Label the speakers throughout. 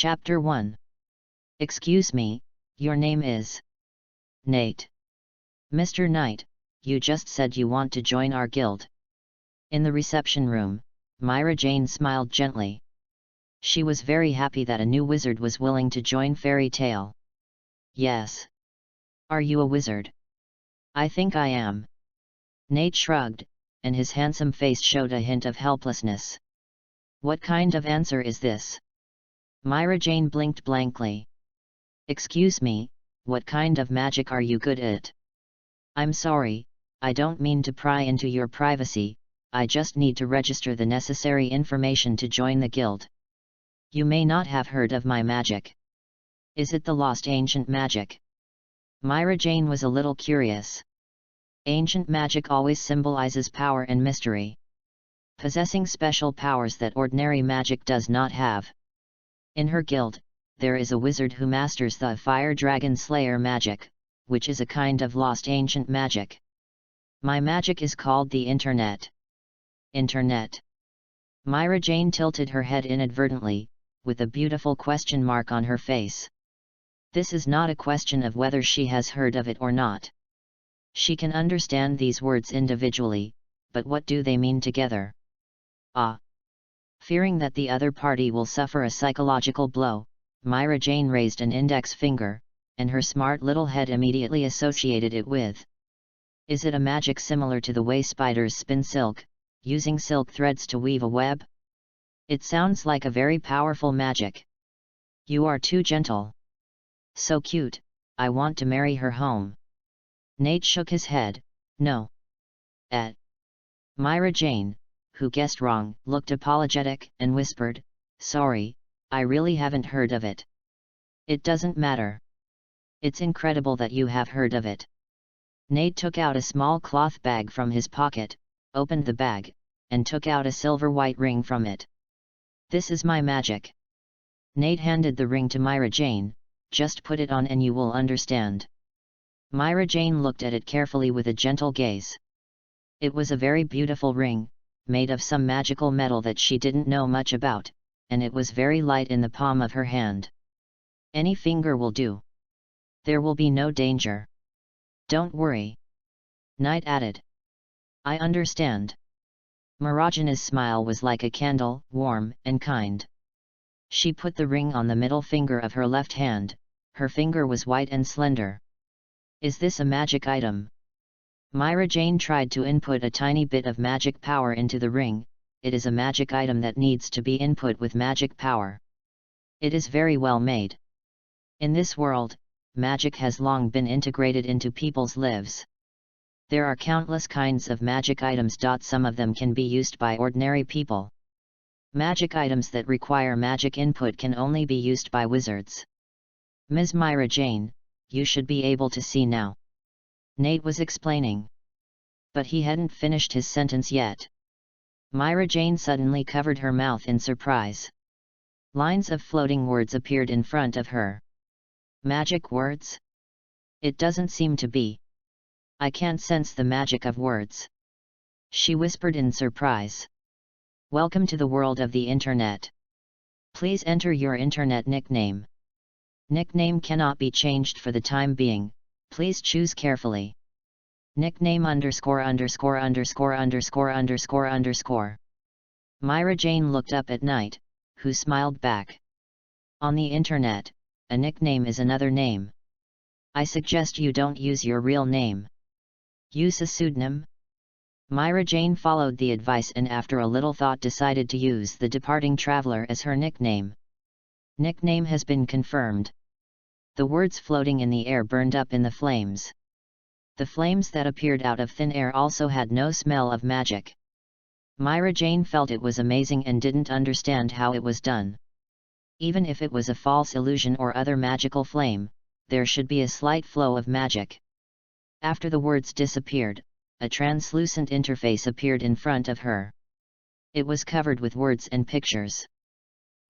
Speaker 1: Chapter 1. Excuse me, your name is? Nate. Mr. Knight, you just said you want to join our guild. In the reception room, Myra Jane smiled gently. She was very happy that a new wizard was willing to join Fairy Tale. Yes. Are you a wizard? I think I am. Nate shrugged, and his handsome face showed a hint of helplessness. What kind of answer is this? Myra Jane blinked blankly. Excuse me, what kind of magic are you good at? I'm sorry, I don't mean to pry into your privacy, I just need to register the necessary information to join the guild. You may not have heard of my magic. Is it the lost ancient magic? Myra Jane was a little curious. Ancient magic always symbolizes power and mystery, possessing special powers that ordinary magic does not have. In her guild, there is a wizard who masters the Fire Dragon Slayer magic, which is a kind of lost ancient magic. My magic is called the Internet. Internet. Myra Jane tilted her head inadvertently, with a beautiful question mark on her face. This is not a question of whether she has heard of it or not. She can understand these words individually, but what do they mean together? Ah! Fearing that the other party will suffer a psychological blow, Myra Jane raised an index finger, and her smart little head immediately associated it with. Is it a magic similar to the way spiders spin silk, using silk threads to weave a web? It sounds like a very powerful magic. You are too gentle. So cute, I want to marry her home. Nate shook his head, no. Myra Jane, who guessed wrong, looked apologetic and whispered, sorry, I really haven't heard of it. It doesn't matter. It's incredible that you have heard of it. Nate took out a small cloth bag from his pocket, opened the bag, and took out a silver white ring from it. This is my magic. Nate handed the ring to Myra Jane, just put it on and you will understand. Myra Jane looked at it carefully with a gentle gaze. It was a very beautiful ring, made of some magical metal that she didn't know much about, and it was very light in the palm of her hand. Any finger will do. There will be no danger. Don't worry. Knight added. I understand. Marajana's smile was like a candle, warm and kind. She put the ring on the middle finger of her left hand, her finger was white and slender. Is this a magic item? Myra Jane tried to input a tiny bit of magic power into the ring. It is a magic item that needs to be input with magic power. It is very well made. In this world, magic has long been integrated into people's lives. There are countless kinds of magic items. Some of them can be used by ordinary people. Magic items that require magic input can only be used by wizards. Ms. Myra Jane, you should be able to see now. Nate was explaining. But he hadn't finished his sentence yet. Myra Jane suddenly covered her mouth in surprise. Lines of floating words appeared in front of her. Magic words? It doesn't seem to be. I can't sense the magic of words. She whispered in surprise. Welcome to the world of the Internet. Please enter your Internet nickname. Nickname cannot be changed for the time being, please choose carefully. Nickname ___________. Myra Jane looked up at Knight, who smiled back. On the Internet, a nickname is another name. I suggest you don't use your real name. Use a pseudonym. Myra Jane followed the advice and after a little thought decided to use the departing traveler as her nickname. Nickname has been confirmed. The words floating in the air burned up in the flames. The flames that appeared out of thin air also had no smell of magic. Myra Jane felt it was amazing and didn't understand how it was done. Even if it was a false illusion or other magical flame, there should be a slight flow of magic. After the words disappeared, a translucent interface appeared in front of her. It was covered with words and pictures.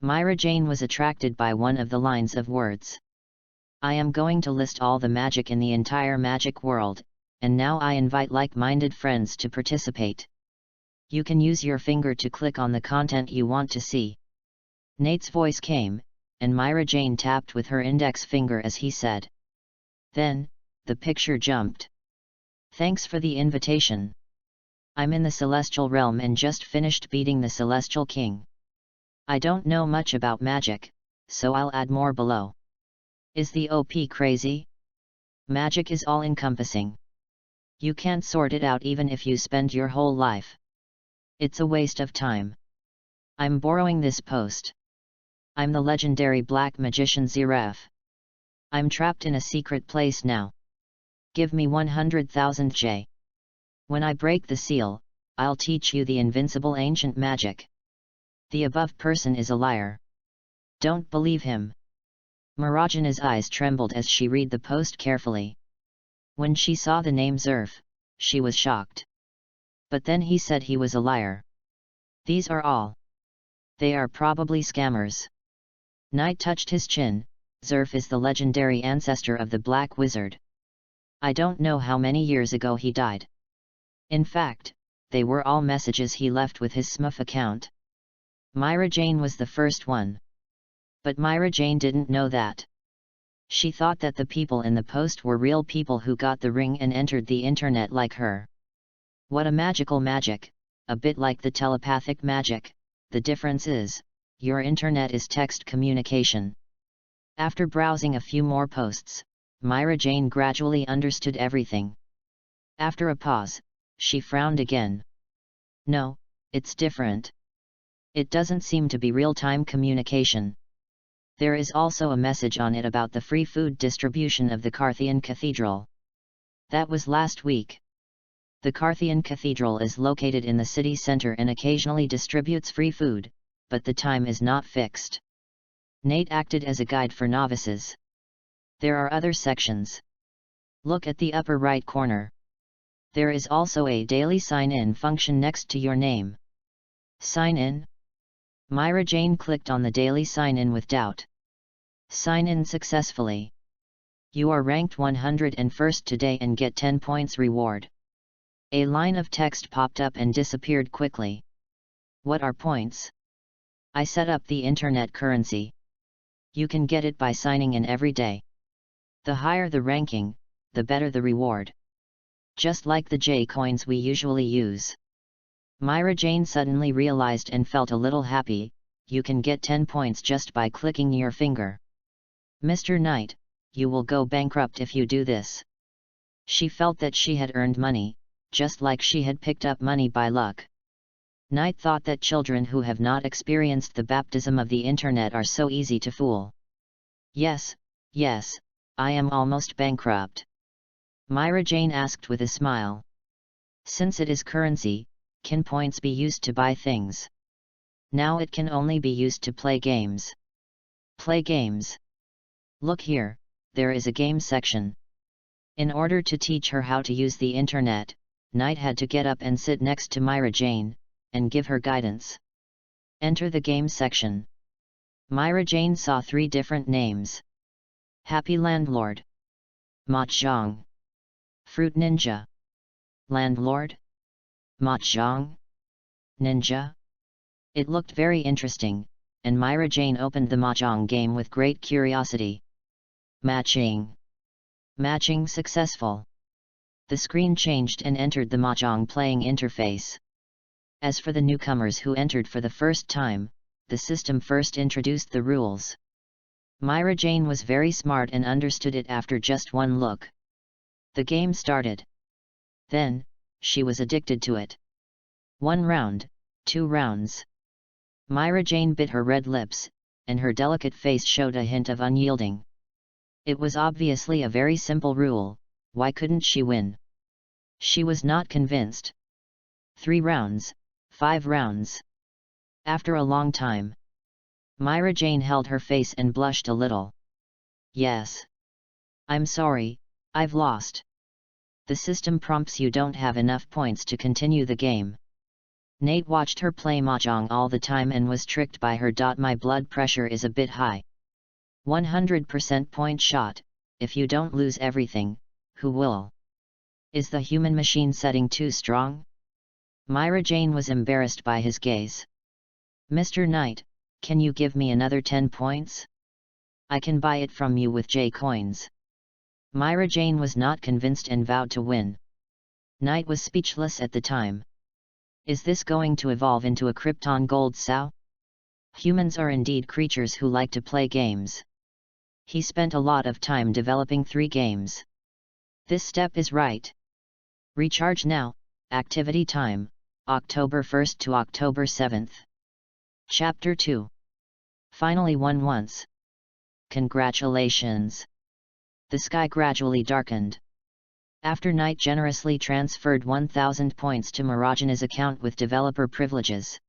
Speaker 1: Myra Jane was attracted by one of the lines of words. I am going to list all the magic in the entire magic world, and now I invite like-minded friends to participate. You can use your finger to click on the content you want to see. Nate's voice came, and Myra Jane tapped with her index finger as he said. Then, the picture jumped. Thanks for the invitation. I'm in the Celestial Realm and just finished beating the Celestial King. I don't know much about magic, so I'll add more below. Is the OP crazy? Magic is all-encompassing. You can't sort it out even if you spend your whole life. It's a waste of time. I'm borrowing this post. I'm the legendary black magician Zeref. I'm trapped in a secret place now. Give me 100,000 J. When I break the seal, I'll teach you the invincible ancient magic. The above person is a liar. Don't believe him. Marajana's eyes trembled as she read the post carefully. When she saw the name Zerf, she was shocked. But then he said he was a liar. These are all. They are probably scammers. Knight touched his chin. Zerf is the legendary ancestor of the Black Wizard. I don't know how many years ago he died. In fact, they were all messages he left with his SMUF account. Myra Jane was the first one. But Myra Jane didn't know that. She thought that the people in the post were real people who got the ring and entered the internet like her. What a magical magic, a bit like the telepathic magic. The difference is, your internet is text communication. After browsing a few more posts, Myra Jane gradually understood everything. After a pause, she frowned again. No, it's different. It doesn't seem to be real-time communication. There is also a message on it about the free food distribution of the Carthian Cathedral. That was last week. The Carthian Cathedral is located in the city center and occasionally distributes free food, but the time is not fixed. Nate acted as a guide for novices. There are other sections. Look at the upper right corner. There is also a daily sign-in function next to your name. Sign in? Myra Jane clicked on the daily sign-in with doubt. Sign in successfully. You are ranked 101st today and get 10 points reward. A line of text popped up and disappeared quickly. What are points? I set up the internet currency. You can get it by signing in every day. The higher the ranking, the better the reward. Just like the J coins we usually use. Myra Jane suddenly realized and felt a little happy. You can get 10 points just by clicking your finger. Mr. Knight, you will go bankrupt if you do this. She felt that she had earned money, just like she had picked up money by luck. Knight thought that children who have not experienced the baptism of the internet are so easy to fool. Yes, I am almost bankrupt. Myra Jane asked with a smile. Since it is currency, can points be used to buy things? Now it can only be used to play games. Play games. Look here, there is a game section. In order to teach her how to use the internet, Knight had to get up and sit next to Myra Jane, and give her guidance. Enter the game section. Myra Jane saw 3 different names. Happy Landlord. Mahjong. Fruit Ninja. Landlord? Mahjong? Ninja? It looked very interesting, and Myra Jane opened the Mahjong game with great curiosity. Matching. Matching successful. The screen changed and entered the Mahjong playing interface. As for the newcomers who entered for the first time, the system first introduced the rules. Myra Jane was very smart and understood it after just one look. The game started. Then, she was addicted to it. 1 round, 2 rounds. Myra Jane bit her red lips, and her delicate face showed a hint of unyielding. It was obviously a very simple rule, why couldn't she win? She was not convinced. 3 rounds, 5 rounds. After a long time, Myra Jane held her face and blushed a little. Yes. I'm sorry, I've lost. The system prompts you don't have enough points to continue the game. Nate watched her play Mahjong all the time and was tricked by her. My blood pressure is a bit high. 100% point shot, if you don't lose everything, who will? Is the human machine setting too strong? Myra Jane was embarrassed by his gaze. Mr. Knight, can you give me another 10 points? I can buy it from you with J coins. Myra Jane was not convinced and vowed to win. Knight was speechless at the time. Is this going to evolve into a Krypton gold sow? Humans are indeed creatures who like to play games. He spent a lot of time developing 3 games. This step is right. Recharge now, activity time, October 1st to October 7th. Chapter 2. Finally won once. Congratulations. The sky gradually darkened. After Knight generously transferred 1,000 points to Marajana's account with developer privileges,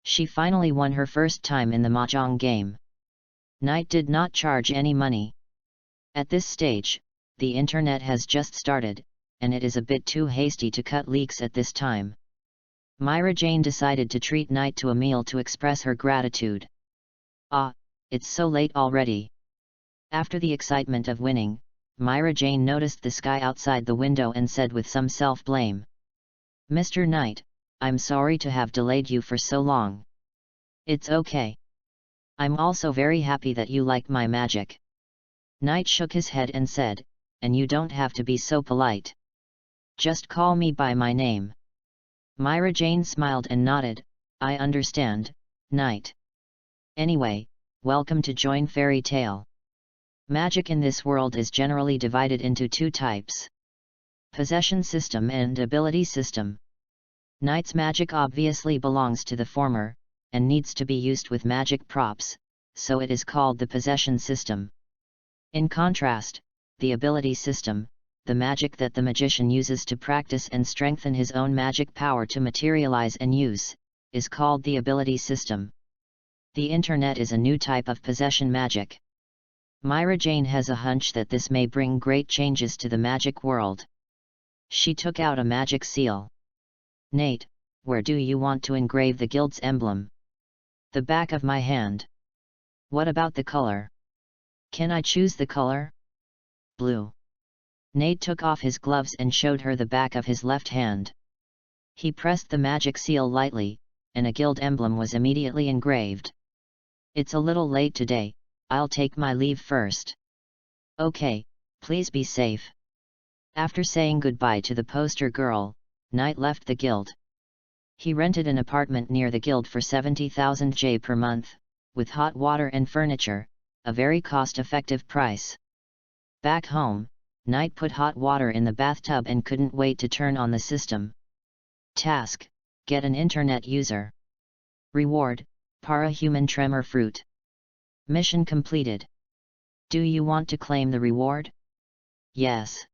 Speaker 1: she finally won her first time in the Mahjong game. Knight did not charge any money. At this stage, the internet has just started, and it is a bit too hasty to cut leaks at this time. Myra Jane decided to treat Knight to a meal to express her gratitude. Ah, it's so late already. After the excitement of winning, Myra Jane noticed the sky outside the window and said with some self-blame, "Mr. Knight, I'm sorry to have delayed you for so long." "It's okay. I'm also very happy that you like my magic." Knight shook his head and said, "And you don't have to be so polite. Just call me by my name." Myra Jane smiled and nodded, "I understand, Knight. Anyway, welcome to Join Fairy Tale." Magic in this world is generally divided into 2 types: possession system and ability system. Knight's magic obviously belongs to the former, and needs to be used with magic props, so it is called the possession system. In contrast, the ability system, the magic that the magician uses to practice and strengthen his own magic power to materialize and use, is called the ability system. The internet is a new type of possession magic. Myra Jane has a hunch that this may bring great changes to the magic world. She took out a magic seal. "Nate, where do you want to engrave the guild's emblem?" "The back of my hand." "What about the color? Can I choose the color?" "Blue." Nate took off his gloves and showed her the back of his left hand. He pressed the magic seal lightly, and a guild emblem was immediately engraved. "It's a little late today, I'll take my leave first." "Okay, please be safe." After saying goodbye to the poster girl, Knight left the guild. He rented an apartment near the guild for 70,000 J per month, with hot water and furniture, a very cost-effective price. Back home, Knight put hot water in the bathtub and couldn't wait to turn on the system. Task: get an internet user. Reward: para-human tremor fruit. Mission completed. Do you want to claim the reward? Yes.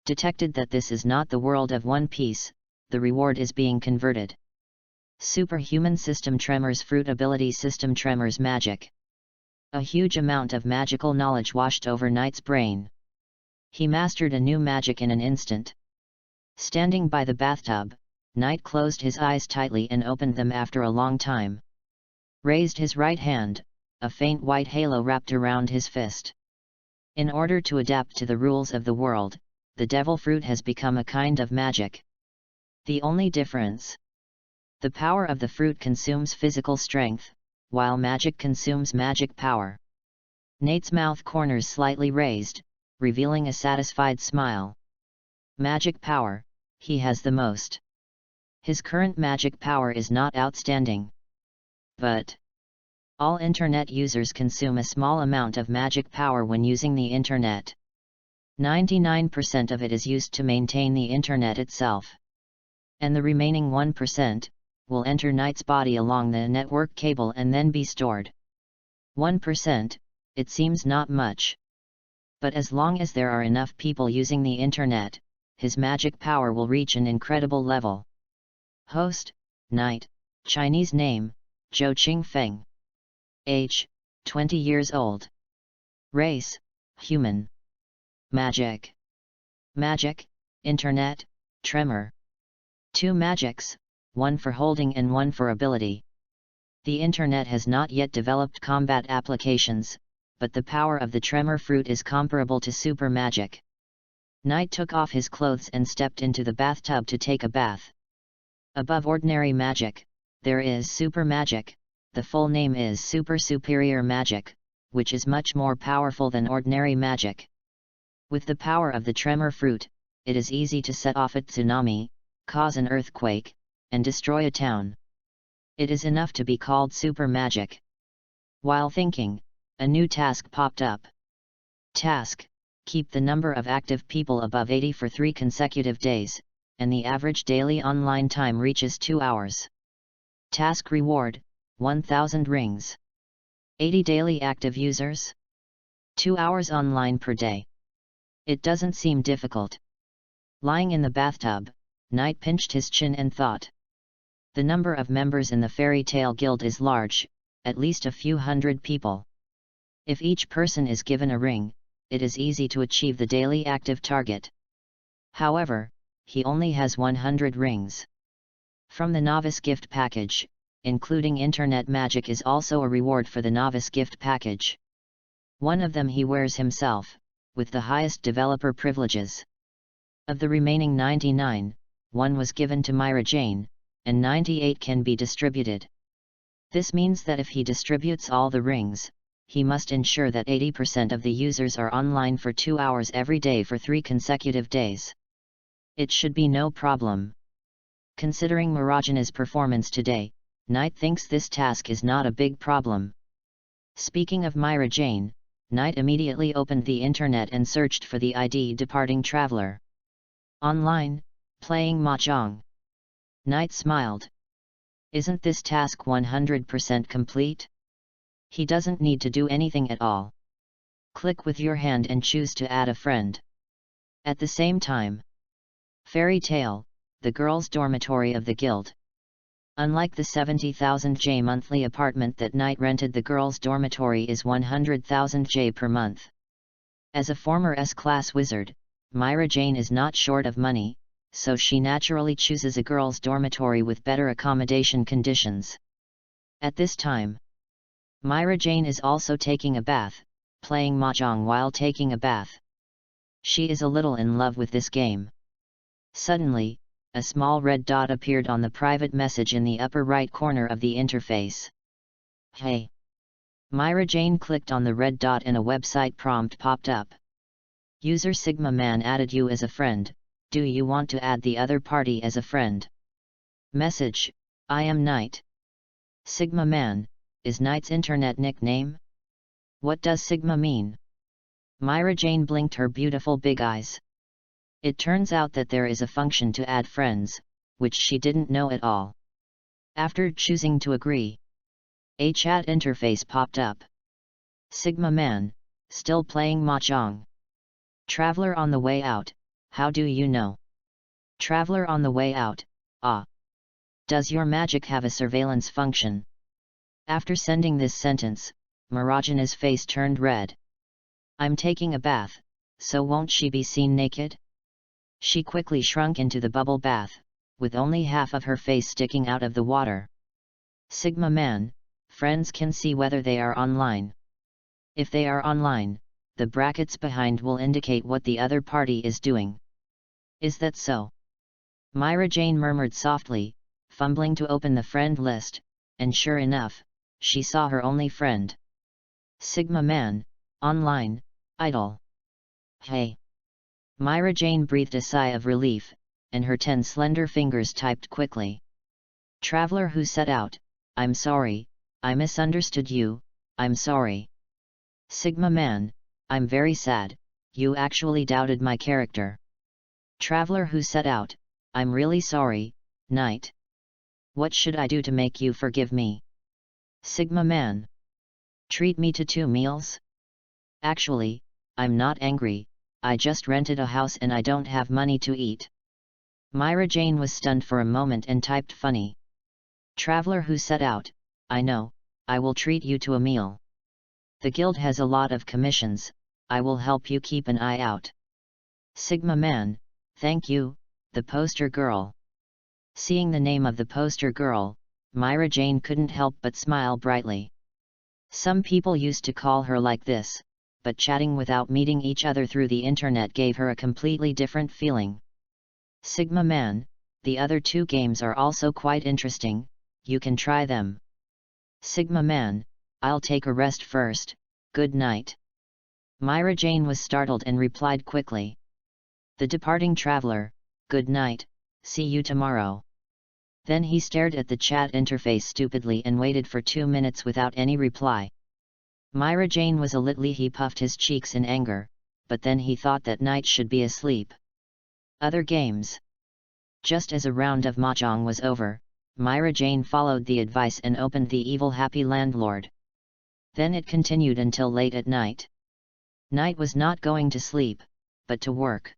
Speaker 1: Detected that this is not the world of One Piece, the reward is being converted. Superhuman system tremors fruit ability system tremors magic. A huge amount of magical knowledge washed over Knight's brain. He mastered a new magic in an instant. Standing by the bathtub, Knight closed his eyes tightly and opened them after a long time. Raised his right hand, a faint white halo wrapped around his fist. In order to adapt to the rules of the world, the devil fruit has become a kind of magic. The only difference: the power of the fruit consumes physical strength, while magic consumes magic power. Nate's mouth corners slightly raised, revealing a satisfied smile. Magic power, he has the most. His current magic power is not outstanding. But all internet users consume a small amount of magic power when using the internet. 99% of it is used to maintain the internet itself. And the remaining 1% will enter Knight's body along the network cable and then be stored. 1%, it seems not much. But as long as there are enough people using the internet, his magic power will reach an incredible level. Host: Knight, Chinese name: Zhou Qingfeng. Age: 20 years old. Race: human. Magic: internet, tremor. 2 magics, one for holding and one for ability. The internet has not yet developed combat applications, but the power of the tremor fruit is comparable to super magic. Knight took off his clothes and stepped into the bathtub to take a bath. Above ordinary magic, there is super magic, the full name is super superior magic, which is much more powerful than ordinary magic. With the power of the tremor fruit, it is easy to set off a tsunami, cause an earthquake, and destroy a town. It is enough to be called super magic. While thinking, a new task popped up. Task: keep the number of active people above 80 for 3 consecutive days, and the average daily online time reaches 2 hours. Task reward: 1000 rings. 80 daily active users? 2 hours online per day. It doesn't seem difficult. Lying in the bathtub, Knight pinched his chin and thought. The number of members in the Fairy Tale Guild is large, at least a few hundred people. If each person is given a ring, it is easy to achieve the daily active target. However, he only has 100 rings. From the novice gift package, including internet magic is also a reward for the novice gift package. One of them he wears himself, with the highest developer privileges. Of the remaining 99, one was given to Myra Jane, and 98 can be distributed. This means that if he distributes all the rings, he must ensure that 80% of the users are online for 2 hours every day for 3 consecutive days. It should be no problem. Considering Marajana's performance today, Knight thinks this task is not a big problem. Speaking of Myra Jane, Knight immediately opened the internet and searched for the ID departing traveler. Online, playing mahjong. Knight smiled. Isn't this task 100% complete? He doesn't need to do anything at all. Click with your hand and choose to add a friend. At the same time, Fairy Tale, the girls' dormitory of the guild. Unlike the 70,000 J monthly apartment that Knight rented, the girls' dormitory is 100,000 J per month. As a former S-class wizard, Myra Jane is not short of money, so she naturally chooses a girls' dormitory with better accommodation conditions. At this time, Myra Jane is also taking a bath, playing mahjong while taking a bath. She is a little in love with this game. Suddenly, a small red dot appeared on the private message in the upper right corner of the interface. Hey! Myra Jane clicked on the red dot and a website prompt popped up. User Sigma Man added you as a friend, do you want to add the other party as a friend? Message: I am Knight. Sigma Man, is Knight's internet nickname? What does Sigma mean? Myra Jane blinked her beautiful big eyes. It turns out that there is a function to add friends, which she didn't know at all. After choosing to agree, a chat interface popped up. Sigma Man, still playing mahjong. Traveler on the way out, how do you know? Traveler on the way out, ah. Does your magic have a surveillance function? After sending this sentence, Marajana's face turned red. I'm taking a bath, so won't she be seen naked? She quickly shrunk into the bubble bath, with only half of her face sticking out of the water. Sigma Man, friends can see whether they are online. If they are online, the brackets behind will indicate what the other party is doing. Is that so? Myra Jane murmured softly, fumbling to open the friend list, and sure enough, she saw her only friend. Sigma Man, online, idle. Hey! Myra Jane breathed a sigh of relief, and her 10 slender fingers typed quickly. Traveler who set out, I'm sorry, I misunderstood you, I'm sorry. Sigma Man, I'm very sad, you actually doubted my character. Traveler who set out, I'm really sorry, Knight. What should I do to make you forgive me? Sigma Man. Treat me to 2 meals? Actually, I'm not angry, I just rented a house and I don't have money to eat. Myra Jane was stunned for a moment and typed funny. Traveler who set out, I know, I will treat you to a meal. The guild has a lot of commissions, I will help you keep an eye out. Sigma Man, thank you, the poster girl. Seeing the name of the poster girl, Myra Jane couldn't help but smile brightly. Some people used to call her like this, but chatting without meeting each other through the internet gave her a completely different feeling. Sigma Man, the other 2 games are also quite interesting, you can try them. Sigma Man, I'll take a rest first, good night." Myra Jane was startled and replied quickly. The departing traveler, "Good night, see you tomorrow." Then he stared at the chat interface stupidly and waited for 2 minutes without any reply. Myra Jane was a little. He puffed his cheeks in anger, but then he thought that Knight should be asleep. Other games. Just as a round of mahjong was over, Myra Jane followed the advice and opened the Evil Happy Landlord. Then it continued until late at night. Knight was not going to sleep, but to work.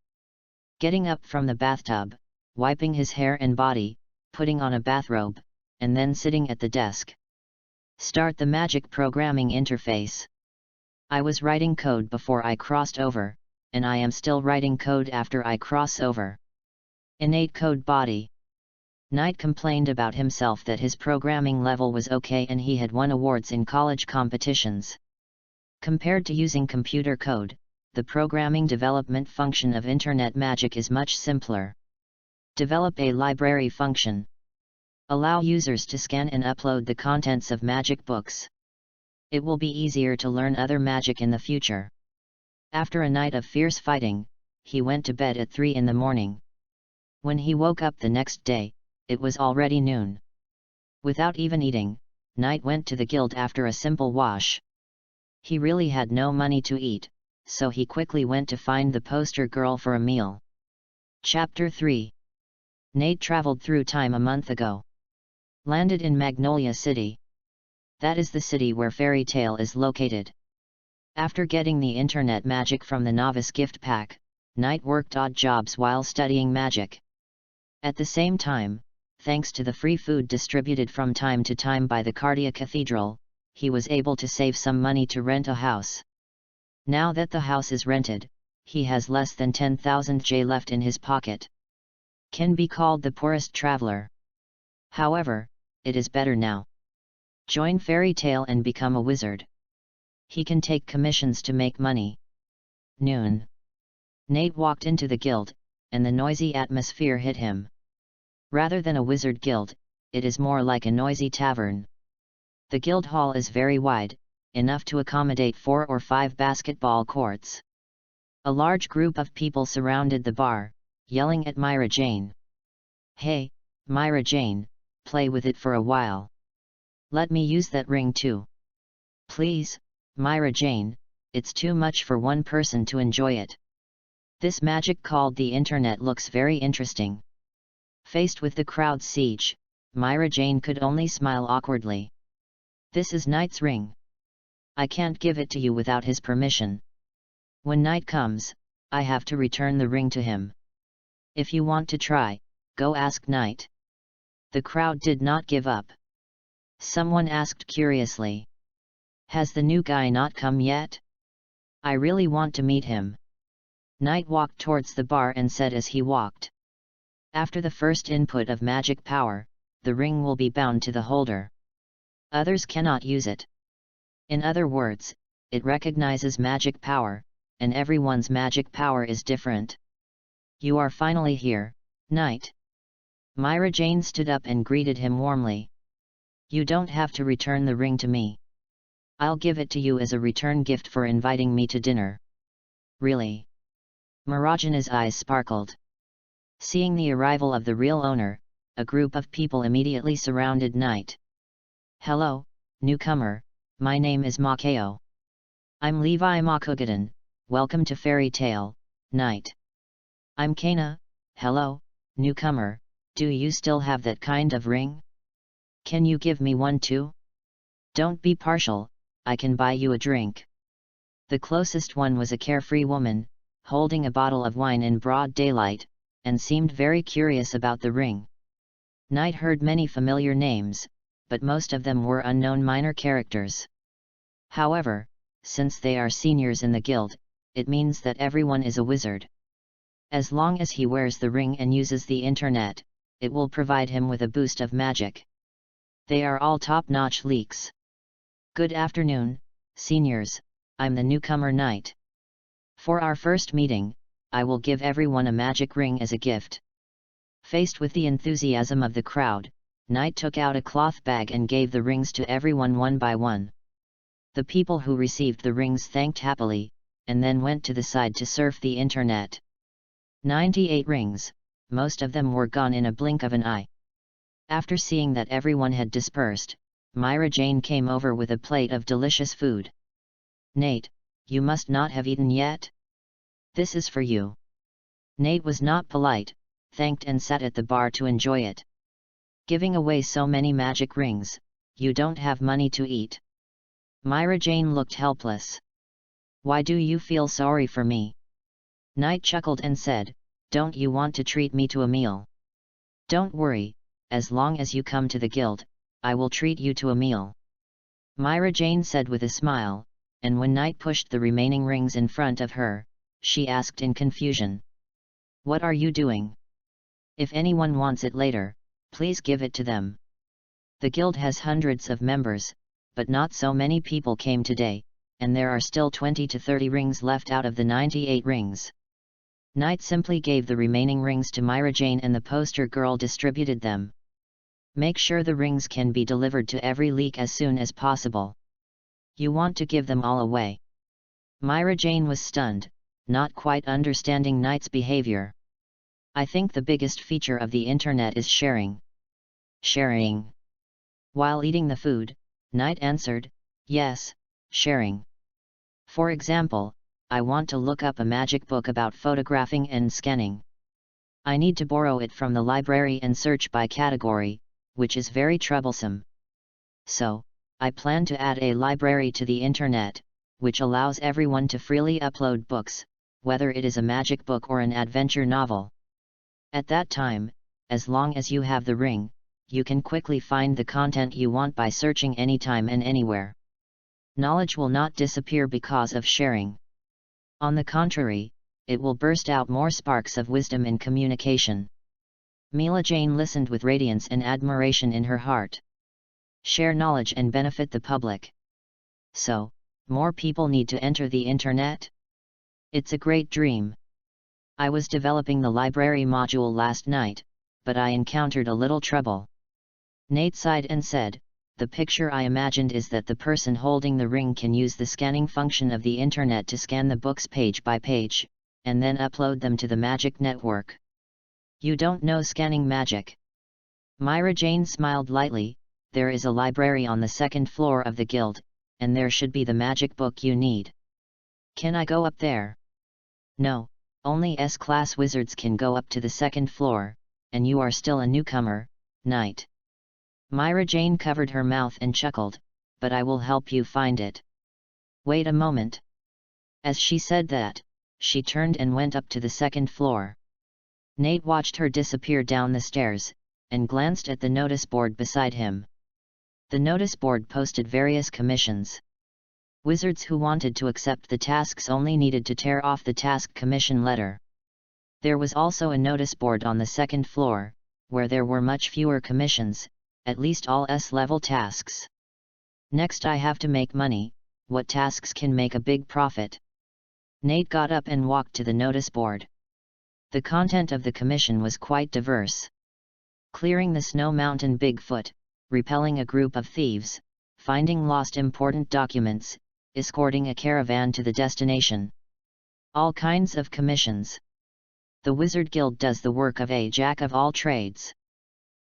Speaker 1: Getting up from the bathtub, wiping his hair and body, putting on a bathrobe, and then sitting at the desk. Start the magic programming interface. I was writing code before I crossed over, and I am still writing code after I cross over. Innate code body. Knight complained about himself that his programming level was okay and he had won awards in college competitions. Compared to using computer code, the programming development function of Internet Magic is much simpler. Develop a library function. Allow users to scan and upload the contents of magic books. It will be easier to learn other magic in the future. After a night of fierce fighting, he went to bed at 3 in the morning. When he woke up the next day, it was already noon. Without even eating, Knight went to the guild after a simple wash. He really had no money to eat, so he quickly went to find the poster girl for a meal. Chapter 3. Nate traveled through time a month ago. Landed in Magnolia City. That is the city where Fairy Tale is located. After getting the internet magic from the novice gift pack, Knight worked odd jobs while studying magic. At the same time, thanks to the free food distributed from time to time by the Cardia Cathedral, he was able to save some money to rent a house. Now that the house is rented, he has less than 10,000 J left in his pocket. Can be called the poorest traveler. However, it is better now. Join Fairy Tale and become a wizard. He can take commissions to make money. Noon. Nate walked into the guild, and the noisy atmosphere hit him. Rather than a wizard guild, it is more like a noisy tavern. The guild hall is very wide, enough to accommodate 4 or 5 basketball courts. A large group of people surrounded the bar, yelling at Myra Jane. "Hey, Myra Jane, play with it for a while. Let me use that ring too. Please, Myra Jane, it's too much for one person to enjoy it. This magic called the internet looks very interesting." Faced with the crowd's siege, Myra Jane could only smile awkwardly. "This is Knight's ring. I can't give it to you without his permission. When Knight comes, I have to return the ring to him. If you want to try, go ask Knight." The crowd did not give up. Someone asked curiously. "Has the new guy not come yet? I really want to meet him." Knight walked towards the bar and said as he walked. "After the first input of magic power, the ring will be bound to the holder. Others cannot use it. In other words, it recognizes magic power, and everyone's magic power is different. You are finally here, Knight." Myra Jane stood up and greeted him warmly. "You don't have to return the ring to me. I'll give it to you as a return gift for inviting me to dinner." "Really?" Marajana's eyes sparkled. Seeing the arrival of the real owner, a group of people immediately surrounded Knight. "Hello, newcomer, my name is Makeo. I'm Levi Makugadan, welcome to Fairy Tale, Knight." "I'm Kana, hello, newcomer, do you still have that kind of ring? Can you give me one too? Don't be partial, I can buy you a drink." The closest one was a carefree woman, holding a bottle of wine in broad daylight, and seemed very curious about the ring. Knight heard many familiar names, but most of them were unknown minor characters. However, since they are seniors in the guild, it means that everyone is a wizard. As long as he wears the ring and uses the internet, it will provide him with a boost of magic. They are all top-notch leaks. "Good afternoon, seniors, I'm the newcomer Knight. For our first meeting, I will give everyone a magic ring as a gift." Faced with the enthusiasm of the crowd, Knight took out a cloth bag and gave the rings to everyone one by one. The people who received the rings thanked happily, and then went to the side to surf the internet. 98 rings, most of them were gone in a blink of an eye. After seeing that everyone had dispersed, Myra Jane came over with a plate of delicious food. "Nate, you must not have eaten yet? This is for you." Nate was not polite, thanked and sat at the bar to enjoy it. "Giving away so many magic rings, you don't have money to eat." Myra Jane looked helpless. "Why do you feel sorry for me?" Knight chuckled and said, "Don't you want to treat me to a meal?" "Don't worry, as long as you come to the guild, I will treat you to a meal," Myra Jane said with a smile, and when Knight pushed the remaining rings in front of her, she asked in confusion, "What are you doing? If anyone wants it later, please give it to them. The guild has hundreds of members, but not so many people came today, and there are still 20 to 30 rings left out of the 98 rings." Knight simply gave the remaining rings to Myra Jane and the poster girl distributed them. "Make sure the rings can be delivered to every leak as soon as possible. You want to give them all away?" Myra Jane was stunned, not quite understanding Knight's behavior. "I think the biggest feature of the internet is sharing." "Sharing?" While eating the food, Knight answered, "Yes, sharing. For example, I want to look up a magic book about photographing and scanning. I need to borrow it from the library and search by category, which is very troublesome. So, I plan to add a library to the internet, which allows everyone to freely upload books, whether it is a magic book or an adventure novel. At that time, as long as you have the ring, you can quickly find the content you want by searching anytime and anywhere. Knowledge will not disappear because of sharing. On the contrary, it will burst out more sparks of wisdom in communication." Myra Jane listened with radiance and admiration in her heart. Share knowledge and benefit the public. So, more people need to enter the internet? It's a great dream. I was developing the library module last night, but I encountered a little trouble. Nate sighed and said, "The picture I imagined is that the person holding the ring can use the scanning function of the internet to scan the books page by page, and then upload them to the magic network. You don't know scanning magic?" Myra Jane smiled lightly. "There is a library on the second floor of the guild, and there should be the magic book you need. Can I go up there?" "No, only S-class wizards can go up to the second floor, and you are still a newcomer, Knight." Myra Jane covered her mouth and chuckled, "But I will help you find it. Wait a moment." As she said that, she turned and went up to the second floor. Nate watched her disappear down the stairs, and glanced at the notice board beside him. The notice board posted various commissions. Wizards who wanted to accept the tasks only needed to tear off the task commission letter. There was also a notice board on the second floor, where there were much fewer commissions, at least all S-level tasks. "Next I have to make money. What tasks can make a big profit?" Nate got up and walked to the notice board. The content of the commission was quite diverse. Clearing the snow mountain Bigfoot, repelling a group of thieves, finding lost important documents, escorting a caravan to the destination. All kinds of commissions. The Wizard Guild does the work of a jack of all trades.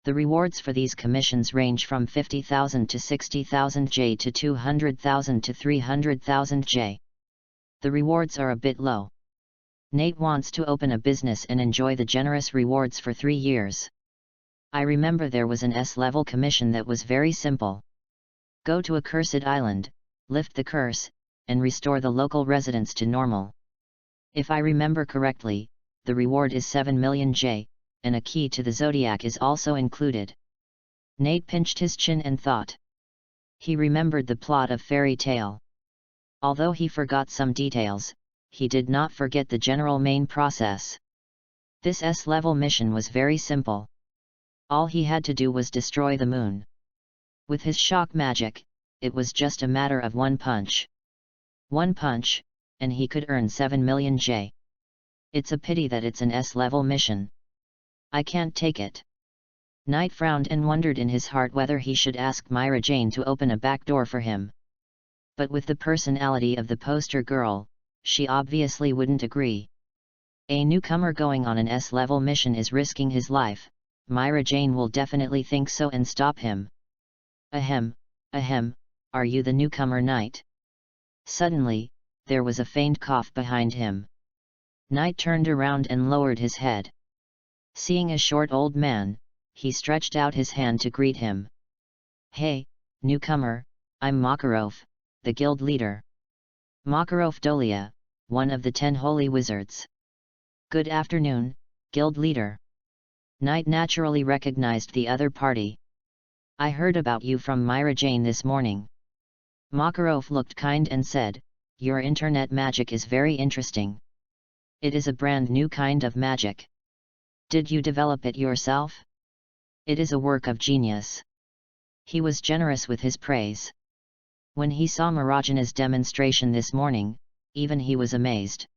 Speaker 1: The rewards for these commissions range from 50,000 to 60,000 J to 200,000 to 300,000 J. The rewards are a bit low. Nate wants to open a business and enjoy the generous rewards for 3 years. I remember there was an S-level commission that was very simple. Go to a cursed island, lift the curse, and restore the local residents to normal. If I remember correctly, the reward is 7 million J, and a key to the zodiac is also included. Nate pinched his chin and thought. He remembered the plot of Fairy Tale. Although he forgot some details, he did not forget the general main process. This S-level mission was very simple. All he had to do was destroy the moon. With his shock magic, it was just a matter of one punch. One punch, and he could earn 7 million J. It's a pity that it's an S-level mission. I can't take it. Knight frowned and wondered in his heart whether he should ask Myra Jane to open a back door for him. But with the personality of the poster girl, she obviously wouldn't agree. A newcomer going on an S-level mission is risking his life. Myra Jane will definitely think so and stop him. Ahem, are you the newcomer, Knight? Suddenly, there was a faint cough behind him. Knight turned around and lowered his head. Seeing a short old man, he stretched out his hand to greet him. Hey, newcomer, I'm Makarov, the guild leader. Makarov Dolia, one of the 10 holy wizards. Good afternoon, guild leader. Knight naturally recognized the other party. I heard about you from Myra Jane this morning. Makarov looked kind and said, your internet magic is very interesting. It is a brand new kind of magic. Did you develop it yourself? It is a work of genius. He was generous with his praise. When he saw Marajana's demonstration this morning, even he was amazed.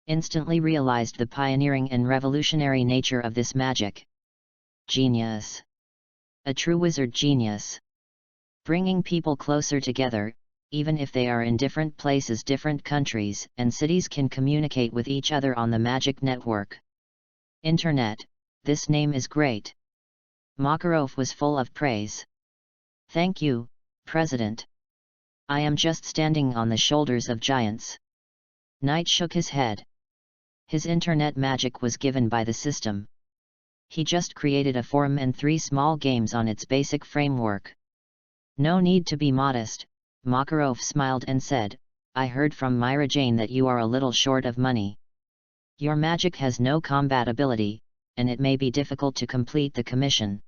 Speaker 1: Instantly realized the pioneering and revolutionary nature of this magic. Genius. A true wizard genius. Bringing people closer together, even if they are in different places, different countries and cities, can communicate with each other on the magic network. Internet, this name is great. Makarov was full of praise. Thank you, President. I am just standing on the shoulders of giants. Knight shook his head. His internet magic was given by the system. He just created a forum and 3 small games on its basic framework. No need to be modest, Makarov smiled and said, I heard from Myra Jane that you are a little short of money. Your magic has no combat ability, and it may be difficult to complete the commission.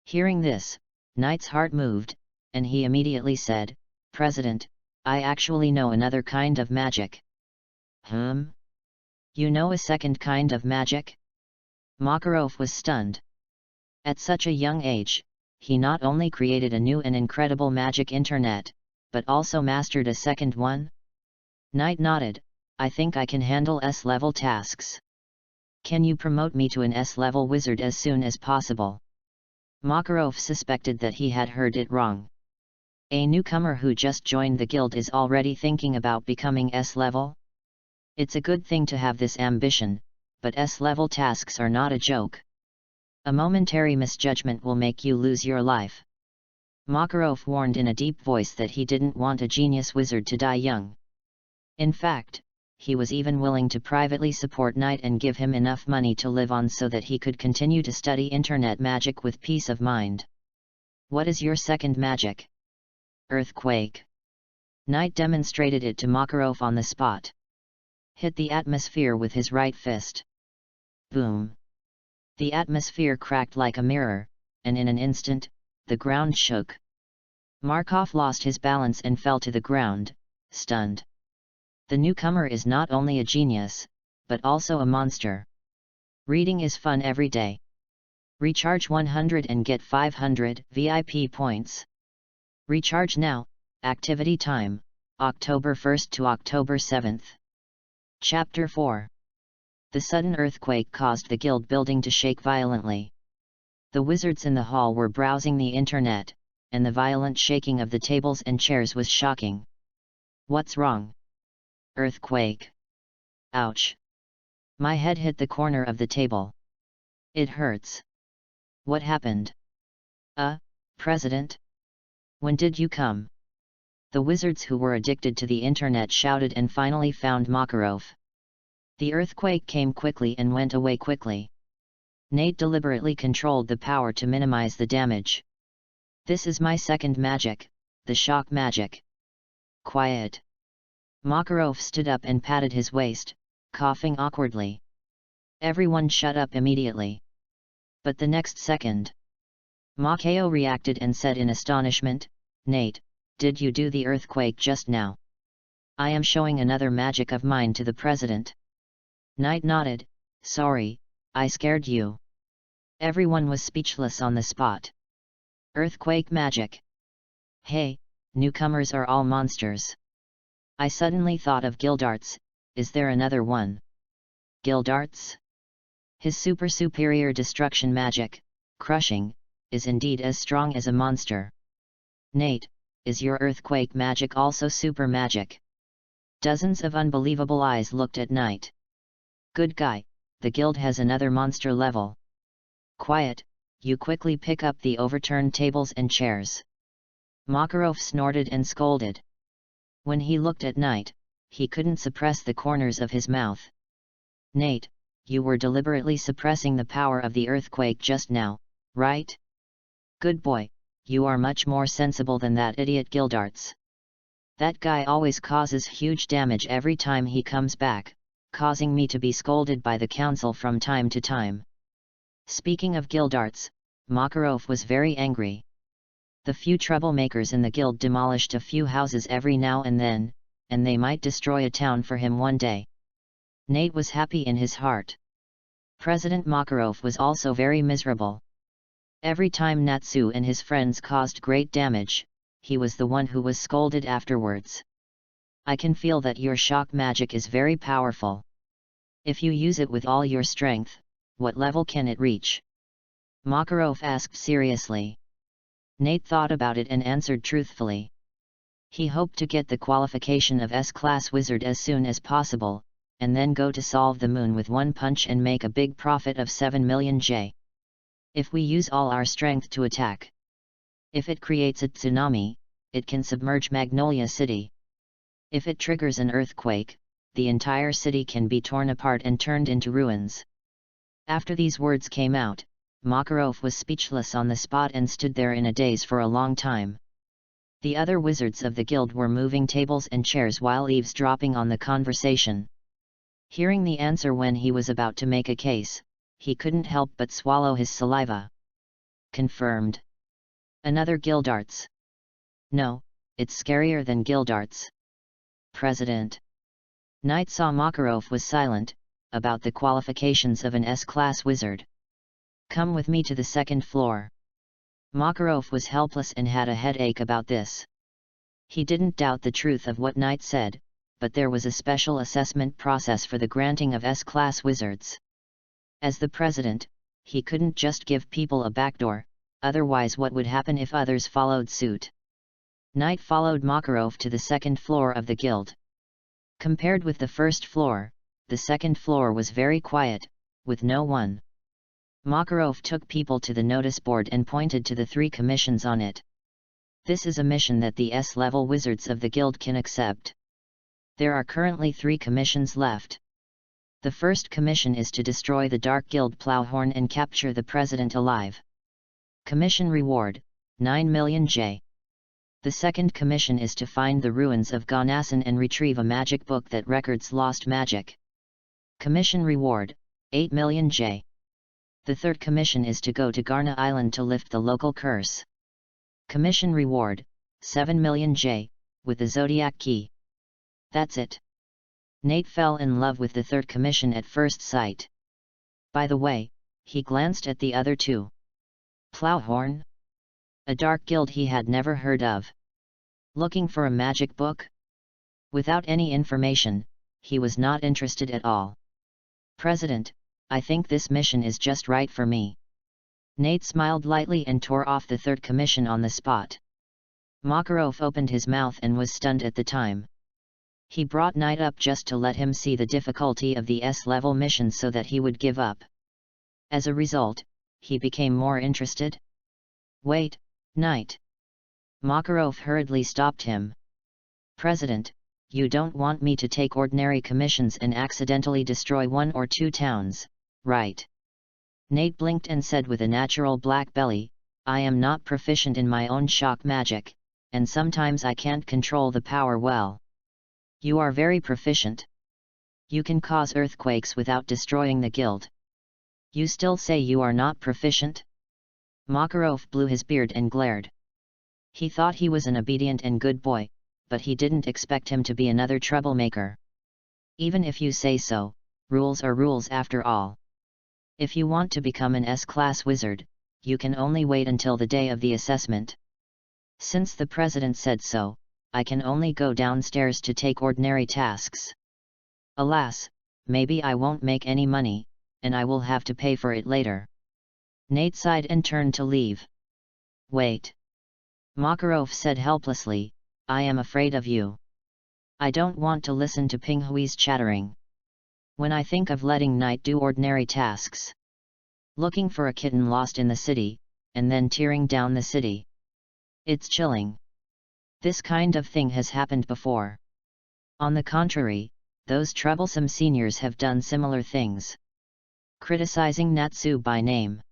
Speaker 1: Hearing this, Knight's heart moved, and he immediately said, President, I actually know another kind of magic. You know a second kind of magic? Makarov was stunned. At such a young age, he not only created a new and incredible magic internet, but also mastered a second one? Knight nodded, I think I can handle S-level tasks. Can you promote me to an S-level wizard as soon as possible? Makarov suspected that he had heard it wrong. A newcomer who just joined the guild is already thinking about becoming S-level? It's a good thing to have this ambition, but S-level tasks are not a joke. A momentary misjudgment will make you lose your life. Makarov warned in a deep voice that he didn't want a genius wizard to die young. In fact, he was even willing to privately support Knight and give him enough money to live on so that he could continue to study internet magic with peace of mind. What is your second magic? Earthquake. Knight demonstrated it to Makarov on the spot. Hit the atmosphere with his right fist. Boom. The atmosphere cracked like a mirror, and in an instant, the ground shook. Markov lost his balance and fell to the ground, stunned. The newcomer is not only a genius, but also a monster. Reading is fun every day. Recharge 100 and get 500 VIP points. Recharge now, activity time, October 1st to October 7th. Chapter 4. The sudden earthquake caused the guild building to shake violently. The wizards in the hall were browsing the internet, and the violent shaking of the tables and chairs was shocking. What's wrong? Earthquake. Ouch. My head hit the corner of the table. It hurts. What happened? President? When did you come? The wizards who were addicted to the internet shouted and finally found Makarov. The earthquake came quickly and went away quickly. Nate deliberately controlled the power to minimize the damage. This is my second magic, the shock magic. Quiet. Makarov stood up and patted his waist, coughing awkwardly. Everyone shut up immediately. But the next second, Makarov reacted and said in astonishment, Nate, did you do the earthquake just now? I am showing another magic of mine to the president. Knight nodded, sorry, I scared you. Everyone was speechless on the spot. Earthquake magic. Hey, newcomers are all monsters. I suddenly thought of Gildarts, is there another one? Gildarts? His superior destruction magic, crushing, is indeed as strong as a monster. Nate, is your earthquake magic also super magic? Dozens of unbelievable eyes looked at Knight. Good guy, the guild has another monster level. Quiet, you quickly pick up the overturned tables and chairs. Makarov snorted and scolded. When he looked at Knight, he couldn't suppress the corners of his mouth. Nate, you were deliberately suppressing the power of the earthquake just now, right? Good boy, you are much more sensible than that idiot Gildarts. That guy always causes huge damage every time he comes back, causing me to be scolded by the council from time to time. Speaking of Gildarts, Makarov was very angry. The few troublemakers in the guild demolished a few houses every now and then, and they might destroy a town for him one day. Nate was happy in his heart. President Makarov was also very miserable. Every time Natsu and his friends caused great damage, he was the one who was scolded afterwards. I can feel that your shock magic is very powerful. If you use it with all your strength, what level can it reach? Makarov asked seriously. Nate thought about it and answered truthfully. He hoped to get the qualification of S-class wizard as soon as possible, and then go to solve the moon with one punch and make a big profit of 7 million J. If we use all our strength to attack. If it creates a tsunami, it can submerge Magnolia City. If it triggers an earthquake, the entire city can be torn apart and turned into ruins. After these words came out, Makarov was speechless on the spot and stood there in a daze for a long time. The other wizards of the guild were moving tables and chairs while eavesdropping on the conversation. Hearing the answer when he was about to make a case, he couldn't help but swallow his saliva. Confirmed. Another Gildarts. No, it's scarier than Gildarts. President. Knight saw Makarov was silent, about the qualifications of an S-class wizard. Come with me to the second floor. Makarov was helpless and had a headache about this. He didn't doubt the truth of what Knight said, but there was a special assessment process for the granting of S-class wizards. As the president, he couldn't just give people a backdoor, otherwise what would happen if others followed suit? Knight followed Makarov to the second floor of the guild. Compared with the first floor, the second floor was very quiet, with no one. Makarov took people to the notice board and pointed to the 3 commissions on it. This is a mission that the S-level wizards of the guild can accept. There are currently 3 commissions left. The first commission is to destroy the Dark Guild Plowhorn and capture the president alive. Commission reward, 9 million J. The second commission is to find the ruins of Gonasan and retrieve a magic book that records lost magic. Commission reward, 8 million J. The third commission is to go to Garna Island to lift the local curse. Commission reward, 7 million J, with the Zodiac key. That's it. Nate fell in love with the third commission at first sight. By the way, he glanced at the other 2. Plowhorn? A dark guild he had never heard of. Looking for a magic book? Without any information, he was not interested at all. President, I think this mission is just right for me. Nate smiled lightly and tore off the third commission on the spot. Makarov opened his mouth and was stunned at the time. He brought Knight up just to let him see the difficulty of the S-level mission so that he would give up. As a result, he became more interested. Wait, Knight. Makarov hurriedly stopped him. President, you don't want me to take ordinary commissions and accidentally destroy 1 or 2 towns, right? Nate blinked and said with a natural black belly, I am not proficient in my own shock magic, and sometimes I can't control the power well. You are very proficient. You can cause earthquakes without destroying the guild. You still say you are not proficient? Makarov blew his beard and glared. He thought he was an obedient and good boy, but he didn't expect him to be another troublemaker. Even if you say so, rules are rules after all. If you want to become an S-class wizard, you can only wait until the day of the assessment. Since the president said so, I can only go downstairs to take ordinary tasks. Alas, maybe I won't make any money, and I will have to pay for it later. Nate sighed and turned to leave. Wait. Makarov said helplessly, I am afraid of you. I don't want to listen to Pinghui's chattering. When I think of letting Knight do ordinary tasks. Looking for a kitten lost in the city, and then tearing down the city. It's chilling. This kind of thing has happened before. On the contrary, those troublesome seniors have done similar things. Criticizing Natsu by name.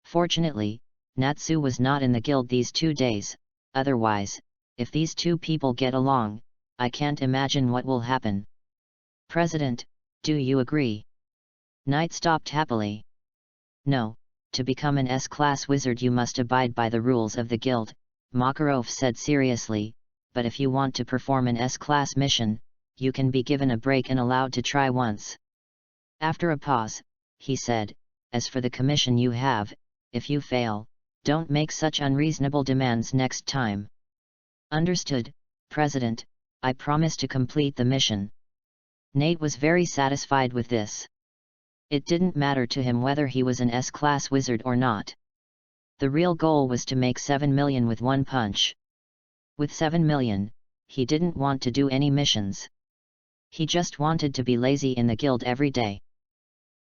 Speaker 1: Fortunately, Natsu was not in the guild these 2 days, otherwise, if these two people get along, I can't imagine what will happen. President, do you agree? Knight stopped happily. No, to become an S-class wizard you must abide by the rules of the guild, Makarov said seriously, but if you want to perform an S-class mission, you can be given a break and allowed to try once. After a pause, he said, as for the commission you have, if you fail, don't make such unreasonable demands next time. Understood, President, I promise to complete the mission. Nate was very satisfied with this. It didn't matter to him whether he was an S-class wizard or not. The real goal was to make 7 million with one punch. With 7 million, he didn't want to do any missions. He just wanted to be lazy in the guild every day.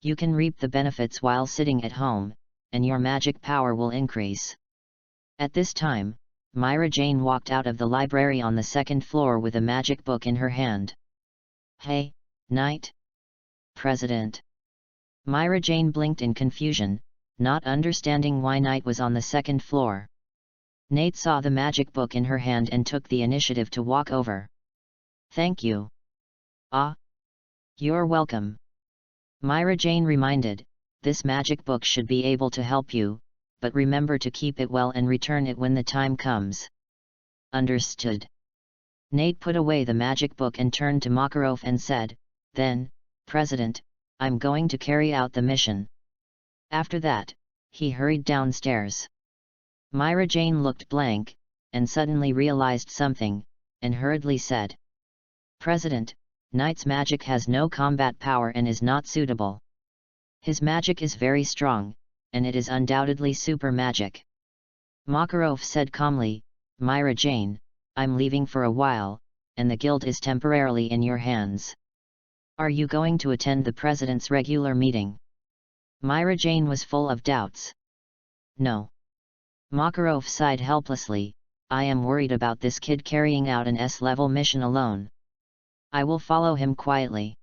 Speaker 1: You can reap the benefits while sitting at home, and your magic power will increase. At this time, Myra Jane walked out of the library on the 2nd floor with a magic book in her hand. Hey, Knight? President. Myra Jane blinked in confusion, not understanding why Knight was on the 2nd floor. Nate saw the magic book in her hand and took the initiative to walk over. Thank you. Ah. You're welcome. Myra Jane reminded, this magic book should be able to help you, but remember to keep it well and return it when the time comes. Understood. Nate put away the magic book and turned to Makarov and said, then, President, I'm going to carry out the mission. After that, he hurried downstairs. Myra Jane looked blank, and suddenly realized something, and hurriedly said, President, Knight's magic has no combat power and is not suitable. His magic is very strong, and it is undoubtedly super magic. Makarov said calmly, Myra Jane, I'm leaving for a while, and the guild is temporarily in your hands. Are you going to attend the President's regular meeting? Myra Jane was full of doubts. No. Makarov sighed helplessly, I am worried about this kid carrying out an S-level mission alone. I will follow him quietly.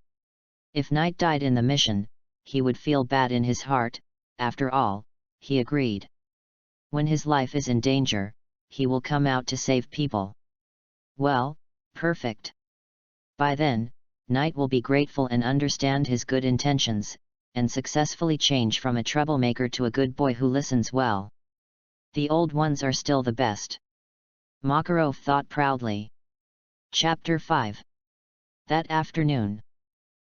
Speaker 1: If Knight died in the mission, he would feel bad in his heart, after all, he agreed. When his life is in danger, he will come out to save people. Well, perfect. By then, Knight will be grateful and understand his good intentions, and successfully change from a troublemaker to a good boy who listens well. The old ones are still the best. Makarov thought proudly. Chapter 5. That afternoon,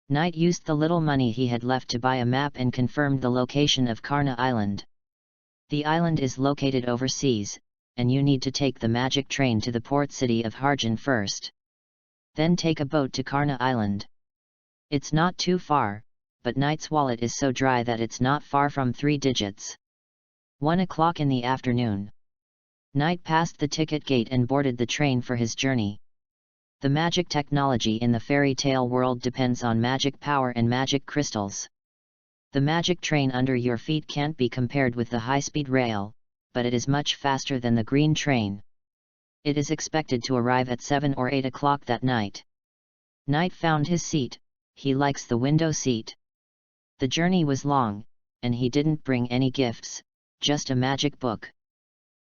Speaker 1: Knight used the little money he had left to buy a map and confirmed the location of Karna Island. The island is located overseas, and you need to take the magic train to the port city of Harjan first. Then take a boat to Karna Island. It's not too far, but Knight's wallet is so dry that it's not far from 3 digits. 1 o'clock in the afternoon. Knight passed the ticket gate and boarded the train for his journey. The magic technology in the fairy tale world depends on magic power and magic crystals. The magic train under your feet can't be compared with the high-speed rail, but it is much faster than the green train. It is expected to arrive at 7 or 8 o'clock that night. Knight found his seat. He likes the window seat. The journey was long, and he didn't bring any gifts, just a magic book.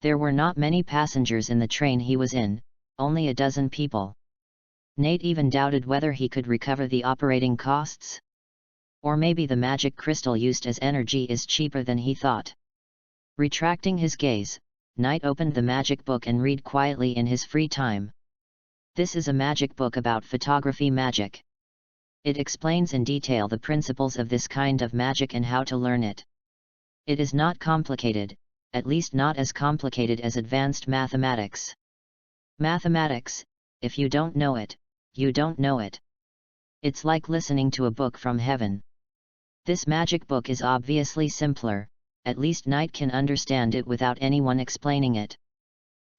Speaker 1: There were not many passengers in the train he was in, only a dozen people. Nate even doubted whether he could recover the operating costs. Or maybe the magic crystal used as energy is cheaper than he thought. Retracting his gaze, Knight opened the magic book and read quietly in his free time. This is a magic book about photography magic. It explains in detail the principles of this kind of magic and how to learn it. It is not complicated, at least not as complicated as advanced mathematics. Mathematics, if you don't know it, you don't know it. It's like listening to a book from heaven. This magic book is obviously simpler, at least Knight can understand it without anyone explaining it.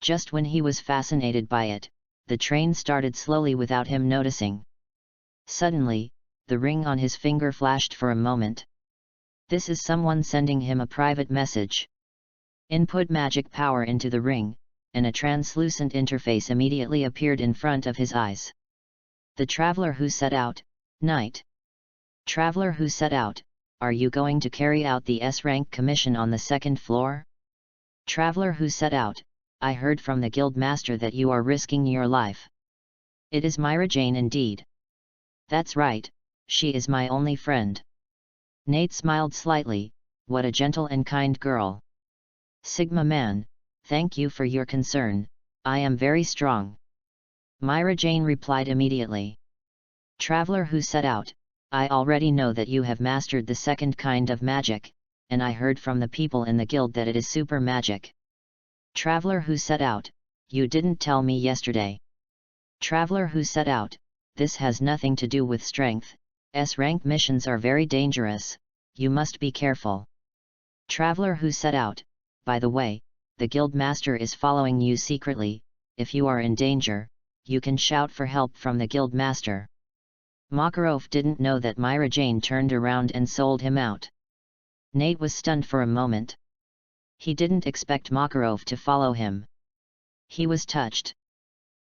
Speaker 1: Just when he was fascinated by it, the train started slowly without him noticing. Suddenly, the ring on his finger flashed for a moment. This is someone sending him a private message. Input magic power into the ring, and a translucent interface immediately appeared in front of his eyes. The traveler who set out, Knight. Traveler who set out, are you going to carry out the S-rank commission on the second floor? Traveler who set out, I heard from the guild master that you are risking your life. It is Myra Jane indeed. That's right, she is my only friend. Nate smiled slightly, what a gentle and kind girl. Sigma man, thank you for your concern, I am very strong. Myra Jane replied immediately. Traveler who set out, I already know that you have mastered the second kind of magic, and I heard from the people in the guild that it is super magic. Traveler who set out, you didn't tell me yesterday. Traveler who set out, this has nothing to do with strength, S-rank missions are very dangerous, you must be careful. Traveler who set out, by the way, the guild master is following you secretly, if you are in danger, you can shout for help from the guild master. Makarov didn't know that Myra Jane turned around and sold him out. Nate was stunned for a moment. He didn't expect Makarov to follow him. He was touched.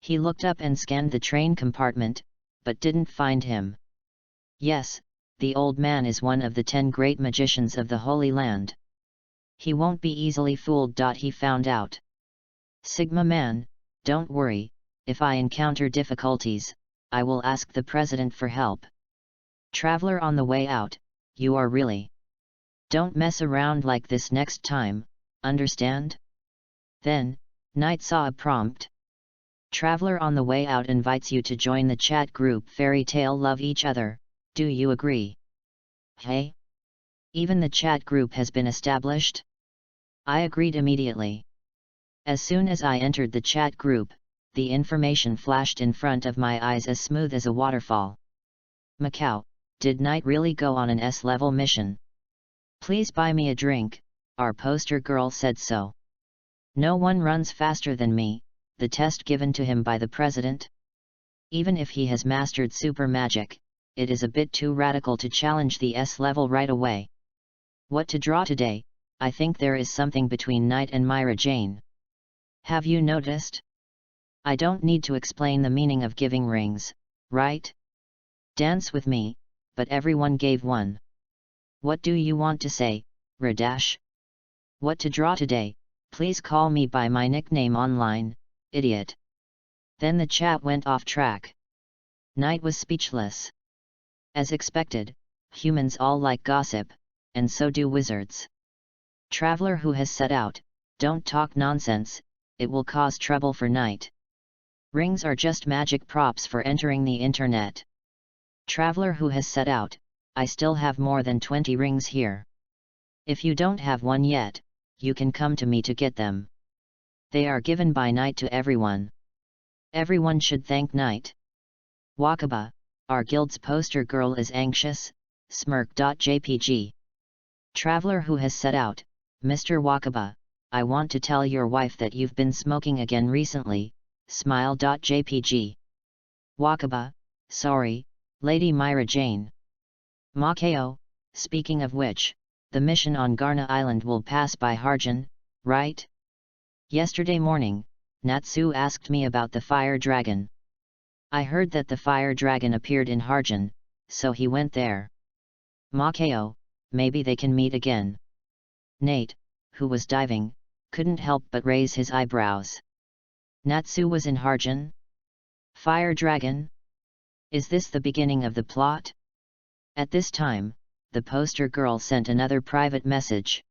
Speaker 1: He looked up and scanned the train compartment, but didn't find him. Yes, the old man is one of the 10 great magicians of the Holy Land. He won't be easily fooled. He found out. Sigma man, don't worry, if I encounter difficulties, I will ask the president for help. Traveler on the way out, you are really. Don't mess around like this next time, understand? Then, Knight saw a prompt. Traveler on the way out invites you to join the chat group Fairy Tale Love Each Other, do you agree? Hey? Even the chat group has been established? I agreed immediately. As soon as I entered the chat group, the information flashed in front of my eyes as smooth as a waterfall. Macau, did Knight really go on an S-level mission? Please buy me a drink, our poster girl said so. No one runs faster than me, the test given to him by the president. Even if he has mastered super magic, it is a bit too radical to challenge the S-level right away. What to draw today? I think there is something between Knight and Myra Jane. Have you noticed? I don't need to explain the meaning of giving rings, right? Dance with me, but everyone gave one. What do you want to say, Radash? What to draw today? Please call me by my nickname online, idiot. Then the chat went off track. Knight was speechless. As expected, humans all like gossip, and so do wizards. Traveler who has set out, don't talk nonsense, it will cause trouble for Knight. Rings are just magic props for entering the internet. Traveler who has set out, I still have more than 20 rings here. If you don't have one yet, you can come to me to get them. They are given by Knight to everyone. Everyone should thank Knight. Wakaba, our guild's poster girl is anxious, smirk.jpg. Traveler who has set out, Mr. Wakaba, I want to tell your wife that you've been smoking again recently, smile.jpg. Wakaba, sorry, Lady Myra Jane. Makeo, speaking of which, the mission on Garna Island will pass by Harjan, right? Yesterday morning, Natsu asked me about the fire dragon. I heard that the fire dragon appeared in Harjan, so he went there. Makeo, maybe they can meet again. Nate, who was diving, couldn't help but raise his eyebrows. Natsu was in Harjan? Fire dragon? Is this the beginning of the plot? At this time, the poster girl sent another private message.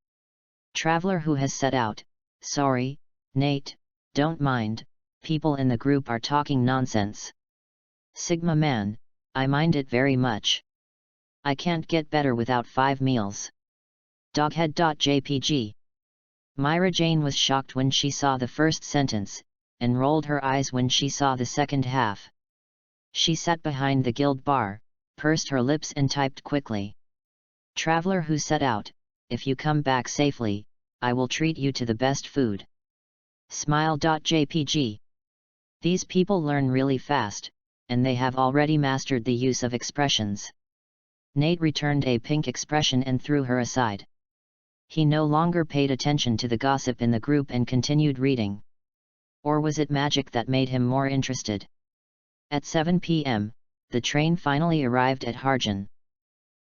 Speaker 1: Traveler who has set out, sorry, Nate, don't mind, people in the group are talking nonsense. Sigma man, I mind it very much. I can't get better without 5 meals. Doghead.jpg. Myra Jane was shocked when she saw the first sentence, and rolled her eyes when she saw the second half. She sat behind the guild bar, pursed her lips and typed quickly. Traveler who set out, if you come back safely, I will treat you to the best food. Smile.jpg. These people learn really fast, and they have already mastered the use of expressions. Nate returned a pink expression and threw her aside. He no longer paid attention to the gossip in the group and continued reading. Or was it magic that made him more interested? At 7 p.m., the train finally arrived at Harjan.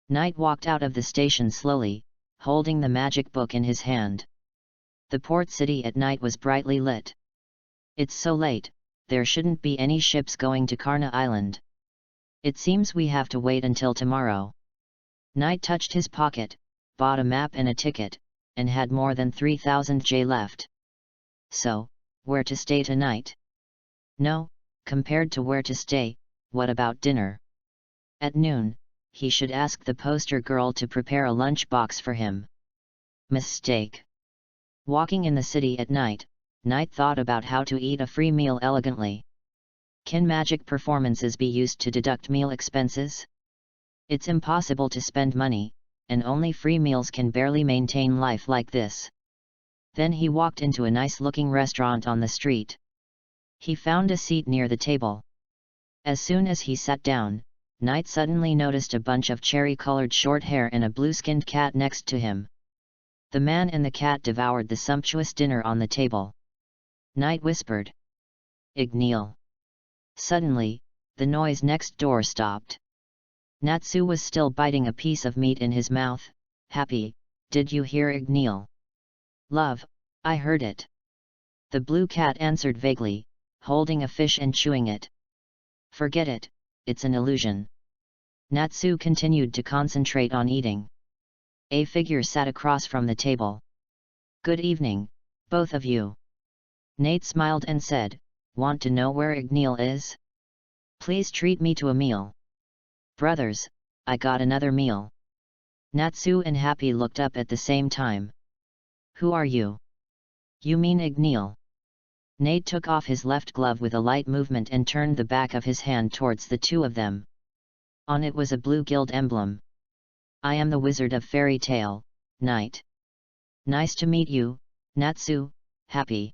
Speaker 1: Knight walked out of the station slowly, holding the magic book in his hand. The port city at night was brightly lit. It's so late, there shouldn't be any ships going to Karna Island. It seems we have to wait until tomorrow. Knight touched his pocket, bought a map and a ticket, and had more than 3,000 J left. So, where to stay tonight? No, compared to where to stay, what about dinner? At noon, he should ask the poster girl to prepare a lunch box for him. Mistake. Walking in the city at night, Knight thought about how to eat a free meal elegantly. Can magic performances be used to deduct meal expenses? It's impossible to spend money, and only free meals can barely maintain life like this. Then he walked into a nice-looking restaurant on the street. He found a seat near the table. As soon as he sat down, Knight suddenly noticed a bunch of cherry-colored short hair and a blue-skinned cat next to him. The man and the cat devoured the sumptuous dinner on the table. Knight whispered, "Igneel." Suddenly, the noise next door stopped. Natsu was still biting a piece of meat in his mouth. "Happy, did you hear Igneel?" "Love, I heard it." The blue cat answered vaguely, holding a fish and chewing it. "Forget it, it's an illusion." Natsu continued to concentrate on eating. A figure sat across from the table. "Good evening, both of you." Nate smiled and said, "Want to know where Igneel is? Please treat me to a meal." "Brothers, I got another meal." Natsu and Happy looked up at the same time. "Who are you?" "You mean Igneel." Nate took off his left glove with a light movement and turned the back of his hand towards the two of them. On it was a blue guild emblem. "I am the Wizard of Fairy Tale, Knight." "Nice to meet you, Natsu, Happy.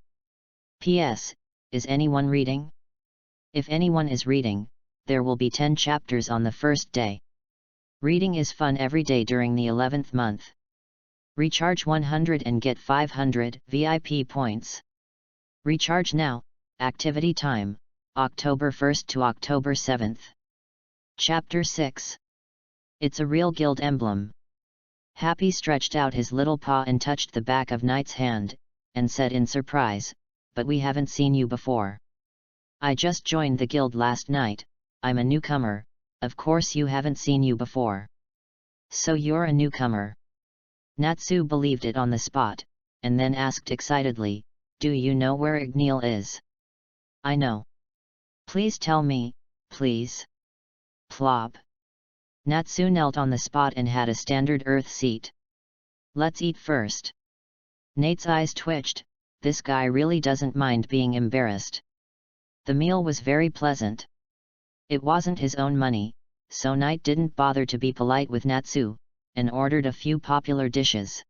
Speaker 1: P.S. Is anyone reading? If anyone is reading, there will be 10 chapters on the first day. Reading is fun every day during the 11th month. Recharge 100 and get 500 VIP points. Recharge now. Activity time, October 1st to October 7th. Chapter 6. It's a real guild emblem. Happy stretched out his little paw and touched the back of Knight's hand, and said in surprise, "But we haven't seen you before." "I just joined the guild last night, I'm a newcomer, of course you haven't seen you before." "So you're a newcomer?" Natsu believed it on the spot, and then asked excitedly, "Do you know where Igneel is?" "I know." "Please tell me, please." Plop. Natsu knelt on the spot and had a standard earth seat. "Let's eat first." Nate's eyes twitched. This guy really doesn't mind being embarrassed. The meal was very pleasant. It wasn't his own money, so Knight didn't bother to be polite with Natsu, and ordered a few popular dishes.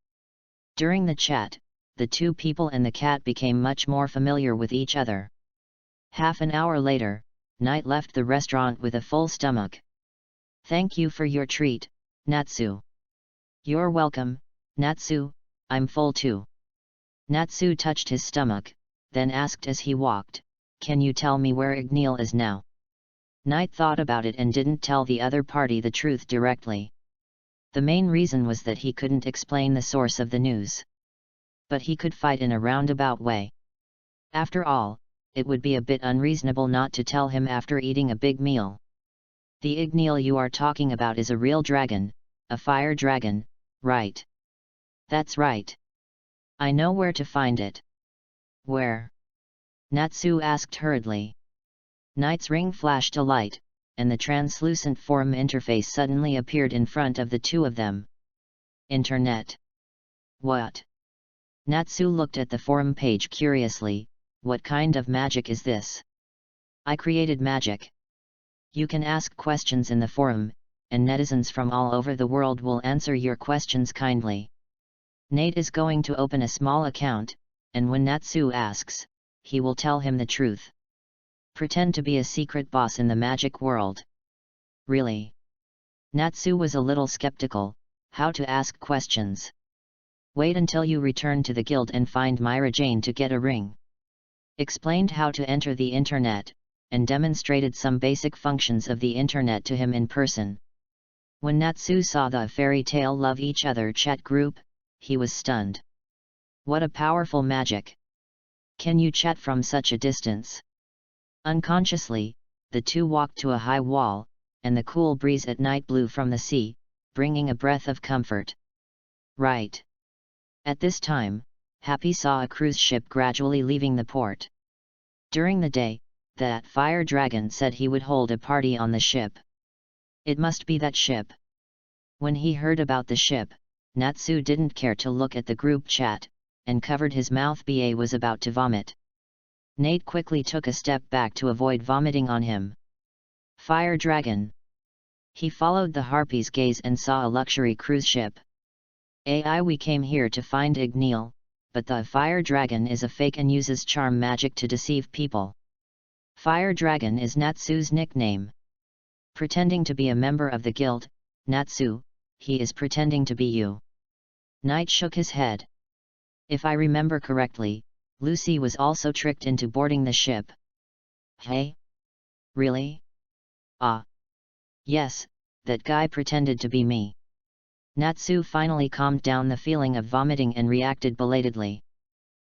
Speaker 1: During the chat, the two people and the cat became much more familiar with each other. Half an hour later, Knight left the restaurant with a full stomach. "Thank you for your treat, Natsu." "You're welcome, Natsu, I'm full too." Natsu touched his stomach, then asked as he walked, "Can you tell me where Igneel is now?" Knight thought about it and didn't tell the other party the truth directly. The main reason was that he couldn't explain the source of the news. But he could fight in a roundabout way. After all, it would be a bit unreasonable not to tell him after eating a big meal. "The Igneel you are talking about is a real dragon, a fire dragon, right?" "That's right. I know where to find it." "Where?" Natsu asked hurriedly. Knight's ring flashed a light, and the translucent forum interface suddenly appeared in front of the two of them. "Internet." "What?" Natsu looked at the forum page curiously. "What kind of magic is this?" "I created magic. You can ask questions in the forum, and netizens from all over the world will answer your questions kindly." Nate is going to open a small account, and when Natsu asks, he will tell him the truth. Pretend to be a secret boss in the magic world. Really? Natsu was a little skeptical, how to ask questions. Wait until you return to the guild and find Myra Jane to get a ring. Explained how to enter the internet, and demonstrated some basic functions of the internet to him in person. When Natsu saw the fairy tale love each other chat group, he was stunned. What a powerful magic! Can you chat from such a distance? Unconsciously, the two walked to a high wall, and the cool breeze at night blew from the sea, bringing a breath of comfort. Right. At this time, Happy saw a cruise ship gradually leaving the port. During the day, that fire dragon said he would hold a party on the ship. It must be that ship. When he heard about the ship, Natsu didn't care to look at the group chat, and covered his mouth. Ba was about to vomit. Nate quickly took a step back to avoid vomiting on him. Fire dragon. He followed the harpy's gaze and saw a luxury cruise ship. We came here to find Igneel, but the fire dragon is a fake and uses charm magic to deceive people. Fire dragon is Natsu's nickname. Pretending to be a member of the guild, Natsu, he is pretending to be you. Knight shook his head. If I remember correctly, Lucy was also tricked into boarding the ship. Hey? Really? Ah. Yes, that guy pretended to be me. Natsu finally calmed down the feeling of vomiting and reacted belatedly.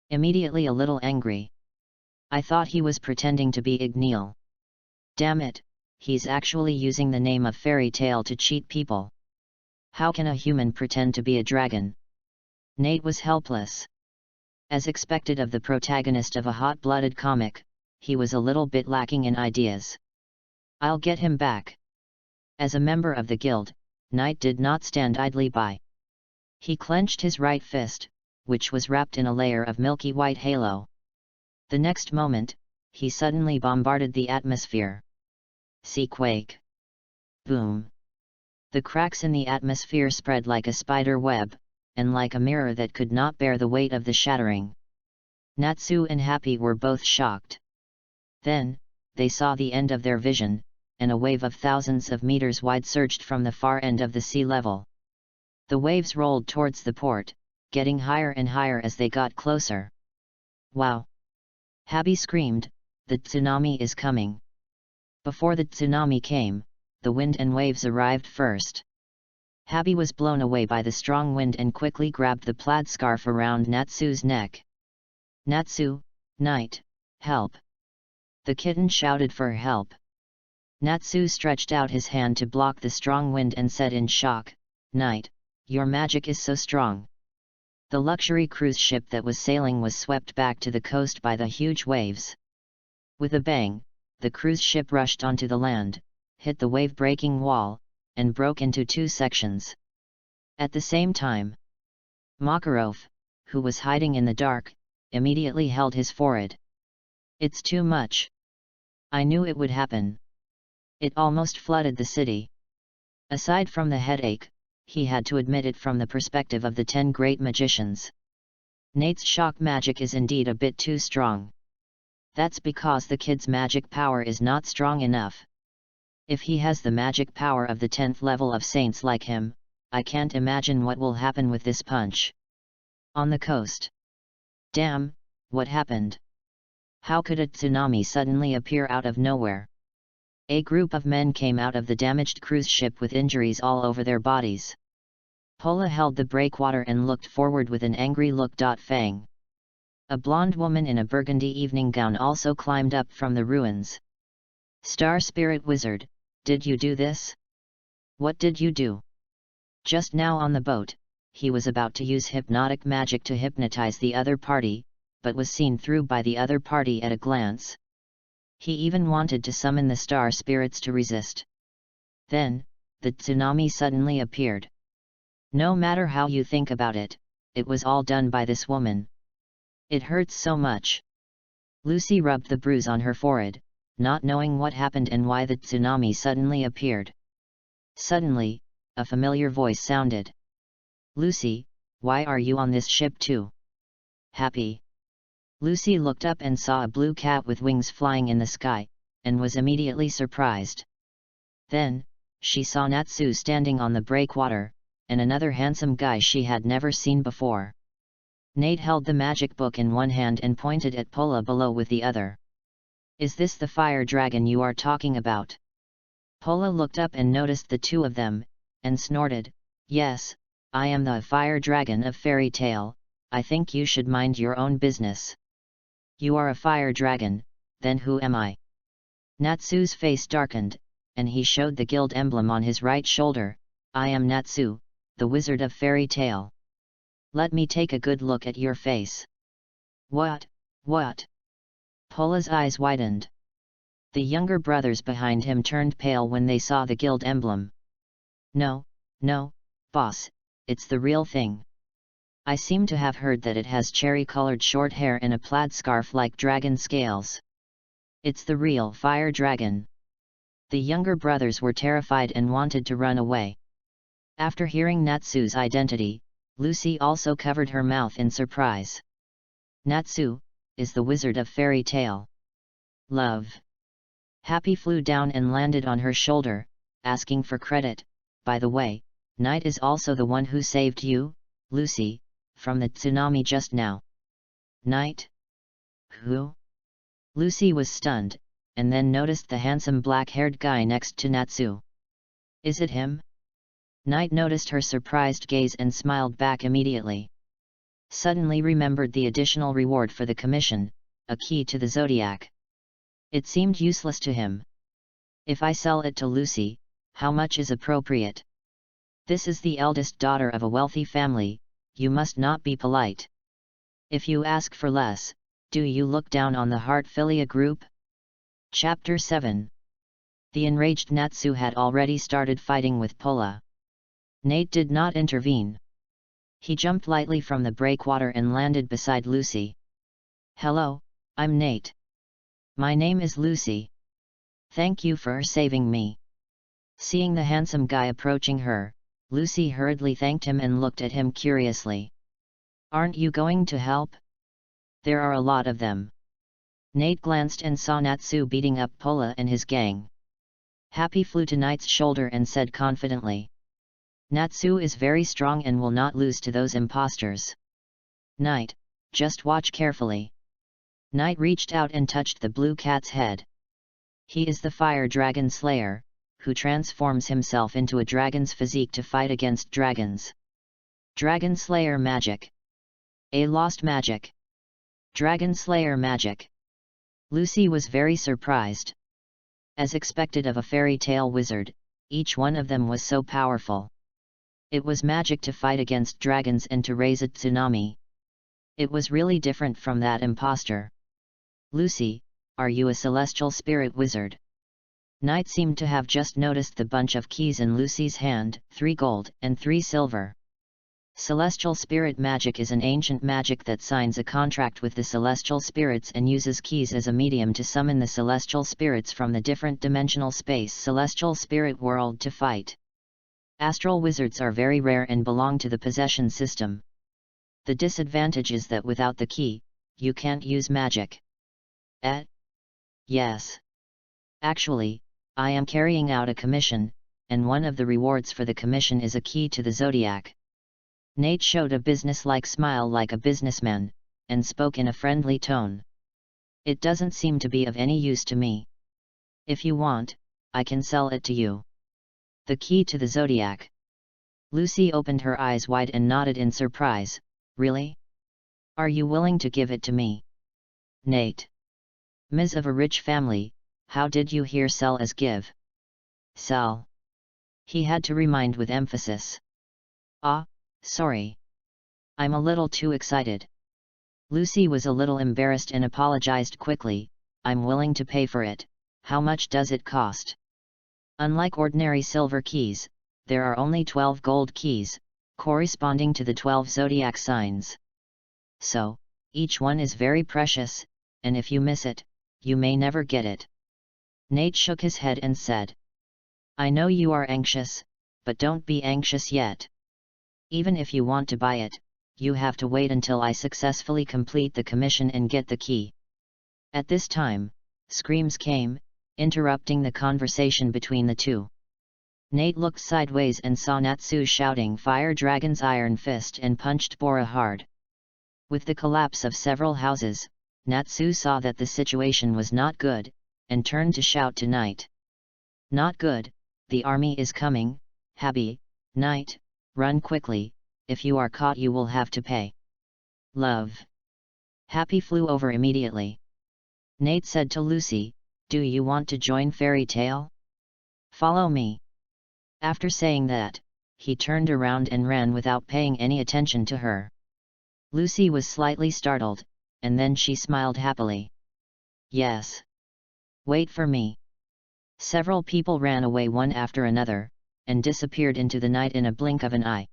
Speaker 1: Immediately a little angry. I thought he was pretending to be Igneel. Damn it, he's actually using the name of fairy tale to cheat people. How can a human pretend to be a dragon? Nate was helpless. As expected of the protagonist of a hot-blooded comic, he was a little bit lacking in ideas. I'll get him back. As a member of the guild, Knight did not stand idly by. He clenched his right fist, which was wrapped in a layer of milky white halo. The next moment, he suddenly bombarded the atmosphere. Seaquake. Boom. The cracks in the atmosphere spread like a spider web, and like a mirror that could not bear the weight of the shattering. Natsu and Happy were both shocked. Then, they saw the end of their vision, and a wave of thousands of meters wide surged from the far end of the sea level. The waves rolled towards the port, getting higher and higher as they got closer. Wow! Happy screamed, the tsunami is coming. Before the tsunami came, the wind and waves arrived first. Happy was blown away by the strong wind and quickly grabbed the plaid scarf around Natsu's neck. Natsu, Knight, help! The kitten shouted for help. Natsu stretched out his hand to block the strong wind and said in shock, Knight, your magic is so strong. The luxury cruise ship that was sailing was swept back to the coast by the huge waves. With a bang, the cruise ship rushed onto the land, hit the wave-breaking wall, and broke into two sections. At the same time, Makarov, who was hiding in the dark, immediately held his forehead. It's too much. I knew it would happen. It almost flooded the city. Aside from the headache, he had to admit it from the perspective of the 10 great magicians. Nate's shock magic is indeed a bit too strong. That's because the kid's magic power is not strong enough. If he has the magic power of the 10th level of saints like him, I can't imagine what will happen with this punch. On the coast. Damn, what happened? How could a tsunami suddenly appear out of nowhere? A group of men came out of the damaged cruise ship with injuries all over their bodies. Pola held the breakwater and looked forward with an angry look. Fang. A blonde woman in a burgundy evening gown also climbed up from the ruins. Star Spirit Wizard, did you do this? What did you do? Just now on the boat, he was about to use hypnotic magic to hypnotize the other party, but was seen through by the other party at a glance. He even wanted to summon the star spirits to resist. Then, the tsunami suddenly appeared. No matter how you think about it, it was all done by this woman. It hurts so much. Lucy rubbed the bruise on her forehead, not knowing what happened and why the tsunami suddenly appeared. Suddenly, a familiar voice sounded. Lucy, why are you on this ship too? Happy. Lucy looked up and saw a blue cat with wings flying in the sky, and was immediately surprised. Then, she saw Natsu standing on the breakwater, and another handsome guy she had never seen before. Nate held the magic book in one hand and pointed at Pola below with the other. "Is this the fire dragon you are talking about?" Pola looked up and noticed the two of them, and snorted, "Yes, I am the fire dragon of fairy tale. I think you should mind your own business." "You are a fire dragon, then who am I?" Natsu's face darkened, and he showed the guild emblem on his right shoulder. "I am Natsu, the wizard of fairy tale. Let me take a good look at your face." What? Pola's eyes widened. The younger brothers behind him turned pale when they saw the guild emblem. No, boss, it's the real thing. I seem to have heard that it has cherry-colored short hair and a plaid scarf like dragon scales. It's the real fire dragon." The younger brothers were terrified and wanted to run away. After hearing Natsu's identity, Lucy also covered her mouth in surprise. "Natsu is the wizard of fairy tale. Love." Happy flew down and landed on her shoulder, asking for credit. "By the way, Knight is also the one who saved you, Lucy, from the tsunami just now." "Knight? Who?" Lucy was stunned, and then noticed the handsome black-haired guy next to Natsu. "Is it him?" Knight noticed her surprised gaze and smiled back immediately. Suddenly remembered the additional reward for the commission, a key to the zodiac. It seemed useless to him. "If I sell it to Lucy, how much is appropriate? This is the eldest daughter of a wealthy family, you must not be polite. If you ask for less, do you look down on the Heartfilia group?" Chapter 7. The enraged Natsu had already started fighting with Pola. Nate did not intervene. He jumped lightly from the breakwater and landed beside Lucy. "Hello, I'm Nate. My name is Lucy. Thank you for saving me." Seeing the handsome guy approaching her, Lucy hurriedly thanked him and looked at him curiously. "Aren't you going to help? There are a lot of them." Nate glanced and saw Natsu beating up Pola and his gang. Happy flew to Knight's shoulder and said confidently, "Natsu is very strong and will not lose to those imposters. Knight, just watch carefully." Knight reached out and touched the blue cat's head. He is the fire dragon slayer, who transforms himself into a dragon's physique to fight against dragons. Dragon Slayer magic. A lost magic. Dragon Slayer magic. Lucy was very surprised. As expected of a fairy tale wizard, each one of them was so powerful. It was magic to fight against dragons and to raise a tsunami. It was really different from that imposter. "Lucy, are you a celestial spirit wizard?" Knight seemed to have just noticed the bunch of keys in Lucy's hand, 3 gold and 3 silver. Celestial spirit magic is an ancient magic that signs a contract with the celestial spirits and uses keys as a medium to summon the celestial spirits from the different dimensional space celestial spirit world to fight. Astral wizards are very rare and belong to the possession system. The disadvantage is that without the key, you can't use magic. Yes. Actually, I am carrying out a commission, and one of the rewards for the commission is a key to the zodiac. Nate showed a business-like smile like a businessman, and spoke in a friendly tone. "It doesn't seem to be of any use to me. If you want, I can sell it to you." The key to the zodiac. Lucy opened her eyes wide and nodded in surprise. "Really? Are you willing to give it to me?" Nate. "Ms. of a rich family, how did you hear sell as give?" "Sell." He had to remind with emphasis. "Ah, sorry. I'm a little too excited." Lucy was a little embarrassed and apologized quickly. "I'm willing to pay for it. How much does it cost?" Unlike ordinary silver keys, there are only 12 gold keys, corresponding to the 12 zodiac signs. So, each one is very precious, and if you miss it, you may never get it. Nate shook his head and said, "I know you are anxious, but don't be anxious yet. Even if you want to buy it, you have to wait until I successfully complete the commission and get the key." At this time, screams came, interrupting the conversation between the two. Nate looked sideways and saw Natsu shouting "Fire Dragon's Iron Fist" and punched Bora hard. With the collapse of several houses, Natsu saw that the situation was not good, and turned to shout to Knight. "Not good, the army is coming, Happy, Knight, run quickly, if you are caught you will have to pay." "Love." Happy flew over immediately. Nate said to Lucy, "Do you want to join Fairy Tale? Follow me." After saying that, he turned around and ran without paying any attention to her. Lucy was slightly startled, and then she smiled happily. "Yes. Wait for me." Several people ran away one after another, and disappeared into the night in a blink of an eye.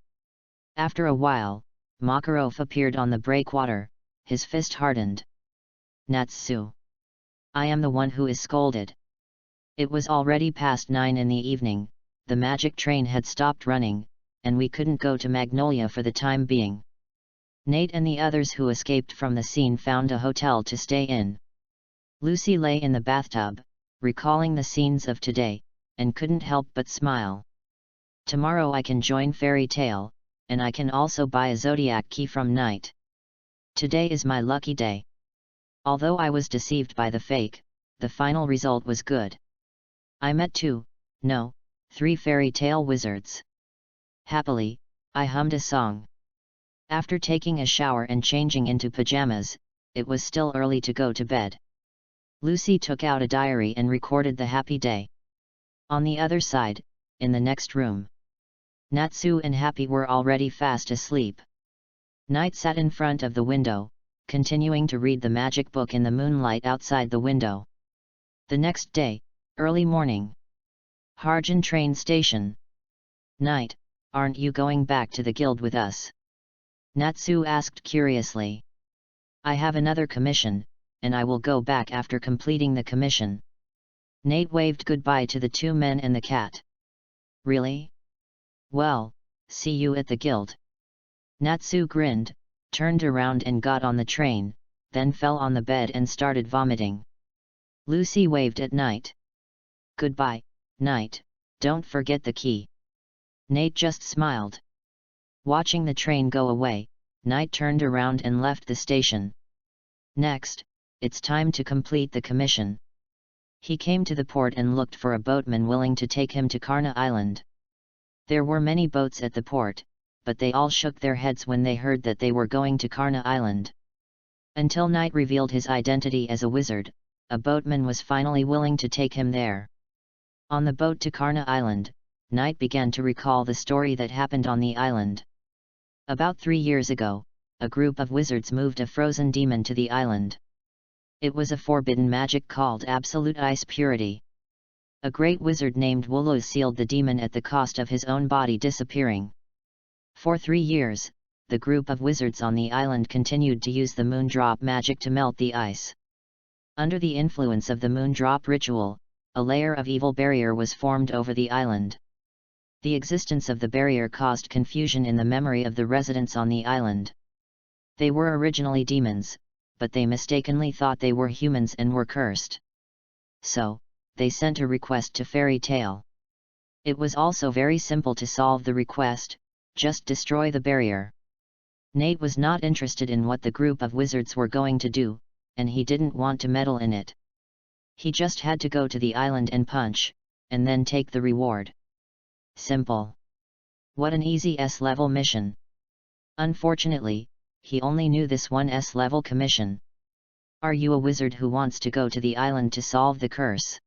Speaker 1: After a while, Makarov appeared on the breakwater, his fist hardened. "Natsu. I am the one who is scolded." It was already past 9 in the evening, the magic train had stopped running, and we couldn't go to Magnolia for the time being. Nate and the others who escaped from the scene found a hotel to stay in. Lucy lay in the bathtub, recalling the scenes of today, and couldn't help but smile. Tomorrow I can join Fairy Tale, and I can also buy a zodiac key from Knight. Today is my lucky day. Although I was deceived by the fake, the final result was good. I met 3 fairy tale wizards. Happily, I hummed a song. After taking a shower and changing into pajamas, it was still early to go to bed. Lucy took out a diary and recorded the happy day. On the other side, in the next room, Natsu and Happy were already fast asleep. Knight sat in front of the window, continuing to read the magic book in the moonlight outside the window. The next day, early morning. Harjan train station. "Knight, aren't you going back to the guild with us?" Natsu asked curiously. "I have another commission, and I will go back after completing the commission." Nate waved goodbye to the 2 men and the cat. "Really? Well, see you at the guild." Natsu grinned, turned around and got on the train, then fell on the bed and started vomiting. Lucy waved at Knight. "Goodbye, Knight, don't forget the key." Nate just smiled. Watching the train go away, Knight turned around and left the station. Next, it's time to complete the commission. He came to the port and looked for a boatman willing to take him to Karna Island. There were many boats at the port, but they all shook their heads when they heard that they were going to Karna Island. Until Knight revealed his identity as a wizard, a boatman was finally willing to take him there. On the boat to Karna Island, Knight began to recall the story that happened on the island. About 3 years ago, a group of wizards moved a frozen demon to the island. It was a forbidden magic called absolute ice purity. A great wizard named Wolo sealed the demon at the cost of his own body disappearing. For 3 years, the group of wizards on the island continued to use the moondrop magic to melt the ice. Under the influence of the moondrop ritual, a layer of evil barrier was formed over the island. The existence of the barrier caused confusion in the memory of the residents on the island. They were originally demons, but they mistakenly thought they were humans and were cursed. So, they sent a request to Fairy Tale. It was also very simple to solve the request: just destroy the barrier. Nate was not interested in what the group of wizards were going to do, and he didn't want to meddle in it. He just had to go to the island and punch, and then take the reward. Simple. What an easy S-level mission. Unfortunately, he only knew this one S-level commission. Are you a wizard who wants to go to the island to solve the curse?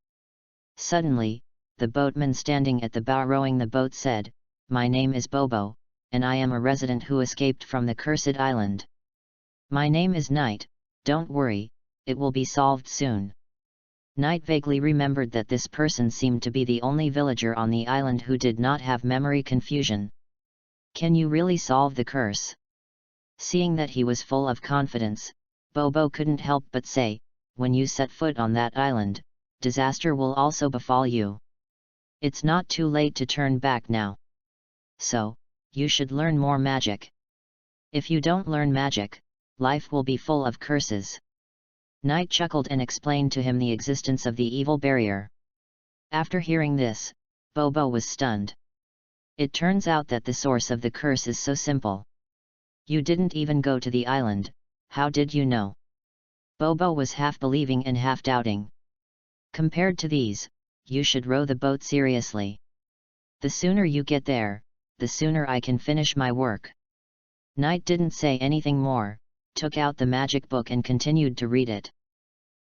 Speaker 1: Suddenly, the boatman standing at the bow rowing the boat said, "My name is Bobo, and I am a resident who escaped from the cursed island. My name is Knight, don't worry, it will be solved soon." Knight vaguely remembered that this person seemed to be the only villager on the island who did not have memory confusion. "Can you really solve the curse?" Seeing that he was full of confidence, Bobo couldn't help but say, "When you set foot on that island, disaster will also befall you. It's not too late to turn back now. So, you should learn more magic. If you don't learn magic, life will be full of curses. Knight chuckled and explained to him the existence of the evil barrier. After hearing this, Bobo was stunned. It turns out that the source of the curse is so simple. You didn't even go to the island, how did you know? Bobo was half believing and half doubting. Compared to these, you should row the boat seriously. The sooner you get there, the sooner I can finish my work. Knight didn't say anything more, took out the magic book and continued to read it.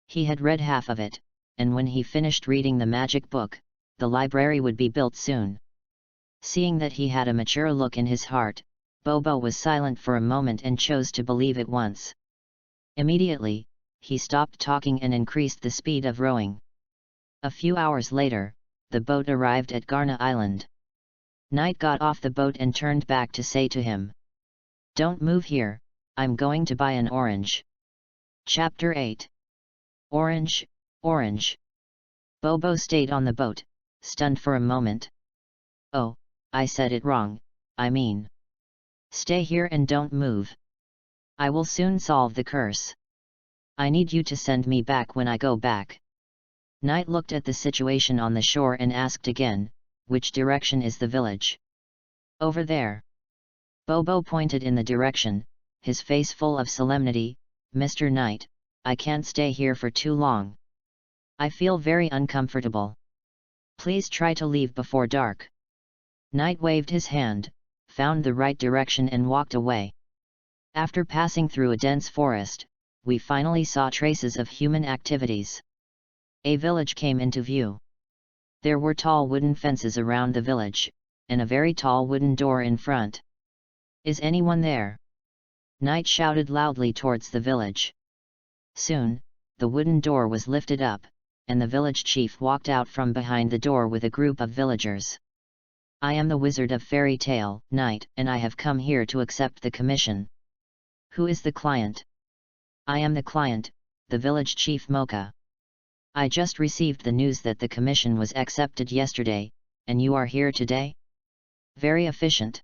Speaker 1: He had read half of it, and when he finished reading the magic book, the library would be built soon. Seeing that he had a mature look in his heart, Bobo was silent for a moment and chose to believe at once. Immediately, he stopped talking and increased the speed of rowing. A few hours later, the boat arrived at Garna Island. Knight got off the boat and turned back to say to him, "Don't move here, I'm going to buy an orange." Chapter 8. Orange, Orange. Bobo stayed on the boat, stunned for a moment. "Oh, I said it wrong, I mean. Stay here and don't move. I will soon solve the curse. I need you to send me back when I go back." Knight looked at the situation on the shore and asked again, "Which direction is the village?" "Over there." Bobo pointed in the direction, his face full of solemnity. "Mr. Knight, I can't stay here for too long. I feel very uncomfortable. Please try to leave before dark." Knight waved his hand, found the right direction and walked away. After passing through a dense forest, we finally saw traces of human activities. A village came into view. There were tall wooden fences around the village, and a very tall wooden door in front. "Is anyone there?" Knight shouted loudly towards the village. Soon, the wooden door was lifted up, and the village chief walked out from behind the door with a group of villagers. "I am the Wizard of Fairy Tale, Knight, and I have come here to accept the commission." "Who is the client?" "I am the client, the village chief Mocha. I just received the news that the commission was accepted yesterday, and you are here today? Very efficient."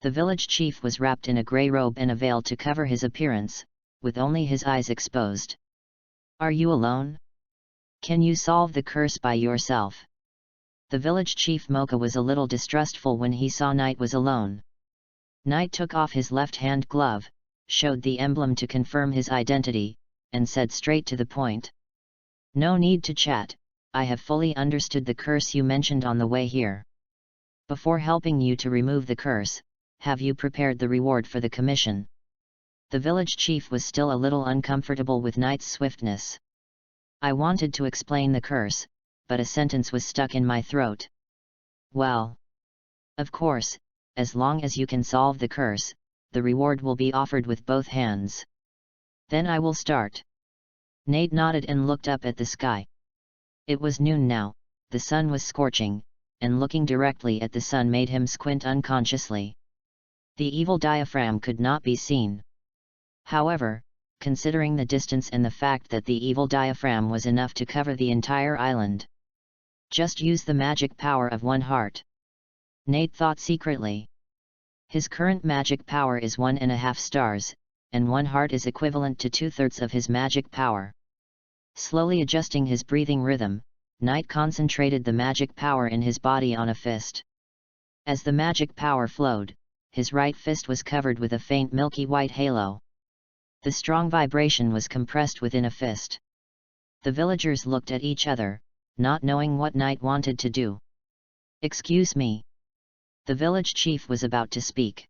Speaker 1: The village chief was wrapped in a grey robe and a veil to cover his appearance, with only his eyes exposed. "Are you alone? Can you solve the curse by yourself?" The village chief Mocha was a little distrustful when he saw Knight was alone. Knight took off his left-hand glove, showed the emblem to confirm his identity, and said straight to the point. "No need to chat, I have fully understood the curse you mentioned on the way here. Before helping you to remove the curse, have you prepared the reward for the commission?" The village chief was still a little uncomfortable with Knight's swiftness. "I wanted to explain the curse, but a sentence was stuck in my throat." "Well, of course, as long as you can solve the curse, the reward will be offered with both hands." "Then I will start." Nate nodded and looked up at the sky. It was noon now, the sun was scorching, and looking directly at the sun made him squint unconsciously. The evil diaphragm could not be seen. However, considering the distance and the fact that the evil diaphragm was enough to cover the entire island. Just use the magic power of one heart. Nate thought secretly. His current magic power is 1.5 stars, and one heart is equivalent to 2/3 of his magic power. Slowly adjusting his breathing rhythm, Knight concentrated the magic power in his body on a fist. As the magic power flowed, his right fist was covered with a faint milky white halo. The strong vibration was compressed within a fist. The villagers looked at each other, not knowing what Knight wanted to do. "Excuse me." The village chief was about to speak.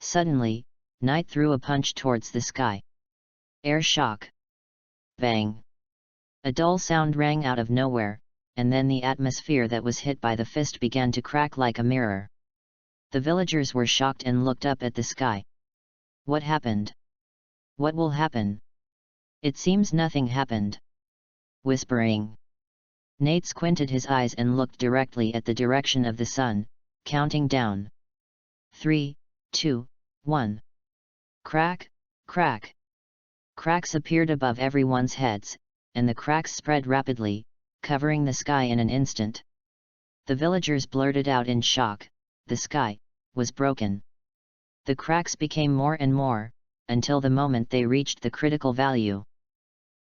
Speaker 1: Suddenly, Knight threw a punch towards the sky. Air shock. Bang! A dull sound rang out of nowhere, and then the atmosphere that was hit by the fist began to crack like a mirror. The villagers were shocked and looked up at the sky. What happened? What will happen? It seems nothing happened. Whispering. Nate squinted his eyes and looked directly at the direction of the sun, counting down. 3, 2, 1. Crack, crack. Cracks appeared above everyone's heads, and the cracks spread rapidly, covering the sky in an instant. The villagers blurted out in shock, "The sky was broken." The cracks became more and more, until the moment they reached the critical value.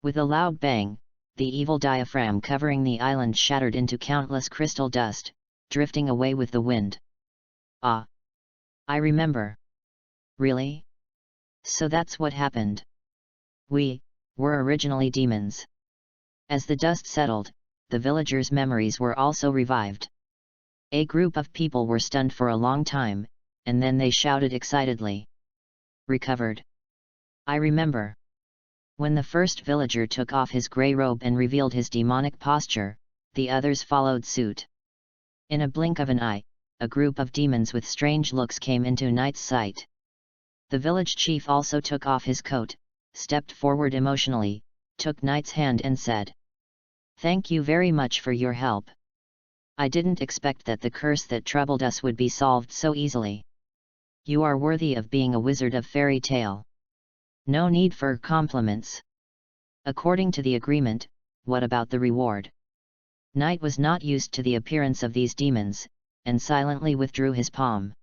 Speaker 1: With a loud bang, the evil diaphragm covering the island shattered into countless crystal dust, drifting away with the wind. Ah! I remember. Really? So that's what happened. We were originally demons. As the dust settled, the villagers' memories were also revived. A group of people were stunned for a long time, and then they shouted excitedly. Recovered. I remember. When the first villager took off his grey robe and revealed his demonic posture, the others followed suit. In a blink of an eye, a group of demons with strange looks came into Knight's sight. The village chief also took off his coat, stepped forward emotionally, took Knight's hand and said, "Thank you very much for your help. I didn't expect that the curse that troubled us would be solved so easily. You are worthy of being a wizard of fairy tale. No need for compliments. According to the agreement, what about the reward?" Knight was not used to the appearance of these demons, and silently withdrew his palm.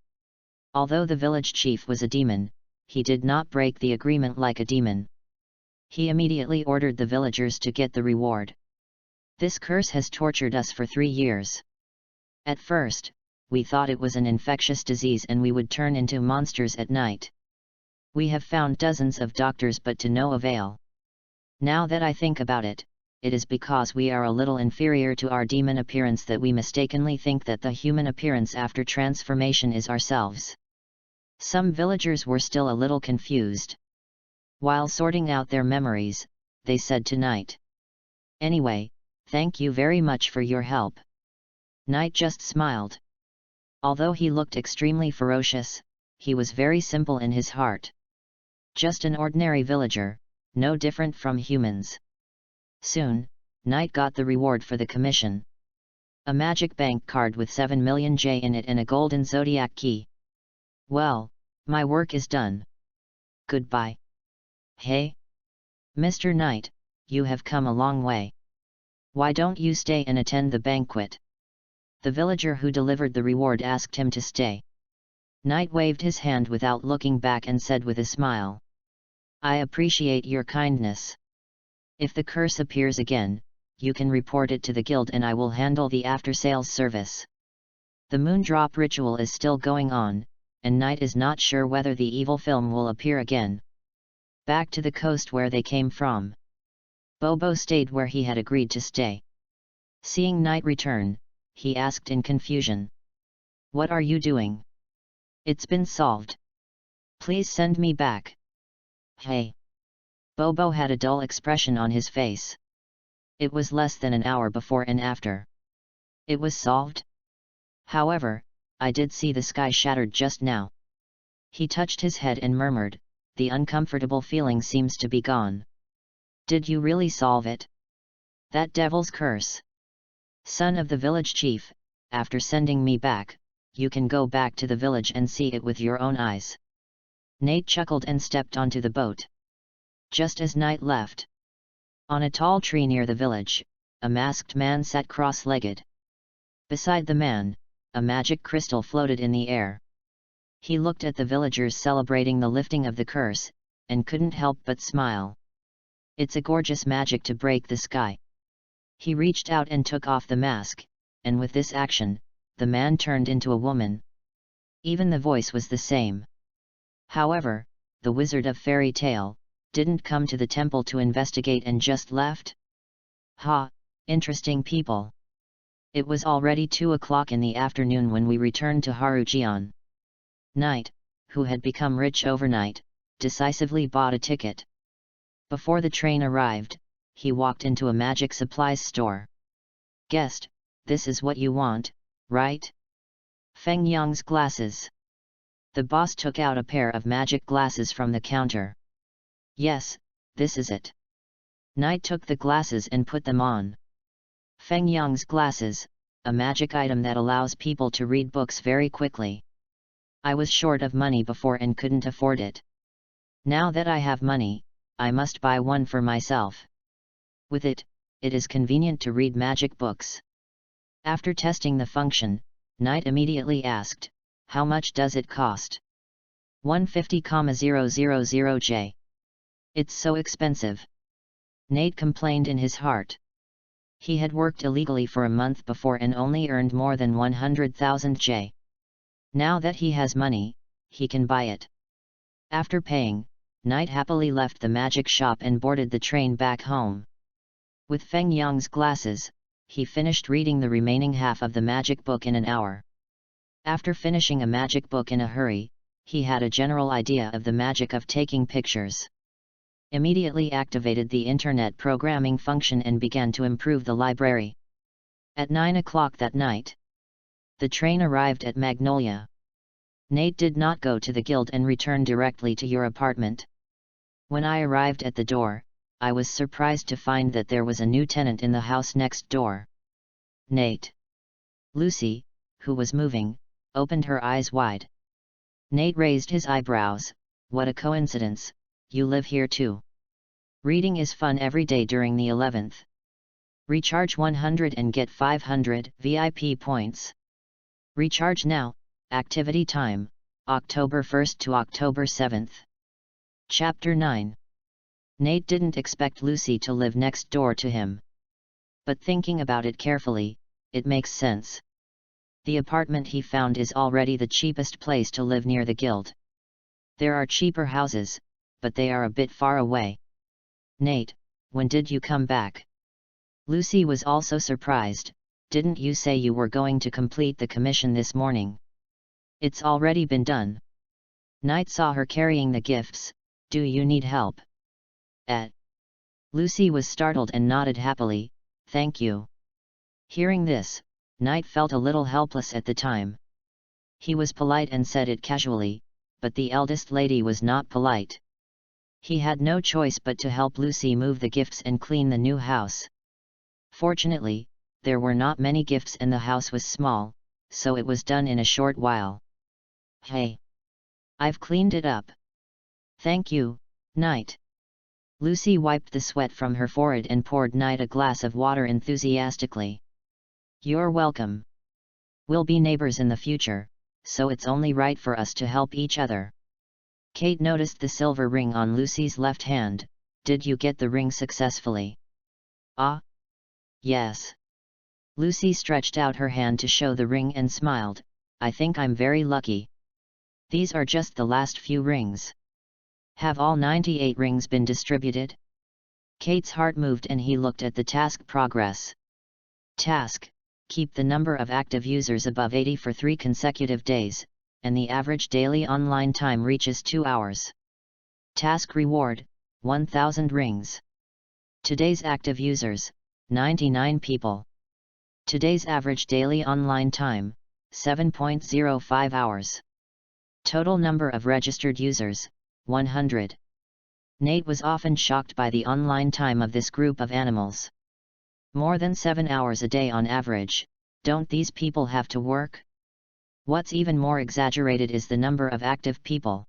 Speaker 1: Although the village chief was a demon, he did not break the agreement like a demon. He immediately ordered the villagers to get the reward. This curse has tortured us for 3 years. At first, we thought it was an infectious disease and we would turn into monsters at night. We have found dozens of doctors but to no avail. Now that I think about it, it is because we are a little inferior to our demon appearance that we mistakenly think that the human appearance after transformation is ourselves. Some villagers were still a little confused. While sorting out their memories, they said to Knight, "Anyway, thank you very much for your help." Knight just smiled. Although he looked extremely ferocious, he was very simple in his heart. Just an ordinary villager, no different from humans. Soon, Knight got the reward for the commission. A magic bank card with 7 million J in it and a golden zodiac key. Well, my work is done. Goodbye. Hey? Mr. Knight, you have come a long way. Why don't you stay and attend the banquet? The villager who delivered the reward asked him to stay. Knight waved his hand without looking back and said with a smile, "I appreciate your kindness. If the curse appears again, you can report it to the guild and I will handle the after-sales service." The moondrop ritual is still going on, and Knight is not sure whether the evil film will appear again. Back to the coast where they came from. Bobo stayed where he had agreed to stay. Seeing Knight return, he asked in confusion, "What are you doing? It's been solved. Please send me back." Hey! Bobo had a dull expression on his face. It was less than an hour before and after. It was solved? However, I did see the sky shattered just now. He touched his head and murmured, "The uncomfortable feeling seems to be gone." Did you really solve it? That devil's curse. Son of the village chief, after sending me back, you can go back to the village and see it with your own eyes. Nate chuckled and stepped onto the boat. Just as Knight left. On a tall tree near the village, a masked man sat cross-legged. Beside the man, a magic crystal floated in the air. He looked at the villagers celebrating the lifting of the curse, and couldn't help but smile. It's a gorgeous magic to break the sky. He reached out and took off the mask, and with this action, the man turned into a woman. Even the voice was the same. However, the wizard of fairy tale didn't come to the temple to investigate and just left? Ha, interesting people. It was already 2 o'clock in the afternoon when we returned to Harujian. Knight, who had become rich overnight, decisively bought a ticket. Before the train arrived, he walked into a magic supplies store. "Guest, this is what you want, right?" Feng Yang's glasses. The boss took out a pair of magic glasses from the counter. "Yes, this is it." Knight took the glasses and put them on. Feng Yang's glasses, a magic item that allows people to read books very quickly. I was short of money before and couldn't afford it. Now that I have money, I must buy one for myself. With it, it is convenient to read magic books. After testing the function, Knight immediately asked, "How much does it cost?" 150,000J. It's so expensive. Nate complained in his heart. He had worked illegally for a month before and only earned more than 100,000 J. Now that he has money, he can buy it. After paying, Knight happily left the magic shop and boarded the train back home. With Feng Yang's glasses, he finished reading the remaining half of the magic book in an hour. After finishing a magic book in a hurry, he had a general idea of the magic of taking pictures. Immediately activated the internet programming function and began to improve the library. At 9 o'clock that night, the train arrived at Magnolia. Nate did not go to the guild and return directly to your apartment. When I arrived at the door, I was surprised to find that there was a new tenant in the house next door. Nate. Lucy, who was moving, opened her eyes wide. Nate raised his eyebrows. What a coincidence, you live here too. Reading is fun every day during the 11th. Recharge 100 and get 500 VIP points. Recharge now. Activity time, October 1st to October 7th. Chapter 9. Nate didn't expect Lucy to live next door to him. But thinking about it carefully, it makes sense. The apartment he found is already the cheapest place to live near the guild. There are cheaper houses, but they are a bit far away. Nate, when did you come back? Lucy was also surprised. Didn't you say you were going to complete the commission this morning? It's already been done. Knight saw her carrying the gifts. Do you need help? Lucy was startled and nodded happily. Thank you. Hearing this, Knight felt a little helpless at the time. He was polite and said it casually, but the eldest lady was not polite. He had no choice but to help Lucy move the gifts and clean the new house. Fortunately, there were not many gifts and the house was small, so it was done in a short while. Hey! I've cleaned it up. Thank you, Knight. Lucy wiped the sweat from her forehead and poured Knight a glass of water enthusiastically. You're welcome. We'll be neighbors in the future, so it's only right for us to help each other. Kate noticed the silver ring on Lucy's left hand. Did you get the ring successfully? Ah? Yes. Lucy stretched out her hand to show the ring and smiled. I think I'm very lucky. These are just the last few rings. Have all 98 rings been distributed? Kate's heart moved and he looked at the task progress. Task: keep the number of active users above 80 for 3 consecutive days, and the average daily online time reaches 2 hours. Task reward: 1000 rings. Today's active users: 99 people. Today's average daily online time: 7.05 hours. Total number of registered users: 100. Nate was often shocked by the online time of this group of animals. More than 7 hours a day on average. Don't these people have to work? What's even more exaggerated is the number of active people.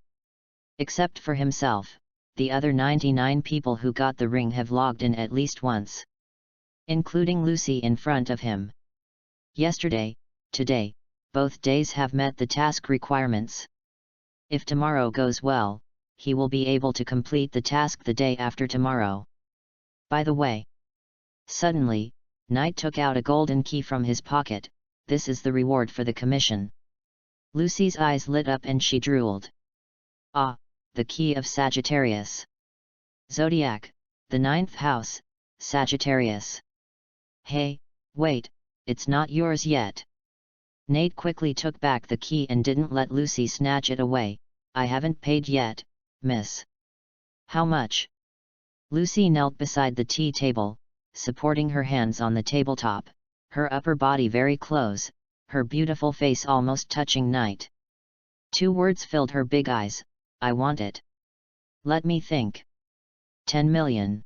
Speaker 1: Except for himself, the other 99 people who got the ring have logged in at least once. Including Lucy in front of him. Yesterday, today, both days have met the task requirements. If tomorrow goes well, he will be able to complete the task the day after tomorrow. By the way. Suddenly, Knight took out a golden key from his pocket. This is the reward for the commission. Lucy's eyes lit up and she drooled. Ah, the key of Sagittarius. Zodiac, the 9th house, Sagittarius. Hey, wait, it's not yours yet. Nate quickly took back the key and didn't let Lucy snatch it away. I haven't paid yet, miss. How much? Lucy knelt beside the tea table, supporting her hands on the tabletop, her upper body very close, her beautiful face almost touching Knight. 2 words filled her big eyes: I want it. Let me think. 10 million.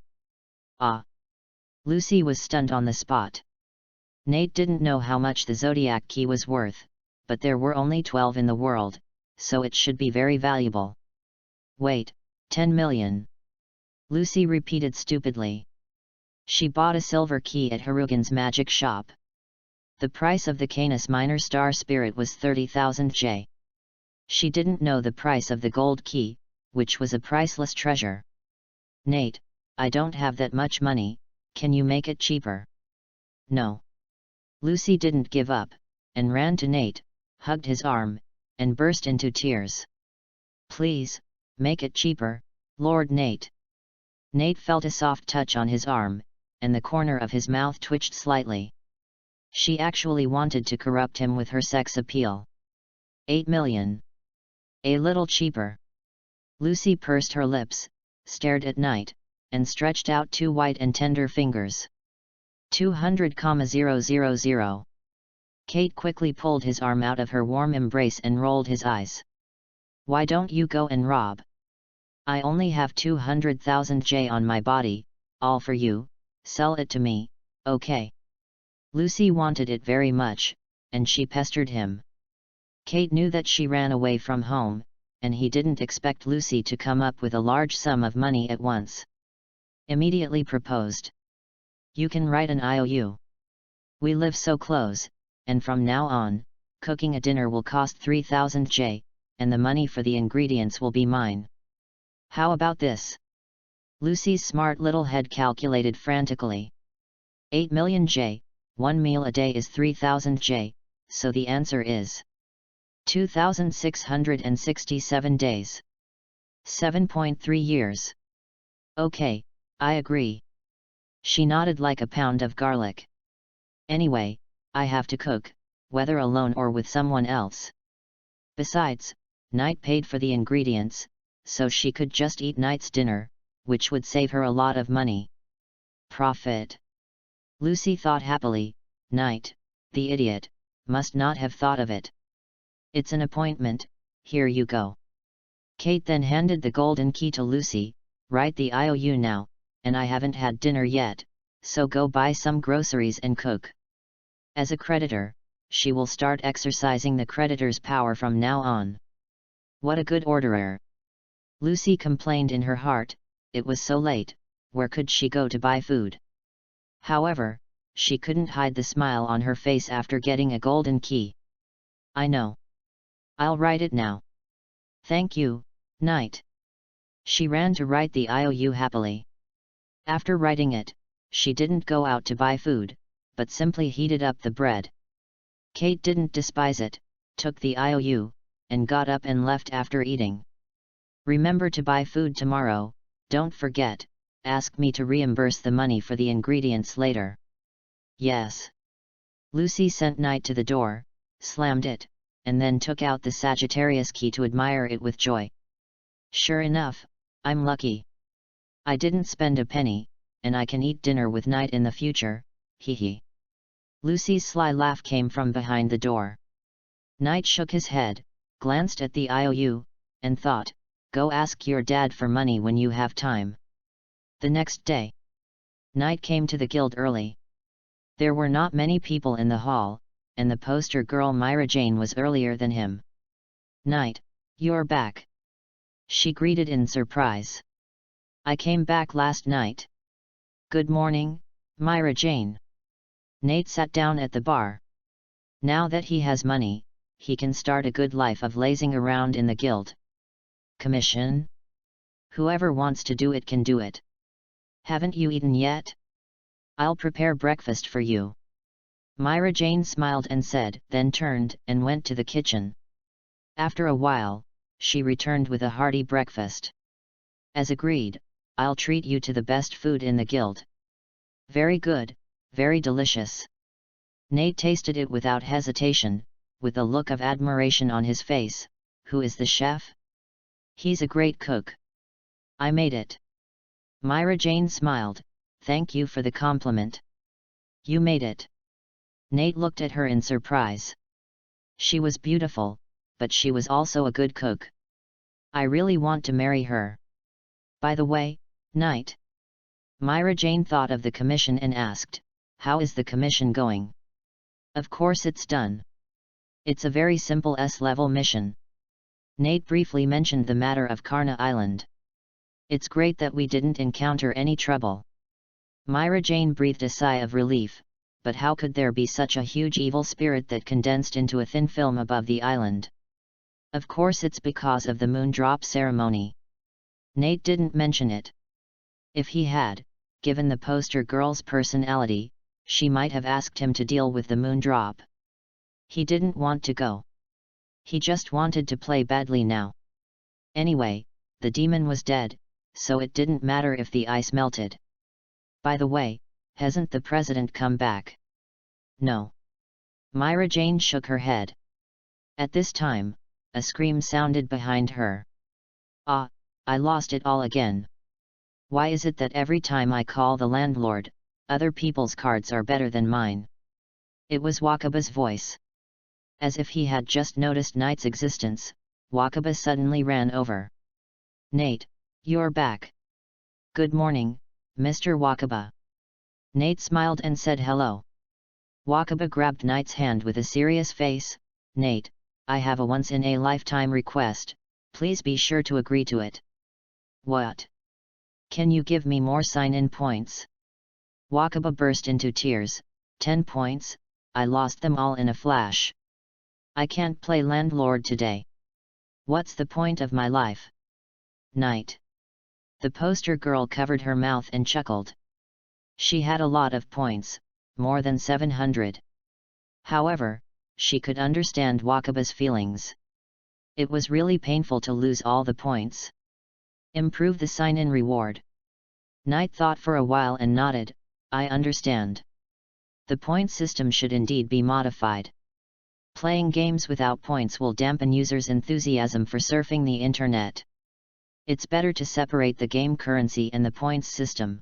Speaker 1: Ah. Lucy was stunned on the spot. Nate didn't know how much the Zodiac key was worth, but there were only 12 in the world, so it should be very valuable. Wait, 10 million. Lucy repeated stupidly. She bought a silver key at Harugan's magic shop. The price of the Canis Minor Star Spirit was 30,000 J. She didn't know the price of the gold key, which was a priceless treasure. "Nate, I don't have that much money, can you make it cheaper?" "No." Lucy didn't give up, and ran to Nate, hugged his arm, and burst into tears. "Please, make it cheaper, Lord Nate." Nate felt a soft touch on his arm, and the corner of his mouth twitched slightly. She actually wanted to corrupt him with her sex appeal. 8 million. A little cheaper. Lucy pursed her lips, stared at Knight, and stretched out two white and tender fingers. 200,000. Kate quickly pulled his arm out of her warm embrace and rolled his eyes. "Why don't you go and rob? I only have 200,000 J on my body, all for you, sell it to me, okay?" Lucy wanted it very much, and she pestered him. Kate knew that she ran away from home, and he didn't expect Lucy to come up with a large sum of money at once. Immediately proposed. "You can write an IOU. We live so close, and from now on, cooking a dinner will cost 3,000 J, and the money for the ingredients will be mine. How about this?" Lucy's smart little head calculated frantically. 8 million J, one meal a day is 3,000 J, so the answer is 2,667 days. 7.3 years. "Okay, I agree." She nodded like a pound of garlic. "Anyway, I have to cook, whether alone or with someone else. Besides, Knight paid for the ingredients, so she could just eat Knight's dinner, which would save her a lot of money. Profit." Lucy thought happily, Knight, the idiot, must not have thought of it. "It's an appointment, here you go." Kate then handed the golden key to Lucy. "Write the IOU now, and I haven't had dinner yet, so go buy some groceries and cook." As a creditor, she will start exercising the creditor's power from now on. What a good orderer! Lucy complained in her heart, it was so late, where could she go to buy food? However, she couldn't hide the smile on her face after getting a golden key. "I know. I'll write it now. Thank you, Knight." She ran to write the IOU happily. After writing it, she didn't go out to buy food, but simply heated up the bread. Kate didn't despise it, took the IOU, and got up and left after eating. "Remember to buy food tomorrow, don't forget, ask me to reimburse the money for the ingredients later." "Yes." Lucy sent Knight to the door, slammed it, and then took out the Sagittarius key to admire it with joy. "Sure enough, I'm lucky. I didn't spend a penny, and I can eat dinner with Knight in the future, hee hee." Lucy's sly laugh came from behind the door. Knight shook his head, glanced at the IOU, and thought, "Go ask your dad for money when you have time." The next day, Knight came to the guild early. There were not many people in the hall, and the poster girl Myra Jane was earlier than him. "Knight, you're back," she greeted in surprise. "I came back last night." "Good morning, Myra Jane." Nate sat down at the bar. Now that he has money, he can start a good life of lazing around in the guild. "Commission? Whoever wants to do it can do it. Haven't you eaten yet? I'll prepare breakfast for you." Myra Jane smiled and said, then turned and went to the kitchen. After a while, she returned with a hearty breakfast. "As agreed, I'll treat you to the best food in the guild." "Very good, very delicious." Nate tasted it without hesitation, with a look of admiration on his face. "Who is the chef?" "He's a great cook. I made it." Myra Jane smiled, "Thank you for the compliment." "You made it." Nate looked at her in surprise. She was beautiful, but she was also a good cook. "I really want to marry her. By the way, Knight." Myra Jane thought of the commission and asked, "How is the commission going?" "Of course it's done. It's a very simple S-level mission." Nate briefly mentioned the matter of Karna Island. "It's great that we didn't encounter any trouble." Myra Jane breathed a sigh of relief, but how could there be such a huge evil spirit that condensed into a thin film above the island? Of course it's because of the moon drop ceremony. Nate didn't mention it. If he had, given the poster girl's personality, she might have asked him to deal with the moon drop. He didn't want to go. He just wanted to play badly now. Anyway, the demon was dead, so it didn't matter if the ice melted. By the way, hasn't the president come back? No. Myra Jane shook her head. At this time, a scream sounded behind her. Ah, I lost it all again. Why is it that every time I call the landlord, other people's cards are better than mine? It was Wakaba's voice. As if he had just noticed Knight's existence, Wakaba suddenly ran over. Nate, you're back. Good morning, Mr. Wakaba. Nate smiled and said hello. Wakaba grabbed Knight's hand with a serious face. Nate, I have a once-in-a-lifetime request, please be sure to agree to it. What? Can you give me more sign-in points? Wakaba burst into tears. 10 points, I lost them all in a flash. I can't play landlord today. What's the point of my life? Knight. The poster girl covered her mouth and chuckled. She had a lot of points, more than 700. However, she could understand Wakaba's feelings. It was really painful to lose all the points. Improve the sign-in reward. Knight thought for a while and nodded. I understand. The point system should indeed be modified. Playing games without points will dampen users' enthusiasm for surfing the internet. It's better to separate the game currency and the points system.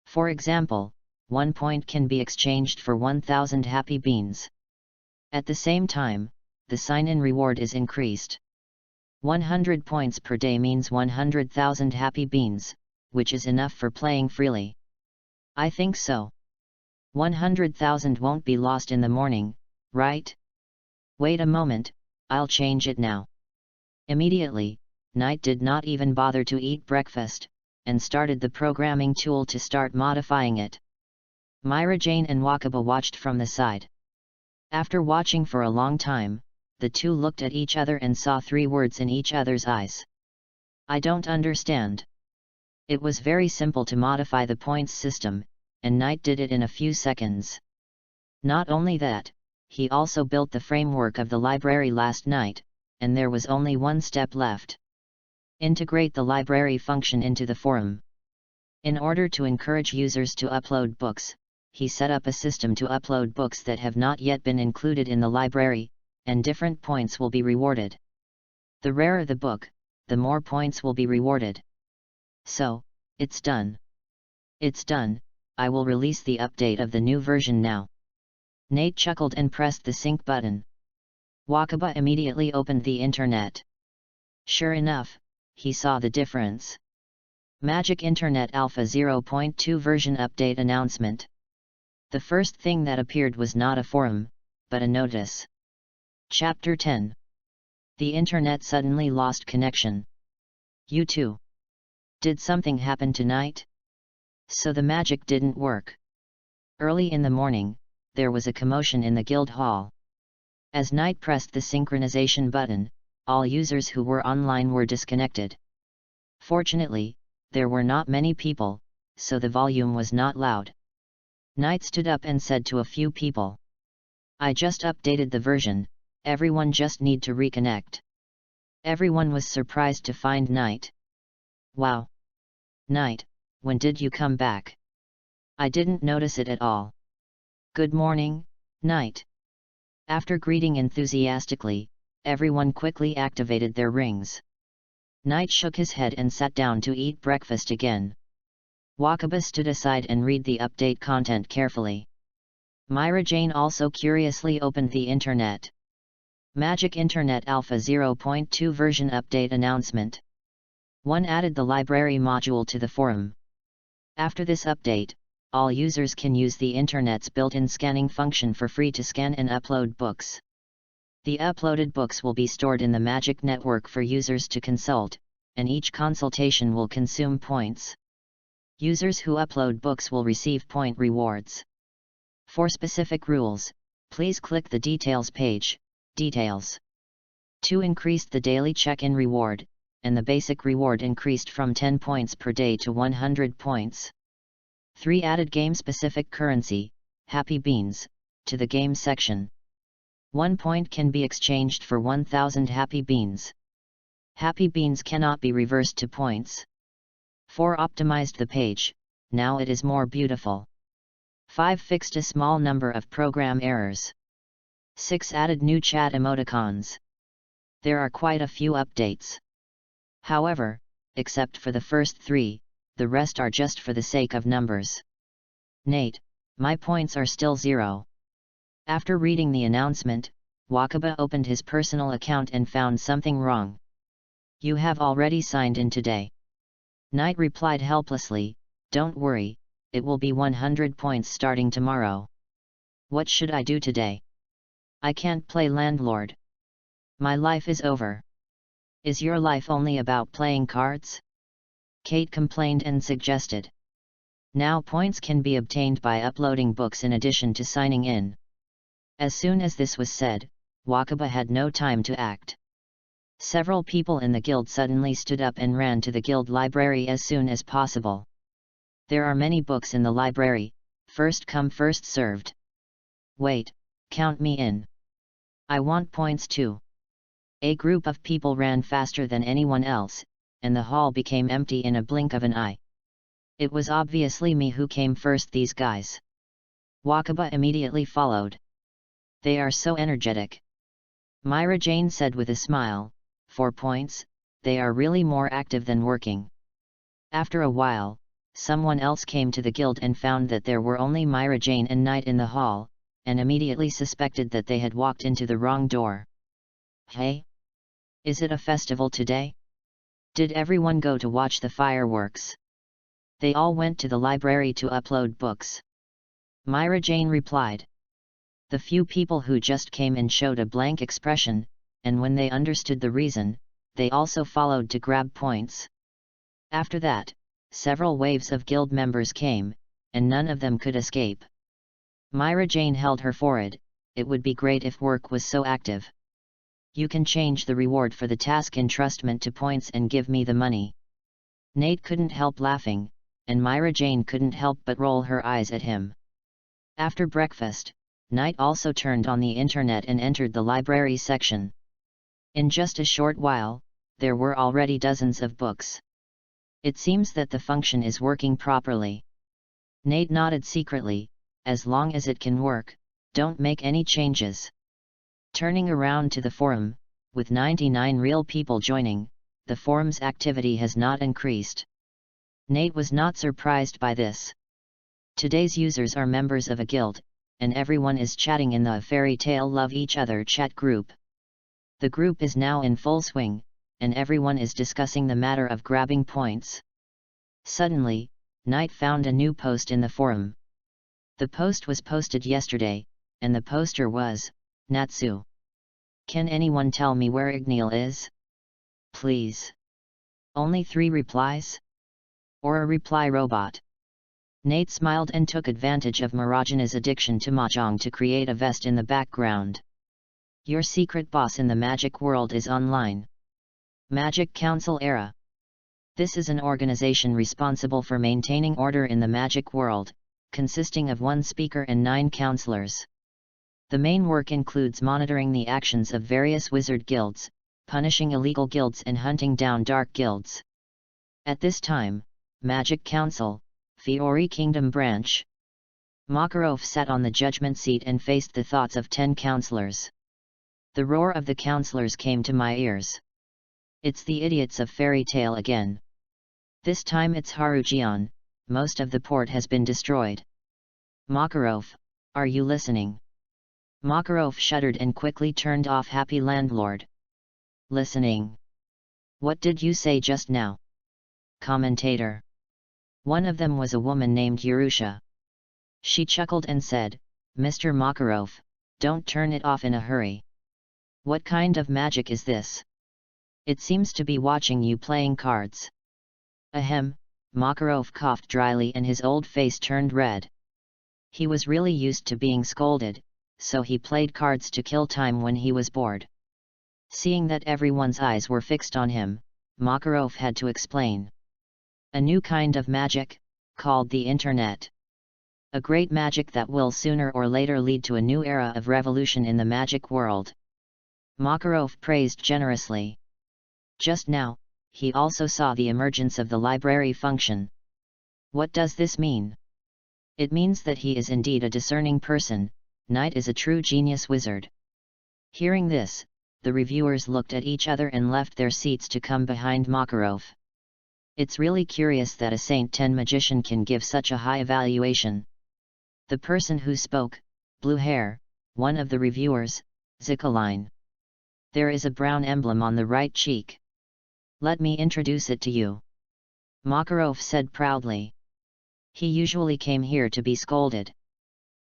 Speaker 1: For example, 1 point can be exchanged for 1,000 happy beans. At the same time, the sign-in reward is increased. 100 points per day means 100,000 happy beans, which is enough for playing freely. I think so. 100,000 won't be lost in the morning, right? Wait a moment, I'll change it now. Immediately, Knight did not even bother to eat breakfast, and started the programming tool to start modifying it. Myra Jane and Wakaba watched from the side. After watching for a long time, the two looked at each other and saw 3 words in each other's eyes. I don't understand. It was very simple to modify the points system, and Knight did it in a few seconds. Not only that, he also built the framework of the library last night, and there was only one step left. Integrate the library function into the forum. In order to encourage users to upload books, he set up a system to upload books that have not yet been included in the library, and different points will be rewarded. The rarer the book, the more points will be rewarded. So, it's done. It's done, I will release the update of the new version now. Nate chuckled and pressed the sync button. Wakaba immediately opened the internet. Sure enough, he saw the difference. Magic Internet Alpha 0.2 version update announcement. The first thing that appeared was not a forum, but a notice. Chapter 10. The internet suddenly lost connection. You too. Did something happen tonight? So the magic didn't work. Early in the morning, there was a commotion in the guild hall. As Knight pressed the synchronization button, all users who were online were disconnected. Fortunately, there were not many people, so the volume was not loud. Knight stood up and said to a few people, I just updated the version, everyone just need to reconnect. Everyone was surprised to find Knight. Wow! Knight, when did you come back? I didn't notice it at all. Good morning, Knight. After greeting enthusiastically, everyone quickly activated their rings. Knight shook his head and sat down to eat breakfast again. Wakaba stood aside and read the update content carefully. Myra Jane also curiously opened the internet. Magic Internet Alpha 0.2 version update announcement. 1 added the library module to the forum. After this update, all users can use the internet's built-in scanning function for free to scan and upload books. The uploaded books will be stored in the Magic Network for users to consult, and each consultation will consume points. Users who upload books will receive point rewards. For specific rules, please click the Details page, Details. 2 increased the daily check-in reward, and the basic reward increased from 10 points per day to 100 points. 3 added game-specific currency, Happy Beans, to the game section. 1 point can be exchanged for 1000 Happy Beans. Happy Beans cannot be reversed to points. 4 optimized the page, now it is more beautiful. 5 fixed a small number of program errors. 6 added new chat emoticons. There are quite a few updates. However, except for the first 3, the rest are just for the sake of numbers. Nate, my points are still 0. After reading the announcement, Wakaba opened his personal account and found something wrong. You have already signed in today. Knight replied helplessly, don't worry, it will be 100 points starting tomorrow. What should I do today? I can't play landlord. My life is over. Is your life only about playing cards? Kate complained and suggested. Now points can be obtained by uploading books in addition to signing in. As soon as this was said, Wakaba had no time to act. Several people in the guild suddenly stood up and ran to the guild library as soon as possible. There are many books in the library, first come first served. Wait, count me in. I want points too. A group of people ran faster than anyone else, and the hall became empty in a blink of an eye. It was obviously me who came first, these guys. Wakaba immediately followed. They are so energetic. Myra Jane said with a smile, 4 points, they are really more active than working. After a while, someone else came to the guild and found that there were only Myra Jane and Knight in the hall, and immediately suspected that they had walked into the wrong door. Hey? Is it a festival today? Did everyone go to watch the fireworks? They all went to the library to upload books. Myra Jane replied. The few people who just came in showed a blank expression, and when they understood the reason, they also followed to grab points. After that, several waves of guild members came, and none of them could escape. Myra Jane held her forehead. It would be great if work was so active. You can change the reward for the task entrustment to points and give me the money. Nate couldn't help laughing, and Myra Jane couldn't help but roll her eyes at him. After breakfast, Knight also turned on the internet and entered the library section. In just a short while, there were already dozens of books. It seems that the function is working properly. Nate nodded secretly, as long as it can work, don't make any changes. Turning around to the forum, with 99 real people joining, the forum's activity has not increased. Nate was not surprised by this. Today's users are members of a guild, and everyone is chatting in the Fairy Tale Love Each Other chat group. The group is now in full swing, and everyone is discussing the matter of grabbing points. Suddenly, Knight found a new post in the forum. The post was posted yesterday, and the poster was, Natsu. Can anyone tell me where Igneel is? Please. Only 3 replies? Or a reply robot? Nate smiled and took advantage of Marajana's addiction to mahjong to create a vest in the background. Your secret boss in the magic world is online. Magic Council Era. This is an organization responsible for maintaining order in the magic world, consisting of 1 speaker and 9 counselors. The main work includes monitoring the actions of various wizard guilds, punishing illegal guilds and hunting down dark guilds. At this time, Magic Council, Fiori Kingdom Branch. Makarov sat on the judgment seat and faced the thoughts of 10 counselors. The roar of the counselors came to my ears. It's the idiots of Fairy Tale again. This time it's Harujian, most of the port has been destroyed. Makarov, are you listening? Makarov shuddered and quickly turned off Happy Landlord. Listening. What did you say just now? Commentator. One of them was a woman named Yerusha. She chuckled and said, Mr. Makarov, don't turn it off in a hurry. What kind of magic is this? It seems to be watching you playing cards. Ahem, Makarov coughed dryly and his old face turned red. He was really used to being scolded, so he played cards to kill time when he was bored. Seeing that everyone's eyes were fixed on him, Makarov had to explain. A new kind of magic, called the Internet. A great magic that will sooner or later lead to a new era of revolution in the magic world. Makarov praised generously. Just now, he also saw the emergence of the library function. What does this mean? It means that he is indeed a discerning person. Knight is a true genius wizard. Hearing this, the reviewers looked at each other and left their seats to come behind Makarov. It's really curious that a Saint 10 magician can give such a high evaluation. The person who spoke, blue hair, one of the reviewers, Zikaline. There is a brown emblem on the right cheek. Let me introduce it to you. Makarov said proudly. He usually came here to be scolded.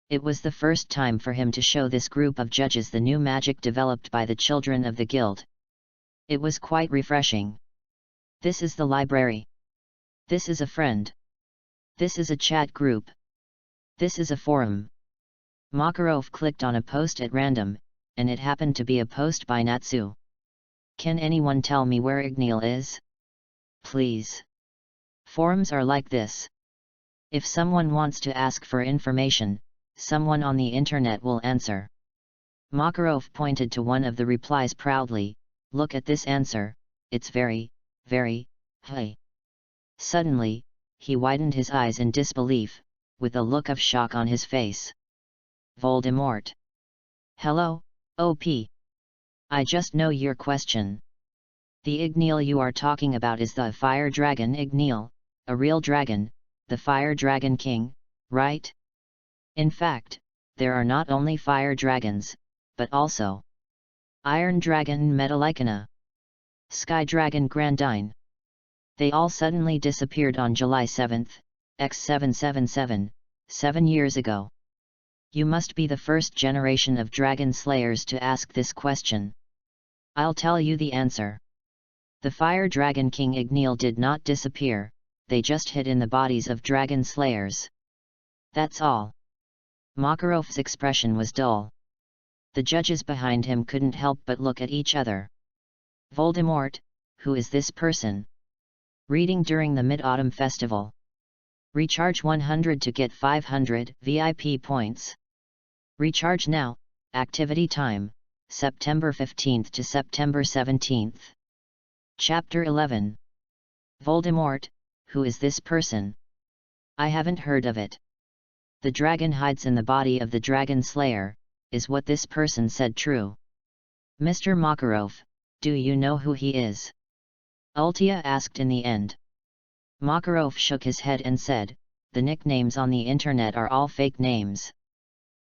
Speaker 1: It was the first time for him to show this group of judges the new magic developed by the children of the guild. It was quite refreshing. This is the library. This is a friend. This is a chat group. This is a forum. Makarov clicked on a post at random, and it happened to be a post by Natsu. Can anyone tell me where Igneel is? Please. Forums are like this. If someone wants to ask for information, someone on the internet will answer. Makarov pointed to one of the replies proudly. Look at this answer, it's very, high. Suddenly, he widened his eyes in disbelief, with a look of shock on his face. Voldemort. Hello, OP. I just know your question. The Igneel you are talking about is the fire dragon Igneel, a real dragon, the fire dragon king, right? In fact, there are not only fire dragons, but also Iron Dragon Metalicana, Sky Dragon Grandine. They all suddenly disappeared on July 7th, X777, 7 years ago. You must be the first generation of dragon slayers to ask this question. I'll tell you the answer. The Fire Dragon King Igneel did not disappear, they just hid in the bodies of dragon slayers. That's all. Makarov's expression was dull. The judges behind him couldn't help but look at each other. Voldemort, who is this person? Reading during the Mid-Autumn Festival. Recharge 100 to get 500 VIP points. Recharge now, activity time, September 15th to September 17th. Chapter 11. Voldemort, who is this person? I haven't heard of it. The dragon hides in the body of the dragon slayer, is what this person said true? Mr. Makarov, do you know who he is? Ultia asked in the end. Makarov shook his head and said, the nicknames on the internet are all fake names.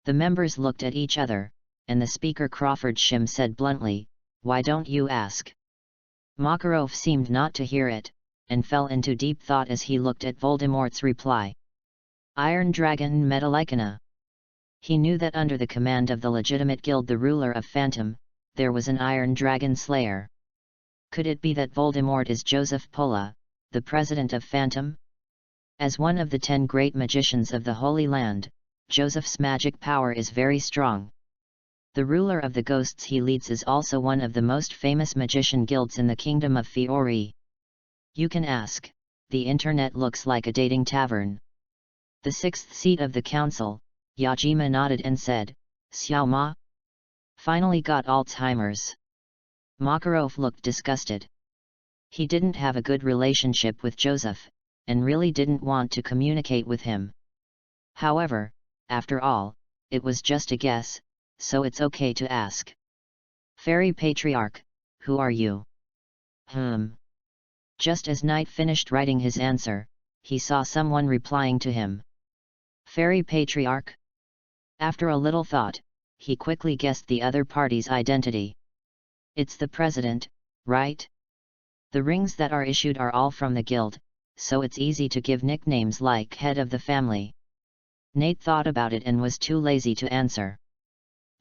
Speaker 1: The members looked at each other, and the speaker Crawford Shim said bluntly, why don't you ask? Makarov seemed not to hear it, and fell into deep thought as he looked at Voldemort's reply. Iron Dragon Metalicana. He knew that under the command of the legitimate guild, the ruler of Phantom, there was an Iron Dragon Slayer. Could it be that Voldemort is Joseph Pola, the president of Phantom? As one of the 10 great magicians of the Holy Land, Joseph's magic power is very strong. The ruler of the ghosts he leads is also one of the most famous magician guilds in the kingdom of Fiori. You can ask, the internet looks like a dating tavern. The 6th seat of the council, Yajima nodded and said, Xiao Ma? Finally got Alzheimer's. Makarov looked disgusted. He didn't have a good relationship with Joseph, and really didn't want to communicate with him. However, after all, it was just a guess, so it's okay to ask. Fairy Patriarch, who are you? Just as Knight finished writing his answer, he saw someone replying to him. Fairy Patriarch? After a little thought, he quickly guessed the other party's identity. It's the president, right? The rings that are issued are all from the guild, so it's easy to give nicknames like head of the family. Nate thought about it and was too lazy to answer.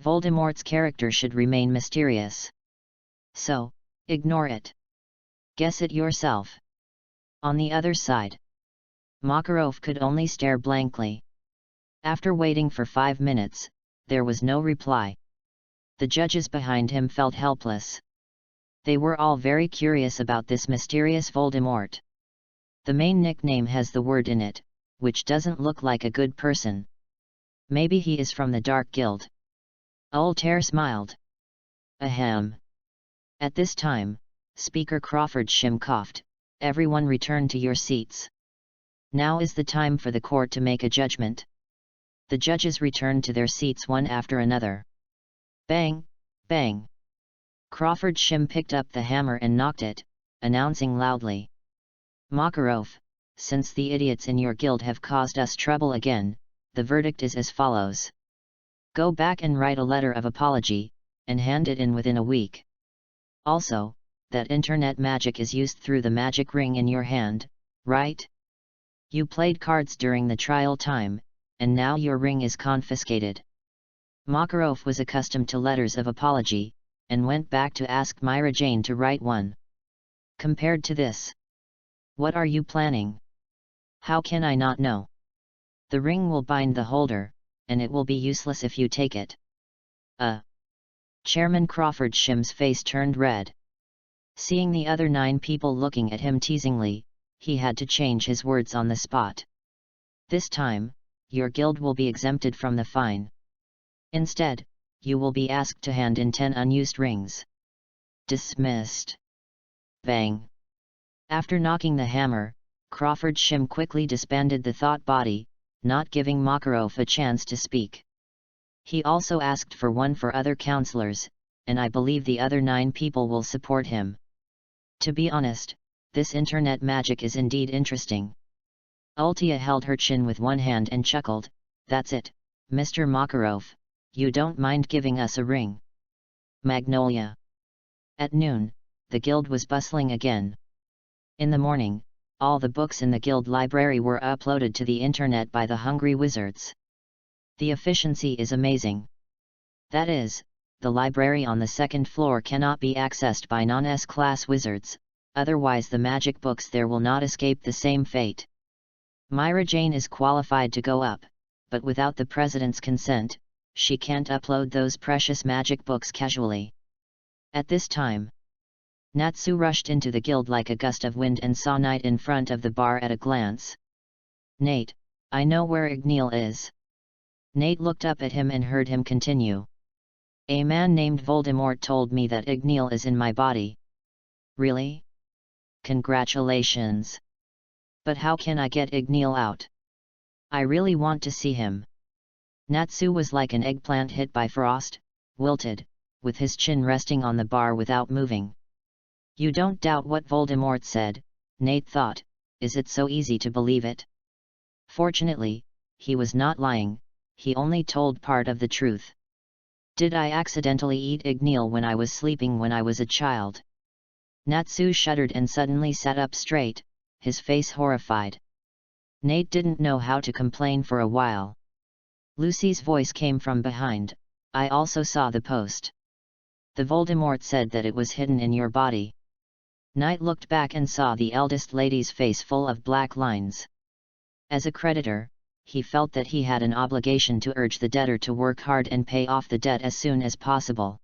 Speaker 1: Voldemort's character should remain mysterious. So, ignore it. Guess it yourself. On the other side, Makarov could only stare blankly. After waiting for 5 minutes, there was no reply. The judges behind him felt helpless. They were all very curious about this mysterious Voldemort. The main nickname has the word in it, which doesn't look like a good person. Maybe he is from the Dark Guild. Altair smiled. Ahem. At this time, Speaker Crawford Shim coughed. Everyone return to your seats. Now is the time for the court to make a judgment. The judges returned to their seats one after another. Bang, bang. Crawford Shim picked up the hammer and knocked it, announcing loudly. Makarov, since the idiots in your guild have caused us trouble again, the verdict is as follows. Go back and write a letter of apology, and hand it in within a week. Also, that internet magic is used through the magic ring in your hand, right? You played cards during the trial time, and now your ring is confiscated. Makarov was accustomed to letters of apology, and went back to ask Myra Jane to write one. Compared to this, what are you planning? How can I not know? The ring will bind the holder, and it will be useless if you take it. Chairman Crawford Shim's face turned red. Seeing the other 9 people looking at him teasingly, he had to change his words on the spot. This time, your guild will be exempted from the fine. Instead, you will be asked to hand in 10 unused rings. Dismissed. Bang. After knocking the hammer, Crawford Shim quickly disbanded the thought body, not giving Makarov a chance to speak. He also asked for one for other counselors, and I believe the other 9 people will support him. To be honest, this internet magic is indeed interesting. Ultia held her chin with one hand and chuckled, that's it, Mr. Makarov, you don't mind giving us a ring. Magnolia. At noon, the guild was bustling again. In the morning, all the books in the guild library were uploaded to the internet by the hungry wizards. The efficiency is amazing. That is, the library on the 2nd floor cannot be accessed by non-S-class wizards, otherwise the magic books there will not escape the same fate. Myra Jane is qualified to go up, but without the president's consent, she can't upload those precious magic books casually. At this time, Natsu rushed into the guild like a gust of wind and saw Knight in front of the bar at a glance. Nate, I know where Igneel is. Nate looked up at him and heard him continue. A man named Voldemort told me that Igneel is in my body. Really? Congratulations. But how can I get Igneel out? I really want to see him. Natsu was like an eggplant hit by frost, wilted, with his chin resting on the bar without moving. You don't doubt what Voldemort said, Nate thought, is it so easy to believe it? Fortunately, he was not lying, he only told part of the truth. Did I accidentally eat Igneel when I was sleeping when I was a child? Natsu shuddered and suddenly sat up straight, his face horrified. Nate didn't know how to complain for a while. Lucy's voice came from behind, I also saw the post. The Voldemort said that it was hidden in your body. Knight looked back and saw the eldest lady's face full of black lines. As a creditor, he felt that he had an obligation to urge the debtor to work hard and pay off the debt as soon as possible.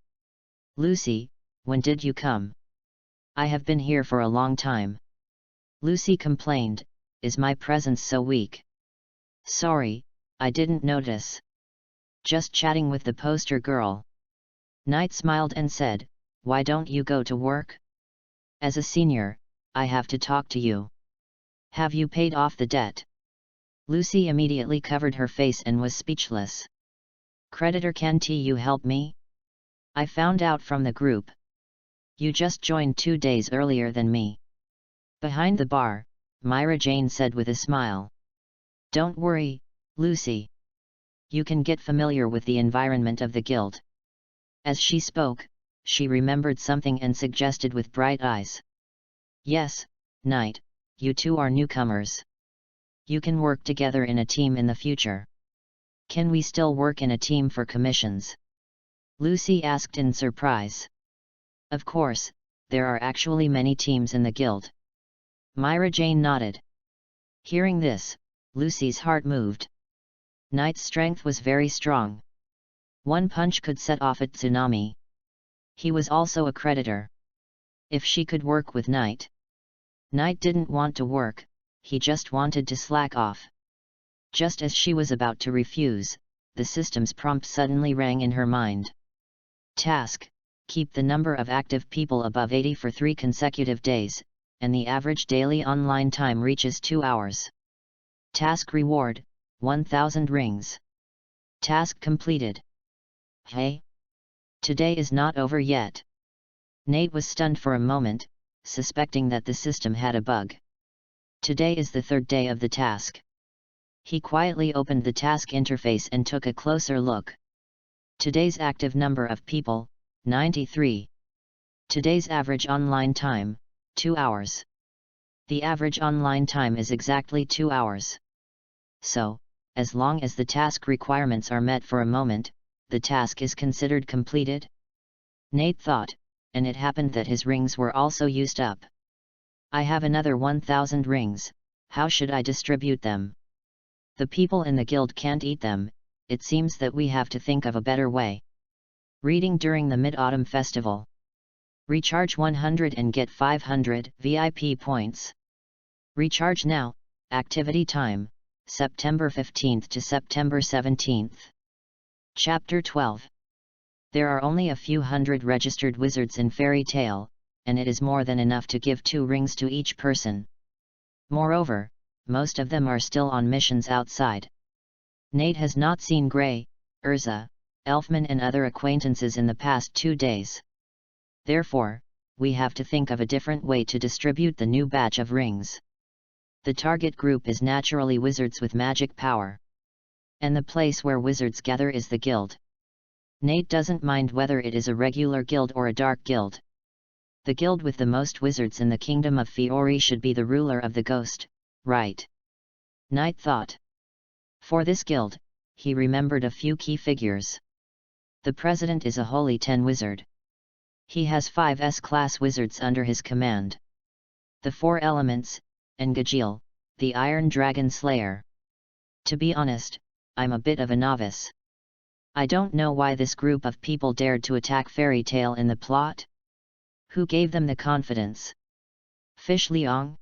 Speaker 1: Lucy, when did you come? I have been here for a long time. Lucy complained, is my presence so weak? Sorry, I didn't notice. Just chatting with the poster girl. Knight smiled and said, why don't you go to work? As a senior, I have to talk to you. Have you paid off the debt? Lucy immediately covered her face and was speechless. Creditor, can't you help me? I found out from the group. You just joined 2 days earlier than me. Behind the bar, Myra Jane said with a smile. Don't worry, Lucy. You can get familiar with the environment of the guild. As she spoke, she remembered something and suggested with bright eyes. Yes, Knight, you two are newcomers. You can work together in a team in the future. Can we still work in a team for commissions? Lucy asked in surprise. Of course, there are actually many teams in the guild. Myra Jane nodded. Hearing this, Lucy's heart moved. Knight's strength was very strong. One punch could set off a tsunami. He was also a creditor. If she could work with Knight. Knight didn't want to work, he just wanted to slack off. Just as she was about to refuse, the system's prompt suddenly rang in her mind. Task: keep the number of active people above 80 for 3 consecutive days, and the average daily online time reaches 2 hours. Task reward: 1,000 rings. Task completed. Hey? Today is not over yet. Nate was stunned for a moment, suspecting that the system had a bug. Today is the 3rd day of the task. He quietly opened the task interface and took a closer look. Today's active number of people, 93. Today's average online time, 2 hours. The average online time is exactly 2 hours. So, as long as the task requirements are met for a moment, the task is considered completed? Nate thought, and it happened that his rings were also used up. I have another 1,000 rings, how should I distribute them? The people in the guild can't eat them, it seems that we have to think of a better way. Reading during the Mid-Autumn Festival. Recharge 100 and get 500 VIP points. Recharge now, activity time, September 15th to September 17th. Chapter 12. There are only a few hundred registered wizards in Fairy Tale, and it is more than enough to give 2 rings to each person. Moreover, most of them are still on missions outside. Nate has not seen Gray, Urza, Elfman and other acquaintances in the past 2 days. Therefore, we have to think of a different way to distribute the new batch of rings. The target group is naturally wizards with magic power. And the place where wizards gather is the guild. Nate doesn't mind whether it is a regular guild or a dark guild. The guild with the most wizards in the kingdom of Fiori should be the ruler of the ghost, right? Knight thought. For this guild, he remembered a few key figures. The president is a Holy 10 wizard. He has 5 S-class wizards under his command. The 4 elements, and Gajil, the Iron Dragon Slayer. To be honest, I'm a bit of a novice. I don't know why this group of people dared to attack Fairy Tale in the plot. Who gave them the confidence? Fish Liang?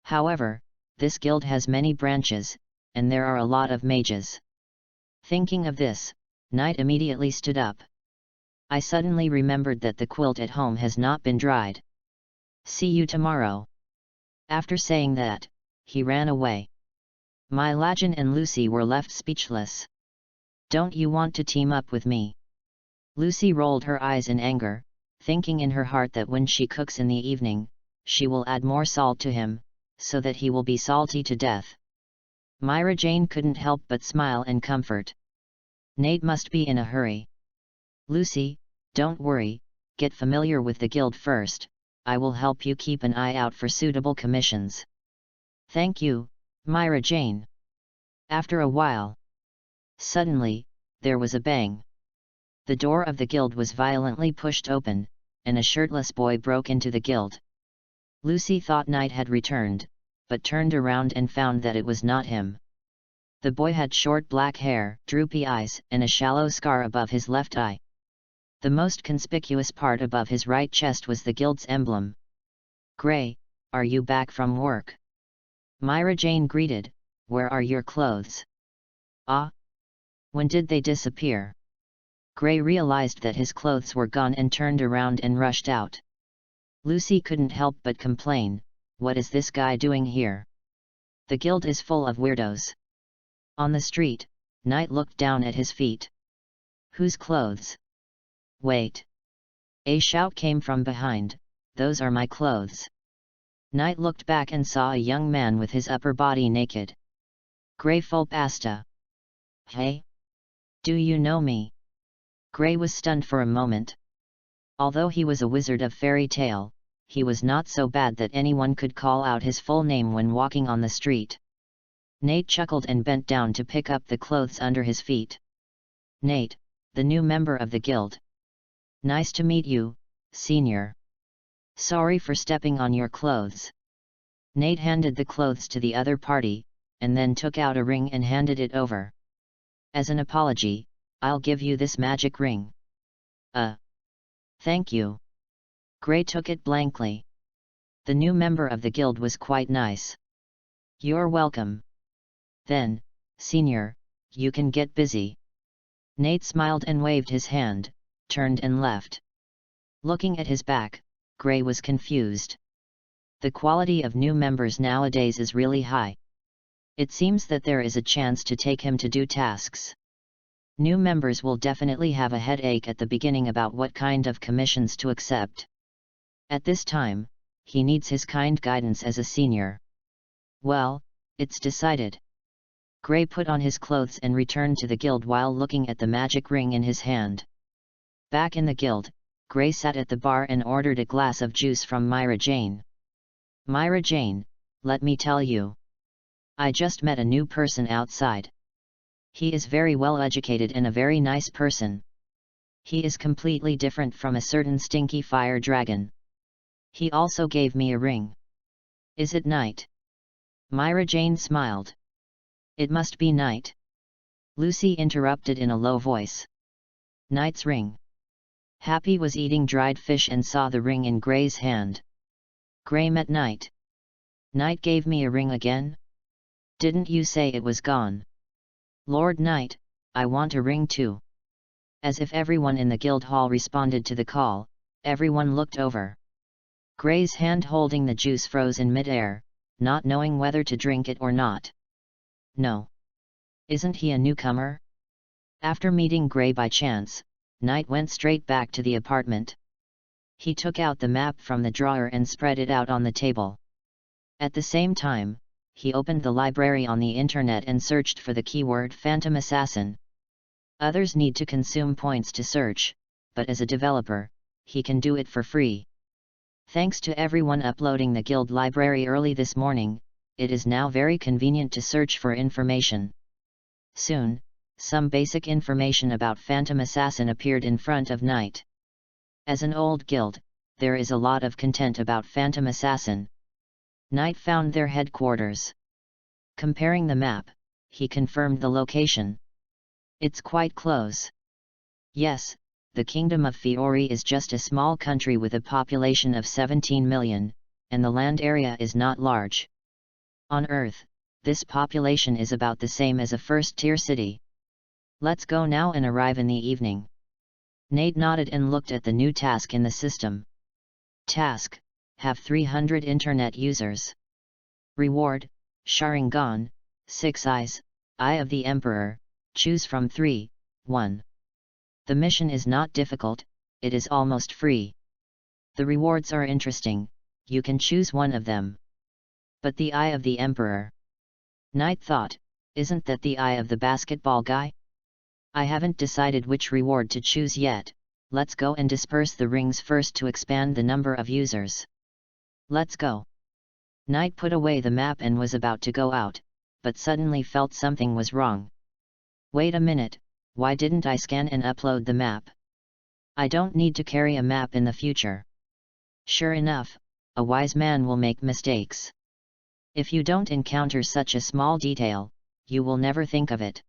Speaker 1: However, this guild has many branches, and there are a lot of mages. Thinking of this, Knight immediately stood up. I suddenly remembered that the quilt at home has not been dried. See you tomorrow. After saying that, he ran away. My Lajan and Lucy were left speechless. Don't you want to team up with me? Lucy rolled her eyes in anger, thinking in her heart that when she cooks in the evening, she will add more salt to him, so that he will be salty to death. Myra Jane couldn't help but smile and comfort. Nate must be in a hurry. Lucy, don't worry, get familiar with the guild first, I will help you keep an eye out for suitable commissions. Thank you, Myra Jane. After a while. Suddenly, there was a bang. The door of the guild was violently pushed open, and a shirtless boy broke into the guild. Lucy thought Knight had returned, but turned around and found that it was not him. The boy had short black hair, droopy eyes, and a shallow scar above his left eye. The most conspicuous part above his right chest was the guild's emblem. Gray, are you back from work? Myra Jane greeted, where are your clothes? Ah? When did they disappear? Gray realized that his clothes were gone and turned around and rushed out. Lucy couldn't help but complain, what is this guy doing here? The guild is full of weirdos. On the street, Knight looked down at his feet. Whose clothes? Wait. A shout came from behind, those are my clothes. Knight looked back and saw a young man with his upper body naked. Gray Fulpasta. Hey? Do you know me? Gray was stunned for a moment. Although he was a wizard of Fairy Tale, he was not so bad that anyone could call out his full name when walking on the street. Nate chuckled and bent down to pick up the clothes under his feet. Nate, the new member of the guild. Nice to meet you, senior. Sorry for stepping on your clothes. Nate handed the clothes to the other party, and then took out a ring and handed it over. As an apology, I'll give you this magic ring. Thank you. Gray took it blankly. The new member of the guild was quite nice. "You're welcome. Then, senior, you can get busy." Nate smiled and waved his hand, turned and left. Looking at his back, Gray was confused. The quality of new members nowadays is really high. It seems that there is a chance to take him to do tasks. New members will definitely have a headache at the beginning about what kind of commissions to accept. At this time, he needs his kind guidance as a senior. "Well, it's decided." Gray put on his clothes and returned to the guild while looking at the magic ring in his hand. Back in the guild, Gray sat at the bar and ordered a glass of juice from Myra Jane. "Myra Jane, let me tell you. I just met a new person outside. He is very well educated and a very nice person. He is completely different from a certain stinky fire dragon. He also gave me a ring." "Is it Night?" Myra Jane smiled. "It must be Night." Lucy interrupted in a low voice. "Night's ring." Happy was eating dried fish and saw the ring in Gray's hand. "Gray met Night. Night gave me a ring again? Didn't you say it was gone?" "Lord Night, I want a ring too." As if everyone in the guild hall responded to the call, everyone looked over. Gray's hand holding the juice froze in mid-air, not knowing whether to drink it or not. No. Isn't he a newcomer? After meeting Gray by chance, Night went straight back to the apartment. He took out the map from the drawer and spread it out on the table. At the same time, he opened the library on the internet and searched for the keyword Phantom Assassin. Others need to consume points to search, but as a developer, he can do it for free. Thanks to everyone uploading the guild library early this morning, it is now very convenient to search for information. Soon, some basic information about Phantom Assassin appeared in front of Night. As an old guild, there is a lot of content about Phantom Assassin. Night found their headquarters. Comparing the map, he confirmed the location. "It's quite close." Yes, the Kingdom of Fiori is just a small country with a population of 17 million, and the land area is not large. On Earth, this population is about the same as a first-tier city. "Let's go now and arrive in the evening." Nate nodded and looked at the new task in the system. Task: have 300 internet users. Reward: Sharingan, 6 eyes, Eye of the Emperor, choose from 3, 1. The mission is not difficult, it is almost free. The rewards are interesting, you can choose one of them. But the Eye of the Emperor? Knight thought, isn't that the eye of the basketball guy? I haven't decided which reward to choose yet, let's go and disperse the rings first to expand the number of users. Let's go. Knight put away the map and was about to go out, but suddenly felt something was wrong. Wait a minute, why didn't I scan and upload the map? I don't need to carry a map in the future. Sure enough, a wise man will make mistakes. If you don't encounter such a small detail, you will never think of it.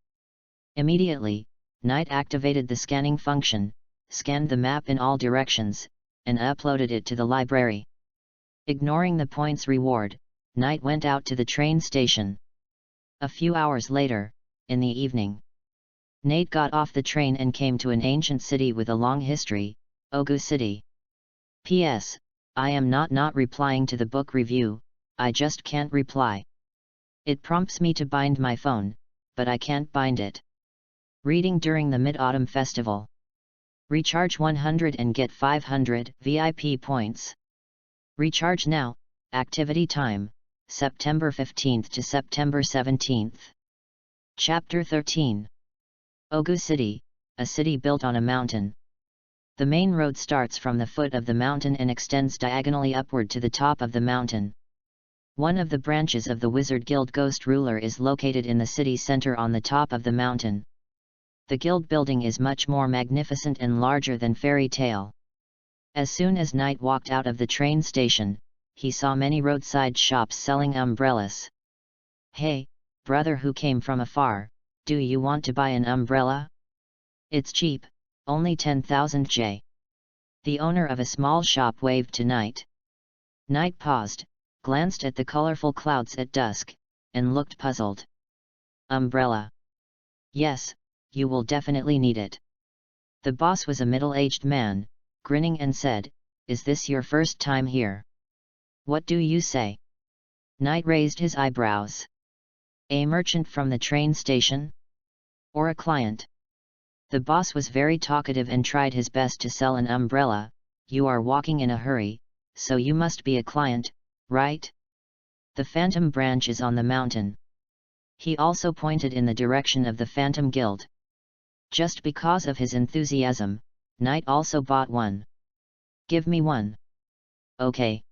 Speaker 1: Immediately, Knight activated the scanning function, scanned the map in all directions, and uploaded it to the library. Ignoring the points reward, Knight went out to the train station. A few hours later, in the evening, Nate got off the train and came to an ancient city with a long history, Ogu City. P.S. I am not replying to the book review, I just can't reply. It prompts me to bind my phone, but I can't bind it. Reading during the Mid-Autumn Festival. Recharge 100 and get 500 VIP points. Recharge now, activity time, September 15th to September 17th. Chapter 13. Ogu City, a city built on a mountain. The main road starts from the foot of the mountain and extends diagonally upward to the top of the mountain. One of the branches of the Wizard Guild Ghost Ruler is located in the city center on the top of the mountain. The guild building is much more magnificent and larger than Fairy Tale. As soon as Knight walked out of the train station, he saw many roadside shops selling umbrellas. Hey, brother who came from afar, do you want to buy an umbrella? It's cheap, only 10,000 J. The owner of a small shop waved to Knight. Knight paused, glanced at the colorful clouds at dusk, and looked puzzled. Umbrella. Yes, you will definitely need it. The boss was a middle-aged man, grinning and said, "Is this your first time here?" "What do you say?" Knight raised his eyebrows. "A merchant from the train station? Or a client?" The boss was very talkative and tried his best to sell an umbrella. "You are walking in a hurry, so you must be a client, right? The Phantom branch is on the mountain." He also pointed in the direction of the Phantom Guild. Just because of his enthusiasm, Knight also bought one. "Give me one." "Okay."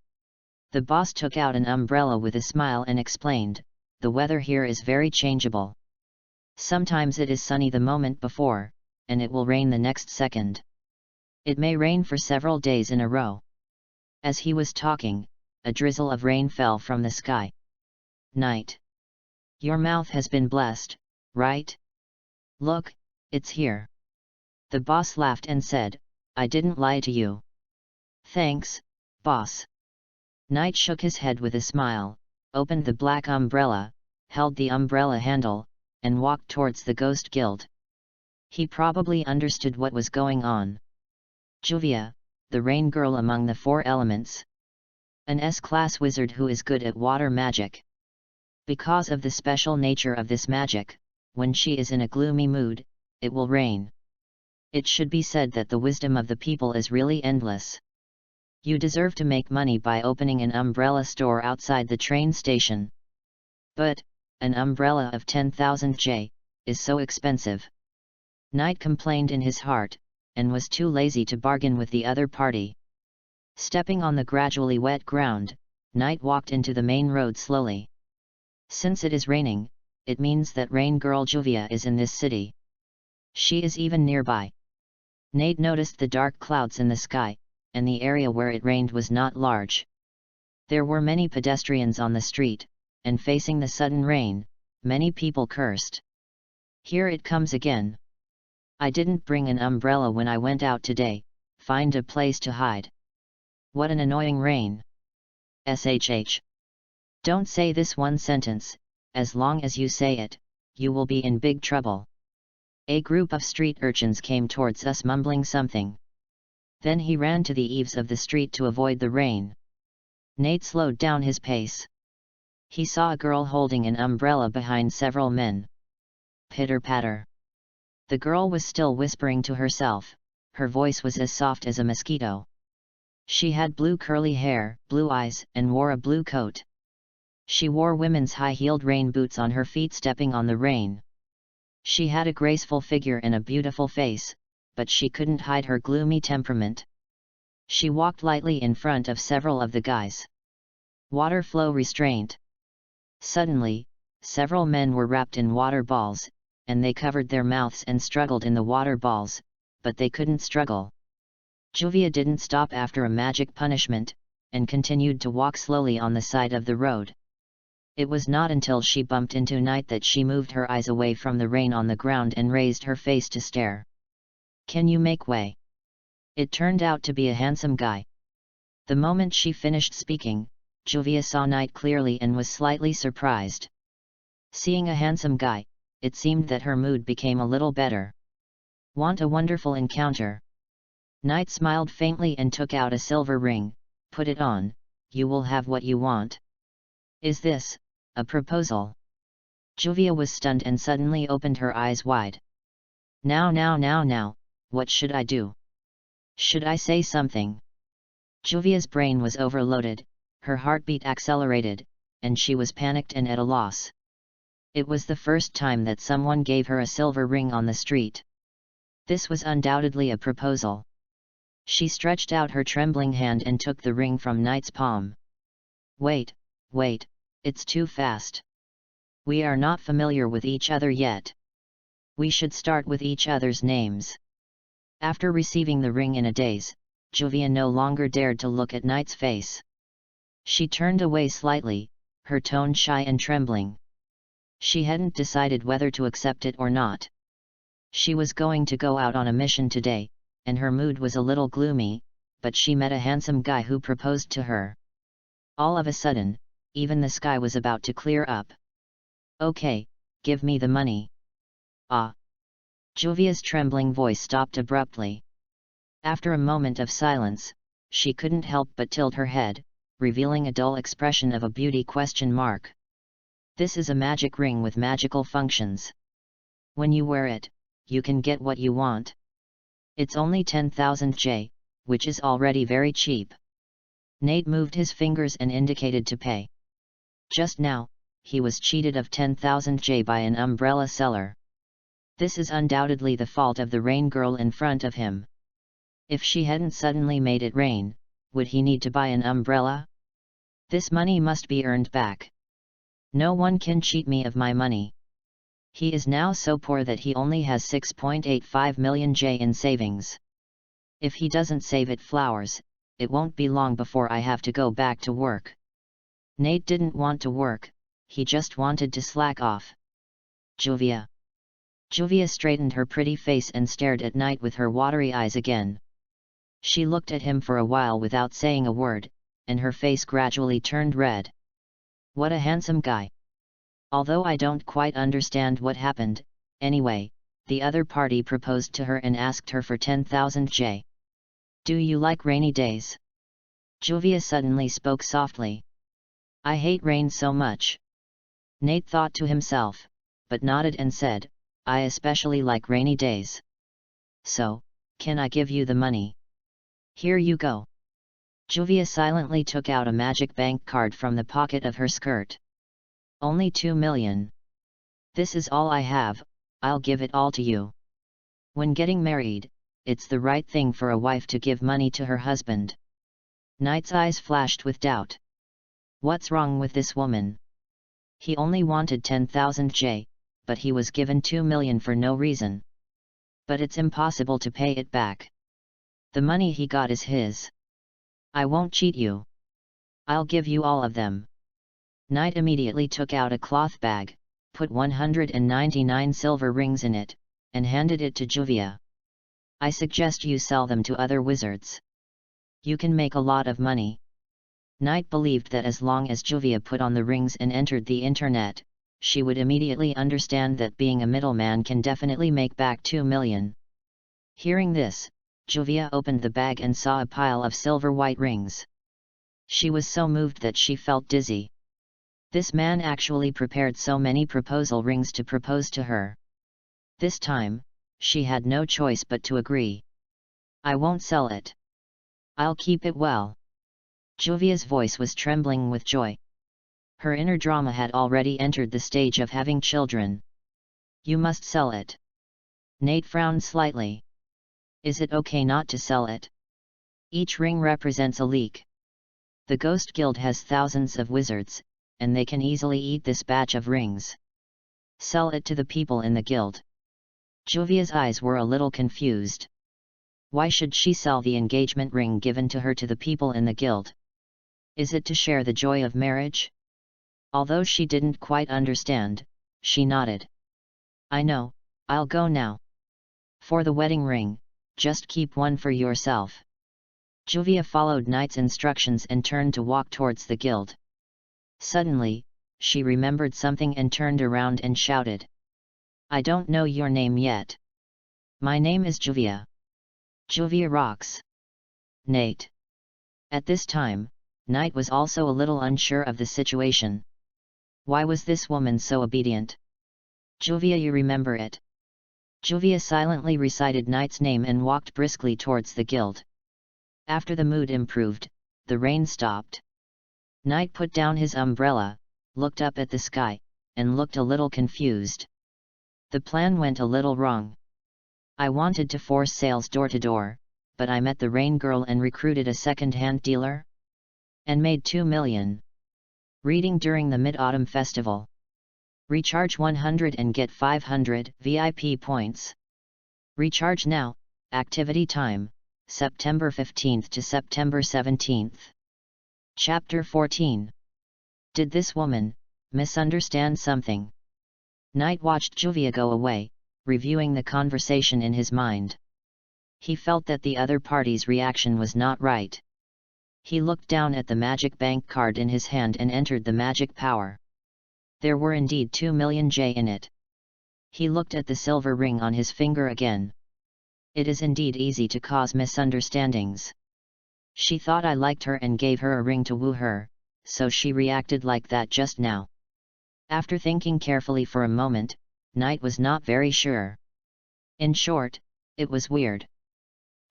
Speaker 1: The boss took out an umbrella with a smile and explained, "The weather here is very changeable. Sometimes it is sunny the moment before, and it will rain the next second. It may rain for several days in a row." As he was talking, a drizzle of rain fell from the sky. "Knight, your mouth has been blessed, right? Look, it's here." The boss laughed and said, "I didn't lie to you." "Thanks, boss." Knight shook his head with a smile, opened the black umbrella, held the umbrella handle, and walked towards the Ghost Guild. He probably understood what was going on. Juvia, the rain girl among the four elements. An S-class wizard who is good at water magic. Because of the special nature of this magic, when she is in a gloomy mood, it will rain. It should be said that the wisdom of the people is really endless. You deserve to make money by opening an umbrella store outside the train station. But, an umbrella of 10,000 J, is so expensive. Knight complained in his heart, and was too lazy to bargain with the other party. Stepping on the gradually wet ground, Knight walked into the main road slowly. Since it is raining, it means that Rain Girl Juvia is in this city. She is even nearby. Nate noticed the dark clouds in the sky, and the area where it rained was not large. There were many pedestrians on the street, and facing the sudden rain, many people cursed. "Here it comes again. I didn't bring an umbrella when I went out today, find a place to hide. What an annoying rain. SHH. Don't say this one sentence, as long as you say it, you will be in big trouble." A group of street urchins came towards us mumbling something. Then he ran to the eaves of the street to avoid the rain. Nate slowed down his pace. He saw a girl holding an umbrella behind several men. Pitter-patter. The girl was still whispering to herself, her voice was as soft as a mosquito. She had blue curly hair, blue eyes, and wore a blue coat. She wore women's high-heeled rain boots on her feet, stepping on the rain. She had a graceful figure and a beautiful face, but she couldn't hide her gloomy temperament. She walked lightly in front of several of the guys. Water flow restraint. Suddenly, several men were wrapped in water balls, and they covered their mouths and struggled in the water balls, but they couldn't struggle. Juvia didn't stop after a magic punishment, and continued to walk slowly on the side of the road. It was not until she bumped into Knight that she moved her eyes away from the rain on the ground and raised her face to stare. "Can you make way?" It turned out to be a handsome guy. The moment she finished speaking, Juvia saw Knight clearly and was slightly surprised. Seeing a handsome guy, it seemed that her mood became a little better. "Want a wonderful encounter?" Knight smiled faintly and took out a silver ring. "Put it on, you will have what you want." "Is this a proposal?" Juvia was stunned and suddenly opened her eyes wide. Now, what should I do? Should I say something?" Juvia's brain was overloaded, her heartbeat accelerated, and she was panicked and at a loss. It was the first time that someone gave her a silver ring on the street. This was undoubtedly a proposal. She stretched out her trembling hand and took the ring from Knight's palm. Wait, it's too fast. We are not familiar with each other yet. We should start with each other's names." After receiving the ring in a daze, Juvia no longer dared to look at Knight's face. She turned away slightly, her tone shy and trembling. She hadn't decided whether to accept it or not. She was going to go out on a mission today, and her mood was a little gloomy, but she met a handsome guy who proposed to her. All of a sudden, even the sky was about to clear up. "Okay, give me the money." "Ah." Juvia's trembling voice stopped abruptly. After a moment of silence, she couldn't help but tilt her head, revealing a dull expression of a beauty question mark. "This is a magic ring with magical functions. When you wear it, you can get what you want. It's only 10,000 J, which is already very cheap." Nate moved his fingers and indicated to pay. Just now, he was cheated of 10,000 J by an umbrella seller. This is undoubtedly the fault of the rain girl in front of him. If she hadn't suddenly made it rain, would he need to buy an umbrella? This money must be earned back. No one can cheat me of my money. He is now so poor that he only has 6.85 million J in savings. If he doesn't save it flowers, it won't be long before I have to go back to work. Nate didn't want to work, he just wanted to slack off. "Juvia." Juvia straightened her pretty face and stared at Knight with her watery eyes again. She looked at him for a while without saying a word, and her face gradually turned red. What a handsome guy. Although I don't quite understand what happened, anyway, the other party proposed to her and asked her for 10,000 J. "Do you like rainy days?" Juvia suddenly spoke softly. "I hate rain so much." Nate thought to himself, but nodded and said, "I especially like rainy days. So, can I give you the money?" "Here you go." Juvia silently took out a magic bank card from the pocket of her skirt. "Only 2 million. This is all I have, I'll give it all to you. When getting married, it's the right thing for a wife to give money to her husband." Knight's eyes flashed with doubt. What's wrong with this woman? He only wanted 10,000 J, but he was given 2 million for no reason. But it's impossible to pay it back. The money he got is his. "I won't cheat you. I'll give you all of them." Knight immediately took out a cloth bag, put 199 silver rings in it, and handed it to Juvia. "I suggest you sell them to other wizards. You can make a lot of money." Knight believed that as long as Juvia put on the rings and entered the internet, she would immediately understand that being a middleman can definitely make back 2 million. Hearing this, Juvia opened the bag and saw a pile of silver white rings. She was so moved that she felt dizzy. This man actually prepared so many proposal rings to propose to her. This time, she had no choice but to agree. "I won't sell it. I'll keep it well." Juvia's voice was trembling with joy. Her inner drama had already entered the stage of having children. "You must sell it." Nate frowned slightly. "Is it okay not to sell it? Each ring represents a leak. The Ghost Guild has thousands of wizards, and they can easily eat this batch of rings. Sell it to the people in the guild." Juvia's eyes were a little confused. Why should she sell the engagement ring given to her to the people in the guild? Is it to share the joy of marriage? Although she didn't quite understand, she nodded. "I know, I'll go now. For the wedding ring, just keep one for yourself." Juvia followed Knight's instructions and turned to walk towards the guild. Suddenly, she remembered something and turned around and shouted. "I don't know your name yet." "My name is Juvia." "Juvia rocks." "Nate." At this time, Knight was also a little unsure of the situation. Why was this woman so obedient? "Juvia, you remember it." Juvia silently recited Knight's name and walked briskly towards the guild. After the mood improved, the rain stopped. Knight put down his umbrella, looked up at the sky, and looked a little confused. The plan went a little wrong. "I wanted to force sales door to door, but I met the rain girl and recruited a second-hand dealer? And made 2 million. Reading during the Mid-Autumn Festival. Recharge 100 and get 500 VIP points. Recharge now, activity time, September 15th to September 17th. Chapter 14. Did this woman misunderstand something? Knight watched Juvia go away, reviewing the conversation in his mind. He felt that the other party's reaction was not right. He looked down at the magic bank card in his hand and entered the magic power. There were indeed 2 million J in it. He looked at the silver ring on his finger again. It is indeed easy to cause misunderstandings. She thought I liked her and gave her a ring to woo her, so she reacted like that just now. After thinking carefully for a moment, Knight was not very sure. In short, it was weird.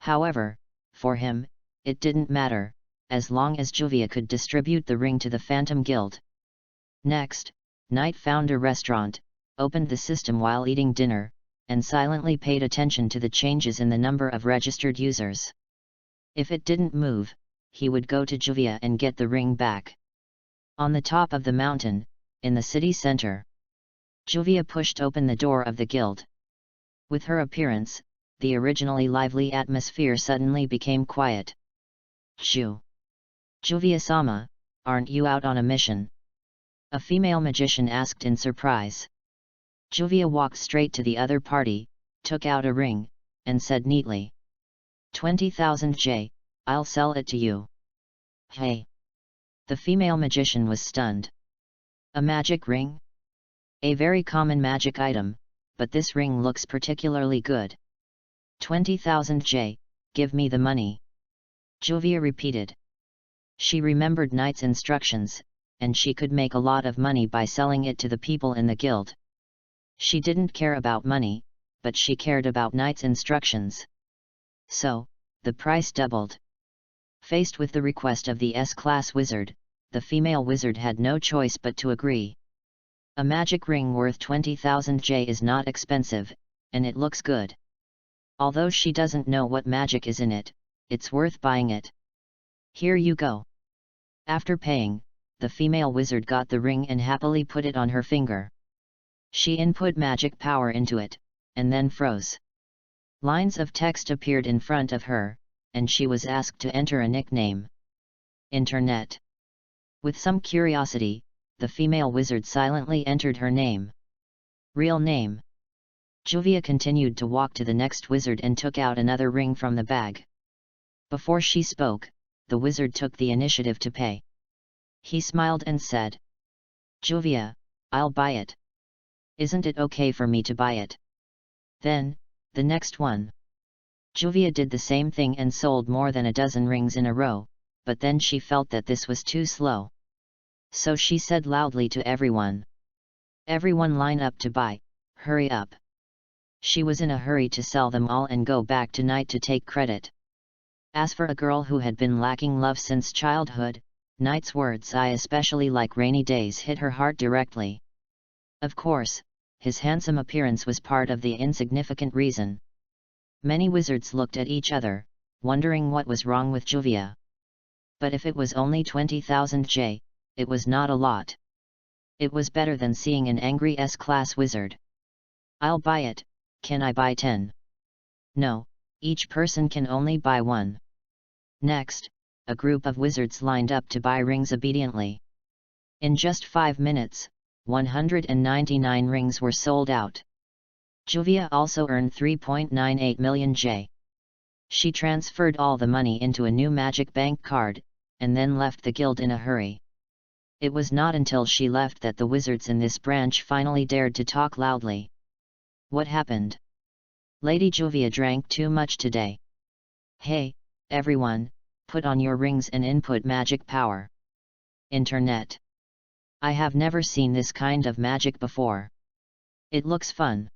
Speaker 1: However, for him, it didn't matter, as long as Juvia could distribute the ring to the Phantom Guild. Next, Knight found a restaurant, opened the system while eating dinner, and silently paid attention to the changes in the number of registered users. If it didn't move, he would go to Juvia and get the ring back. On the top of the mountain, in the city center, Juvia pushed open the door of the guild. With her appearance, the originally lively atmosphere suddenly became quiet. Juvia-sama, aren't you out on a mission? A female magician asked in surprise. Juvia walked straight to the other party, took out a ring, and said neatly, 20,000 J, I'll sell it to you. Hey! The female magician was stunned. A magic ring? A very common magic item, but this ring looks particularly good. 20,000 J, give me the money. Juvia repeated. She remembered Knight's instructions, and she could make a lot of money by selling it to the people in the guild. She didn't care about money, but she cared about Knight's instructions. So, the price doubled. Faced with the request of the S-class wizard, the female wizard had no choice but to agree. A magic ring worth 20,000 J is not expensive, and it looks good. Although she doesn't know what magic is in it, it's worth buying it. Here you go. After paying, the female wizard got the ring and happily put it on her finger. She input magic power into it, and then froze. Lines of text appeared in front of her, and she was asked to enter a nickname. Internet. With some curiosity, the female wizard silently entered her name. Real name. Juvia continued to walk to the next wizard and took out another ring from the bag. Before she spoke, the wizard took the initiative to pay. He smiled and said, Juvia, I'll buy it. Isn't it okay for me to buy it? Then, the next one. Juvia did the same thing and sold more than a dozen rings in a row, but then she felt that this was too slow. So she said loudly to everyone. Everyone line up to buy, hurry up. She was in a hurry to sell them all and go back to Knight to take credit. As for a girl who had been lacking love since childhood, Knight's words "I especially like rainy days" hit her heart directly. Of course, his handsome appearance was part of the insignificant reason. Many wizards looked at each other, wondering what was wrong with Juvia. But if it was only 20,000 J, it was not a lot. It was better than seeing an angry S-class wizard. I'll buy it, can I buy 10? No, each person can only buy 1. Next, a group of wizards lined up to buy rings obediently. In just 5 minutes, 199 rings were sold out. Juvia also earned 3.98 million J. She transferred all the money into a new magic bank card, and then left the guild in a hurry. It was not until she left that the wizards in this branch finally dared to talk loudly. What happened? Lady Juvia drank too much today. Hey, everyone, put on your rings and input magic power. Internet. I have never seen this kind of magic before. It looks fun.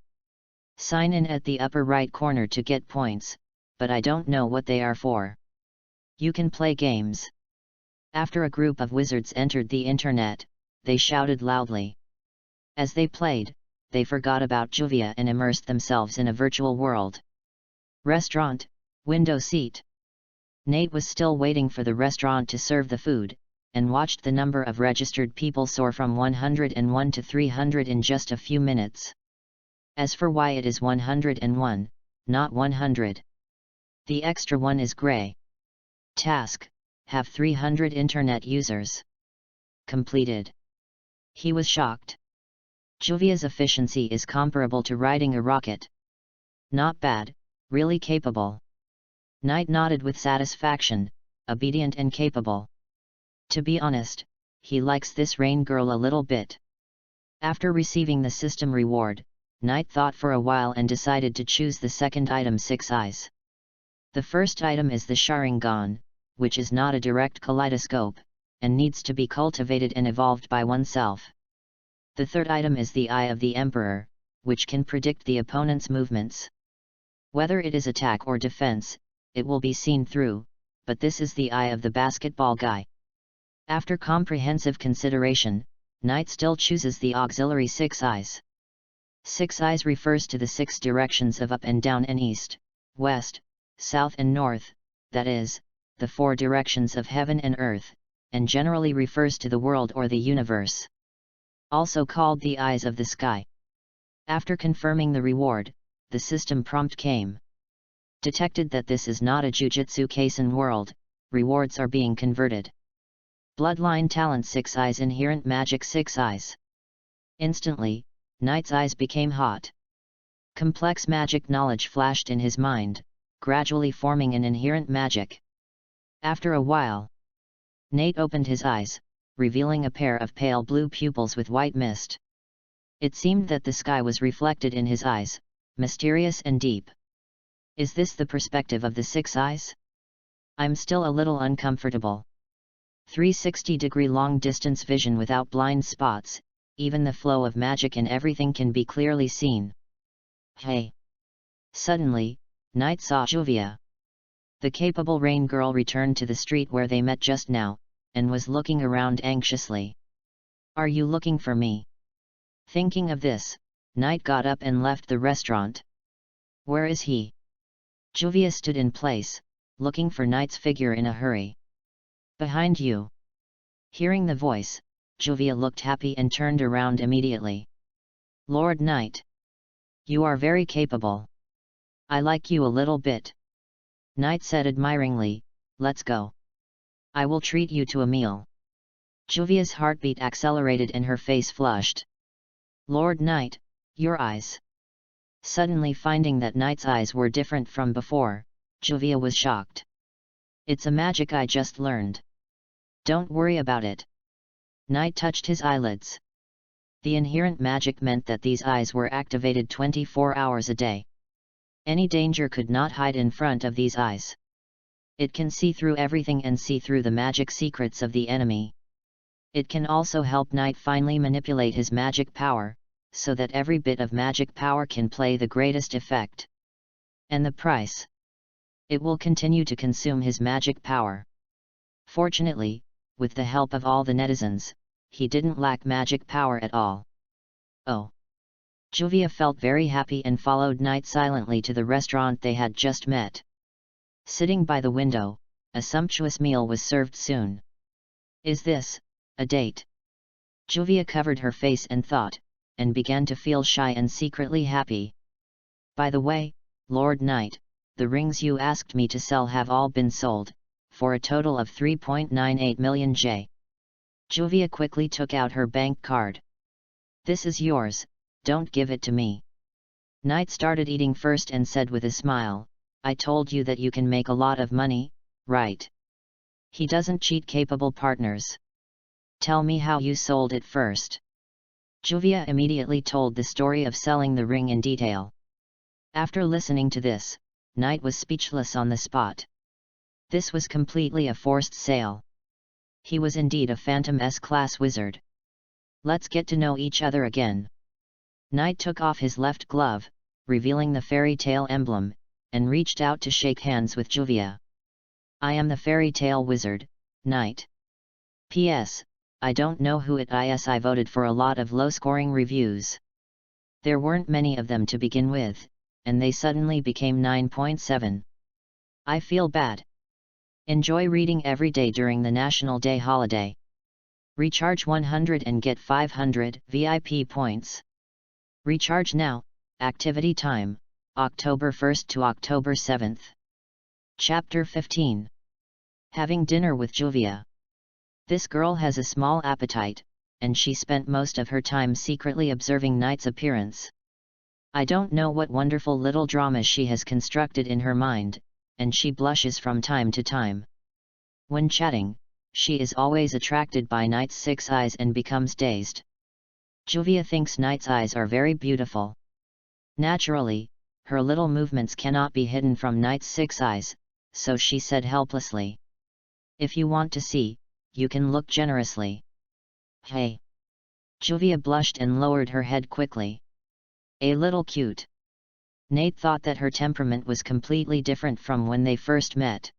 Speaker 1: Sign in at the upper right corner to get points, but I don't know what they are for. You can play games. After a group of wizards entered the internet, they shouted loudly. As they played, they forgot about Juvia and immersed themselves in a virtual world. Restaurant, window seat. Nate was still waiting for the restaurant to serve the food, and watched the number of registered people soar from 101 to 300 in just a few minutes. As for why it is 101, not 100. The extra one is gray. Task: have 300 internet users. Completed. He was shocked. Juvia's efficiency is comparable to riding a rocket. Not bad, really capable. Knight nodded with satisfaction, obedient and capable. To be honest, he likes this rain girl a little bit. After receiving the system reward, Knight thought for a while and decided to choose the second item, 6 eyes. The first item is the Sharingan, which is not a direct kaleidoscope, and needs to be cultivated and evolved by oneself. The third item is the Eye of the Emperor, which can predict the opponent's movements. Whether it is attack or defense, it will be seen through, but this is the eye of the basketball guy. After comprehensive consideration, Knight still chooses the auxiliary 6 eyes. 6 eyes refers to the 6 directions of up and down and east, west, south and north, that is, the 4 directions of heaven and earth, and generally refers to the world or the universe. Also called the eyes of the sky. After confirming the reward, the system prompt came. Detected that this is not a Jujutsu Kaisen world, rewards are being converted. Bloodline talent 6 eyes, inherent magic 6 eyes. Instantly, Knight's eyes became hot. Complex magic knowledge flashed in his mind, gradually forming an inherent magic. After a while, Nate opened his eyes, revealing a pair of pale blue pupils with white mist. It seemed that the sky was reflected in his eyes, mysterious and deep. Is this the perspective of the 6 eyes? I'm still a little uncomfortable. 360-degree long-distance vision without blind spots, even the flow of magic and everything can be clearly seen. Hey! Suddenly, Knight saw Juvia. The capable rain girl returned to the street where they met just now, and was looking around anxiously. Are you looking for me? Thinking of this, Knight got up and left the restaurant. Where is he? Juvia stood in place, looking for Knight's figure in a hurry. Behind you. Hearing the voice, Juvia looked happy and turned around immediately. Lord Knight. You are very capable. I like you a little bit. Knight said admiringly, let's go. I will treat you to a meal. Juvia's heartbeat accelerated and her face flushed. Lord Knight, your eyes. Suddenly finding that Knight's eyes were different from before, Juvia was shocked. It's a magic I just learned. Don't worry about it. Knight touched his eyelids. The inherent magic meant that these eyes were activated 24 hours a day. Any danger could not hide in front of these eyes. It can see through everything and see through the magic secrets of the enemy. It can also help Knight finally manipulate his magic power, so that every bit of magic power can play the greatest effect. And the price? It will continue to consume his magic power. Fortunately, with the help of all the netizens, he didn't lack magic power at all. Oh! Juvia felt very happy and followed Knight silently to the restaurant they had just met. Sitting by the window, a sumptuous meal was served soon. Is this a date? Juvia covered her face and thought, and began to feel shy and secretly happy. By the way, Lord Knight, the rings you asked me to sell have all been sold, for a total of 3.98 million J. Juvia quickly took out her bank card. This is yours, don't give it to me. Knight started eating first and said with a smile, I told you that you can make a lot of money, right? He doesn't cheat capable partners. Tell me how you sold it first. Juvia immediately told the story of selling the ring in detail. After listening to this, Knight was speechless on the spot. This was completely a forced sale. He was indeed a Phantom S-class wizard. Let's get to know each other again. Knight took off his left glove, revealing the fairy tale emblem, and reached out to shake hands with Juvia. I am the fairy tale wizard, Knight. P.S. I don't know who it is. I voted for a lot of low-scoring reviews. There weren't many of them to begin with, and they suddenly became 9.7. I feel bad. Enjoy reading every day during the National Day holiday. Recharge 100 and get 500 VIP points. Recharge now, activity time, October 1st to October 7th. Chapter 15. Having dinner with Juvia. This girl has a small appetite, and she spent most of her time secretly observing Knight's appearance. I don't know what wonderful little drama she has constructed in her mind, and she blushes from time to time. When chatting, she is always attracted by Knight's 6 eyes and becomes dazed. Juvia thinks Knight's eyes are very beautiful. Naturally, her little movements cannot be hidden from Knight's 6 eyes, so she said helplessly. If you want to see, you can look generously. Hey! Juvia blushed and lowered her head quickly. A little cute. Nate thought that her temperament was completely different from when they first met.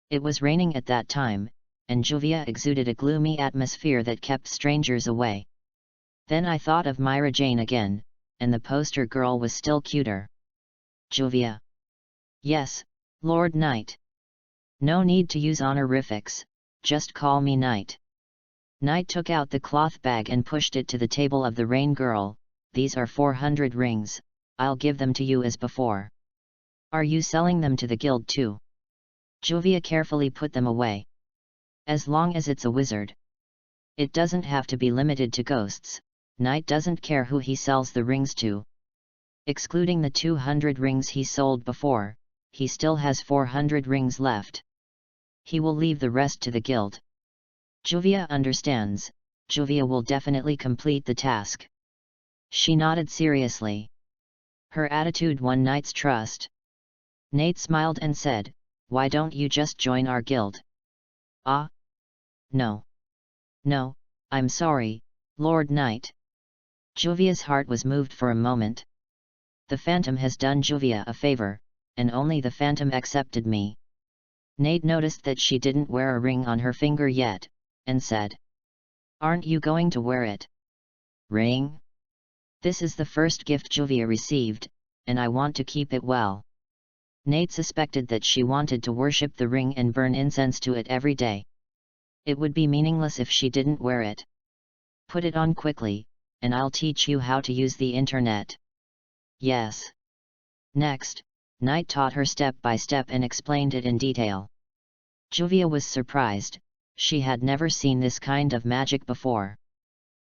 Speaker 1: It was raining at that time, and Juvia exuded a gloomy atmosphere that kept strangers away. Then I thought of Myra Jane again, and the poster girl was still cuter. Juvia. Yes, Lord Knight. No need to use honorifics, just call me Knight. Knight took out the cloth bag and pushed it to the table of the Rain Girl. These are 400 rings, I'll give them to you as before. Are you selling them to the guild too? Juvia carefully put them away. As long as it's a wizard. It doesn't have to be limited to ghosts. Knight doesn't care who he sells the rings to. Excluding the 200 rings he sold before, he still has 400 rings left. He will leave the rest to the guild. Juvia understands. Juvia will definitely complete the task. She nodded seriously. Her attitude won Knight's trust. Nate smiled and said, "Why don't you just join our guild?" Ah? No. No, I'm sorry, Lord Knight. Juvia's heart was moved for a moment. The Phantom has done Juvia a favor, and only the Phantom accepted me. Nate noticed that she didn't wear a ring on her finger yet, and said, "Aren't you going to wear it?" Ring? This is the first gift Juvia received, and I want to keep it well. Nate suspected that she wanted to worship the ring and burn incense to it every day. It would be meaningless if she didn't wear it. Put it on quickly, and I'll teach you how to use the internet. Yes. Next, Knight taught her step by step and explained it in detail. Juvia was surprised. She had never seen this kind of magic before.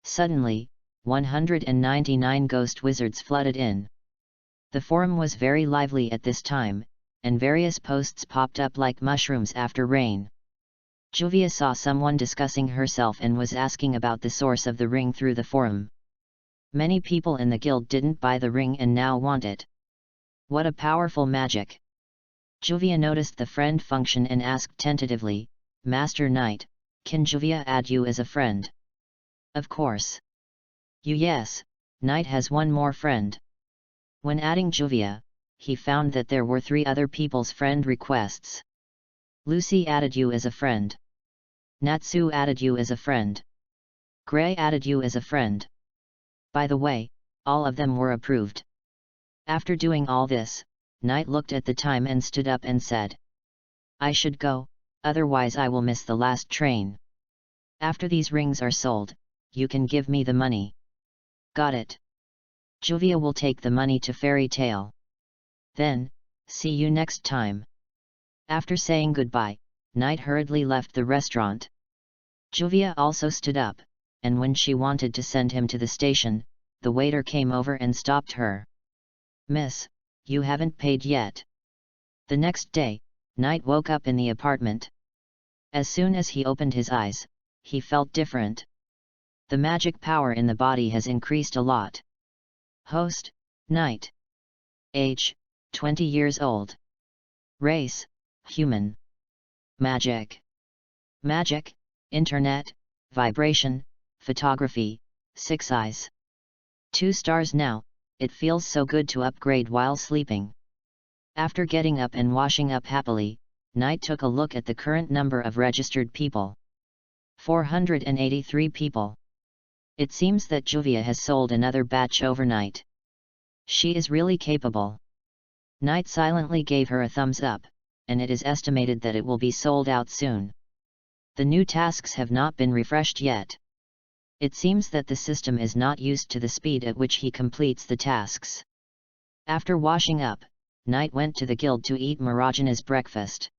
Speaker 1: Suddenly, 199 ghost wizards flooded in. The forum was very lively at this time, and various posts popped up like mushrooms after rain. Juvia saw someone discussing herself and was asking about the source of the ring through the forum. Many people in the guild didn't buy the ring and now want it. What a powerful magic! Juvia noticed the friend function and asked tentatively, "Master Knight, can Juvia add you as a friend?" Of course. Yes, Knight has one more friend. When adding Juvia, he found that there were 3 other people's friend requests. Lucy added you as a friend. Natsu added you as a friend. Gray added you as a friend. By the way, all of them were approved. After doing all this, Knight looked at the time and stood up and said, "I should go, otherwise I will miss the last train. After these rings are sold, you can give me the money." Got it. Juvia will take the money to Fairy Tale. Then, see you next time. After saying goodbye, Knight hurriedly left the restaurant. Juvia also stood up, and when she wanted to send him to the station, the waiter came over and stopped her. "Miss, you haven't paid yet." The next day, Knight woke up in the apartment. As soon as he opened his eyes, he felt different. The magic power in the body has increased a lot. Host, Knight. Age, 20 years old. Race, human. Magic. Magic, internet, vibration, photography, 6 eyes. 2 stars now. It feels so good to upgrade while sleeping. After getting up and washing up happily, Knight took a look at the current number of registered people. 483 people. It seems that Juvia has sold another batch overnight. She is really capable. Knight silently gave her a thumbs up, and it is estimated that it will be sold out soon. The new tasks have not been refreshed yet. It seems that the system is not used to the speed at which he completes the tasks. After washing up, Knight went to the guild to eat Marajana's breakfast.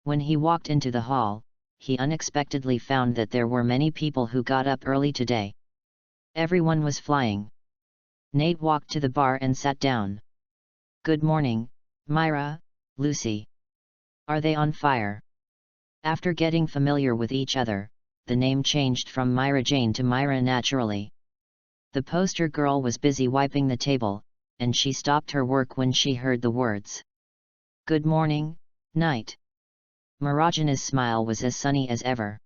Speaker 1: When he walked into the hall, he unexpectedly found that there were many people who got up early today. Everyone was flying. Nate walked to the bar and sat down. "Good morning, Myra, Lucy." Are they on fire? After getting familiar with each other, the name changed from Myra Jane to Myra naturally. The poster girl was busy wiping the table, and she stopped her work when she heard the words. Good morning, Knight. Marajana's smile was as sunny as ever.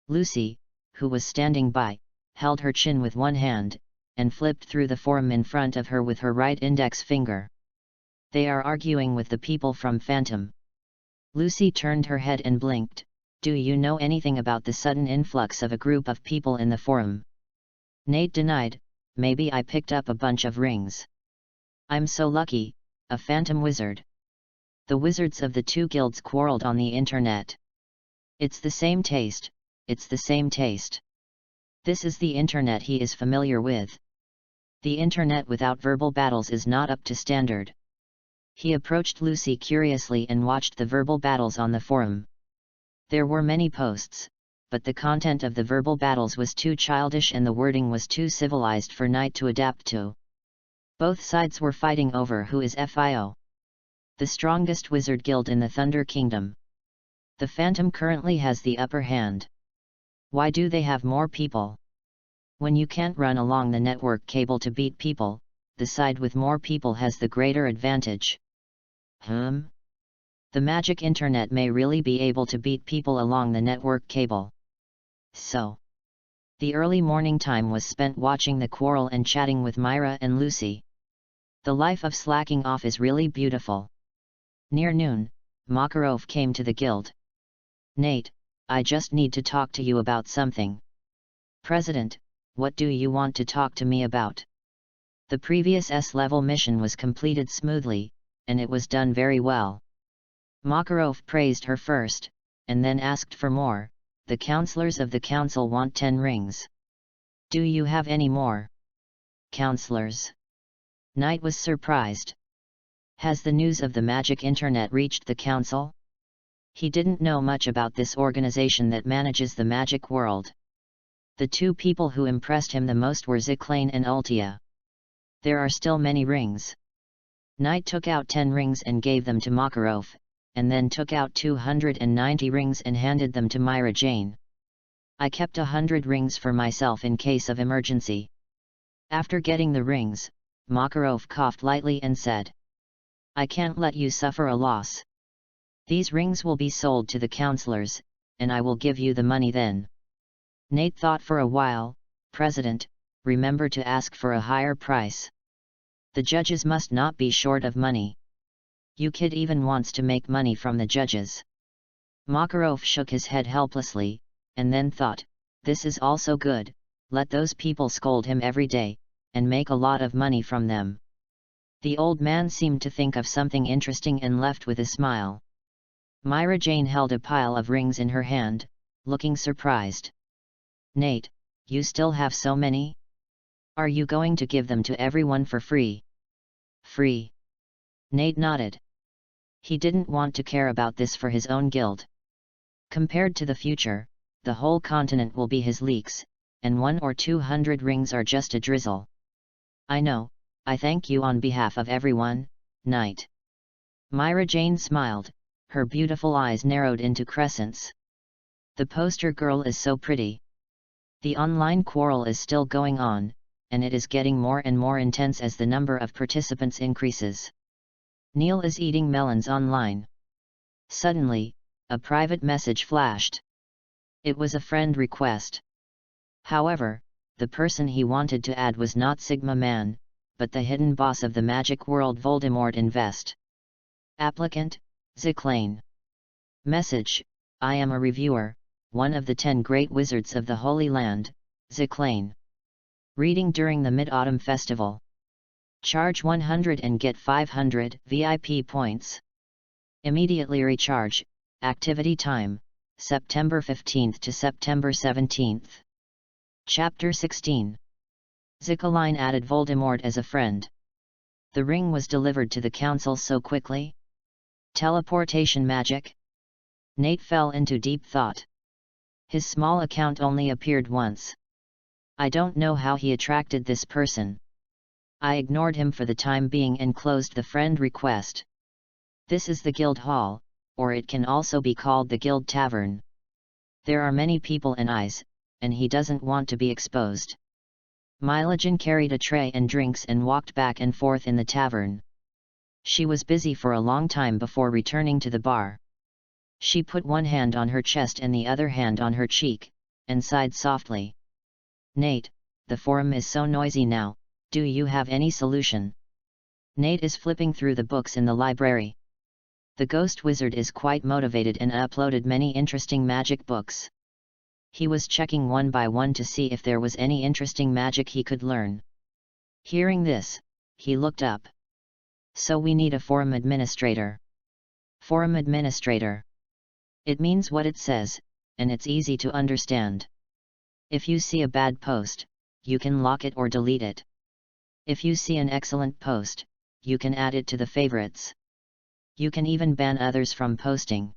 Speaker 1: Lucy, who was standing by, held her chin with one hand, and flipped through the forum in front of her with her right index finger. They are arguing with the people from Phantom. Lucy turned her head and blinked. Do you know anything about the sudden influx of a group of people in the forum? Nate denied. Maybe I picked up a bunch of rings. I'm so lucky, a phantom wizard. The wizards of the two guilds quarreled on the internet. It's the same taste, it's the same taste. This is the internet he is familiar with. The internet without verbal battles is not up to standard. He approached Lucy curiously and watched the verbal battles on the forum. There were many posts, but the content of the verbal battles was too childish and the wording was too civilized for Knight to adapt to. Both sides were fighting over who is FIO. The strongest wizard guild in the Thunder Kingdom. The Phantom currently has the upper hand. Why do they have more people? When you can't run along the network cable to beat people, the side with more people has the greater advantage. The magic internet may really be able to beat people along the network cable. So, the early morning time was spent watching the quarrel and chatting with Myra and Lucy. The life of slacking off is really beautiful. Near noon, Makarov came to the guild. Nate, I just need to talk to you about something. President, what do you want to talk to me about? The previous S-level mission was completed smoothly, and it was done very well. Makarov praised her first, and then asked for more. The counselors of the council want 10 rings. Do you have any more? Counselors? Knight was surprised. Has the news of the magic internet reached the council? He didn't know much about this organization that manages the magic world. The two people who impressed him the most were Ziklane and Ultia. There are still many rings. Knight took out 10 rings and gave them to Makarov, and then took out 290 rings and handed them to Myra Jane. I kept 100 rings for myself in case of emergency. After getting the rings, Makarov coughed lightly and said, I can't let you suffer a loss. These rings will be sold to the counselors, and I will give you the money then. Nate thought for a while. President, remember to ask for a higher price. The judges must not be short of money. You kid even wants to make money from the judges. Makarov shook his head helplessly, and then thought, this is also good, let those people scold him every day, and make a lot of money from them. The old man seemed to think of something interesting and left with a smile. Myra Jane held a pile of rings in her hand, looking surprised. Nate, you still have so many? Are you going to give them to everyone for free? Free? Nate nodded. He didn't want to care about this for his own guild. Compared to the future, the whole continent will be his leaks, and 100 or 200 rings are just a drizzle. I know, I thank you on behalf of everyone, Knight. Myra Jane smiled, her beautiful eyes narrowed into crescents. The poster girl is so pretty. The online quarrel is still going on, and it is getting more and more intense as the number of participants increases. Neil is eating melons online. Suddenly, a private message flashed. It was a friend request. However, the person he wanted to add was not Sigma Man, but the hidden boss of the magic world Voldemort Invest. Applicant, Ziklane. Message, I am a reviewer, one of the 10 great wizards of the Holy Land, Ziklane. Reading during the Mid-Autumn Festival. Charge 100 and get 500 VIP points. Immediately recharge. Activity time, September 15th to September 17th. Chapter 16. Ziklane added Voldemort as a friend. The ring was delivered to the council so quickly. Teleportation magic? Nate fell into deep thought. His small account only appeared once. I don't know how he attracted this person. I ignored him for the time being and closed the friend request. This is the guild hall, or it can also be called the Guild Tavern. There are many people and eyes, and he doesn't want to be exposed. Milogen carried a tray and drinks and walked back and forth in the tavern. She was busy for a long time before returning to the bar. She put one hand on her chest and the other hand on her cheek, and sighed softly. Nate, the forum is so noisy now, do you have any solution? Nate is flipping through the books in the library. The ghost wizard is quite motivated and uploaded many interesting magic books. He was checking one by one to see if there was any interesting magic he could learn. Hearing this, he looked up. So we need a forum administrator. Forum administrator. It means what it says, and it's easy to understand. If you see a bad post, you can lock it or delete it. If you see an excellent post, you can add it to the favorites. You can even ban others from posting.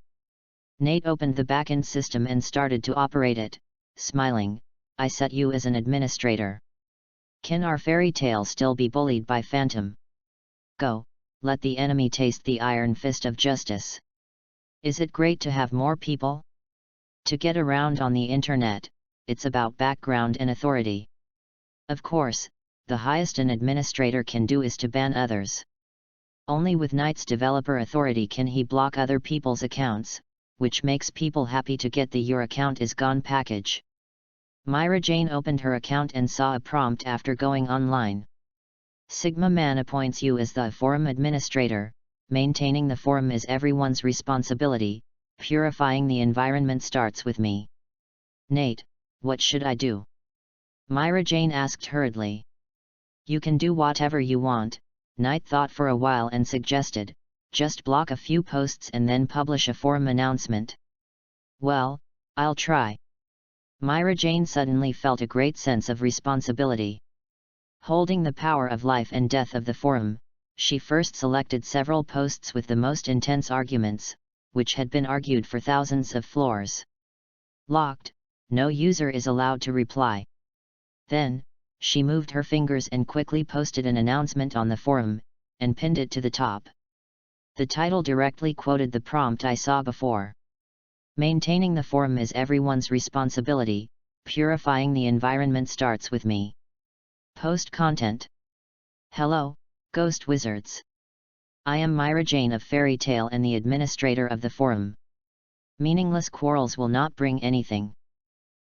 Speaker 1: Nate opened the backend system and started to operate it, smiling. I set you as an administrator. Can our fairy tale still be bullied by Phantom? Go, let the enemy taste the iron fist of justice. Is it great to have more people? To get around on the internet, it's about background and authority. Of course, the highest an administrator can do is to ban others. Only with Knight's developer authority can he block other people's accounts, which makes people happy to get the Your Account is Gone package. Myra Jane opened her account and saw a prompt after going online. Sigma Man appoints you as the forum administrator. Maintaining the forum is everyone's responsibility. Purifying the environment starts with me. Nate, what should I do? Myra Jane asked hurriedly. You can do whatever you want, Knight thought for a while and suggested. Just block a few posts and then publish a forum announcement. Well, I'll try. Myra Jane suddenly felt a great sense of responsibility. Holding the power of life and death of the forum, she first selected several posts with the most intense arguments, which had been argued for thousands of floors. Locked, no user is allowed to reply. Then, she moved her fingers and quickly posted an announcement on the forum, and pinned it to the top. The title directly quoted the prompt I saw before. Maintaining the forum is everyone's responsibility, purifying the environment starts with me. Post content. Hello, Ghost Wizards. I am Myra Jane of Fairy Tale and the administrator of the forum. Meaningless quarrels will not bring anything.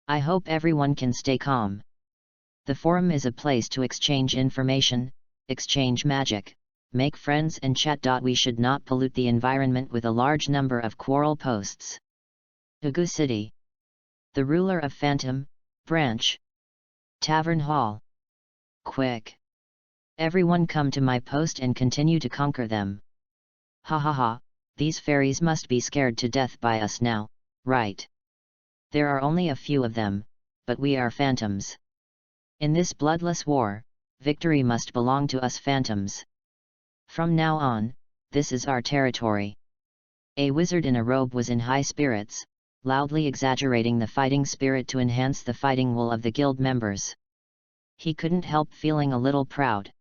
Speaker 1: I hope everyone can stay calm. The forum is a place to exchange information, exchange magic, make friends and chat. We should not pollute the environment with a large number of quarrel posts. Ugu City. The ruler of Phantom, Branch. Tavern Hall. Quick. Everyone come to my post and continue to conquer them. Ha ha ha, these fairies must be scared to death by us now, right? There are only a few of them, but we are phantoms. In this bloodless war, victory must belong to us phantoms. From now on, this is our territory. A wizard in a robe was in high spirits, loudly exaggerating the fighting spirit to enhance the fighting will of the guild members. He couldn't help feeling a little proud.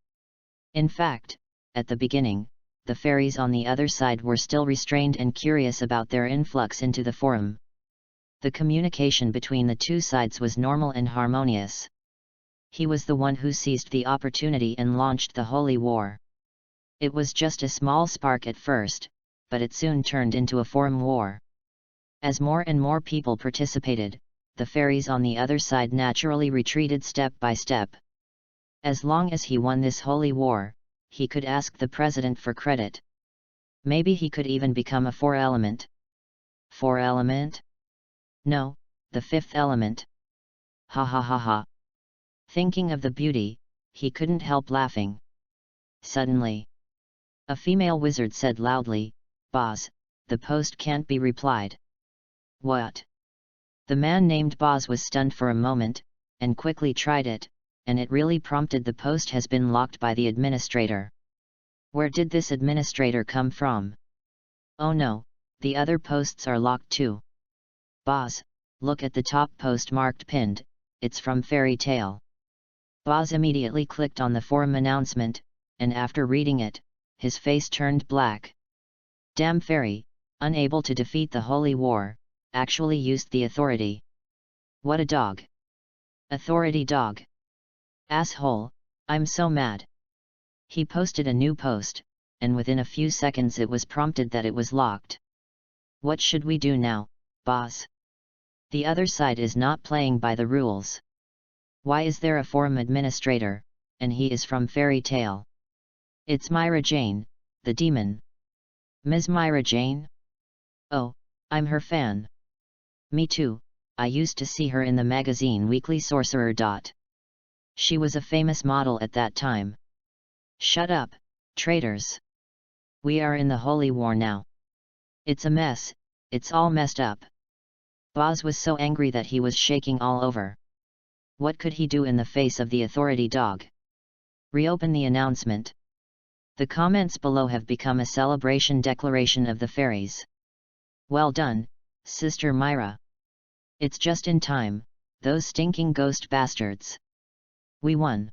Speaker 1: In fact, at the beginning, the fairies on the other side were still restrained and curious about their influx into the forum. The communication between the two sides was normal and harmonious. He was the one who seized the opportunity and launched the holy war. It was just a small spark at first, but it soon turned into a forum war. As more and more people participated, the fairies on the other side naturally retreated step by step. As long as he won this holy war, he could ask the president for credit. Maybe he could even become a 4 element. 4 element? No, the 5th element. Ha ha ha ha. Thinking of the beauty, he couldn't help laughing. Suddenly, a female wizard said loudly, "Boz, the post can't be replied." What? The man named Boz was stunned for a moment, and quickly tried it, and it really prompted the post has been locked by the administrator. Where did this administrator come from? Oh no, the other posts are locked too. Boz, look at the top post marked pinned, it's from Fairy Tale. Boz immediately clicked on the forum announcement, and after reading it, his face turned black. Damn fairy, unable to defeat the holy war, actually used the authority. What a dog! Authority dog! Asshole, I'm so mad. He posted a new post, and within a few seconds it was prompted that it was locked. What should we do now, boss? The other side is not playing by the rules. Why is there a forum administrator, and he is from Fairy Tale? It's Myra Jane, the demon. Ms. Myra Jane? Oh, I'm her fan. Me too, I used to see her in the magazine Weekly Sorcerer. She was a famous model at that time. Shut up, traitors. We are in the holy war now. It's a mess, it's all messed up. Boz was so angry that he was shaking all over. What could he do in the face of the authority dog? Reopen the announcement. The comments below have become a celebration declaration of the fairies. Well done, Sister Myra. It's just in time, those stinking ghost bastards. We won.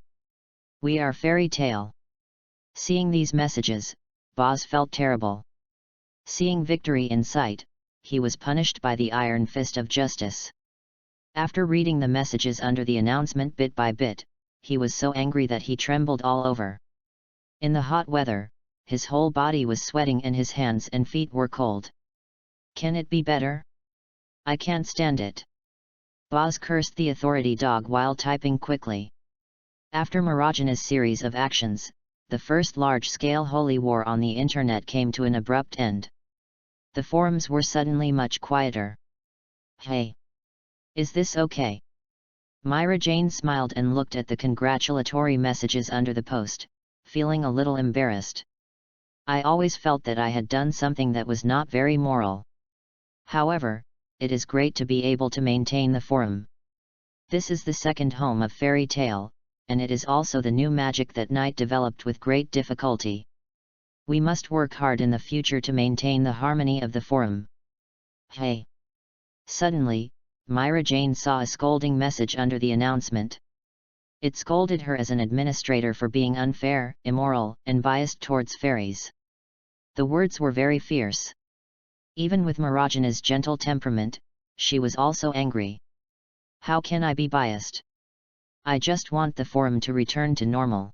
Speaker 1: We are Fairy Tale. Seeing these messages, Boz felt terrible. Seeing victory in sight, he was punished by the iron fist of justice. After reading the messages under the announcement bit by bit, he was so angry that he trembled all over. In the hot weather, his whole body was sweating and his hands and feet were cold. Can it be better? I can't stand it. Boz cursed the authority dog while typing quickly. After Marajana's series of actions, the first large-scale holy war on the internet came to an abrupt end. The forums were suddenly much quieter. Hey! Is this okay? Myra Jane smiled and looked at the congratulatory messages under the post, feeling a little embarrassed. I always felt that I had done something that was not very moral. However, it is great to be able to maintain the forum. This is the second home of Fairy Tale, and it is also the new magic that Night developed with great difficulty. We must work hard in the future to maintain the harmony of the forum. Hey! Suddenly, Myra Jane saw a scolding message under the announcement. It scolded her as an administrator for being unfair, immoral, and biased towards fairies. The words were very fierce. Even with Marajana's gentle temperament, she was also angry. How can I be biased? I just want the forum to return to normal.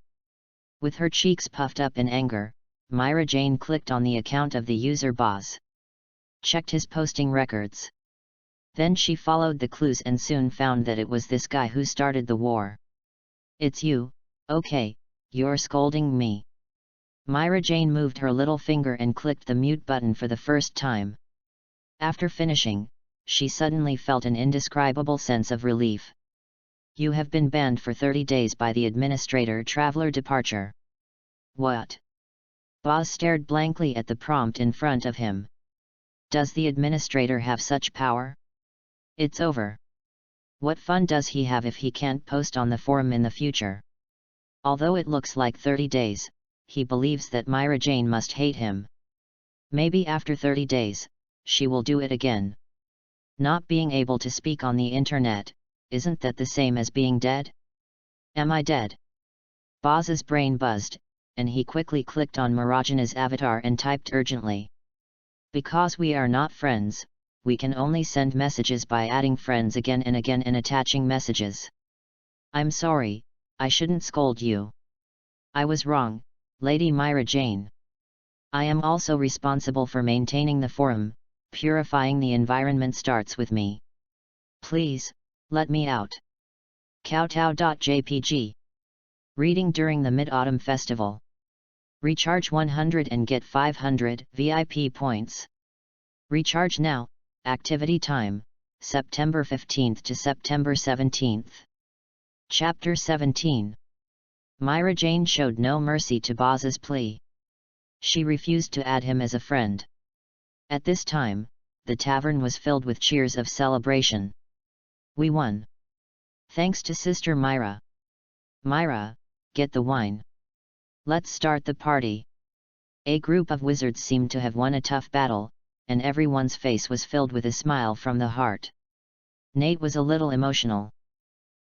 Speaker 1: With her cheeks puffed up in anger, Myra Jane clicked on the account of the user Boz. Checked his posting records. Then she followed the clues and soon found that it was this guy who started the war. It's you, okay, you're scolding me. Myra Jane moved her little finger and clicked the mute button for the first time. After finishing, she suddenly felt an indescribable sense of relief. You have been banned for 30 days by the administrator. Traveler departure. What? Boz stared blankly at the prompt in front of him. Does the administrator have such power? It's over. What fun does he have if he can't post on the forum in the future? Although it looks like 30 days, he believes that Myra Jane must hate him. Maybe after 30 days, she will do it again. Not being able to speak on the internet, isn't that the same as being dead? Am I dead? Boz's brain buzzed, and he quickly clicked on Marajana's avatar and typed urgently. Because we are not friends, we can only send messages by adding friends again and again and attaching messages. I'm sorry, I shouldn't scold you. I was wrong, Lady Myra Jane. I am also responsible for maintaining the forum. Purifying the environment starts with me. Please, let me out. Kowtow.jpg. Reading during the Mid-Autumn Festival. Recharge 100 and get 500 VIP points. Recharge now. Activity time, September 15th to September 17th. Chapter 17. Myra Jane showed no mercy to Boz's plea. She refused to add him as a friend. At this time, the tavern was filled with cheers of celebration. We won. Thanks to Sister Myra. Myra, get the wine. Let's start the party. A group of wizards seemed to have won a tough battle, and everyone's face was filled with a smile from the heart. Nate was a little emotional.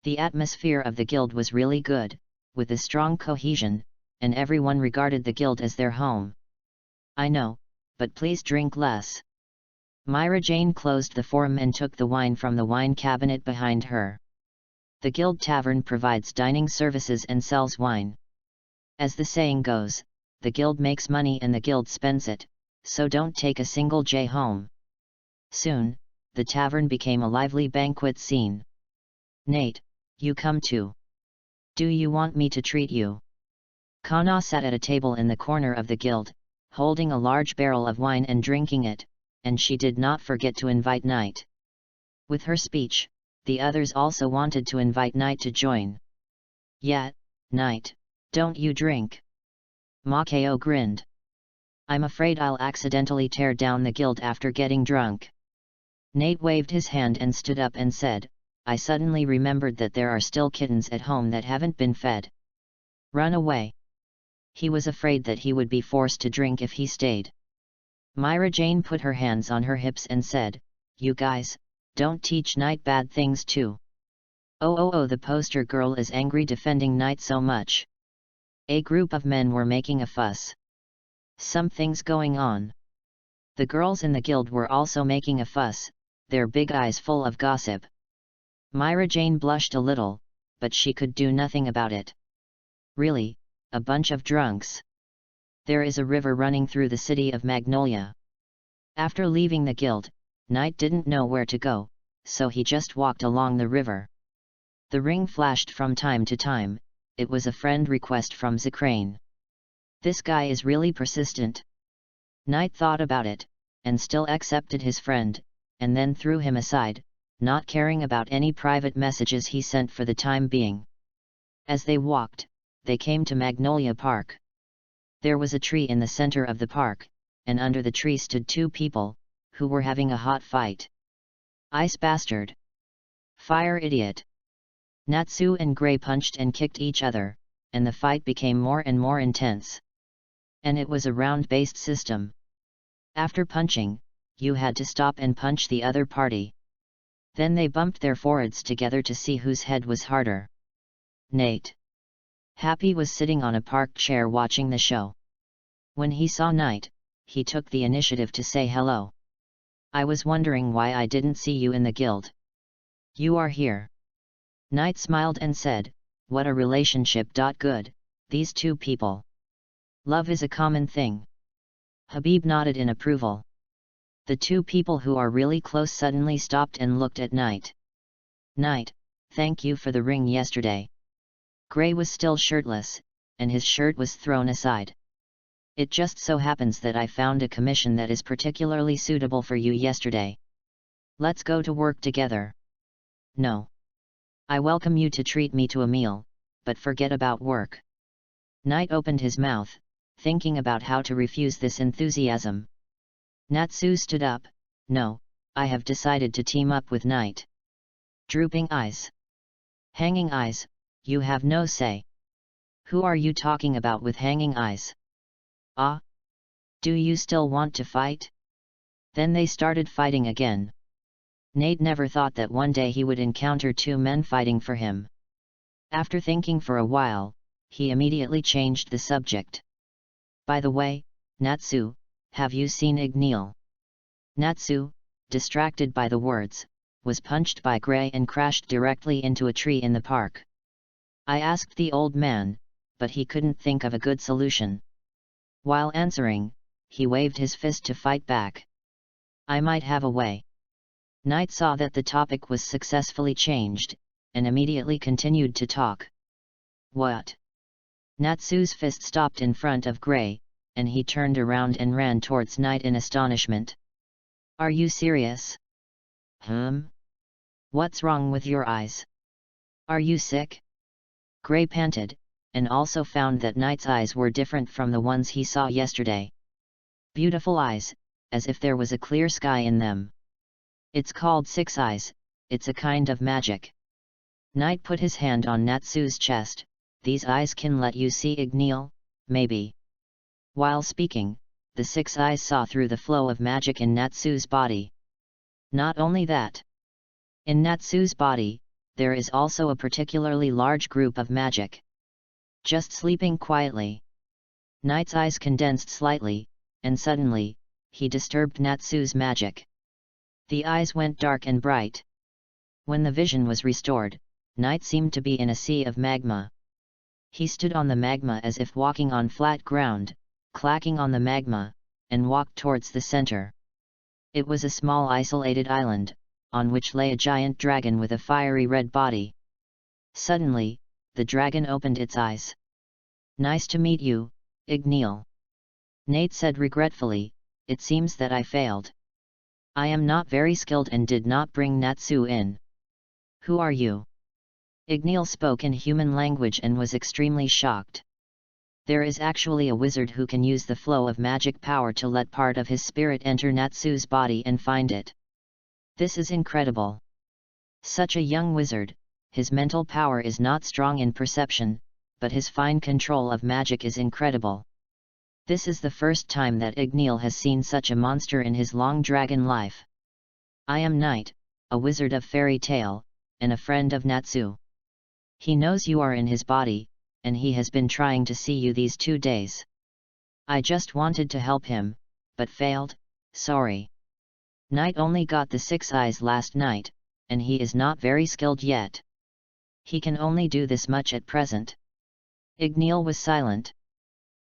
Speaker 1: The atmosphere of the guild was really good, with a strong cohesion, and everyone regarded the guild as their home. I know, but please drink less. Myra Jane closed the forum and took the wine from the wine cabinet behind her. The Guild Tavern provides dining services and sells wine. As the saying goes, the Guild makes money and the Guild spends it, so don't take a single J home. Soon, the tavern became a lively banquet scene. Nate, you come too. Do you want me to treat you? Kana sat at a table in the corner of the Guild, holding a large barrel of wine and drinking it, and she did not forget to invite Knight. With her speech, the others also wanted to invite Knight to join. Yeah, Knight, don't you drink? Makao grinned. I'm afraid I'll accidentally tear down the Guild after getting drunk. Nate waved his hand and stood up and said, I suddenly remembered that there are still kittens at home that haven't been fed. Run away. He was afraid that he would be forced to drink if he stayed. Myra Jane put her hands on her hips and said, You guys, don't teach Knight bad things too. Oh, the poster girl is angry defending Knight so much. A group of men were making a fuss. Something's going on. The girls in the Guild were also making a fuss, their big eyes full of gossip. Myra Jane blushed a little, but she could do nothing about it. Really, a bunch of drunks. There is a river running through the city of Magnolia. After leaving the Guild, Knight didn't know where to go, so he just walked along the river. The ring flashed from time to time. It was a friend request from Zacrane. This guy is really persistent. Knight thought about it, and still accepted his friend, and then threw him aside, not caring about any private messages he sent for the time being. As they walked, they came to Magnolia Park. There was a tree in the center of the park, and under the tree stood two people, who were having a hot fight. Ice bastard! Fire idiot! Natsu and Gray punched and kicked each other, and the fight became more and more intense. And it was a round-based system. After punching, you had to stop and punch the other party. Then they bumped their foreheads together to see whose head was harder. Nate. Happy was sitting on a park chair watching the show. When he saw Knight, he took the initiative to say hello. I was wondering why I didn't see you in the Guild. You are here. Knight smiled and said, What a relationship. Good, these two people. Love is a common thing. Habib nodded in approval. The two people who are really close suddenly stopped and looked at Knight. Knight, thank you for the ring yesterday. Gray was still shirtless, and his shirt was thrown aside. It just so happens that I found a commission that is particularly suitable for you yesterday. Let's go to work together. No. I welcome you to treat me to a meal, but forget about work. Knight opened his mouth, thinking about how to refuse this enthusiasm. Natsu stood up. No, I have decided to team up with Knight. Drooping eyes. Hanging eyes, you have no say. Who are you talking about with hanging eyes? Ah? Do you still want to fight? Then they started fighting again. Nate never thought that one day he would encounter two men fighting for him. After thinking for a while, he immediately changed the subject. By the way, Natsu, have you seen Igneel? Natsu, distracted by the words, was punched by Gray and crashed directly into a tree in the park. I asked the old man, but he couldn't think of a good solution. While answering, he waved his fist to fight back. I might have a way. Knight saw that the topic was successfully changed, and immediately continued to talk. What? Natsu's fist stopped in front of Gray, and he turned around and ran towards Knight in astonishment. Are you serious? What's wrong with your eyes? Are you sick? Gray panted, and also found that Knight's eyes were different from the ones he saw yesterday. Beautiful eyes, as if there was a clear sky in them. It's called Six Eyes, it's a kind of magic. Knight put his hand on Natsu's chest. These eyes can let you see Igneel, maybe. While speaking, the Six Eyes saw through the flow of magic in Natsu's body. Not only that. In Natsu's body, there is also a particularly large group of magic. Just sleeping quietly. Knight's eyes condensed slightly, and suddenly, he disturbed Natsu's magic. The eyes went dark and bright. When the vision was restored, Knight seemed to be in a sea of magma. He stood on the magma as if walking on flat ground, clacking on the magma, and walked towards the center. It was a small isolated island, on which lay a giant dragon with a fiery red body. Suddenly, the dragon opened its eyes. "Nice to meet you, Igneel," Nate said regretfully. "It seems that I failed. I am not very skilled and did not bring Natsu in." "Who are you?" Igneel spoke in human language and was extremely shocked. "There is actually a wizard who can use the flow of magic power to let part of his spirit enter Natsu's body and find it. This is incredible. Such a young wizard, his mental power is not strong in perception, but his fine control of magic is incredible." This is the first time that Igneel has seen such a monster in his long dragon life. "I am Knight, a wizard of fairy tale, and a friend of Natsu. He knows you are in his body, and he has been trying to see you these 2 days. I just wanted to help him, but failed, sorry. Knight only got the 6 eyes last night, and he is not very skilled yet. He can only do this much at present." Igneel was silent.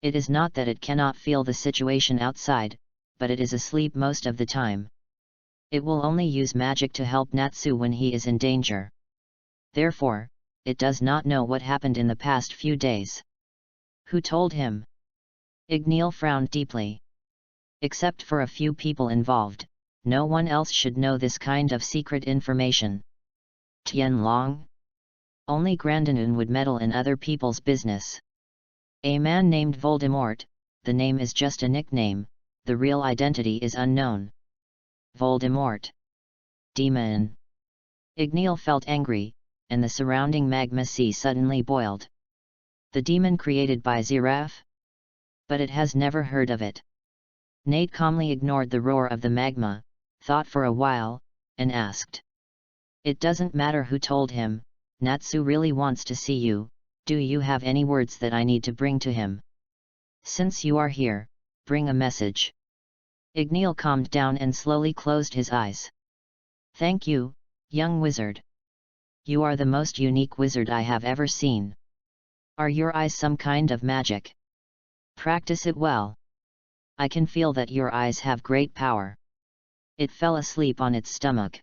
Speaker 1: It is not that it cannot feel the situation outside, but it is asleep most of the time. It will only use magic to help Natsu when he is in danger. Therefore, it does not know what happened in the past few days. "Who told him?" Igneel frowned deeply. "Except for a few people involved, no one else should know this kind of secret information." "Tianlong? Only Grandinun would meddle in other people's business. A man named Voldemort, the name is just a nickname, the real identity is unknown." "Voldemort? Demon?" Igneel felt angry, and the surrounding magma sea suddenly boiled. "The demon created by Ziraf? But it has never heard of it." Nate calmly ignored the roar of the magma, thought for a while, and asked. "It doesn't matter who told him, Natsu really wants to see you. Do you have any words that I need to bring to him? Since you are here, bring a message." Igneel calmed down and slowly closed his eyes. "Thank you, young wizard. You are the most unique wizard I have ever seen. Are your eyes some kind of magic? Practice it well. I can feel that your eyes have great power." It fell asleep on its stomach.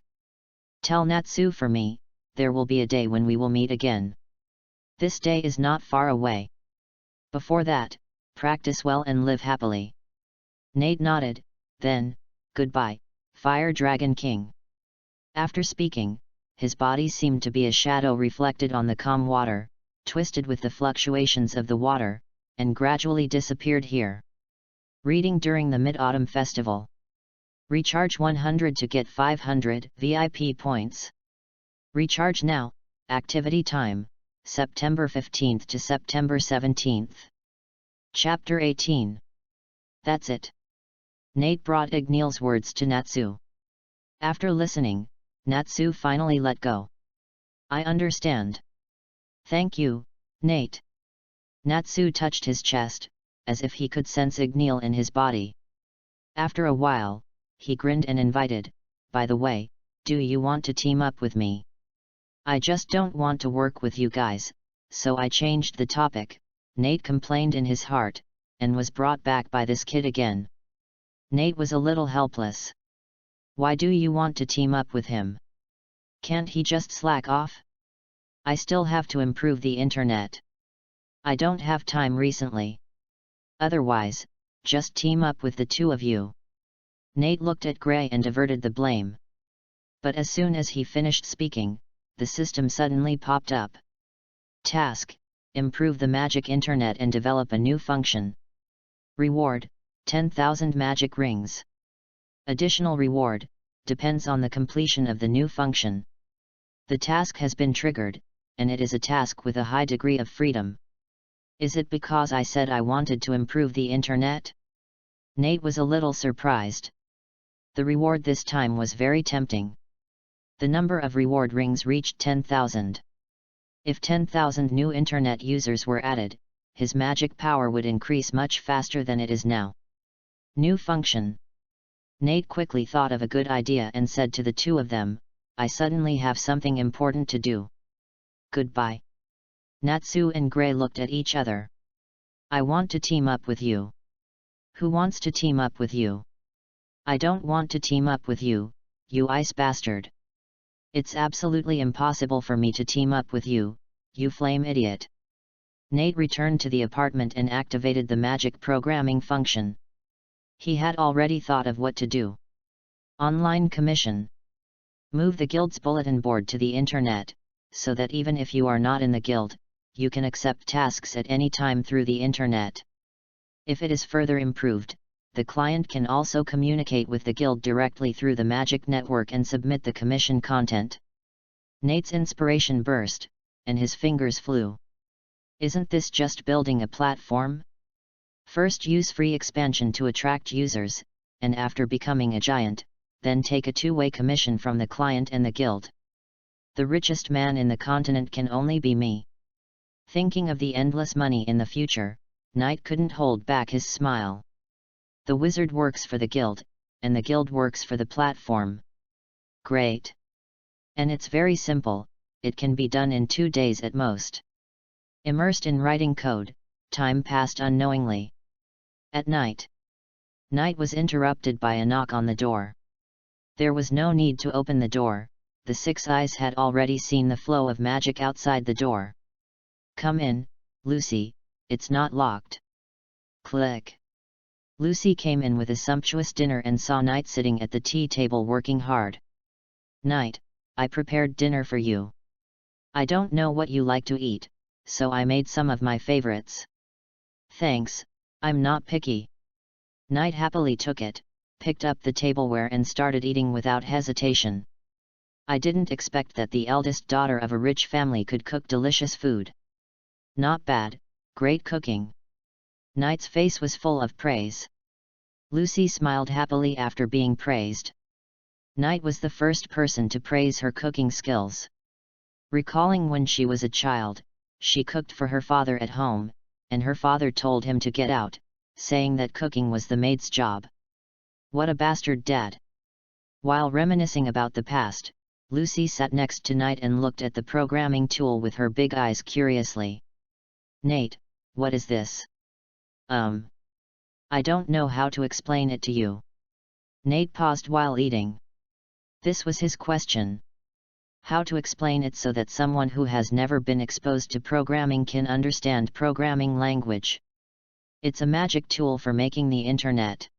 Speaker 1: "Tell Natsu for me, there will be a day when we will meet again. This day is not far away. Before that, practice well and live happily." Nate nodded, then, "Goodbye, Fire Dragon King." After speaking, his body seemed to be a shadow reflected on the calm water, twisted with the fluctuations of the water, and gradually disappeared here. Reading during the Mid-Autumn Festival. Recharge 100 to get 500 VIP points. Recharge now. Activity time, September 15th to September 17th. Chapter 18. That's it. Nate brought Igneel's words to Natsu. After listening, Natsu finally let go. "I understand. Thank you, Nate." Natsu touched his chest, as if he could sense Igneel in his body. After a while, he grinned and invited, "By the way, do you want to team up with me? I just don't want to work with you guys, so I changed the topic," Nate complained in his heart, and was brought back by this kid again. Nate was a little helpless. "Why do you want to team up with him? Can't he just slack off? I still have to improve the internet. I don't have time recently. Otherwise, just team up with the two of you." Nate looked at Gray and averted the blame. But as soon as he finished speaking, the system suddenly popped up. Task: improve the magic internet and develop a new function. Reward: 10,000 magic rings. Additional reward: depends on the completion of the new function. The task has been triggered, and it is a task with a high degree of freedom. Is it because I said I wanted to improve the internet? Nate was a little surprised. The reward this time was very tempting. The number of reward rings reached 10,000. If 10,000 new internet users were added, his magic power would increase much faster than it is now. New function. Nate quickly thought of a good idea and said to the two of them, "I suddenly have something important to do. Goodbye." Natsu and Gray looked at each other. "I want to team up with you." "Who wants to team up with you?" "I don't want to team up with you, you ice bastard. It's absolutely impossible for me to team up with you, you flame idiot." Nate returned to the apartment and activated the magic programming function. He had already thought of what to do. Online commission. Move the guild's bulletin board to the internet, so that even if you are not in the guild, you can accept tasks at any time through the internet. If it is further improved, the client can also communicate with the guild directly through the magic network and submit the commission content. Nate's inspiration burst, and his fingers flew. Isn't this just building a platform? First use free expansion to attract users, and after becoming a giant, then take a two-way commission from the client and the guild. The richest man in the continent can only be me. Thinking of the endless money in the future, Knight couldn't hold back his smile. The wizard works for the guild, and the guild works for the platform. Great! And it's very simple, it can be done in 2 days at most. Immersed in writing code, time passed unknowingly. At night, Knight was interrupted by a knock on the door. There was no need to open the door, the six eyes had already seen the flow of magic outside the door. "Come in, Lucy, it's not locked." Click. Lucy came in with a sumptuous dinner and saw Knight sitting at the tea table working hard. "Knight, I prepared dinner for you. I don't know what you like to eat, so I made some of my favorites." "Thanks, I'm not picky." Knight happily took it, picked up the tableware and started eating without hesitation. "I didn't expect that the eldest daughter of a rich family could cook delicious food." "Not bad, great cooking." Knight's face was full of praise. Lucy smiled happily after being praised. Knight was the first person to praise her cooking skills. Recalling when she was a child, she cooked for her father at home, and her father told him to get out, saying that cooking was the maid's job. What a bastard dad! While reminiscing about the past, Lucy sat next to Knight and looked at the programming tool with her big eyes curiously. "Nate, what is this?" I don't know how to explain it to you." Nate paused while eating. This was his question. How to explain it so that someone who has never been exposed to programming can understand programming language. It's a magic tool for making the internet.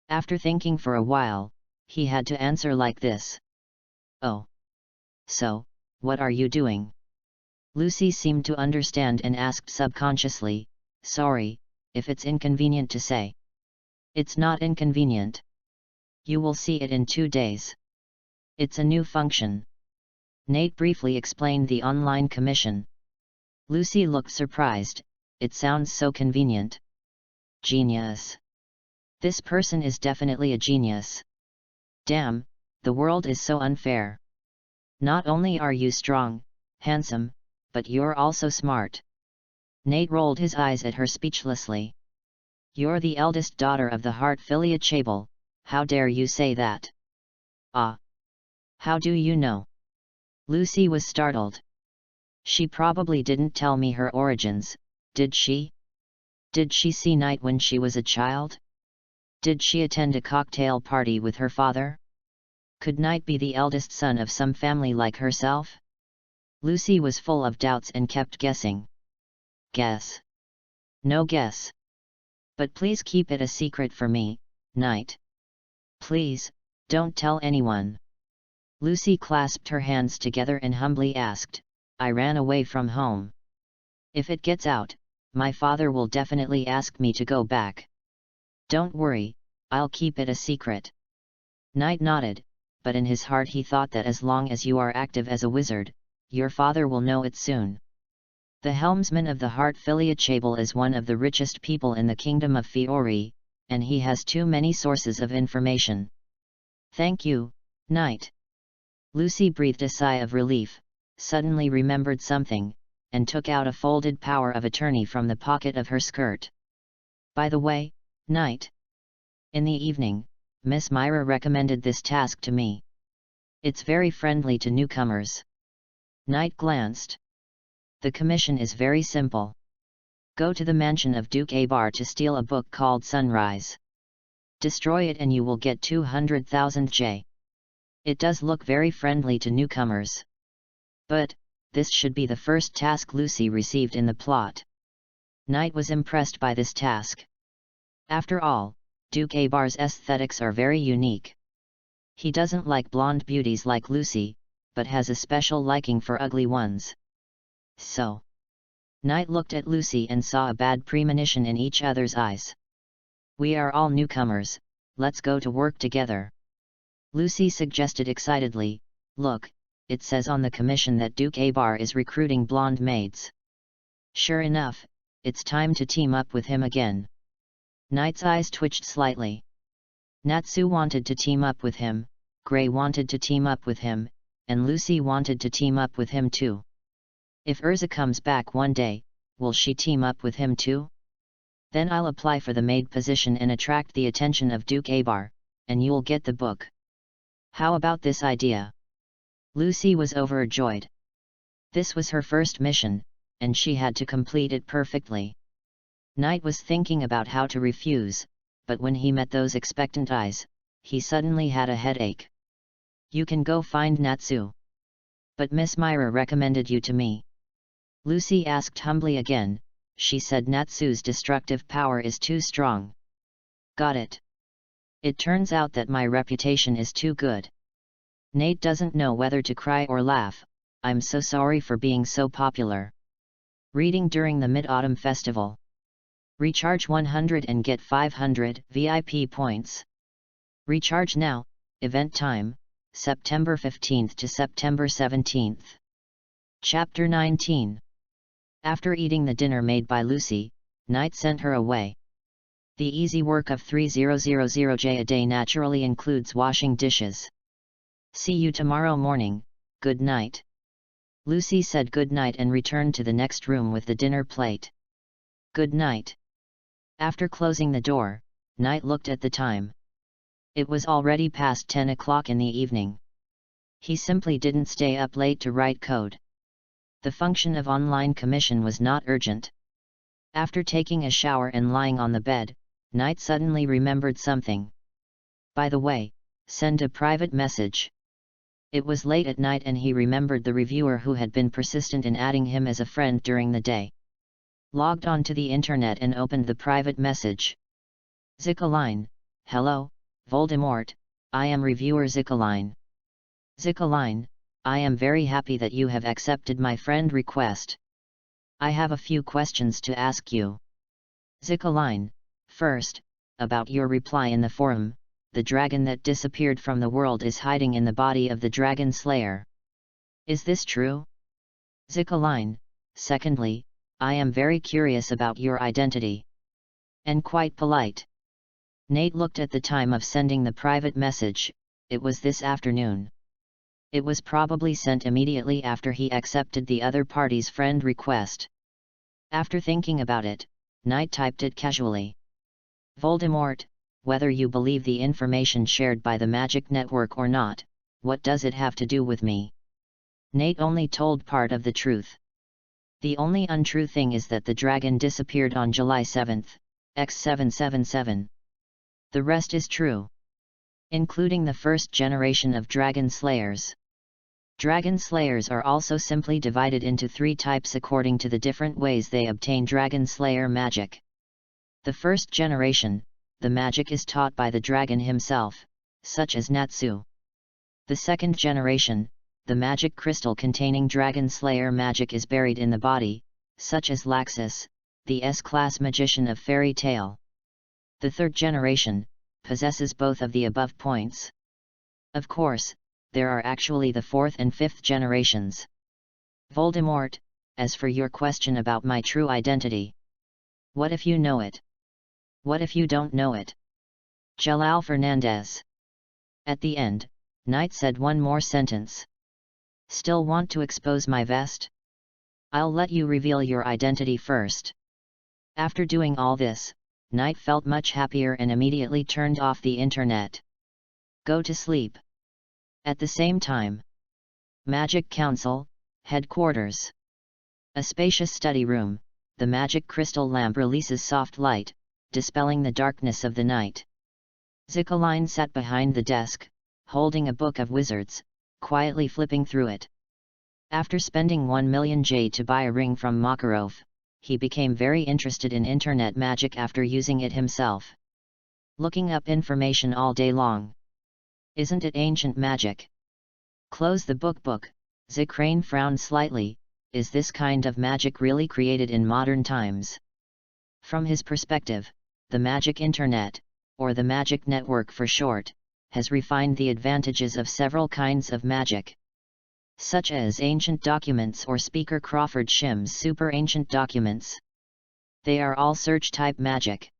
Speaker 1: After thinking for a while, he had to answer like this. "Oh. So, what are you doing?" Lucy seemed to understand and asked subconsciously, "Sorry, if it's inconvenient to say." "It's not inconvenient. You will see it in 2 days. It's a new function." Nate briefly explained the online commission. Lucy looked surprised. It sounds so convenient. Genius. This person is definitely a genius. Damn, the world is so unfair. Not only are you strong, handsome, but you're also smart. Nate rolled his eyes at her speechlessly. "You're the eldest daughter of the Heartfilia Chable, how dare you say that?" "Ah. How do you know?" Lucy was startled. "She probably didn't tell me her origins, did she? Did she see Knight when she was a child? Did she attend a cocktail party with her father? Could Knight be the eldest son of some family like herself?" Lucy was full of doubts and kept guessing. "Guess? No guess. But please keep it a secret for me, Knight. Please, don't tell anyone." Lucy clasped her hands together and humbly asked, "I ran away from home. If it gets out, my father will definitely ask me to go back." "Don't worry, I'll keep it a secret." Knight nodded, but in his heart he thought that as long as you are active as a wizard, your father will know it soon. The helmsman of the Heartfilia Chable is one of the richest people in the kingdom of Fiori, and he has too many sources of information. "Thank you, Knight." Lucy breathed a sigh of relief, suddenly remembered something, and took out a folded power of attorney from the pocket of her skirt. "By the way, Knight. In the evening, Miss Myra recommended this task to me. It's very friendly to newcomers. Knight glanced. The commission is very simple. Go to the mansion of Duke Abar to steal a book called Sunrise. Destroy it and you will get 200,000 J. It does look very friendly to newcomers. But, this should be the first task Lucy received in the plot. Knight was impressed by this task. After all, Duke Abar's aesthetics are very unique. He doesn't like blonde beauties like Lucy, but has a special liking for ugly ones. So, Knight looked at Lucy and saw a bad premonition in each other's eyes. We are all newcomers, let's go to work together. Lucy suggested excitedly, look, it says on the commission that Duke Abar is recruiting blonde maids. Sure enough, it's time to team up with him again. Knight's eyes twitched slightly. Natsu wanted to team up with him, Gray wanted to team up with him, and Lucy wanted to team up with him too. If Urza comes back one day, will she team up with him too? Then I'll apply for the maid position and attract the attention of Duke Abar, and you'll get the book. How about this idea? Lucy was overjoyed. This was her first mission, and she had to complete it perfectly. Knight was thinking about how to refuse, but when he met those expectant eyes, he suddenly had a headache. You can go find Natsu. But Miss Myra recommended you to me. Lucy asked humbly again. She said Natsu's destructive power is too strong. Got it. It turns out that my reputation is too good. Nate doesn't know whether to cry or laugh. I'm so sorry for being so popular. Reading during the Mid-Autumn Festival. Recharge 100 and get 500 VIP points. Recharge now. Event time, September 15th to September 17th. Chapter 19. After eating the dinner made by Lucy, Knight sent her away. The easy work of 3000J a day naturally includes washing dishes. See you tomorrow morning, good night. Lucy said good night and returned to the next room with the dinner plate. Good night. After closing the door, Knight looked at the time. It was already past 10 o'clock in the evening. He simply didn't stay up late to write code. The function of online commission was not urgent. After taking a shower and lying on the bed, Knight suddenly remembered something. By the way, send a private message. It was late at night and he remembered the reviewer who had been persistent in adding him as a friend during the day. Logged on to the internet and opened the private message. Zikaline, hello, Voldemort, I am reviewer Zikaline. Zikaline, I am very happy that you have accepted my friend request. I have a few questions to ask you. Zikaline, first, about your reply in the forum, the dragon that disappeared from the world is hiding in the body of the dragon slayer. Is this true? Zikaline, secondly, I am very curious about your identity. And quite polite. Nate looked at the time of sending the private message. It was this afternoon. It was probably sent immediately after he accepted the other party's friend request. After thinking about it, Knight typed it casually. Voldemort, whether you believe the information shared by the magic network or not, what does it have to do with me? Nate only told part of the truth. The only untrue thing is that the dragon disappeared on July 7th, X777. The rest is true. Including the first generation of dragon slayers. Dragon slayers are also simply divided into 3 types according to the different ways they obtain dragon slayer magic. The first generation, the magic is taught by the dragon himself, such as Natsu. The second generation, the magic crystal containing dragon slayer magic is buried in the body, such as Laxus, the S-class magician of fairy tale. The third generation, possesses both of the above points. Of course, there are actually the 4th and 5th generations. Voldemort, as for your question about my true identity. What if you know it? What if you don't know it? Jalal Fernandez. At the end, Knight said one more sentence. Still want to expose my vest? I'll let you reveal your identity first. After doing all this, Knight felt much happier and immediately turned off the internet. Go to sleep. At the same time. Magic Council, Headquarters. A spacious study room, the magic crystal lamp releases soft light, dispelling the darkness of the night. Zickeline sat behind the desk, holding a book of wizards, quietly flipping through it. After spending 1 million J to buy a ring from Makarov, he became very interested in internet magic after using it himself. Looking up information all day long. Isn't it ancient magic? Close the book. Zickrane frowned slightly. Is this kind of magic really created in modern times? From his perspective, the magic internet, or the magic network for short, has refined the advantages of several kinds of magic, such as ancient documents or Speaker Crawford Shim's super ancient documents. They are all search-type magic.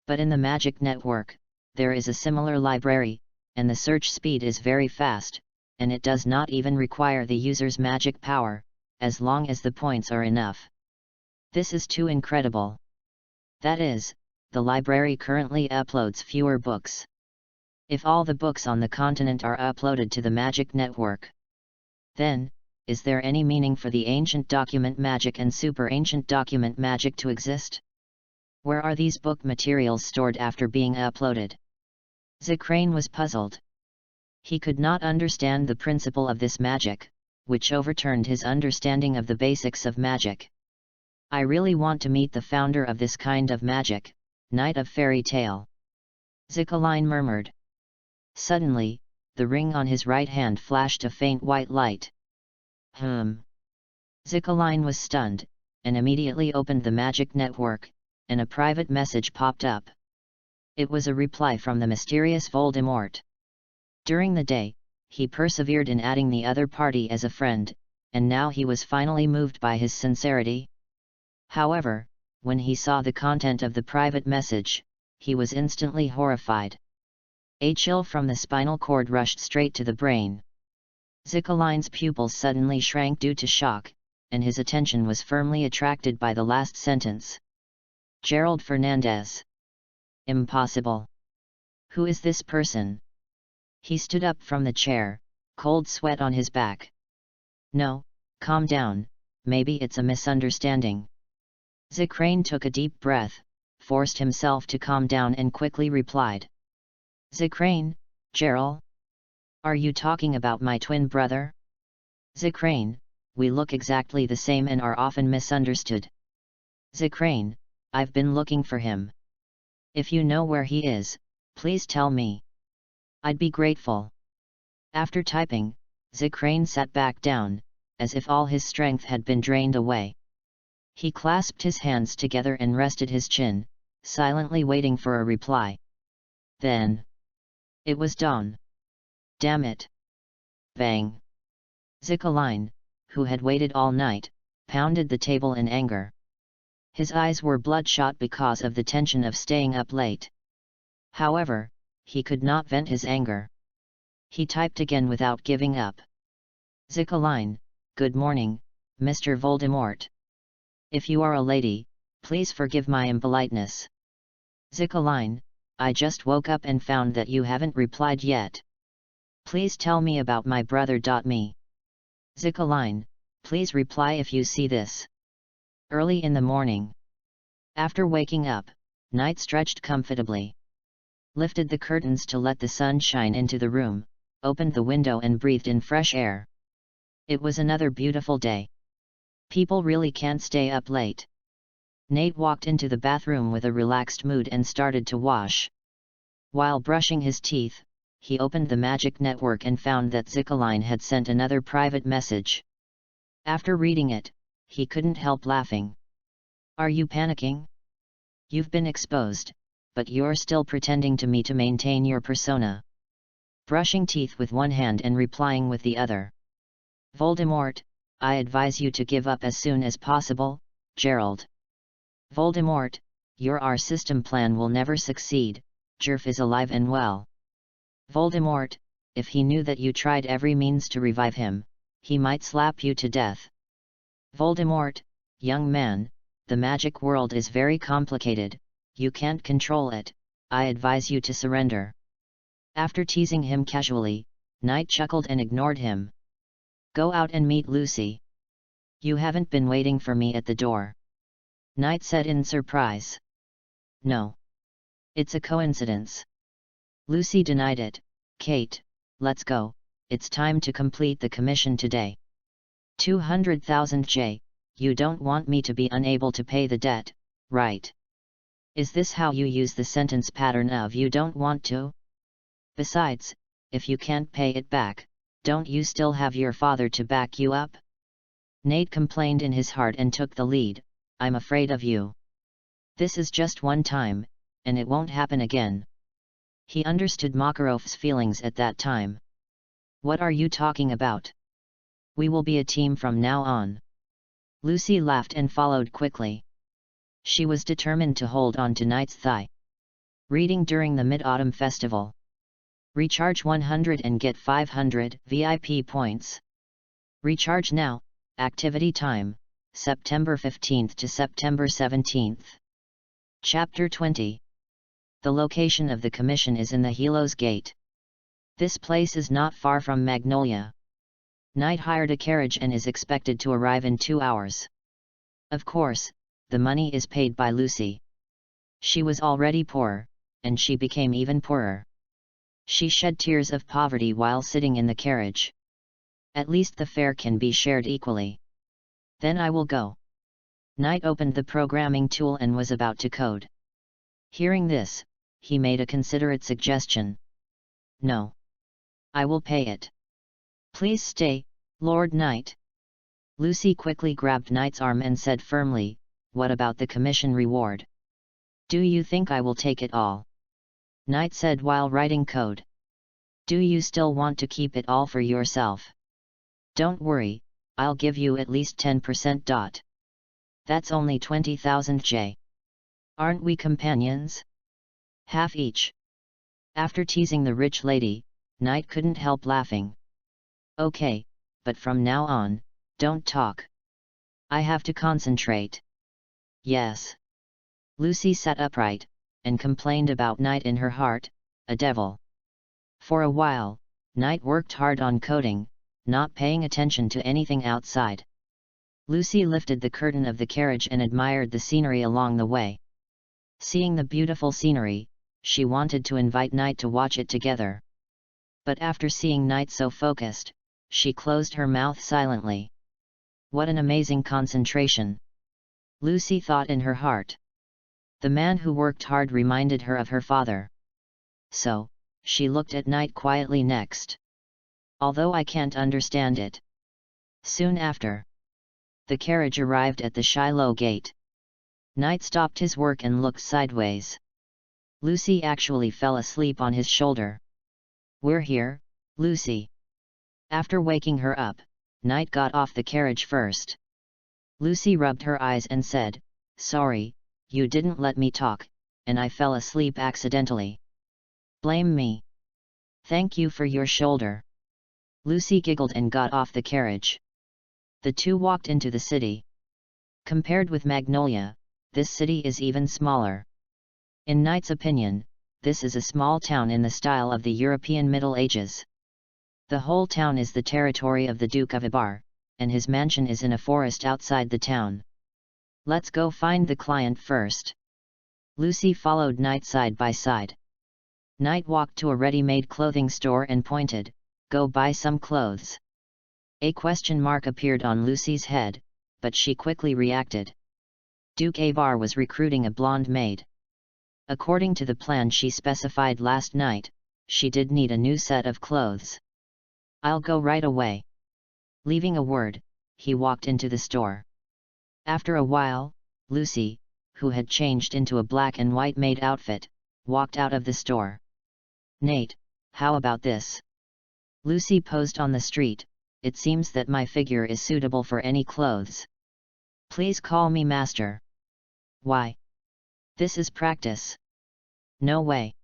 Speaker 1: But in the magic network, there is a similar library, and the search speed is very fast, and it does not even require the user's magic power, as long as the points are enough. This is too incredible. That is, the library currently uploads fewer books. If all the books on the continent are uploaded to the magic network, then, is there any meaning for the ancient document magic and super ancient document magic to exist? Where are these book materials stored after being uploaded? Zickrane was puzzled. He could not understand the principle of this magic, which overturned his understanding of the basics of magic. I really want to meet the founder of this kind of magic, Knight of Fairy Tale. Zickeline murmured. Suddenly, the ring on his right hand flashed a faint white light. Zickeline was stunned, and immediately opened the magic network, and a private message popped up. It was a reply from the mysterious Voldemort. During the day, he persevered in adding the other party as a friend, and now he was finally moved by his sincerity. However, when he saw the content of the private message, he was instantly horrified. A chill from the spinal cord rushed straight to the brain. Zickeline's pupils suddenly shrank due to shock, and his attention was firmly attracted by the last sentence. Gerald Fernandez. Impossible. Who is this person? He stood up from the chair, cold sweat on his back. No, calm down, maybe it's a misunderstanding. Zickrane took a deep breath, forced himself to calm down and quickly replied. Zickrane, Gerald? Are you talking about my twin brother? Zickrane, we look exactly the same and are often misunderstood. Zickrane, I've been looking for him. If you know where he is, please tell me. I'd be grateful. After typing, Zickrane sat back down, as if all his strength had been drained away. He clasped his hands together and rested his chin, silently waiting for a reply. Then. It was dawn. Damn it. Bang. Zickeline, who had waited all night, pounded the table in anger. His eyes were bloodshot because of the tension of staying up late. However, he could not vent his anger. He typed again without giving up. Zickeline, good morning, Mr. Voldemort. If you are a lady, please forgive my impoliteness. Zickeline, I just woke up and found that you haven't replied yet. Please tell me about my brother. Me. Zickeline, please reply if you see this. Early in the morning. After waking up, Knight stretched comfortably. Lifted the curtains to let the sun shine into the room, opened the window and breathed in fresh air. It was another beautiful day. People really can't stay up late. Nate walked into the bathroom with a relaxed mood and started to wash. While brushing his teeth, he opened the magic network and found that Zickeline had sent another private message. After reading it, he couldn't help laughing. Are you panicking? You've been exposed, but you're still pretending to me to maintain your persona. Brushing teeth with one hand and replying with the other. Voldemort, I advise you to give up as soon as possible, Gerald. Voldemort, our system plan will never succeed, Jerf is alive and well. Voldemort, if he knew that you tried every means to revive him, he might slap you to death. Voldemort, young man, the magic world is very complicated, you can't control it, I advise you to surrender. After teasing him casually, Knight chuckled and ignored him. Go out and meet Lucy. You haven't been waiting for me at the door. Knight said in surprise. No. It's a coincidence. Lucy denied it. Kate, let's go, it's time to complete the commission today. 200,000 J, you don't want me to be unable to pay the debt, right? Is this how you use the sentence pattern of you don't want to? Besides, if you can't pay it back, don't you still have your father to back you up? Nate complained in his heart and took the lead. I'm afraid of you. This is just one time, and it won't happen again. He understood Makarov's feelings at that time. What are you talking about? We will be a team from now on. Lucy laughed and followed quickly. She was determined to hold on to Knight's thigh. Reading during the Mid-Autumn Festival. Recharge 100 and get 500 VIP points. Recharge now. Activity time, September 15th to September 17th. Chapter 20. The location of the commission is in the Helos Gate. This place is not far from Magnolia. Knight hired a carriage and is expected to arrive in 2 hours. Of course, the money is paid by Lucy. She was already poor, and she became even poorer. She shed tears of poverty while sitting in the carriage. At least the fare can be shared equally. Then I will go. Knight opened the programming tool and was about to code. Hearing this, he made a considerate suggestion. No. I will pay it. Please stay, Lord Knight. Lucy quickly grabbed Knight's arm and said firmly, what about the commission reward? Do you think I will take it all? Knight said while writing code. Do you still want to keep it all for yourself? Don't worry, I'll give you at least 10%. That's only 20,000 J. Aren't we companions? Half each. After teasing the rich lady, Knight couldn't help laughing. Okay, but from now on, don't talk. I have to concentrate. Yes. Lucy sat upright, and complained about Knight in her heart, a devil. For a while, Knight worked hard on coding, not paying attention to anything outside. Lucy lifted the curtain of the carriage and admired the scenery along the way. Seeing the beautiful scenery, she wanted to invite Knight to watch it together. But after seeing Knight so focused, she closed her mouth silently. What an amazing concentration! Lucy thought in her heart. The man who worked hard reminded her of her father. So, she looked at Knight quietly next. Although I can't understand it. Soon after, the carriage arrived at the Shiloh gate. Knight stopped his work and looked sideways. Lucy actually fell asleep on his shoulder. We're here, Lucy. After waking her up, Knight got off the carriage first. Lucy rubbed her eyes and said, sorry, you didn't let me talk, and I fell asleep accidentally. Blame me. Thank you for your shoulder. Lucy giggled and got off the carriage. The two walked into the city. Compared with Magnolia, this city is even smaller. In Knight's opinion, this is a small town in the style of the European Middle Ages. The whole town is the territory of the Duke of Ibar, and his mansion is in a forest outside the town. Let's go find the client first. Lucy followed Knight side by side. Knight walked to a ready-made clothing store and pointed, go buy some clothes. A question mark appeared on Lucy's head, but she quickly reacted. Duke Ibar was recruiting a blonde maid. According to the plan she specified last night, she did need a new set of clothes. I'll go right away. Leaving a word, he walked into the store. After a while, Lucy, who had changed into a black and white maid outfit, walked out of the store. Nate, how about this? Lucy posed on the street, it seems that my figure is suitable for any clothes. Please call me master. Why? This is practice. No way.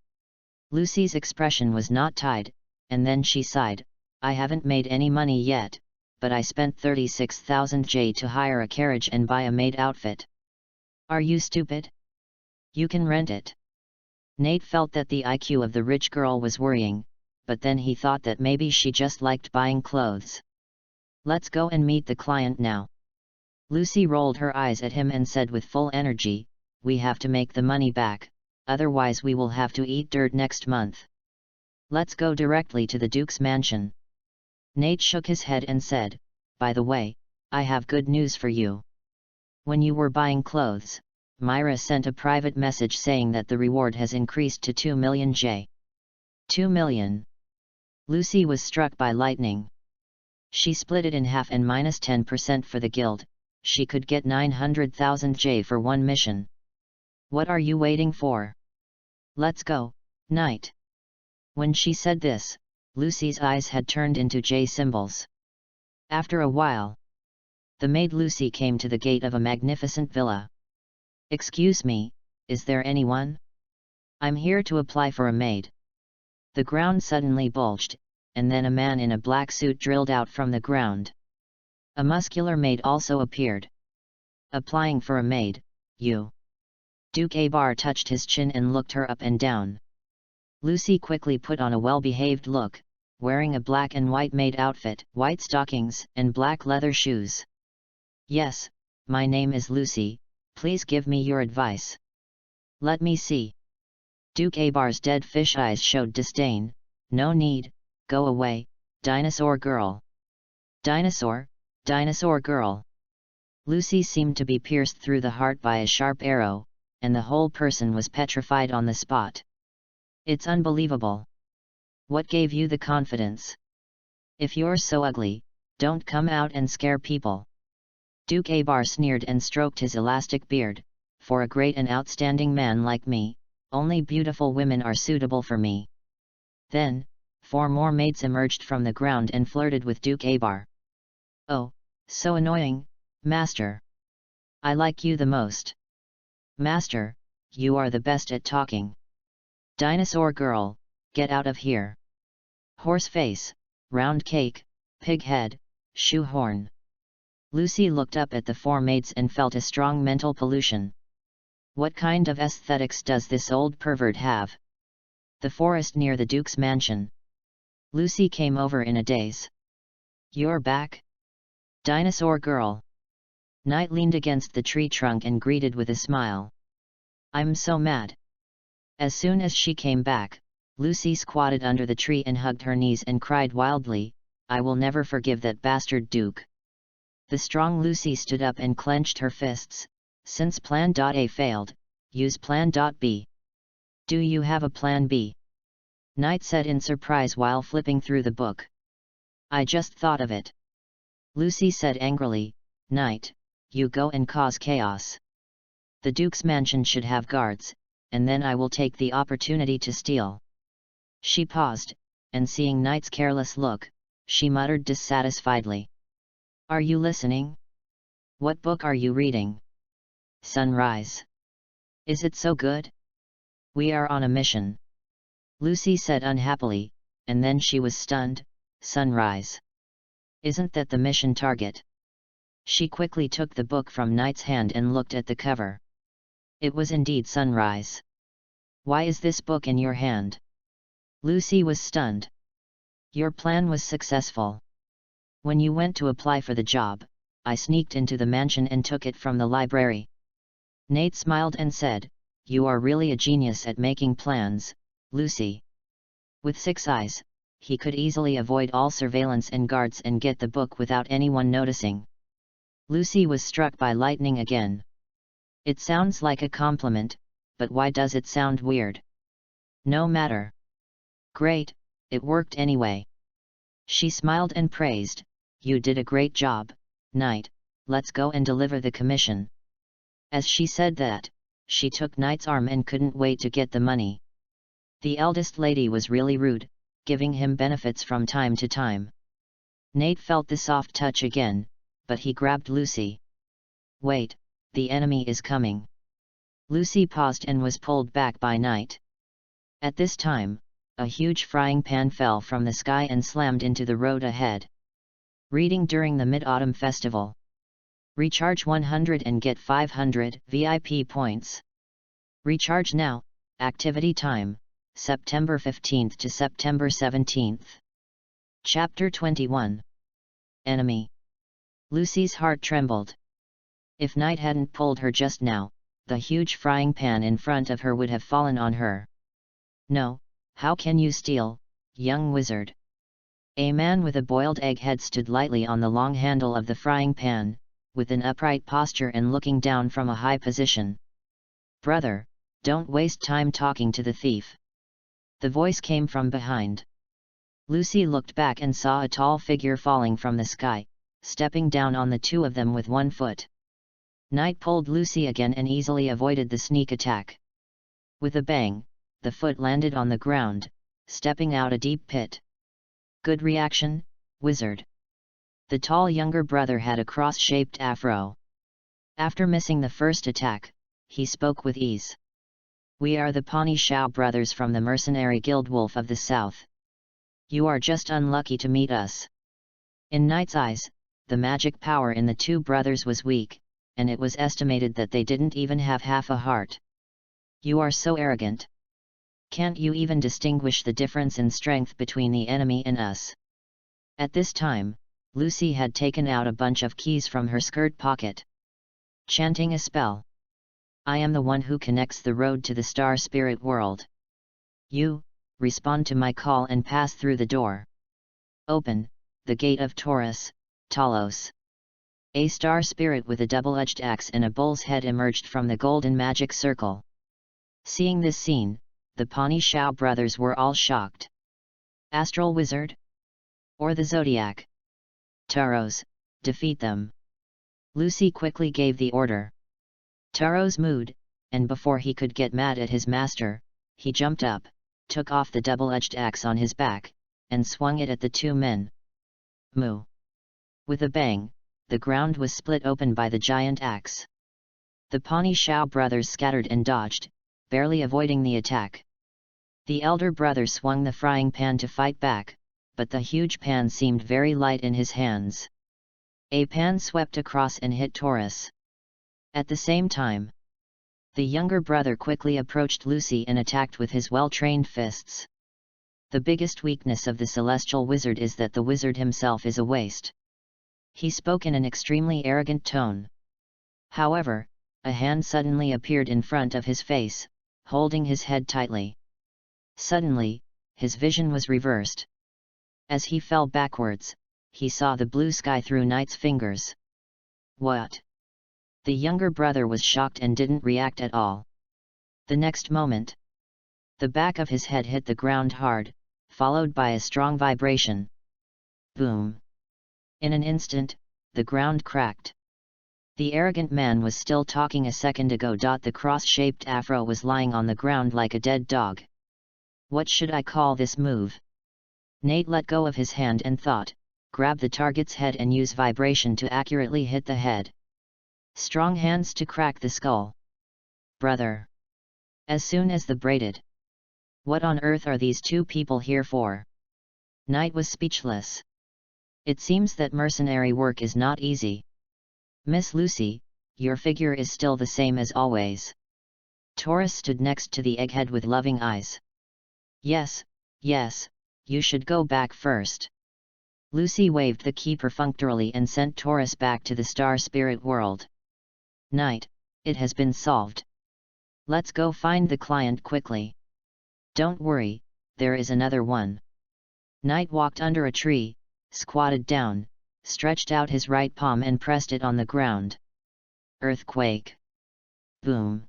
Speaker 1: Lucy's expression was not tied, and then she sighed, I haven't made any money yet, but I spent 36,000 J to hire a carriage and buy a maid outfit. Are you stupid? You can rent it. Nate felt that the IQ of the rich girl was worrying, but then he thought that maybe she just liked buying clothes. Let's go and meet the client now. Lucy rolled her eyes at him and said with full energy, we have to make the money back, otherwise we will have to eat dirt next month. Let's go directly to the Duke's mansion. Nate shook his head and said, by the way, I have good news for you. When you were buying clothes, Myra sent a private message saying that the reward has increased to 2 million J. 2 million. Lucy was struck by lightning. She split it in half and minus 10% for the guild. She could get 900,000 J for one mission. What are you waiting for? Let's go, Knight. When she said this, Lucy's eyes had turned into J symbols. After a while, the maid Lucy came to the gate of a magnificent villa. Excuse me, is there anyone? I'm here to apply for a maid. The ground suddenly bulged, and then a man in a black suit drilled out from the ground. A muscular maid also appeared. Applying for a maid, you? Duke Abar touched his chin and looked her up and down. Lucy quickly put on a well-behaved look, wearing a black and white maid outfit, white stockings, and black leather shoes. Yes, my name is Lucy, please give me your advice. Let me see. Duke Abar's dead fish eyes showed disdain. No need, go away, dinosaur girl. Dinosaur, dinosaur girl. Lucy seemed to be pierced through the heart by a sharp arrow, and the whole person was petrified on the spot. It's unbelievable. What gave you the confidence? If you're so ugly, don't come out and scare people. Duke Abar sneered and stroked his elastic beard. For a great and outstanding man like me, only beautiful women are suitable for me. Then, 4 more maids emerged from the ground and flirted with Duke Abar. Oh, so annoying, Master. I like you the most. Master, you are the best at talking. Dinosaur girl, get out of here. Horse face, round cake, pig head, shoe horn. Lucy looked up at the 4 maids and felt a strong mental pollution. What kind of aesthetics does this old pervert have? The forest near the Duke's mansion. Lucy came over in a daze. You're back? Dinosaur girl. Knight leaned against the tree trunk and greeted with a smile. I'm so mad. As soon as she came back, Lucy squatted under the tree and hugged her knees and cried wildly, I will never forgive that bastard Duke. The strong Lucy stood up and clenched her fists. Since Plan A failed, use Plan B. Do you have a Plan B? Knight said in surprise while flipping through the book. I just thought of it. Lucy said angrily, Knight, you go and cause chaos. The Duke's mansion should have guards, and then I will take the opportunity to steal. She paused, and seeing Knight's careless look, she muttered dissatisfiedly. Are you listening? What book are you reading? Sunrise. Is it so good? We are on a mission. Lucy said unhappily, and then she was stunned. Sunrise. Isn't that the mission target? She quickly took the book from Knight's hand and looked at the cover. It was indeed Sunrise. Why is this book in your hand? Lucy was stunned. Your plan was successful. When you went to apply for the job, I sneaked into the mansion and took it from the library. Nate smiled and said, you are really a genius at making plans, Lucy. With 6 eyes, he could easily avoid all surveillance and guards and get the book without anyone noticing. Lucy was struck by lightning again. It sounds like a compliment, but why does it sound weird? No matter. Great, it worked anyway. She smiled and praised, you did a great job, Knight, let's go and deliver the commission. As she said that, she took Knight's arm and couldn't wait to get the money. The eldest lady was really rude, giving him benefits from time to time. Nate felt the soft touch again, but he grabbed Lucy. Wait, the enemy is coming. Lucy paused and was pulled back by Knight. At this time, a huge frying pan fell from the sky and slammed into the road ahead. Reading during the Mid-Autumn Festival. Recharge 100 and get 500 VIP points. Recharge now, Activity time, September 15th to September 17th. Chapter 21. Enemy. Lucy's heart trembled. If Knight hadn't pulled her just now, the huge frying pan in front of her would have fallen on her. No, how can you steal, young wizard? A man with a boiled egg head stood lightly on the long handle of the frying pan, with an upright posture and looking down from a high position. Brother, don't waste time talking to the thief. The voice came from behind. Lucy looked back and saw a tall figure falling from the sky, stepping down on the two of them with one foot. Knight pulled Lucy again and easily avoided the sneak attack. With a bang, the foot landed on the ground, stepping out a deep pit. Good reaction, wizard. The tall younger brother had a cross-shaped afro. After missing the first attack, he spoke with ease. We are the Pawnee Shao brothers from the mercenary guild Wolf of the South. You are just unlucky to meet us. In Knight's eyes, the magic power in the two brothers was weak, and it was estimated that they didn't even have half a heart. You are so arrogant. Can't you even distinguish the difference in strength between the enemy and us? At this time, Lucy had taken out a bunch of keys from her skirt pocket. Chanting a spell. I am the one who connects the road to the star spirit world. You, respond to my call and pass through the door. Open, the gate of Taurus, Talos. A star spirit with a double-edged axe and a bull's head emerged from the golden magic circle. Seeing this scene, the Pawnee Shao brothers were all shocked. Astral wizard? Or the Zodiac? Taros, defeat them. Lucy quickly gave the order. Taros moved, and before he could get mad at his master, he jumped up, took off the double-edged axe on his back, and swung it at the two men. Moo! With a bang, the ground was split open by the giant axe. The Pawnee Shao brothers scattered and dodged, barely avoiding the attack. The elder brother swung the frying pan to fight back, but the huge pan seemed very light in his hands. A pan swept across and hit Taurus. At the same time, the younger brother quickly approached Lucy and attacked with his well-trained fists. The biggest weakness of the celestial wizard is that the wizard himself is a waste. He spoke in an extremely arrogant tone. However, a hand suddenly appeared in front of his face, holding his head tightly. Suddenly, his vision was reversed. As he fell backwards, he saw the blue sky through Knight's fingers. What? The younger brother was shocked and didn't react at all. The next moment, the back of his head hit the ground hard, followed by a strong vibration. Boom! In an instant, the ground cracked. The arrogant man was still talking a second ago. The cross-shaped afro was lying on the ground like a dead dog. What should I call this move? Nate let go of his hand and thought, grab the target's head and use vibration to accurately hit the head. Strong hands to crack the skull. Brother! As soon as the braided. What on earth are these two people here for? Knight was speechless. It seems that mercenary work is not easy. Miss Lucy, your figure is still the same as always. Taurus stood next to the egghead with loving eyes. Yes, yes, you should go back first. Lucy waved the key perfunctorily and sent Taurus back to the star spirit world. Knight, it has been solved. Let's go find the client quickly. Don't worry, there is another one. Knight walked under a tree, squatted down, stretched out his right palm and pressed it on the ground. Earthquake. Boom.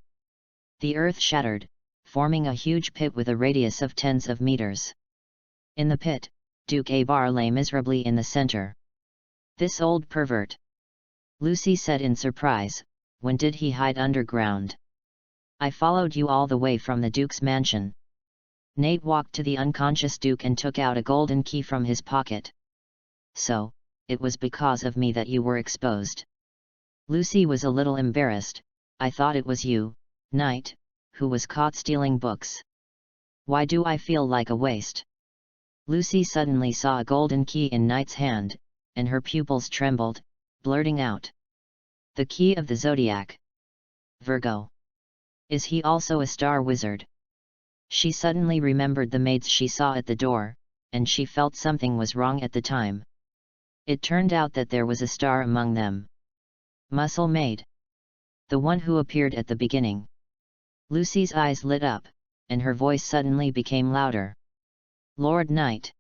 Speaker 1: The earth shattered, forming a huge pit with a radius of tens of meters. In the pit, Duke Abar lay miserably in the center. This old pervert! Lucy said in surprise, when did he hide underground? I followed you all the way from the Duke's mansion. Nate walked to the unconscious Duke and took out a golden key from his pocket. So, it was because of me that you were exposed. Lucy was a little embarrassed. I thought it was you, Knight, who was caught stealing books. Why do I feel like a waste? Lucy suddenly saw a golden key in Knight's hand, and her pupils trembled, blurting out. The key of the Zodiac. Virgo. Is he also a star wizard? She suddenly remembered the maids she saw at the door, and she felt something was wrong at the time. It turned out that there was a star among them. Muscle Maid. The one who appeared at the beginning. Lucy's eyes lit up, and her voice suddenly became louder. Lord Knight.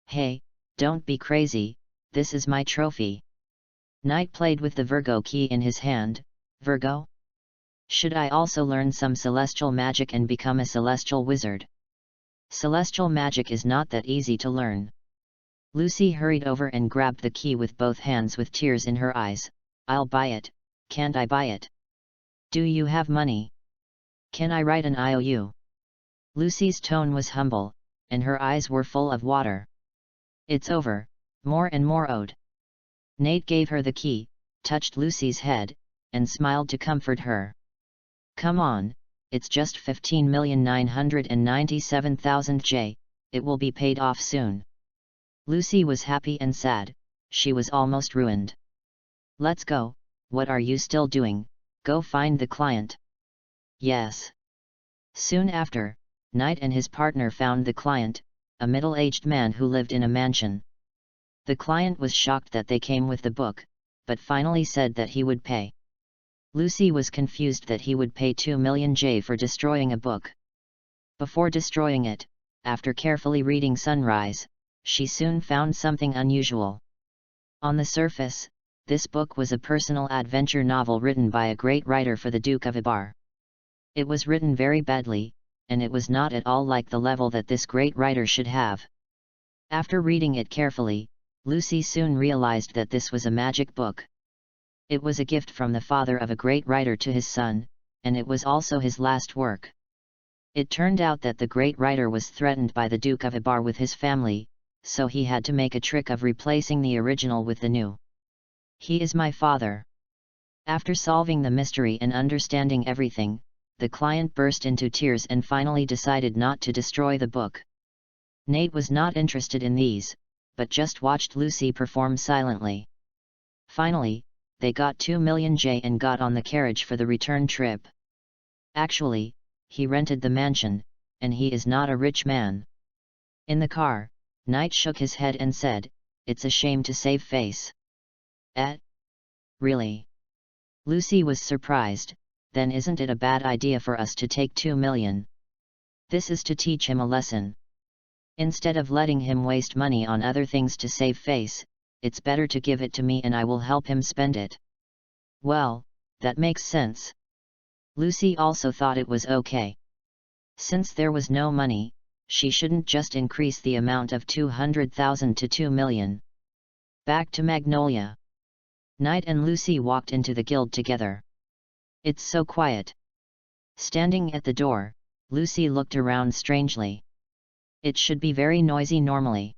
Speaker 1: Hey, don't be crazy, this is my trophy. Knight played with the Virgo key in his hand. Virgo? Should I also learn some celestial magic and become a celestial wizard? Celestial magic is not that easy to learn. Lucy hurried over and grabbed the key with both hands with tears in her eyes. I'll buy it, can't I buy it? Do you have money? Can I write an IOU? Lucy's tone was humble, and her eyes were full of water. It's over, more and more owed. Nate gave her the key, touched Lucy's head, and smiled to comfort her. Come on, it's just 15,997,000 J, it will be paid off soon. Lucy was happy and sad, she was almost ruined. Let's go, what are you still doing? Go find the client. Yes. Soon after, Knight and his partner found the client, a middle-aged man who lived in a mansion. The client was shocked that they came with the book, but finally said that he would pay. Lucy was confused that he would pay 2 million J for destroying a book. Before destroying it, after carefully reading Sunrise, she soon found something unusual. On the surface, this book was a personal adventure novel written by a great writer for the Duke of Ibar. It was written very badly, and it was not at all like the level that this great writer should have. After reading it carefully, Lucy soon realized that this was a magic book. It was a gift from the father of a great writer to his son, and it was also his last work. It turned out that the great writer was threatened by the Duke of Ibar with his family, so he had to make a trick of replacing the original with the new. He is my father. After solving the mystery and understanding everything, the client burst into tears and finally decided not to destroy the book. Nate was not interested in these, but just watched Lucy perform silently. Finally, they got 2 million J and got on the carriage for the return trip. Actually, he rented the mansion, and he is not a rich man. In the car, Knight shook his head and said, "It's a shame to save face." Really? Lucy was surprised. Then isn't it a bad idea for us to take 2 million? This is to teach him a lesson. Instead of letting him waste money on other things to save face, it's better to give it to me and I will help him spend it. Well, that makes sense. Lucy also thought it was okay. Since there was no money, she shouldn't just increase the amount of 200,000 to 2 million. Back to Magnolia. Knight and Lucy walked into the guild together. It's so quiet. Standing at the door, Lucy looked around strangely. It should be very noisy normally.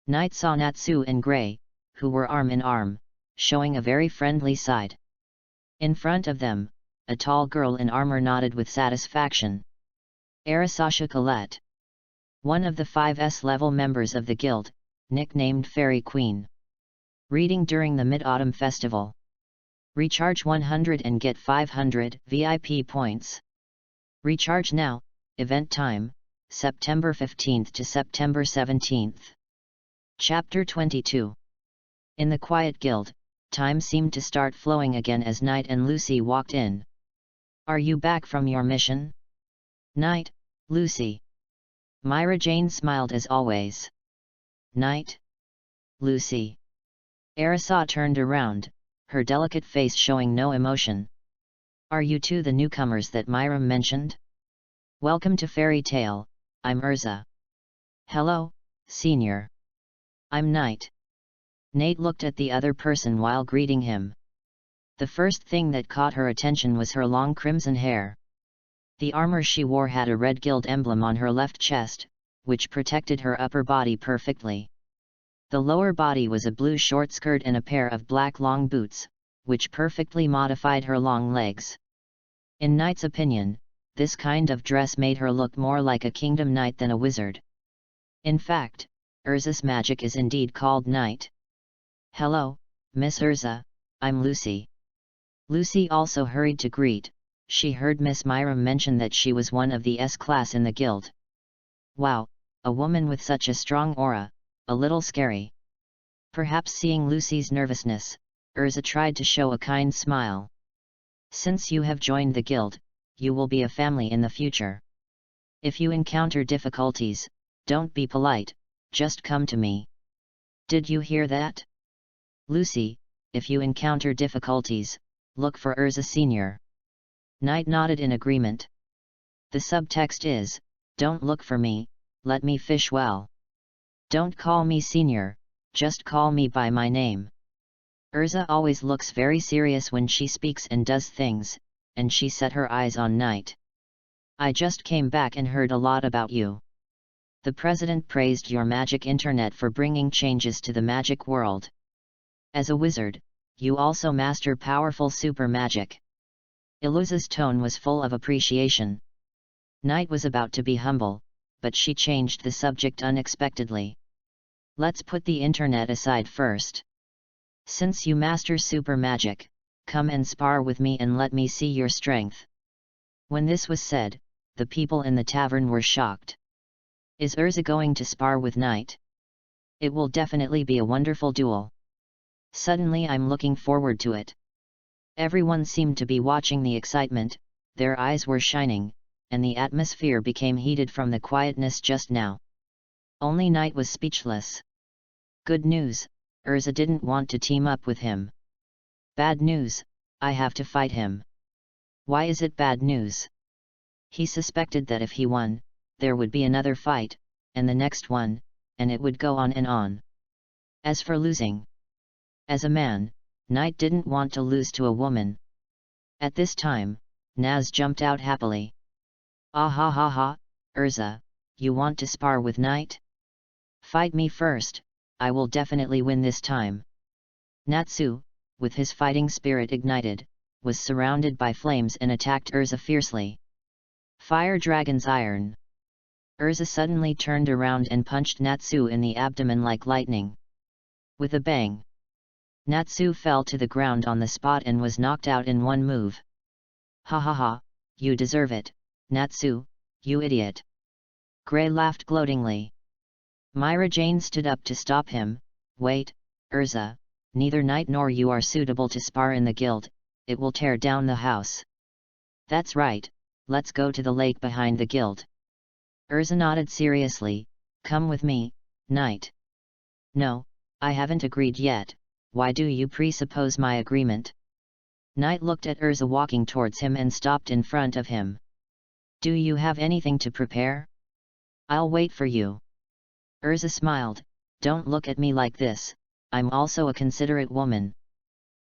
Speaker 1: Knight saw Natsu and Gray, who were arm in arm, showing a very friendly side. In front of them, a tall girl in armor nodded with satisfaction. Arasasha Colette. One of the 5S level members of the guild, nicknamed Fairy Queen. Reading during the Mid-Autumn Festival. Recharge 100 and get 500 VIP points. Recharge now, event time, September 15th to September 17th. Chapter 22. In the quiet guild, time seemed to start flowing again as Knight and Lucy walked in. Are you back from your mission? Knight, Lucy. Myra Jane smiled as always. Knight? Lucy. Arasa turned around, her delicate face showing no emotion. Are you two the newcomers that Myra mentioned? Welcome to Fairy Tale, I'm Urza. Hello, Senior. I'm Knight. Nate looked at the other person while greeting him. The first thing that caught her attention was her long crimson hair. The armor she wore had a red guild emblem on her left chest, which protected her upper body perfectly. The lower body was a blue short skirt and a pair of black long boots, which perfectly modified her long legs. In Knight's opinion, this kind of dress made her look more like a kingdom knight than a wizard. In fact, Urza's magic is indeed called Knight. Hello, Miss Urza, I'm Lucy. Lucy also hurried to greet, she heard Miss Myra mention that she was one of the S-class in the guild. Wow, a woman with such a strong aura, a little scary. Perhaps seeing Lucy's nervousness, Urza tried to show a kind smile. Since you have joined the guild, you will be a family in the future. If you encounter difficulties, don't be polite, just come to me. Did you hear that? Lucy, if you encounter difficulties, look for Urza Sr. Knight nodded in agreement. The subtext is, don't look for me, let me fish well. Don't call me Senior, just call me by my name. Urza always looks very serious when she speaks and does things, and she set her eyes on Knight. I just came back and heard a lot about you. The president praised your magic internet for bringing changes to the magic world. As a wizard, you also master powerful super magic. Iluza's tone was full of appreciation. Knight was about to be humble, but she changed the subject unexpectedly. Let's put the internet aside first. Since you master super magic, come and spar with me and let me see your strength. When this was said, the people in the tavern were shocked. Is Urza going to spar with Knight? It will definitely be a wonderful duel. Suddenly I'm looking forward to it. Everyone seemed to be watching the excitement, their eyes were shining, and the atmosphere became heated from the quietness just now. Only Knight was speechless. Good news, Urza didn't want to team up with him. Bad news, I have to fight him. Why is it bad news? He suspected that if he won, there would be another fight, and the next one, and it would go on and on. As for losing, as a man, Knight didn't want to lose to a woman. At this time, Naz jumped out happily. Ah ha ha ha, Urza, you want to spar with Knight? Fight me first, I will definitely win this time. Natsu, with his fighting spirit ignited, was surrounded by flames and attacked Urza fiercely. Fire Dragon's Iron. Urza suddenly turned around and punched Natsu in the abdomen like lightning. With a bang, Natsu fell to the ground on the spot and was knocked out in one move. Ha ha ha, you deserve it, Natsu, you idiot. Gray laughed gloatingly. Myra Jane stood up to stop him. Wait, Urza, neither Knight nor you are suitable to spar in the guild, it will tear down the house. That's right, let's go to the lake behind the guild. Urza nodded seriously. Come with me, Knight. No, I haven't agreed yet, why do you presuppose my agreement? Knight looked at Urza walking towards him and stopped in front of him. Do you have anything to prepare? I'll wait for you. Urza smiled. Don't look at me like this, I'm also a considerate woman.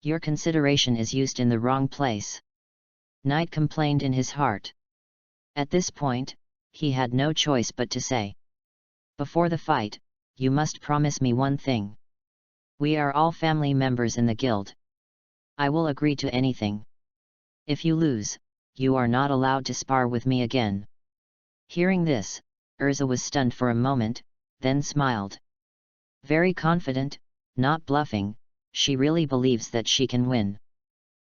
Speaker 1: Your consideration is used in the wrong place. Knight complained in his heart. At this point, he had no choice but to say. Before the fight, you must promise me one thing. We are all family members in the guild. I will agree to anything. If you lose, you are not allowed to spar with me again. Hearing this, Urza was stunned for a moment, then smiled. Very confident, not bluffing, she really believes that she can win.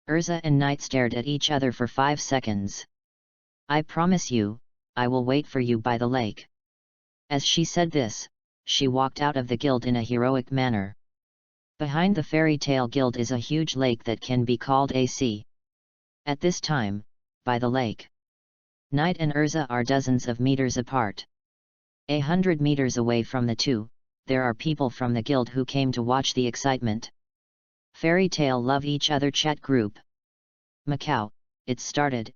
Speaker 1: Urza and Knight stared at each other for 5 seconds. I promise you, I will wait for you by the lake. As she said this, she walked out of the guild in a heroic manner. Behind the fairy tale guild is a huge lake that can be called a sea. At this time, by the lake, Knight and Urza are dozens of meters apart. 100 meters away from the two, there are people from the guild who came to watch the excitement. Fairy tale love each other chat group. Macau, it's started,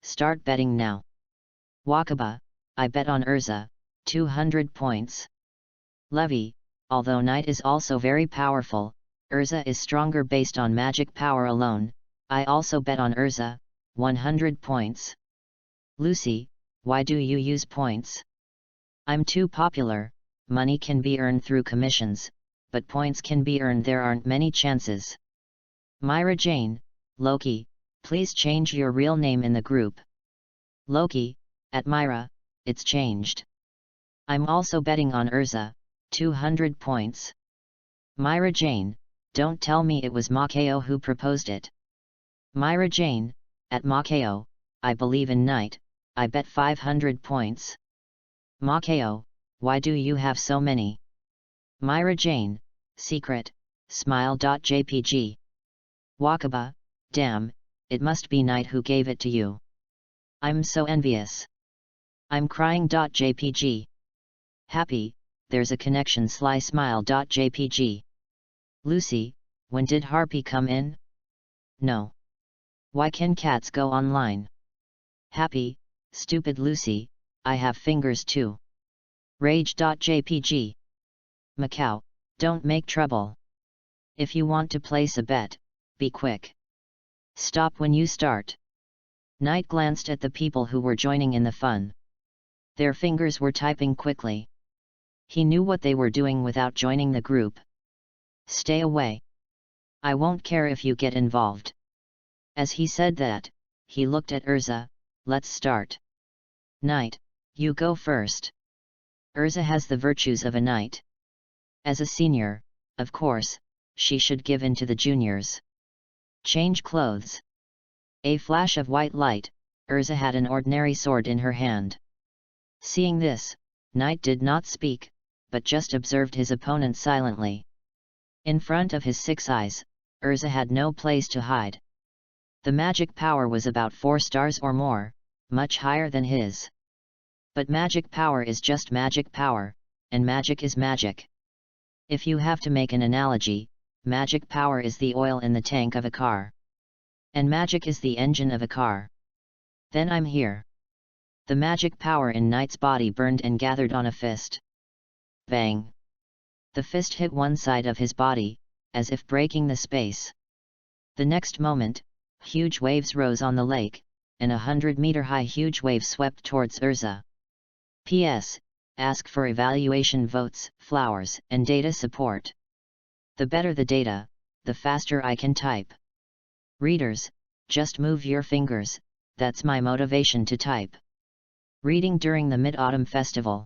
Speaker 1: start betting now. Wakaba, I bet on Urza, 200 points. Levy, although Knight is also very powerful, Urza is stronger based on magic power alone, I also bet on Urza, 100 points. Lucy, why do you use points? I'm too popular, money can be earned through commissions, but points can be earned there aren't many chances. Myra Jane, Loki, please change your real name in the group. Loki, at Myra, it's changed. I'm also betting on Urza, 200 points. Myra Jane, don't tell me it was Makeo who proposed it. Myra Jane, At Makeo, I believe in Knight, I bet 500 points. Makeo, why do you have so many? Myra Jane, secret, smile.jpg. Wakaba, damn, it must be Knight who gave it to you. I'm so envious. I'm crying.jpg. Happy, there's a connection sly smile.jpg. Lucy, when did Harpy come in? No. Why can cats go online? Happy, stupid Lucy, I have fingers too. Rage.jpg. Macau, don't make trouble. If you want to place a bet, be quick. Stop when you start. Knight glanced at the people who were joining in the fun. Their fingers were typing quickly. He knew what they were doing without joining the group. Stay away. I won't care if you get involved. As he said that, he looked at Urza. Let's start. Knight, you go first. Urza has the virtues of a knight. As a senior, of course, she should give in to the juniors. Change clothes. A flash of white light, Urza had an ordinary sword in her hand. Seeing this, Knight did not speak, but just observed his opponent silently. In front of his 6 eyes, Urza had no place to hide. The magic power was about 4 stars or more, much higher than his. But magic power is just magic power, and magic is magic. If you have to make an analogy, magic power is the oil in the tank of a car. And magic is the engine of a car. Then I'm here. The magic power in Knight's body burned and gathered on a fist. Bang! The fist hit one side of his body, as if breaking the space. The next moment, huge waves rose on the lake, and 100-meter-high huge wave swept towards Urza. P.S. Ask for evaluation votes, flowers, and data support. The better the data, the faster I can type. Readers, just move your fingers, that's my motivation to type. Reading during the Mid-Autumn Festival.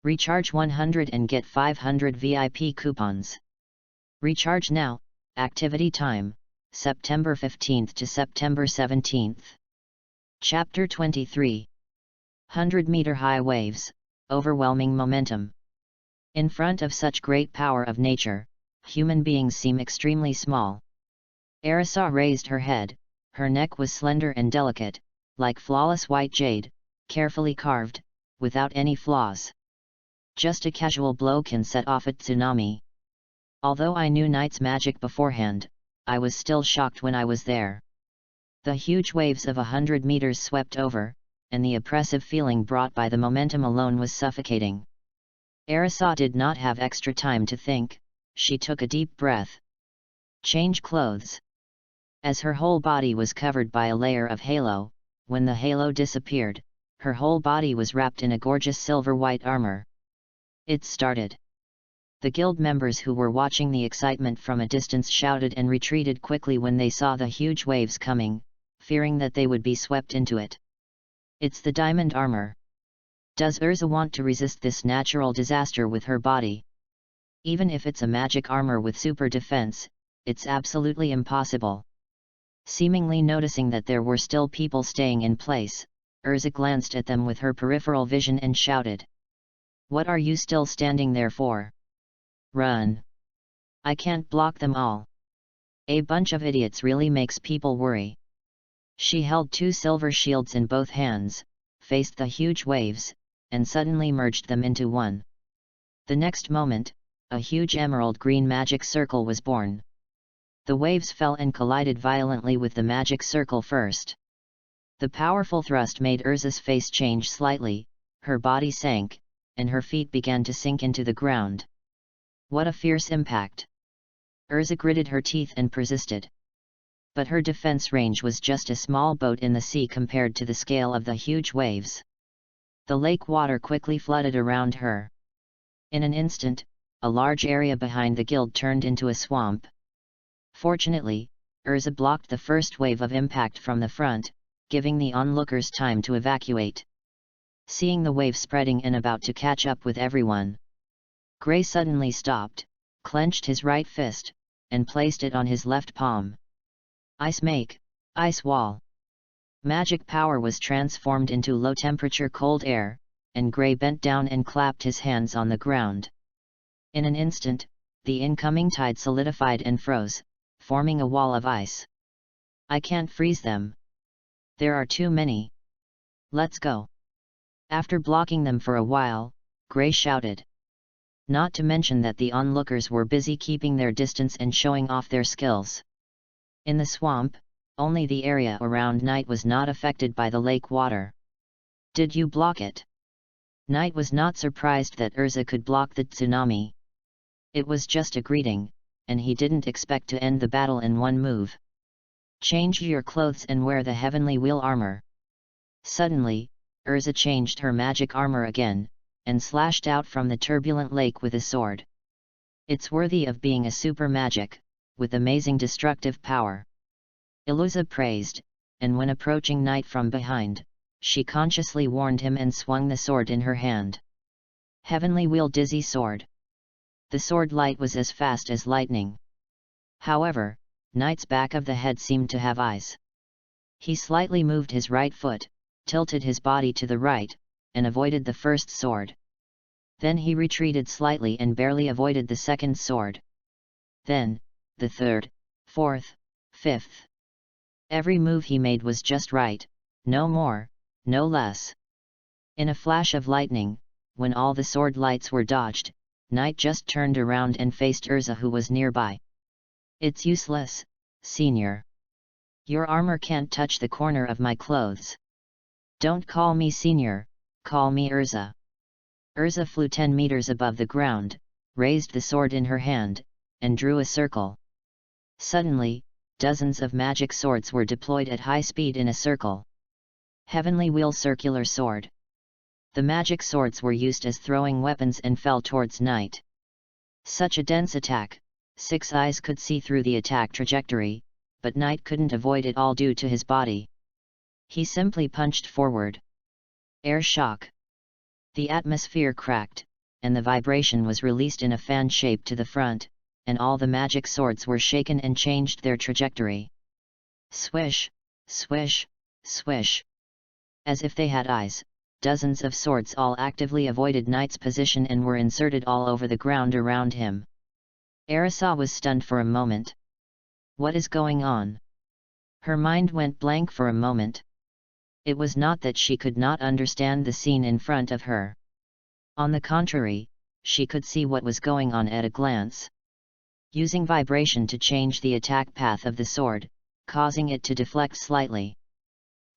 Speaker 1: Recharge 100 and get 500 VIP coupons. Recharge now, activity time, September 15th to September 17th. Chapter 23. 100-meter-high waves, overwhelming momentum. In front of such great power of nature, human beings seem extremely small. Arisa raised her head, her neck was slender and delicate, like flawless white jade, carefully carved, without any flaws. Just a casual blow can set off a tsunami. Although I knew Knight's magic beforehand, I was still shocked when I was there. The huge waves of 100 meters swept over, and the oppressive feeling brought by the momentum alone was suffocating. Arisa did not have extra time to think, she took a deep breath. Change clothes. As her whole body was covered by a layer of halo, when the halo disappeared, her whole body was wrapped in a gorgeous silver-white armor. It started. The guild members who were watching the excitement from a distance shouted and retreated quickly when they saw the huge waves coming, fearing that they would be swept into it. It's the diamond armor. Does Urza want to resist this natural disaster with her body? Even if it's a magic armor with super defense, it's absolutely impossible. Seemingly noticing that there were still people staying in place, Urza glanced at them with her peripheral vision and shouted. What are you still standing there for? Run! I can't block them all. A bunch of idiots really makes people worry. She held 2 silver shields in both hands, faced the huge waves, and suddenly merged them into one. The next moment, a huge emerald green magic circle was born. The waves fell and collided violently with the magic circle first. The powerful thrust made Urza's face change slightly, her body sank, and her feet began to sink into the ground. What a fierce impact! Urza gritted her teeth and persisted. But her defense range was just a small boat in the sea compared to the scale of the huge waves. The lake water quickly flooded around her. In an instant, a large area behind the guild turned into a swamp. Fortunately, Urza blocked the first wave of impact from the front, giving the onlookers time to evacuate. Seeing the wave spreading and about to catch up with everyone, Gray suddenly stopped, clenched his right fist, and placed it on his left palm. Ice make, ice wall. Magic power was transformed into low-temperature cold air, and Gray bent down and clapped his hands on the ground. In an instant, the incoming tide solidified and froze, forming a wall of ice. I can't freeze them. There are too many. Let's go. After blocking them for a while, Gray shouted. Not to mention that the onlookers were busy keeping their distance and showing off their skills. In the swamp, only the area around Night was not affected by the lake water. Did you block it? Night was not surprised that Urza could block the tsunami. It was just a greeting, and he didn't expect to end the battle in one move. Change your clothes and wear the heavenly wheel armor. Suddenly, Urza changed her magic armor again, and slashed out from the turbulent lake with a sword. It's worthy of being a super magic, with amazing destructive power. Iluza praised, and when approaching Night from behind, she consciously warned him and swung the sword in her hand. Heavenly Wheel Dizzy Sword. The sword light was as fast as lightning. However, Night's back of the head seemed to have eyes. He slightly moved his right foot, tilted his body to the right, and avoided the first sword. Then he retreated slightly and barely avoided the second sword. Then, the third, fourth, fifth. Every move he made was just right, no more, no less. In a flash of lightning, when all the sword lights were dodged, Night just turned around and faced Urza, who was nearby. It's useless, Senior. Your armor can't touch the corner of my clothes. Don't call me Senior, call me Urza. Urza flew 10 meters above the ground, raised the sword in her hand, and drew a circle. Suddenly, dozens of magic swords were deployed at high speed in a circle. Heavenly Wheel Circular Sword. The magic swords were used as throwing weapons and fell towards Night. Such a dense attack, Six Eyes could see through the attack trajectory, but Night couldn't avoid it all due to his body. He simply punched forward. Air shock. The atmosphere cracked, and the vibration was released in a fan shape to the front, and all the magic swords were shaken and changed their trajectory. Swish, swish, swish. As if they had eyes, dozens of swords all actively avoided Night's position and were inserted all over the ground around him. Arisa was stunned for a moment. What is going on? Her mind went blank for a moment. It was not that she could not understand the scene in front of her. On the contrary, she could see what was going on at a glance. Using vibration to change the attack path of the sword, causing it to deflect slightly.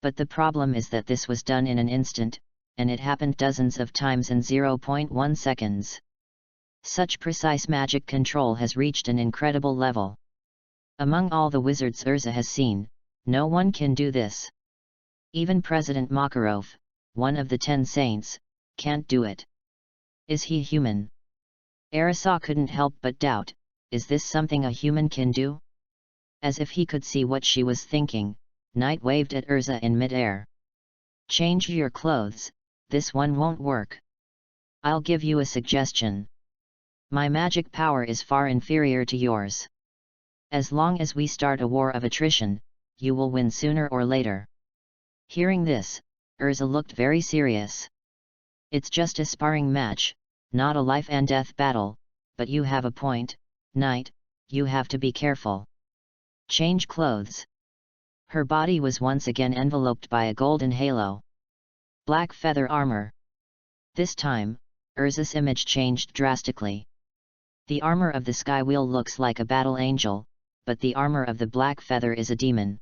Speaker 1: But the problem is that this was done in an instant, and it happened dozens of times in 0.1 seconds. Such precise magic control has reached an incredible level. Among all the wizards Urza has seen, no one can do this. Even President Makarov, one of the 10 saints, can't do it. Is he human? Arisa couldn't help but doubt, is this something a human can do? As if he could see what she was thinking, Night waved at Urza in mid-air. Change your clothes, this one won't work. I'll give you a suggestion. My magic power is far inferior to yours. As long as we start a war of attrition, you will win sooner or later. Hearing this, Urza looked very serious. It's just a sparring match, not a life and death battle, but you have a point, Night, you have to be careful. Change clothes. Her body was once again enveloped by a golden halo. Black feather armor. This time, Urza's image changed drastically. The armor of the Sky Wheel looks like a battle angel, but the armor of the black feather is a demon.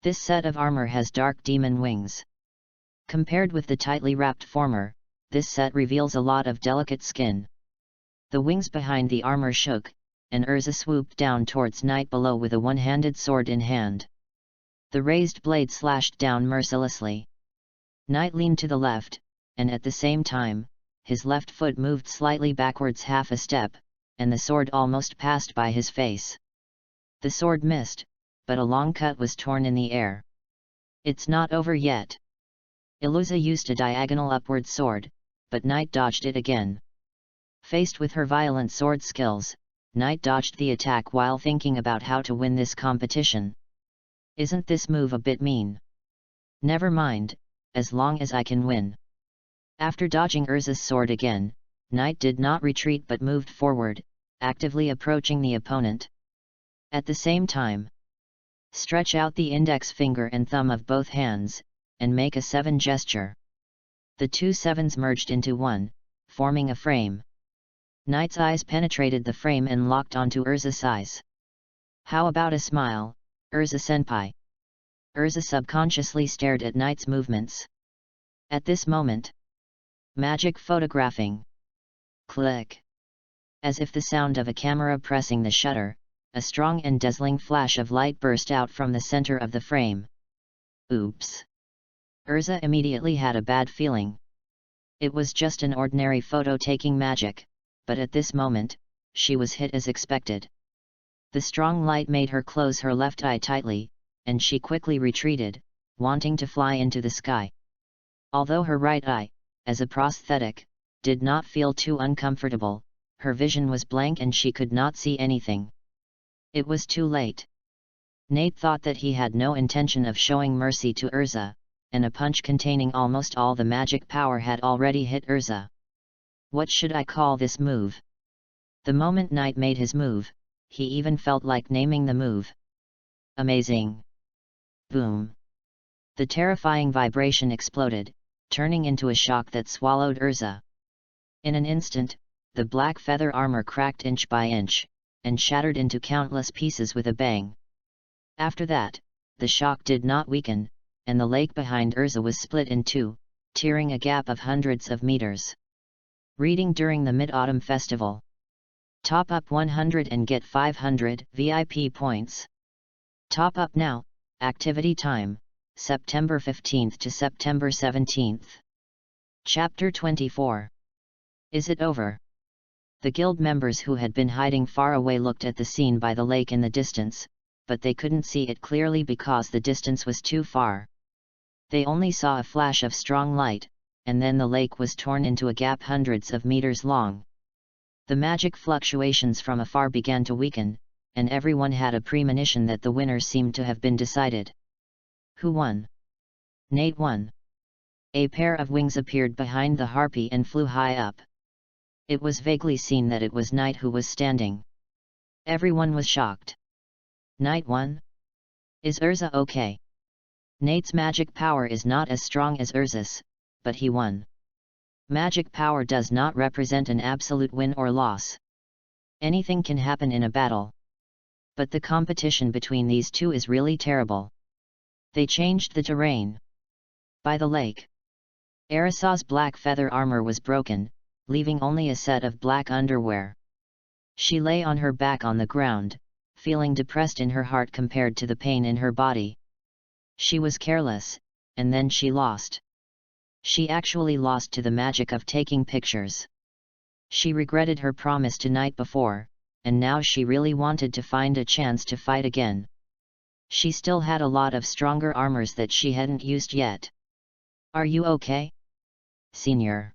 Speaker 1: This set of armor has dark demon wings. Compared with the tightly wrapped former, this set reveals a lot of delicate skin. The wings behind the armor shook, and Urza swooped down towards Night below with a one-handed sword in hand. The raised blade slashed down mercilessly. Night leaned to the left, and at the same time, his left foot moved slightly backwards half a step, and the sword almost passed by his face. The sword missed, but a long cut was torn in the air. It's not over yet. Iluza used a diagonal upward sword, but Night dodged it again. Faced with her violent sword skills, Night dodged the attack while thinking about how to win this competition. Isn't this move a bit mean? Never mind, as long as I can win. After dodging Urza's sword again, Knight did not retreat but moved forward, actively approaching the opponent. At the same time, stretch out the index finger and thumb of both hands, and make a 7 gesture. The two sevens merged into one, forming a frame. Knight's eyes penetrated the frame and locked onto Urza's eyes. How about a smile, Urza-senpai? Urza subconsciously stared at Knight's movements. At this moment, magic photographing. Click. As if the sound of a camera pressing the shutter, a strong and dazzling flash of light burst out from the center of the frame. Oops! Urza immediately had a bad feeling. It was just an ordinary photo-taking magic, but at this moment, she was hit as expected. The strong light made her close her left eye tightly, and she quickly retreated, wanting to fly into the sky. Although her right eye, as a prosthetic, did not feel too uncomfortable, her vision was blank and she could not see anything. It was too late. Nate thought that he had no intention of showing mercy to Urza, and a punch containing almost all the magic power had already hit Urza. What should I call this move? The moment Knight made his move, he even felt like naming the move. Amazing! Boom! The terrifying vibration exploded, turning into a shock that swallowed Urza. In an instant, the black feather armor cracked inch by inch, and shattered into countless pieces with a bang. After that, the shock did not weaken, and the lake behind Urza was split in two, tearing a gap of hundreds of meters. Reading during the Mid-Autumn Festival. Top up 100 and get 500 VIP points. Top up now, activity time, September 15th to September 17th. Chapter 24. Is it over? The guild members who had been hiding far away looked at the scene by the lake in the distance, but they couldn't see it clearly because the distance was too far. They only saw a flash of strong light, and then the lake was torn into a gap hundreds of meters long. The magic fluctuations from afar began to weaken, and everyone had a premonition that the winner seemed to have been decided. Who won? Nate won. A pair of wings appeared behind the harpy and flew high up. It was vaguely seen that it was Knight who was standing. Everyone was shocked. Knight won? Is Urza okay? Nate's magic power is not as strong as Urza's, but he won. Magic power does not represent an absolute win or loss. Anything can happen in a battle. But the competition between these two is really terrible. They changed the terrain. By the lake, Arisa's black feather armor was broken, leaving only a set of black underwear. She lay on her back on the ground, feeling depressed in her heart compared to the pain in her body. She was careless, and then she lost. She actually lost to the magic of taking pictures. She regretted her promise to Knight before, and now she really wanted to find a chance to fight again. She still had a lot of stronger armors that she hadn't used yet. Are you okay, Senior?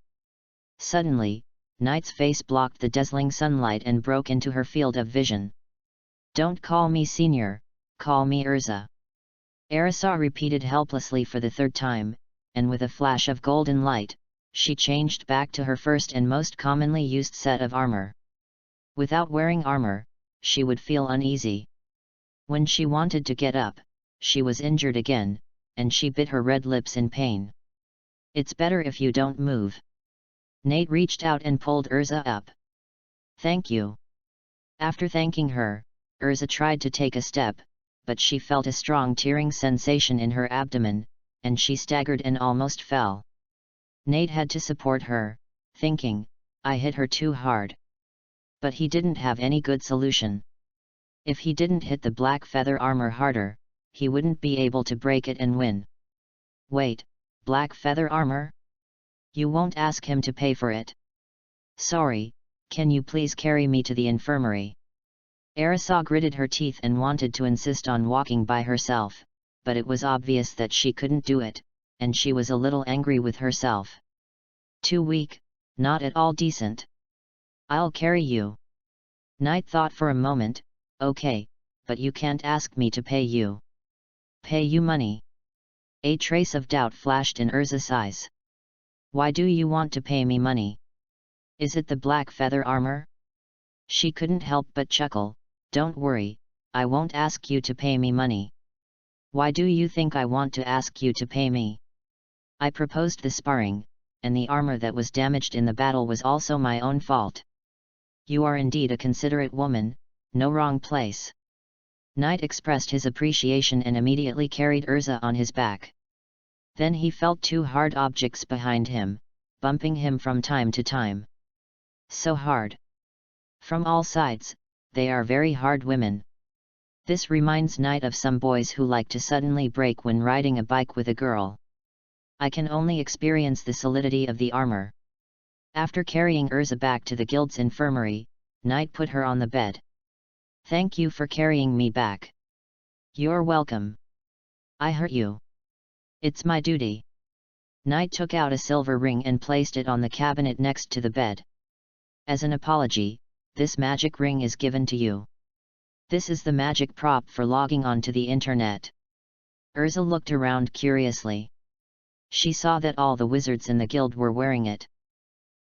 Speaker 1: Suddenly, Knight's face blocked the dazzling sunlight and broke into her field of vision. Don't call me Senior, call me Urza. Arisa repeated helplessly for the third time, and with a flash of golden light, she changed back to her first and most commonly used set of armor. Without wearing armor, she would feel uneasy. When she wanted to get up, she was injured again, and she bit her red lips in pain. It's better if you don't move. Nate reached out and pulled Urza up. Thank you. After thanking her, Urza tried to take a step, but she felt a strong tearing sensation in her abdomen, and she staggered and almost fell. Nate had to support her, thinking, I hit her too hard. But he didn't have any good solution. If he didn't hit the black feather armor harder, he wouldn't be able to break it and win. Wait, black feather armor? You won't ask him to pay for it? Sorry, can you please carry me to the infirmary? Arisa gritted her teeth and wanted to insist on walking by herself, but it was obvious that she couldn't do it, and she was a little angry with herself. Too weak, not at all decent. I'll carry you. Knight thought for a moment, okay, but you can't ask me to pay you. Pay you money. A trace of doubt flashed in Urza's eyes. Why do you want to pay me money? Is it the black feather armor? She couldn't help but chuckle. Don't worry, I won't ask you to pay me money. Why do you think I want to ask you to pay me? I proposed the sparring, and the armor that was damaged in the battle was also my own fault. You are indeed a considerate woman, no wrong place. Knight expressed his appreciation and immediately carried Urza on his back. Then he felt two hard objects behind him, bumping him from time to time. So hard. From all sides, they are very hard women. This reminds Knight of some boys who like to suddenly brake when riding a bike with a girl. I can only experience the solidity of the armor. After carrying Urza back to the guild's infirmary, Knight put her on the bed. Thank you for carrying me back. You're welcome. I hurt you. It's my duty. Knight took out a silver ring and placed it on the cabinet next to the bed. As an apology, this magic ring is given to you. This is the magic prop for logging onto the internet. Urza looked around curiously. She saw that all the wizards in the guild were wearing it.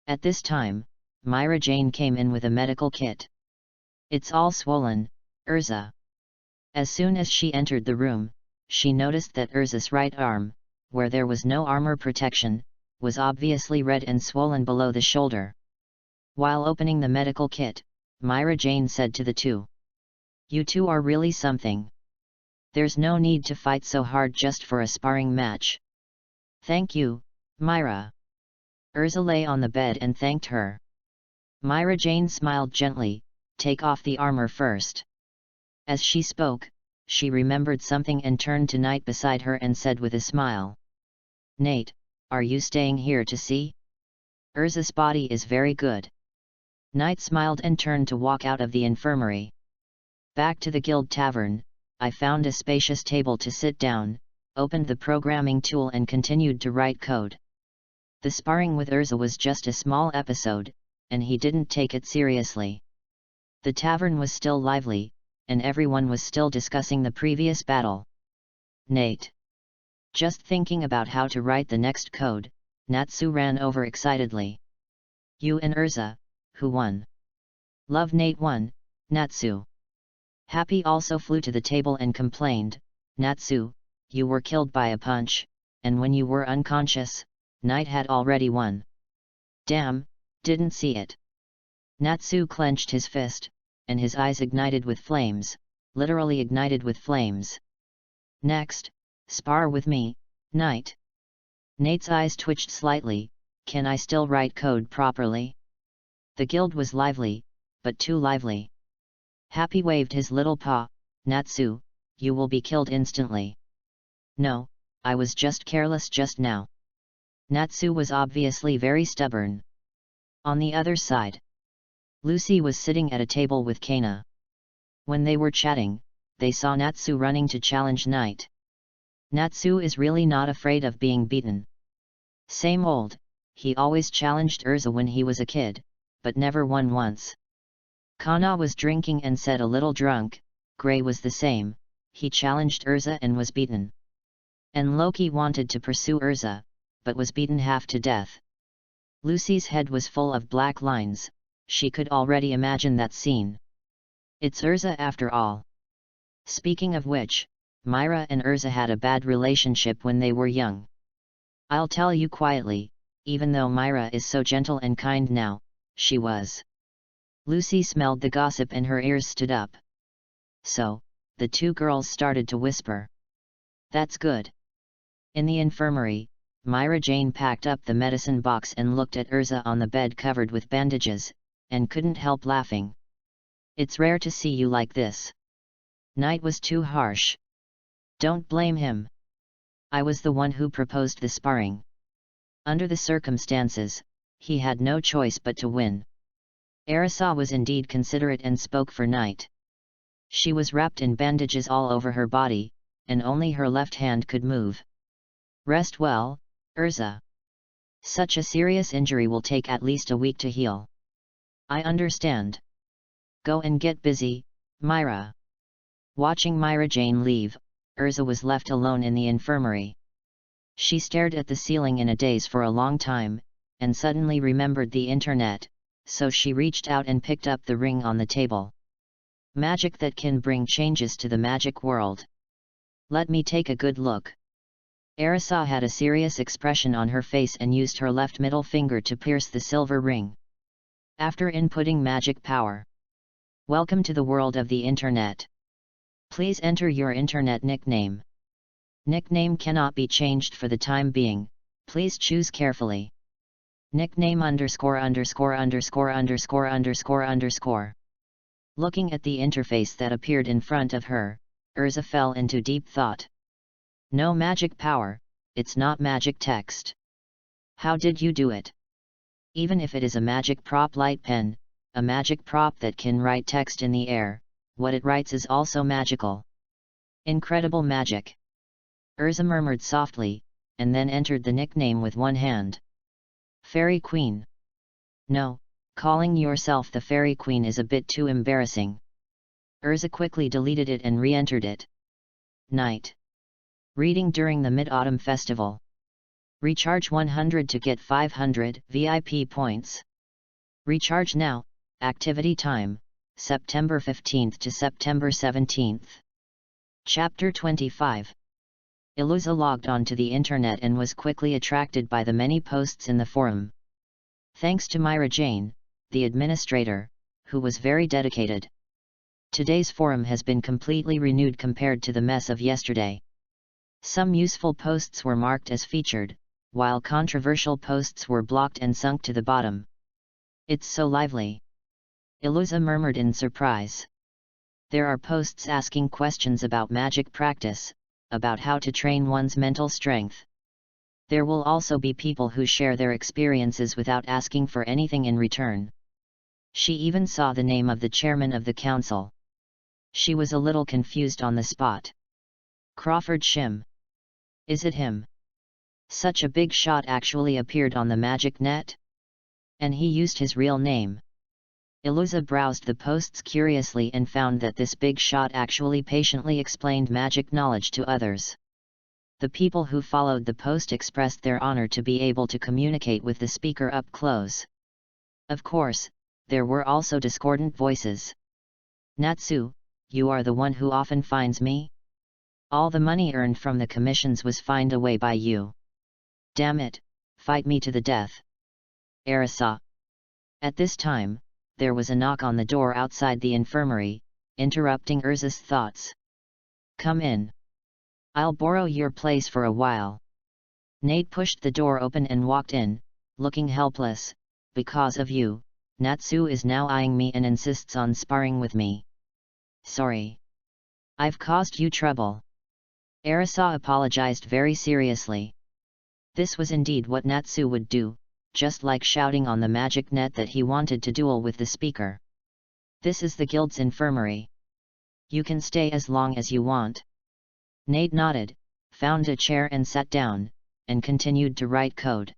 Speaker 1: At this time, Myra Jane came in with a medical kit. It's all swollen, Urza. As soon as she entered the room, she noticed that Urza's right arm, where there was no armor protection, was obviously red and swollen below the shoulder. While opening the medical kit, Myra Jane said to the two, "You two are really something. There's no need to fight so hard just for a sparring match." "Thank you, Myra." Urza lay on the bed and thanked her. Myra Jane smiled gently, "Take off the armor first." As she spoke, she remembered something and turned to Knight beside her and said with a smile, "Nate, are you staying here to see? Urza's body is very good." Knight smiled and turned to walk out of the infirmary. Back to the guild tavern, I found a spacious table to sit down, opened the programming tool and continued to write code. The sparring with Urza was just a small episode, and he didn't take it seriously. The tavern was still lively, and everyone was still discussing the previous battle. Nate. Just thinking about how to write the next code, Natsu ran over excitedly. "You and Urza, who won?" "Love Nate won, Natsu." Happy also flew to the table and complained, "Natsu, you were killed by a punch, and when you were unconscious, Knight had already won." "Damn, didn't see it." Natsu clenched his fist, and his eyes ignited with flames, literally ignited with flames. "Next, spar with me, Knight." Nate's eyes twitched slightly. "Can I still write code properly?" The guild was lively, but too lively. Happy waved his little paw. "Natsu, you will be killed instantly." "No, I was just careless just now." Natsu was obviously very stubborn. On the other side, Lucy was sitting at a table with Kana. When they were chatting, they saw Natsu running to challenge Knight. Natsu is really not afraid of being beaten. Same old, he always challenged Urza when he was a kid, but never won once. Kana was drinking and said a little drunk. Gray was the same, he challenged Urza and was beaten. And Loki wanted to pursue Urza, but was beaten half to death. Lucy's head was full of black lines, she could already imagine that scene. It's Urza after all. Speaking of which, Myra and Urza had a bad relationship when they were young. I'll tell you quietly, even though Myra is so gentle and kind now, she was. Lucy smelled the gossip and her ears stood up. So, the two girls started to whisper. That's good. In the infirmary, Myra Jane packed up the medicine box and looked at Urza on the bed covered with bandages, and couldn't help laughing. It's rare to see you like this. Knight was too harsh. Don't blame him. I was the one who proposed the sparring. Under the circumstances, he had no choice but to win. Arisa was indeed considerate and spoke for Knight. She was wrapped in bandages all over her body, and only her left hand could move. Rest well, Urza. Such a serious injury will take at least a week to heal. I understand. Go and get busy, Myra. Watching Myra Jane leave, Urza was left alone in the infirmary. She stared at the ceiling in a daze for a long time, and suddenly remembered the internet, so she reached out and picked up the ring on the table. Magic that can bring changes to the magic world. Let me take a good look. Arisa had a serious expression on her face and used her left middle finger to pierce the silver ring. After inputting magic power. Welcome to the world of the internet. Please enter your internet nickname. Nickname cannot be changed for the time being, please choose carefully. Nickname ____________. Looking at the interface that appeared in front of her, Urza fell into deep thought. No magic power, it's not magic text. How did you do it? Even if it is a magic prop light pen, a magic prop that can write text in the air, what it writes is also magical. Incredible magic. Urza murmured softly, and then entered the nickname with one hand. Fairy Queen. No, calling yourself the Fairy Queen is a bit too embarrassing. Urza quickly deleted it and re-entered it. Night. Reading during the Mid-Autumn Festival. Recharge 100 to get 500 VIP points. Recharge now. Activity time, September 15th to September 17th. Chapter 25. Iluza logged on to the internet and was quickly attracted by the many posts in the forum. Thanks to Myra Jane, the administrator, who was very dedicated. Today's forum has been completely renewed compared to the mess of yesterday. Some useful posts were marked as featured, while controversial posts were blocked and sunk to the bottom. It's so lively. Iluza murmured in surprise. There are posts asking questions about magic practice, about how to train one's mental strength. There will also be people who share their experiences without asking for anything in return. She even saw the name of the chairman of the council. She was a little confused on the spot. Crawford Shim. Is it him? Such a big shot actually appeared on the magic net? And he used his real name. Iluza browsed the posts curiously and found that this big shot actually patiently explained magic knowledge to others. The people who followed the post expressed their honor to be able to communicate with the speaker up close. Of course, there were also discordant voices. Natsu, you are the one who often finds me? All the money earned from the commissions was fined away by you. Damn it, fight me to the death. Arisa. At this time, there was a knock on the door outside the infirmary, interrupting Urza's thoughts. Come in. I'll borrow your place for a while. Nate pushed the door open and walked in, looking helpless. Because of you, Natsu is now eyeing me and insists on sparring with me. Sorry. I've caused you trouble. Arisa apologized very seriously. This was indeed what Natsu would do, just like shouting on the magic net that he wanted to duel with the speaker. This is the guild's infirmary. You can stay as long as you want. Nate nodded, found a chair and sat down, and continued to write code.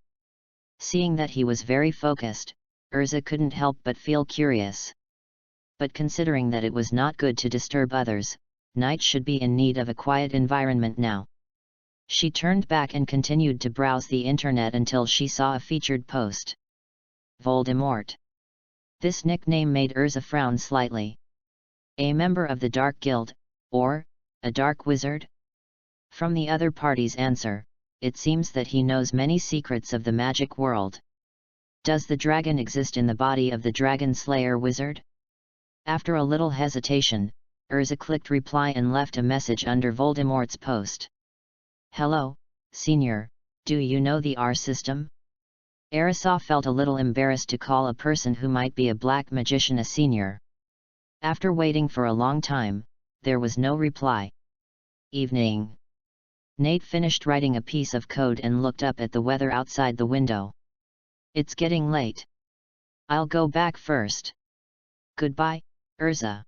Speaker 1: Seeing that he was very focused, Urza couldn't help but feel curious. But considering that it was not good to disturb others, Knight should be in need of a quiet environment now. She turned back and continued to browse the internet until she saw a featured post. Voldemort. This nickname made Urza frown slightly. A member of the Dark Guild, or a dark wizard? From the other party's answer, it seems that he knows many secrets of the magic world. Does the dragon exist in the body of the Dragon Slayer wizard? After a little hesitation, Urza clicked reply and left a message under Voldemort's post. Hello, Senior, do you know the R system? Arisa felt a little embarrassed to call a person who might be a black magician a senior. After waiting for a long time, there was no reply. Evening. Nate finished writing a piece of code and looked up at the weather outside the window. It's getting late. I'll go back first. Goodbye, Urza.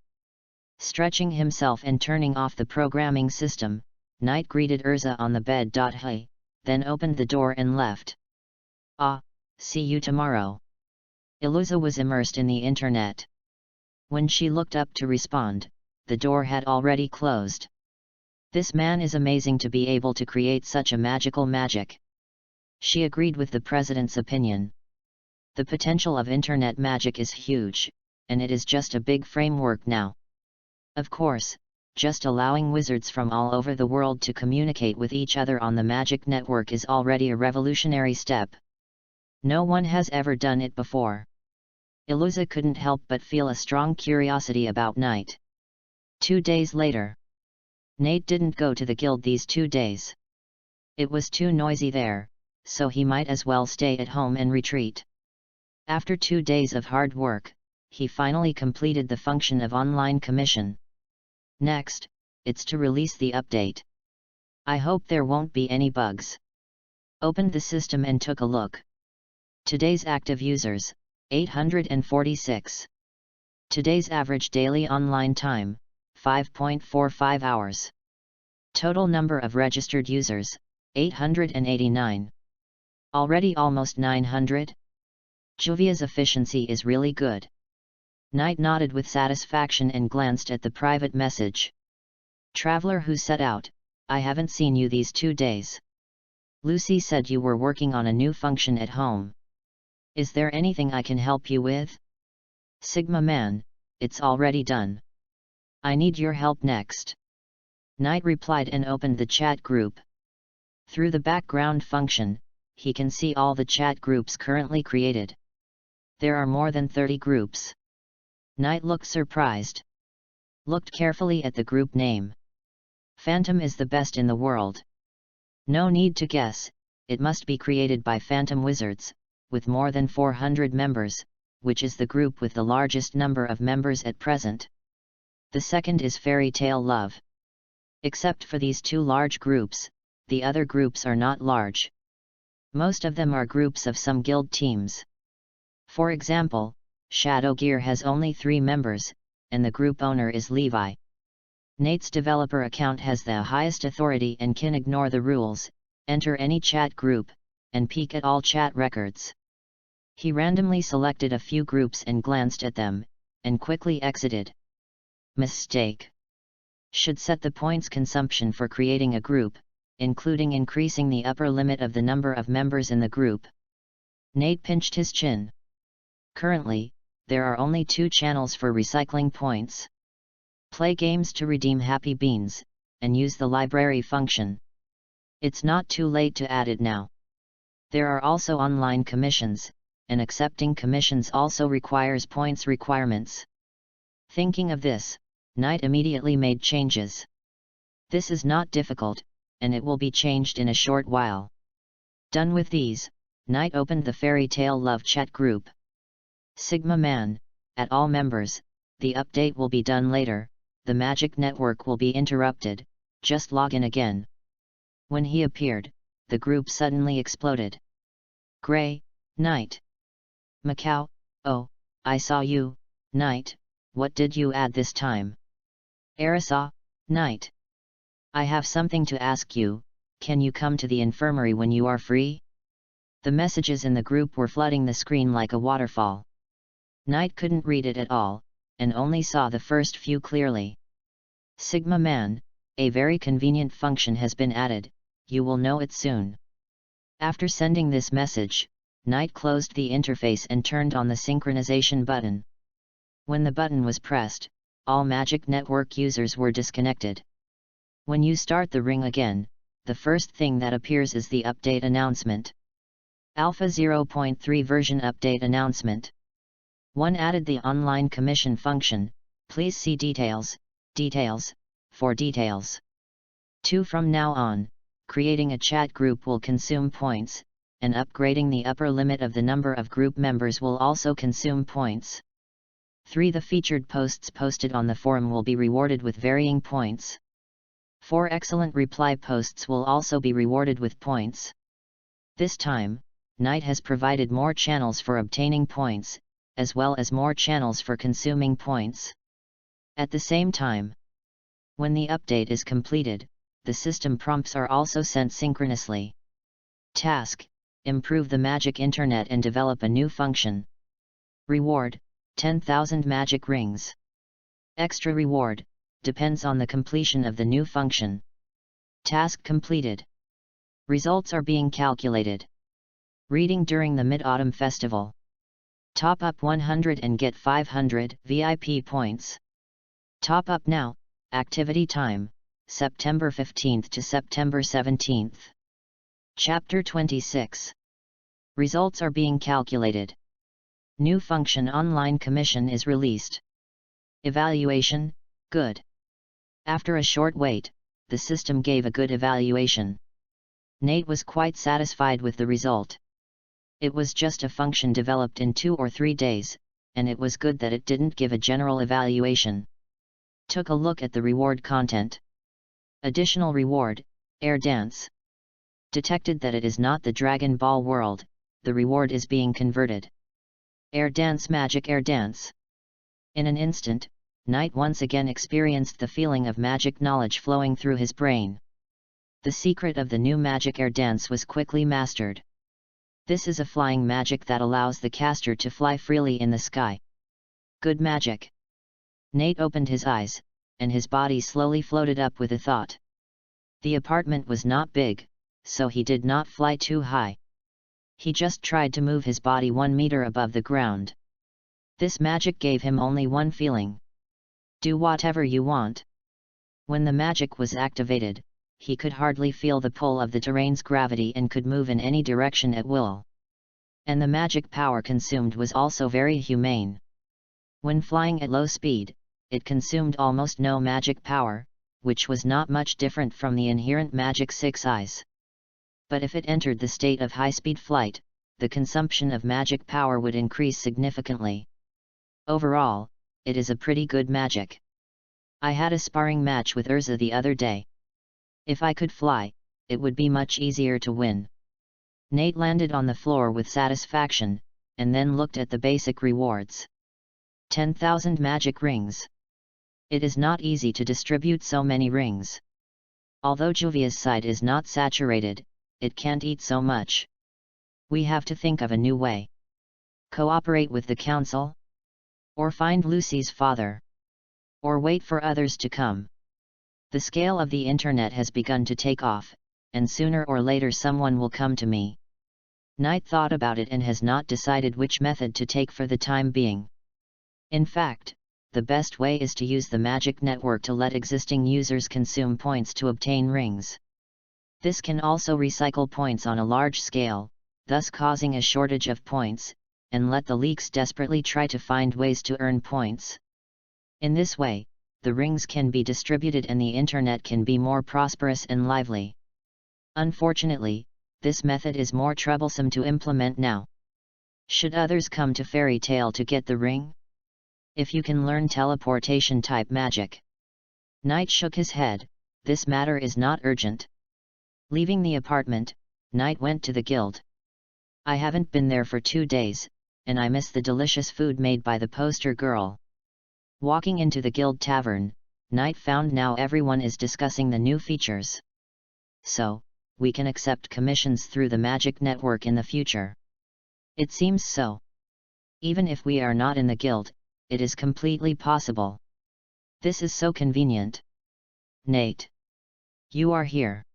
Speaker 1: Stretching himself and turning off the programming system, Knight greeted Urza on the bed. Hey, then opened the door and left. See you tomorrow. Iluza was immersed in the internet. When she looked up to respond, the door had already closed. This man is amazing to be able to create such a magical magic. She agreed with the president's opinion. The potential of internet magic is huge, and it is just a big framework now. Of course, just allowing wizards from all over the world to communicate with each other on the magic network is already a revolutionary step. No one has ever done it before. Iluza couldn't help but feel a strong curiosity about Knight. 2 days later. Nate didn't go to the guild these 2 days. It was too noisy there, so he might as well stay at home and retreat. After 2 days of hard work, he finally completed the function of online commission. Next, it's to release the update. I hope there won't be any bugs. Opened the system and took a look. Today's active users, 846. Today's average daily online time, 5.45 hours. Total number of registered users, 889. Already almost 900? Juvia's efficiency is really good. Knight nodded with satisfaction and glanced at the private message. Traveler who set out, I haven't seen you these 2 days. Lucy said you were working on a new function at home. Is there anything I can help you with? Sigma Man, it's already done. I need your help next. Knight replied and opened the chat group. Through the background function, he can see all the chat groups currently created. There are more than 30 groups. Knight looked surprised. Looked carefully at the group name. Phantom is the best in the world. No need to guess, it must be created by Phantom Wizards, with more than 400 members, which is the group with the largest number of members at present. The second is Fairy Tale Love. Except for these 2 large groups, the other groups are not large. Most of them are groups of some guild teams. For example, Shadow Gear has only 3 members, and the group owner is Levi. Nate's developer account has the highest authority and can ignore the rules, enter any chat group, and peek at all chat records. He randomly selected a few groups and glanced at them, and quickly exited. Mistake. Should set the points consumption for creating a group, including increasing the upper limit of the number of members in the group. Nate pinched his chin. Currently, there are only 2 channels for recycling points. Play games to redeem happy beans, and use the library function. It's not too late to add it now. There are also online commissions, and accepting commissions also requires points requirements. Thinking of this, Knight immediately made changes. This is not difficult, and it will be changed in a short while. Done with these, Knight opened the Fairy Tale Love chat group. Sigma Man, at all members, the update will be done later, the magic network will be interrupted, just log in again. When he appeared, the group suddenly exploded. Gray, Knight. Macau, oh, I saw you, Knight, what did you add this time? Arisa, Knight. I have something to ask you, can you come to the infirmary when you are free? The messages in the group were flooding the screen like a waterfall. Knight couldn't read it at all, and only saw the first few clearly. Sigma Man, a very convenient function has been added, you will know it soon. After sending this message, Knight closed the interface and turned on the synchronization button. When the button was pressed, all Magic Network users were disconnected. When you start the ring again, the first thing that appears is the update announcement. Alpha 0.3 version update announcement. 1 added the online commission function, please see details, for details. 2 From now on, creating a chat group will consume points, and upgrading the upper limit of the number of group members will also consume points. 3 The featured posts posted on the forum will be rewarded with varying points. 4 Excellent reply posts will also be rewarded with points. This time, Knight has provided more channels for obtaining points, as well as more channels for consuming points. At the same time, when the update is completed, the system prompts are also sent synchronously. Task: improve the magic internet and develop a new function. Reward: 10,000 magic rings. Extra reward: depends on the completion of the new function. Task completed. Results are being calculated. Reading during the Mid-Autumn Festival. Top up 100 and get 500 VIP points. Top up now. Activity time, September 15th to September 17th. Chapter 26. Results are being calculated. New function online commission is released. Evaluation, good. After a short wait, the system gave a good evaluation. Nate was quite satisfied with the result. It was just a function developed in 2 or 3 days, and it was good that it didn't give a general evaluation. Took a look at the reward content. Additional reward, air dance. Detected that it is not the Dragon Ball world, the reward is being converted. Air dance, magic air dance. In an instant, Knight once again experienced the feeling of magic knowledge flowing through his brain. The secret of the new magic air dance was quickly mastered. This is a flying magic that allows the caster to fly freely in the sky. Good magic. Nate opened his eyes, and his body slowly floated up with a thought. The apartment was not big, so he did not fly too high. He just tried to move his body 1 meter above the ground. This magic gave him only one feeling. Do whatever you want. When the magic was activated, he could hardly feel the pull of the terrain's gravity and could move in any direction at will. And the magic power consumed was also very humane. When flying at low speed, it consumed almost no magic power, which was not much different from the inherent magic 6 eyes. But if it entered the state of high-speed flight, the consumption of magic power would increase significantly. Overall, it is a pretty good magic. I had a sparring match with Urza the other day. If I could fly, it would be much easier to win. Nate landed on the floor with satisfaction, and then looked at the basic rewards. 10,000 magic rings. It is not easy to distribute so many rings. Although Juvia's side is not saturated, it can't eat so much. We have to think of a new way. Cooperate with the council? Or find Lucy's father? Or wait for others to come? The scale of the internet has begun to take off, and sooner or later someone will come to me. Knight thought about it and has not decided which method to take for the time being. In fact, the best way is to use the magic network to let existing users consume points to obtain rings. This can also recycle points on a large scale, thus causing a shortage of points, and let the leaks desperately try to find ways to earn points. In this way, the rings can be distributed and the internet can be more prosperous and lively. Unfortunately, this method is more troublesome to implement now. Should others come to Fairy Tale to get the ring? If you can learn teleportation type magic. Knight shook his head, this matter is not urgent. Leaving the apartment, Knight went to the guild. I haven't been there for 2 days, and I miss the delicious food made by the poster girl. Walking into the guild tavern, Knight found now everyone is discussing the new features. So, we can accept commissions through the magic network in the future. It seems so. Even if we are not in the guild, it is completely possible. This is so convenient. Nate! You are here!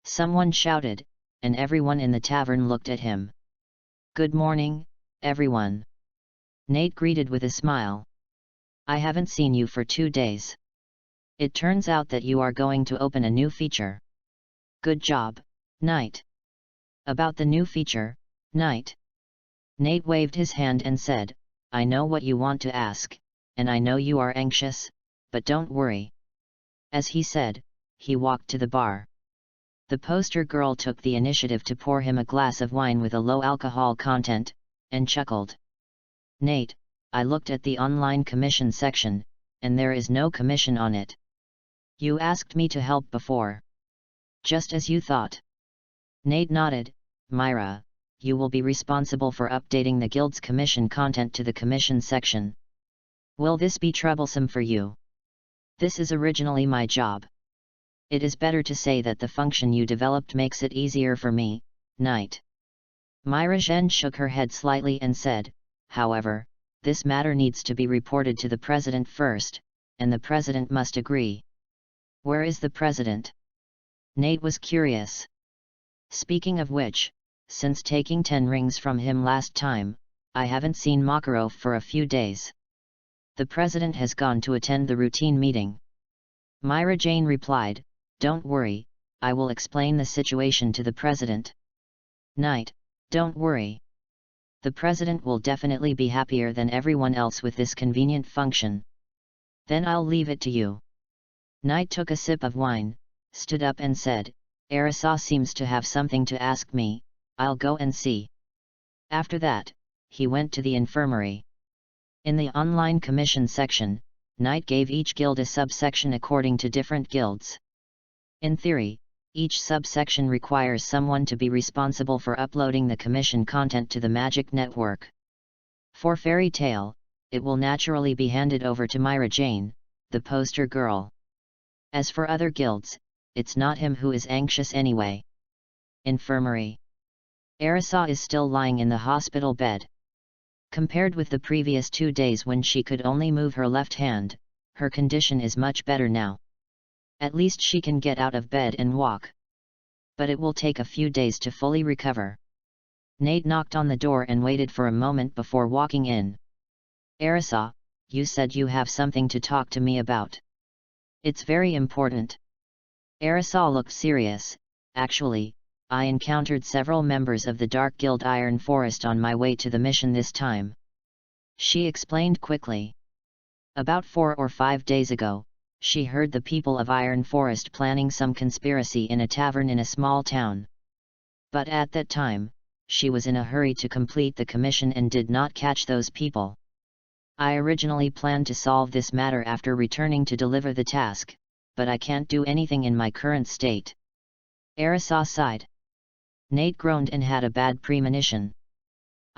Speaker 1: Someone shouted, and everyone in the tavern looked at him. Good morning, everyone. Nate greeted with a smile. I haven't seen you for 2 days. It turns out that you are going to open a new feature. Good job, Knight. About the new feature, Knight. Nate waved his hand and said, I know what you want to ask, and I know you are anxious, but don't worry. As he said, he walked to the bar. The poster girl took the initiative to pour him a glass of wine with a low alcohol content, and chuckled. Nate, I looked at the online commission section, and there is no commission on it. You asked me to help before. Just as you thought. Nate nodded. Myra, you will be responsible for updating the guild's commission content to the commission section. Will this be troublesome for you? This is originally my job. It is better to say that the function you developed makes it easier for me, Knight. Myra Zhen shook her head slightly and said, however, this matter needs to be reported to the president first, and the president must agree. Where is the president? Nate was curious. Speaking of which, since taking 10 rings from him last time, I haven't seen Makarov for a few days. The president has gone to attend the routine meeting. Myra Jane replied, "Don't worry, I will explain the situation to the president." Knight, "Don't worry. The president will definitely be happier than everyone else with this convenient function. Then I'll leave it to you." Knight took a sip of wine, stood up and said, "Arisa seems to have something to ask me, I'll go and see." After that, he went to the infirmary. In the online commission section, Knight gave each guild a subsection according to different guilds. In theory, each subsection requires someone to be responsible for uploading the commission content to the Magic Network. For Fairy Tale, it will naturally be handed over to Myra Jane, the poster girl. As for other guilds, it's not him who is anxious anyway. Infirmary. Arisa is still lying in the hospital bed. Compared with the previous 2 days when she could only move her left hand, her condition is much better now. At least she can get out of bed and walk. But it will take a few days to fully recover. Nate knocked on the door and waited for a moment before walking in. "Arisa, you said you have something to talk to me about. It's very important." Arisa looked serious. "Actually, I encountered several members of the Dark Guild Iron Forest on my way to the mission this time," she explained quickly. About 4 or 5 days ago, she heard the people of Iron Forest planning some conspiracy in a tavern in a small town. But at that time, she was in a hurry to complete the commission and did not catch those people. "I originally planned to solve this matter after returning to deliver the task, but I can't do anything in my current state." Arisa sighed. Nate groaned and had a bad premonition.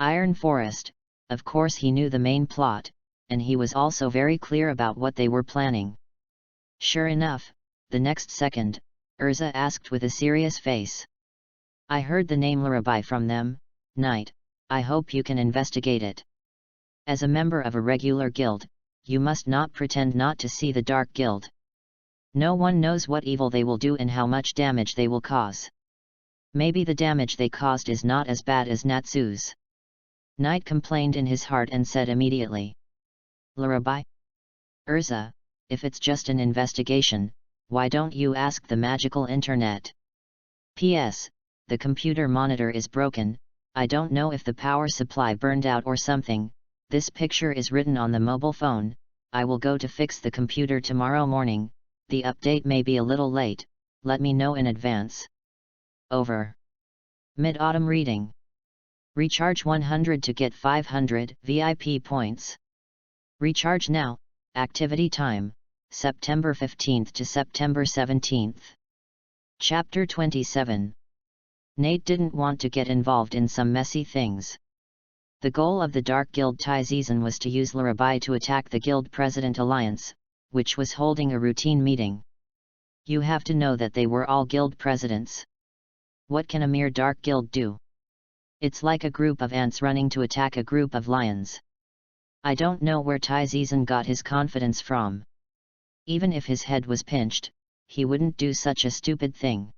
Speaker 1: Iron Forest, of course he knew the main plot, and he was also very clear about what they were planning. Sure enough, the next second, Urza asked with a serious face. "I heard the name Larabai from them, Knight. I hope you can investigate it. As a member of a regular guild, you must not pretend not to see the Dark Guild. No one knows what evil they will do and how much damage they will cause. Maybe the damage they caused is not as bad as Natsu's." Knight complained in his heart and said immediately, "Larabai? Urza, if it's just an investigation, why don't you ask the magical internet? P.S. The computer monitor is broken, I don't know if the power supply burned out or something. This picture is written on the mobile phone. I will go to fix the computer tomorrow morning. The update may be a little late, let me know in advance. Over." Mid-Autumn Reading. Recharge 100 to get 500 VIP points. Recharge now. Activity time, September 15th to September 17th. Chapter 27. Nate didn't want to get involved in some messy things. The goal of the Dark Guild Tai season was to use Larabai to attack the Guild President Alliance, which was holding a routine meeting. You have to know that they were all guild presidents. What can a mere Dark Guild do? It's like a group of ants running to attack a group of lions. I don't know where Tai Zizen got his confidence from. Even if his head was pinched, he wouldn't do such a stupid thing.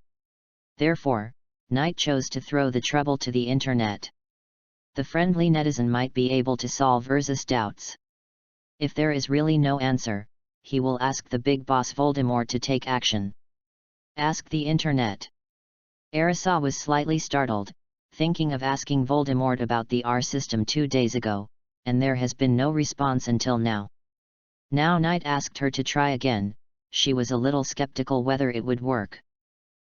Speaker 1: Therefore, Knight chose to throw the trouble to the internet. The friendly netizen might be able to solve Urza's doubts. If there is really no answer, he will ask the big boss Voldemort to take action. Ask the internet. Arisa was slightly startled, thinking of asking Voldemort about the R system 2 days ago, and there has been no response until now. Now Knight asked her to try again, she was a little skeptical whether it would work.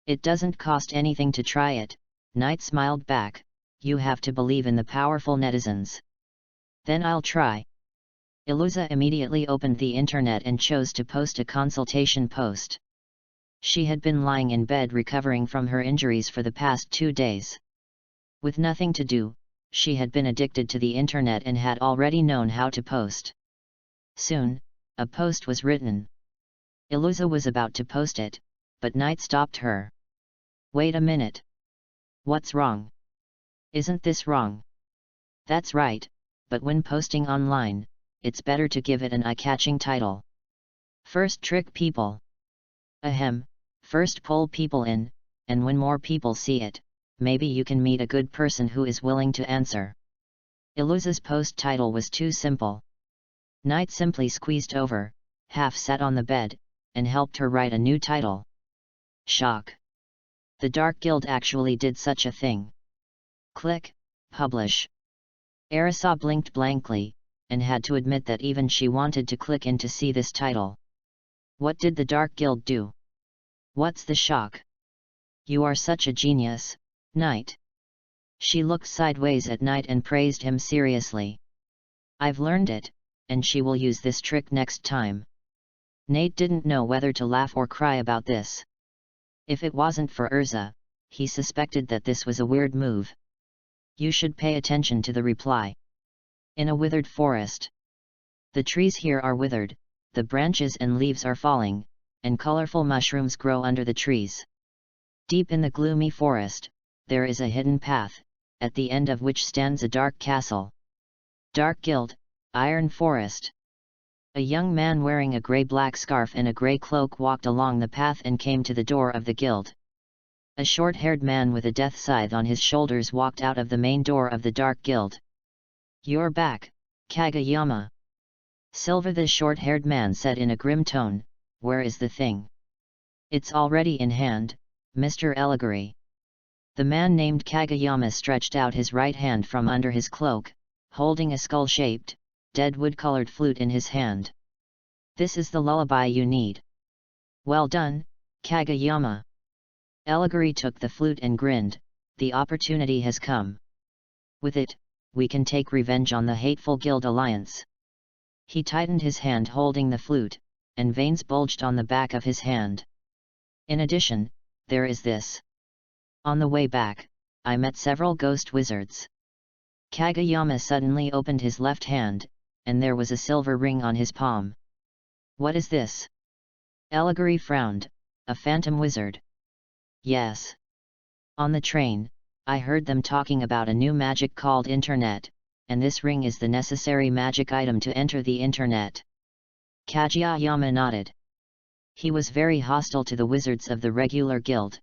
Speaker 1: "It doesn't cost anything to try it," Knight smiled back, "you have to believe in the powerful netizens." "Then I'll try." Iluza immediately opened the internet and chose to post a consultation post. She had been lying in bed recovering from her injuries for the past 2 days. With nothing to do, she had been addicted to the internet and had already known how to post. Soon, a post was written. Iluza was about to post it, but Knight stopped her. "Wait a minute. What's wrong? Isn't this wrong?" "That's right, but when posting online, it's better to give it an eye-catching title. First trick people." "Ahem, First pull people in, and when more people see it, maybe you can meet a good person who is willing to answer. Iluza's post title was too simple. Knight simply squeezed over, half sat on the bed, and helped her write a new title. Shock. The Dark Guild actually did such a thing. Click, publish. Arisa blinked blankly, and had to admit that even she wanted to click in to see this title. What did the Dark Guild do? What's the shock? You are such a genius, Knight. She looked sideways at Knight and praised him seriously. I've learned it, and she will use this trick next time. Nate didn't know whether to laugh or cry about this. If it wasn't for Urza, he suspected that this was a weird move. You should pay attention to the reply. In a withered forest. The trees here are withered, the branches and leaves are falling, and colorful mushrooms grow under the trees. Deep in the gloomy forest, there is a hidden path, at the end of which stands a dark castle. Dark Guild, Iron Forest. A young man wearing a grey-black scarf and a grey cloak walked along the path and came to the door of the guild. A short-haired man with a death scythe on his shoulders walked out of the main door of the Dark Guild. You're back, Kageyama. Silver, the short-haired man said in a grim tone. Where is the thing? It's already in hand, Mr. Eliguri. The man named Kageyama stretched out his right hand from under his cloak, holding a skull-shaped, deadwood-colored flute in his hand. This is the lullaby you need. Well done, Kageyama. Eliguri took the flute and grinned. The opportunity has come. With it, we can take revenge on the hateful guild alliance. He tightened his hand holding the flute, and veins bulged on the back of his hand. In addition, there is this. On the way back, I met several ghost wizards. Kageyama suddenly opened his left hand, and there was a silver ring on his palm. What is this? Eliguri frowned. A phantom wizard. Yes. On the train, I heard them talking about a new magic called Internet, and this ring is the necessary magic item to enter the Internet. Kageyama nodded. He was very hostile to the wizards of the regular guild.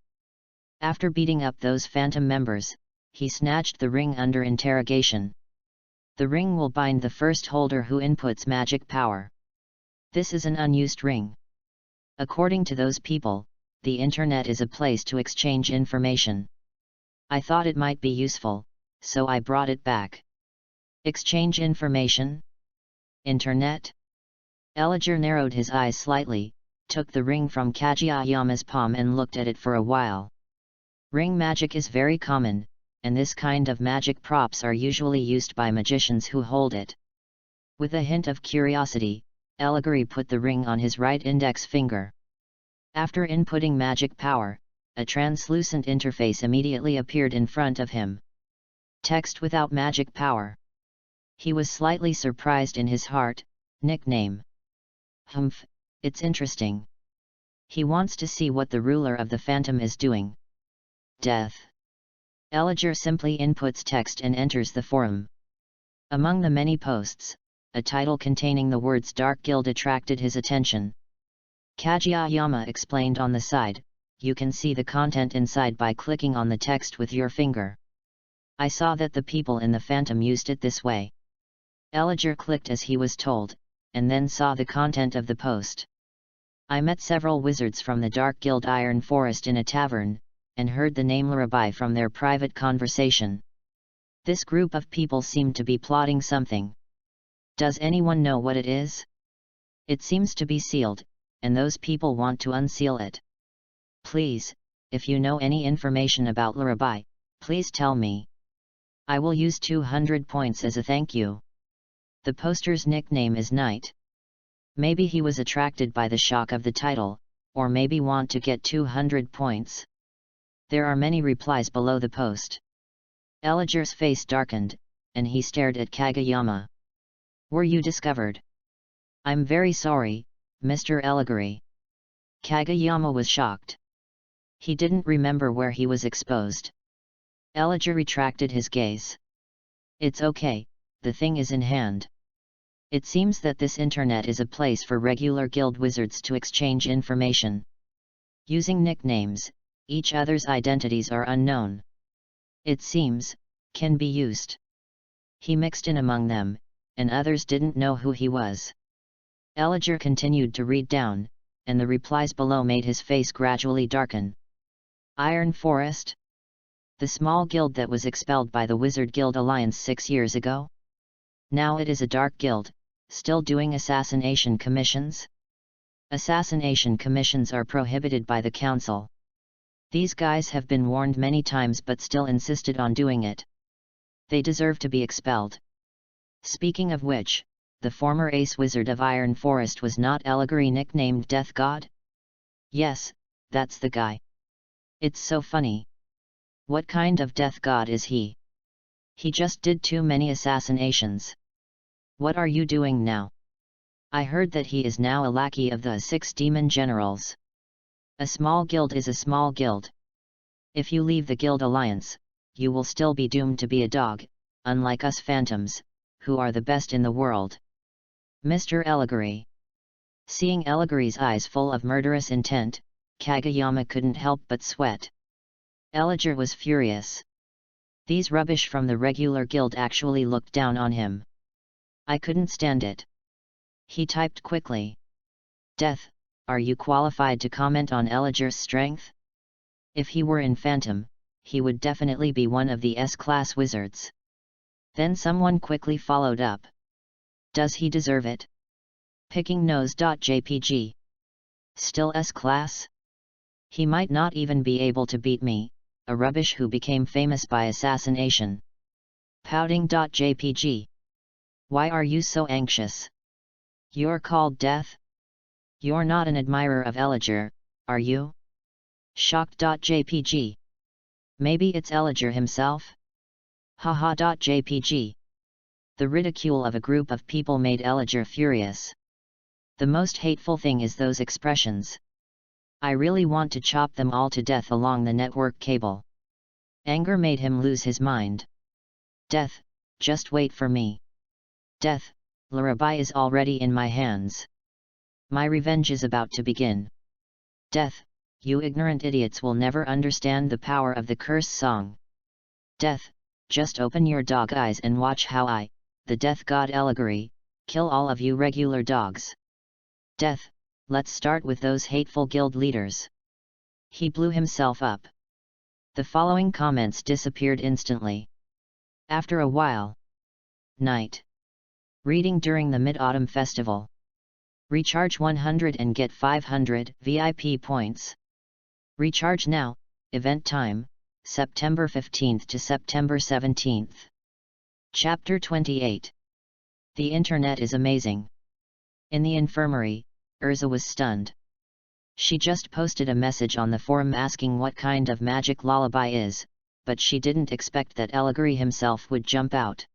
Speaker 1: After beating up those phantom members, he snatched the ring under interrogation. The ring will bind the first holder who inputs magic power. This is an unused ring. According to those people, the Internet is a place to exchange information. I thought it might be useful, so I brought it back. Exchange information? Internet? Eliguri narrowed his eyes slightly, took the ring from Kageyama's palm and looked at it for a while. Ring magic is very common, and this kind of magic props are usually used by magicians who hold it. With a hint of curiosity, Eliguri put the ring on his right index finger. After inputting magic power, a translucent interface immediately appeared in front of him. Text without magic power. He was slightly surprised in his heart. Nickname. Humph, it's interesting. He wants to see what the ruler of the Phantom is doing. Death. Eliguri simply inputs text and enters the forum. Among the many posts, a title containing the words Dark Guild attracted his attention. Kageyama explained on the side, you can see the content inside by clicking on the text with your finger. I saw that the people in the Phantom used it this way. Eliguri clicked as he was told, and then saw the content of the post. I met several wizards from the Dark Guild Iron Forest in a tavern, and heard the name Lullaby from their private conversation. This group of people seemed to be plotting something. Does anyone know what it is? It seems to be sealed, and those people want to unseal it. Please, if you know any information about Lullaby, please tell me. I will use 200 points as a thank you. The poster's nickname is Knight. Maybe he was attracted by the shock of the title, or maybe want to get 200 points. There are many replies below the post. Eliguri's face darkened, and he stared at Kageyama. Were you discovered? I'm very sorry, Mr. Eliguri. Kageyama was shocked. He didn't remember where he was exposed. Eliguri retracted his gaze. It's okay, the thing is in hand. It seems that this internet is a place for regular guild wizards to exchange information. Using nicknames, each other's identities are unknown. It seems, can be used. He mixed in among them, and others didn't know who he was. Elijah continued to read down, and the replies below made his face gradually darken. Iron Forest? The small guild that was expelled by the Wizard Guild Alliance 6 years ago? Now it is a dark guild, still doing assassination commissions? Assassination commissions are prohibited by the council. These guys have been warned many times but still insisted on doing it. They deserve to be expelled. Speaking of which, the former ace wizard of Iron Forest was not Allegory nicknamed Death God? Yes, that's the guy. It's so funny. What kind of death god is he? He just did too many assassinations. What are you doing now? I heard that he is now a lackey of the 6 demon generals. A small guild is a small guild. If you leave the guild alliance, you will still be doomed to be a dog, unlike us phantoms, who are the best in the world. Mr. Allegory. Seeing Allegory's eyes full of murderous intent, Kageyama couldn't help but sweat. Elijah was furious. These rubbish from the regular guild actually looked down on him. I couldn't stand it. He typed quickly. Death, are you qualified to comment on Elijah's strength? If he were in Phantom, he would definitely be one of the S-class wizards. Then someone quickly followed up. Does he deserve it? Picking nose.jpg. Still S-class? He might not even be able to beat me, a rubbish who became famous by assassination. Pouting.jpg. Why are you so anxious? You're called Death? You're not an admirer of Elijah, are you? Shocked.jpg. Maybe it's Elijah himself? Haha.jpg. The ridicule of a group of people made Elijah furious. The most hateful thing is those expressions. I really want to chop them all to death along the network cable. Anger made him lose his mind. Death, just wait for me. Death, Lullaby is already in my hands. My revenge is about to begin. Death, you ignorant idiots will never understand the power of the curse song. Death, just open your dog eyes and watch how I, the death god Allegory, kill all of you regular dogs. Death, let's start with those hateful guild leaders. He blew himself up. The following comments disappeared instantly. After a while. Night. Reading during the Mid-Autumn Festival. Recharge 100 and get 500 VIP points. Recharge now, event time, September 15th to September 17th. Chapter 28. The internet is amazing. In the infirmary, Urza was stunned. She just posted a message on the forum asking what kind of magic lullaby is, but she didn't expect that Allegory himself would jump out.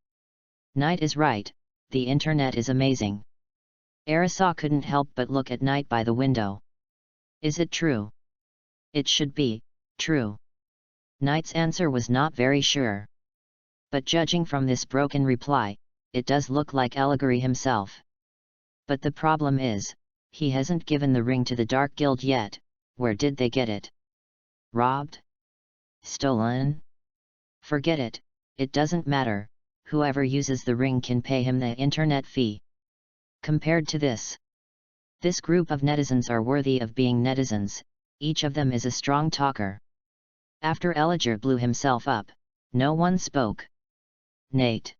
Speaker 1: Knight is right, the internet is amazing. Arisa couldn't help but look at Knight by the window. Is it true? It should be true. Knight's answer was not very sure. But judging from this broken reply, it does look like Allegory himself. But the problem is, he hasn't given the ring to the Dark Guild yet. Where did they get it? Robbed? Stolen? Forget it, it doesn't matter, whoever uses the ring can pay him the internet fee. Compared to this group of netizens are worthy of being netizens, each of them is a strong talker. After Elijah blew himself up, no one spoke. Nate.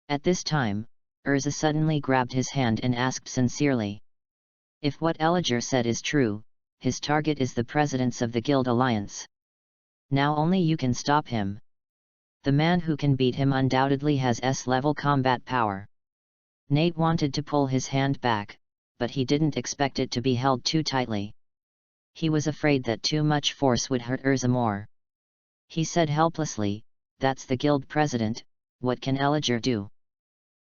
Speaker 1: At this time, Urza suddenly grabbed his hand and asked sincerely. If what Elijah said is true, his target is the presidents of the Guild Alliance. Now only you can stop him. The man who can beat him undoubtedly has S-level combat power. Nate wanted to pull his hand back, but he didn't expect it to be held too tightly. He was afraid that too much force would hurt Urza more. He said helplessly, that's the guild president, what can Elijah do?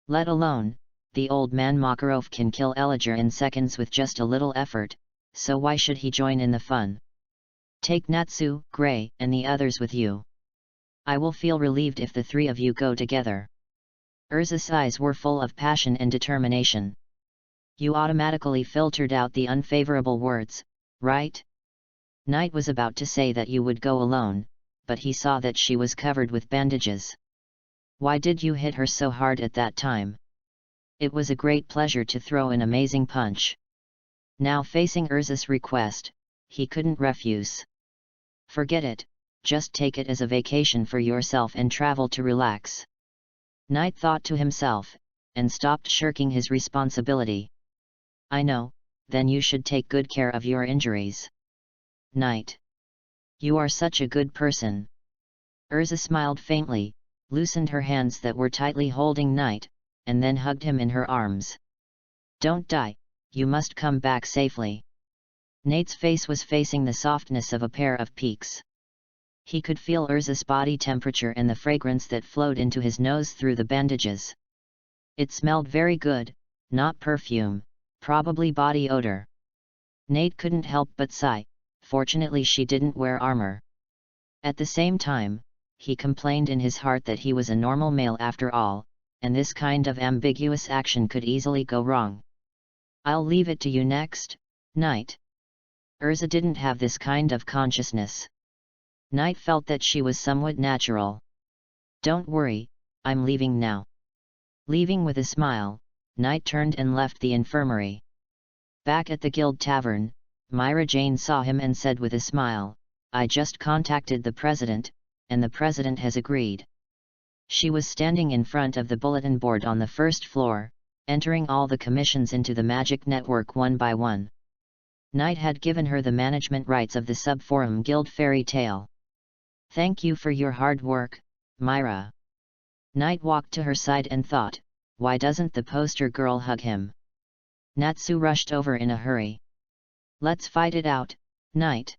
Speaker 1: Let alone, the old man Makarov can kill Elijah in seconds with just a little effort, so why should he join in the fun? Take Natsu, Gray, and the others with you. I will feel relieved if the 3 of you go together. Urza's eyes were full of passion and determination. You automatically filtered out the unfavorable words, right? Knight was about to say that you would go alone, but he saw that she was covered with bandages. Why did you hit her so hard at that time? It was a great pleasure to throw an amazing punch. Now facing Urza's request, he couldn't refuse. Forget it, just take it as a vacation for yourself and travel to relax. Knight thought to himself, and stopped shirking his responsibility. I know, then you should take good care of your injuries. Knight. You are such a good person. Urza smiled faintly, loosened her hands that were tightly holding Knight, and then hugged him in her arms. Don't die, you must come back safely. Knight's face was facing the softness of a pair of peaks. He could feel Urza's body temperature and the fragrance that flowed into his nose through the bandages. It smelled very good, not perfume, probably body odor. Nate couldn't help but sigh, fortunately she didn't wear armor. At the same time, he complained in his heart that he was a normal male after all, and this kind of ambiguous action could easily go wrong. I'll leave it to you next, Knight. Urza didn't have this kind of consciousness. Knight felt that she was somewhat natural. Don't worry, I'm leaving now. Leaving with a smile, Knight turned and left the infirmary. Back at the Guild Tavern, Myra Jane saw him and said with a smile, I just contacted the president, and the president has agreed. She was standing in front of the bulletin board on the first floor, entering all the commissions into the magic network one by one. Knight had given her the management rights of the sub-forum Guild Fairy Tale. Thank you for your hard work, Myra. Knight walked to her side and thought, why doesn't the poster girl hug him? Natsu rushed over in a hurry. Let's fight it out, Knight.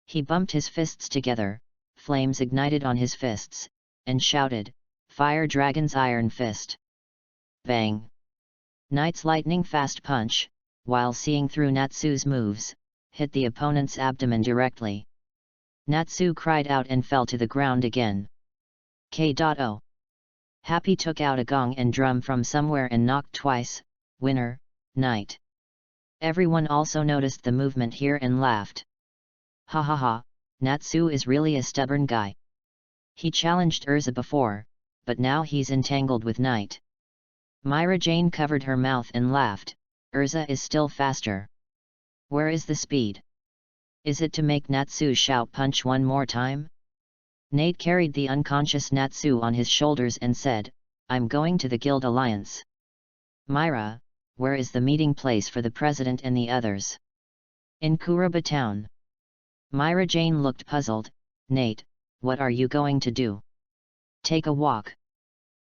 Speaker 1: He bumped his fists together, flames ignited on his fists, and shouted, Fire Dragon's Iron Fist. Bang! Knight's lightning-fast punch, while seeing through Natsu's moves, hit the opponent's abdomen directly. Natsu cried out and fell to the ground again. K.O. Happy took out a gong and drum from somewhere and knocked twice, winner, Knight. Everyone also noticed the movement here and laughed. Ha ha ha, Natsu is really a stubborn guy. He challenged Urza before, but now he's entangled with Knight. Myra Jane covered her mouth and laughed, Urza is still faster. Where is the speed? Is it to make Natsu shout punch one more time? Nate carried the unconscious Natsu on his shoulders and said, I'm going to the Guild Alliance. Myra, where is the meeting place for the president and the others? In Kuroba town. Myra Jane looked puzzled. Nate, what are you going to do? Take a walk.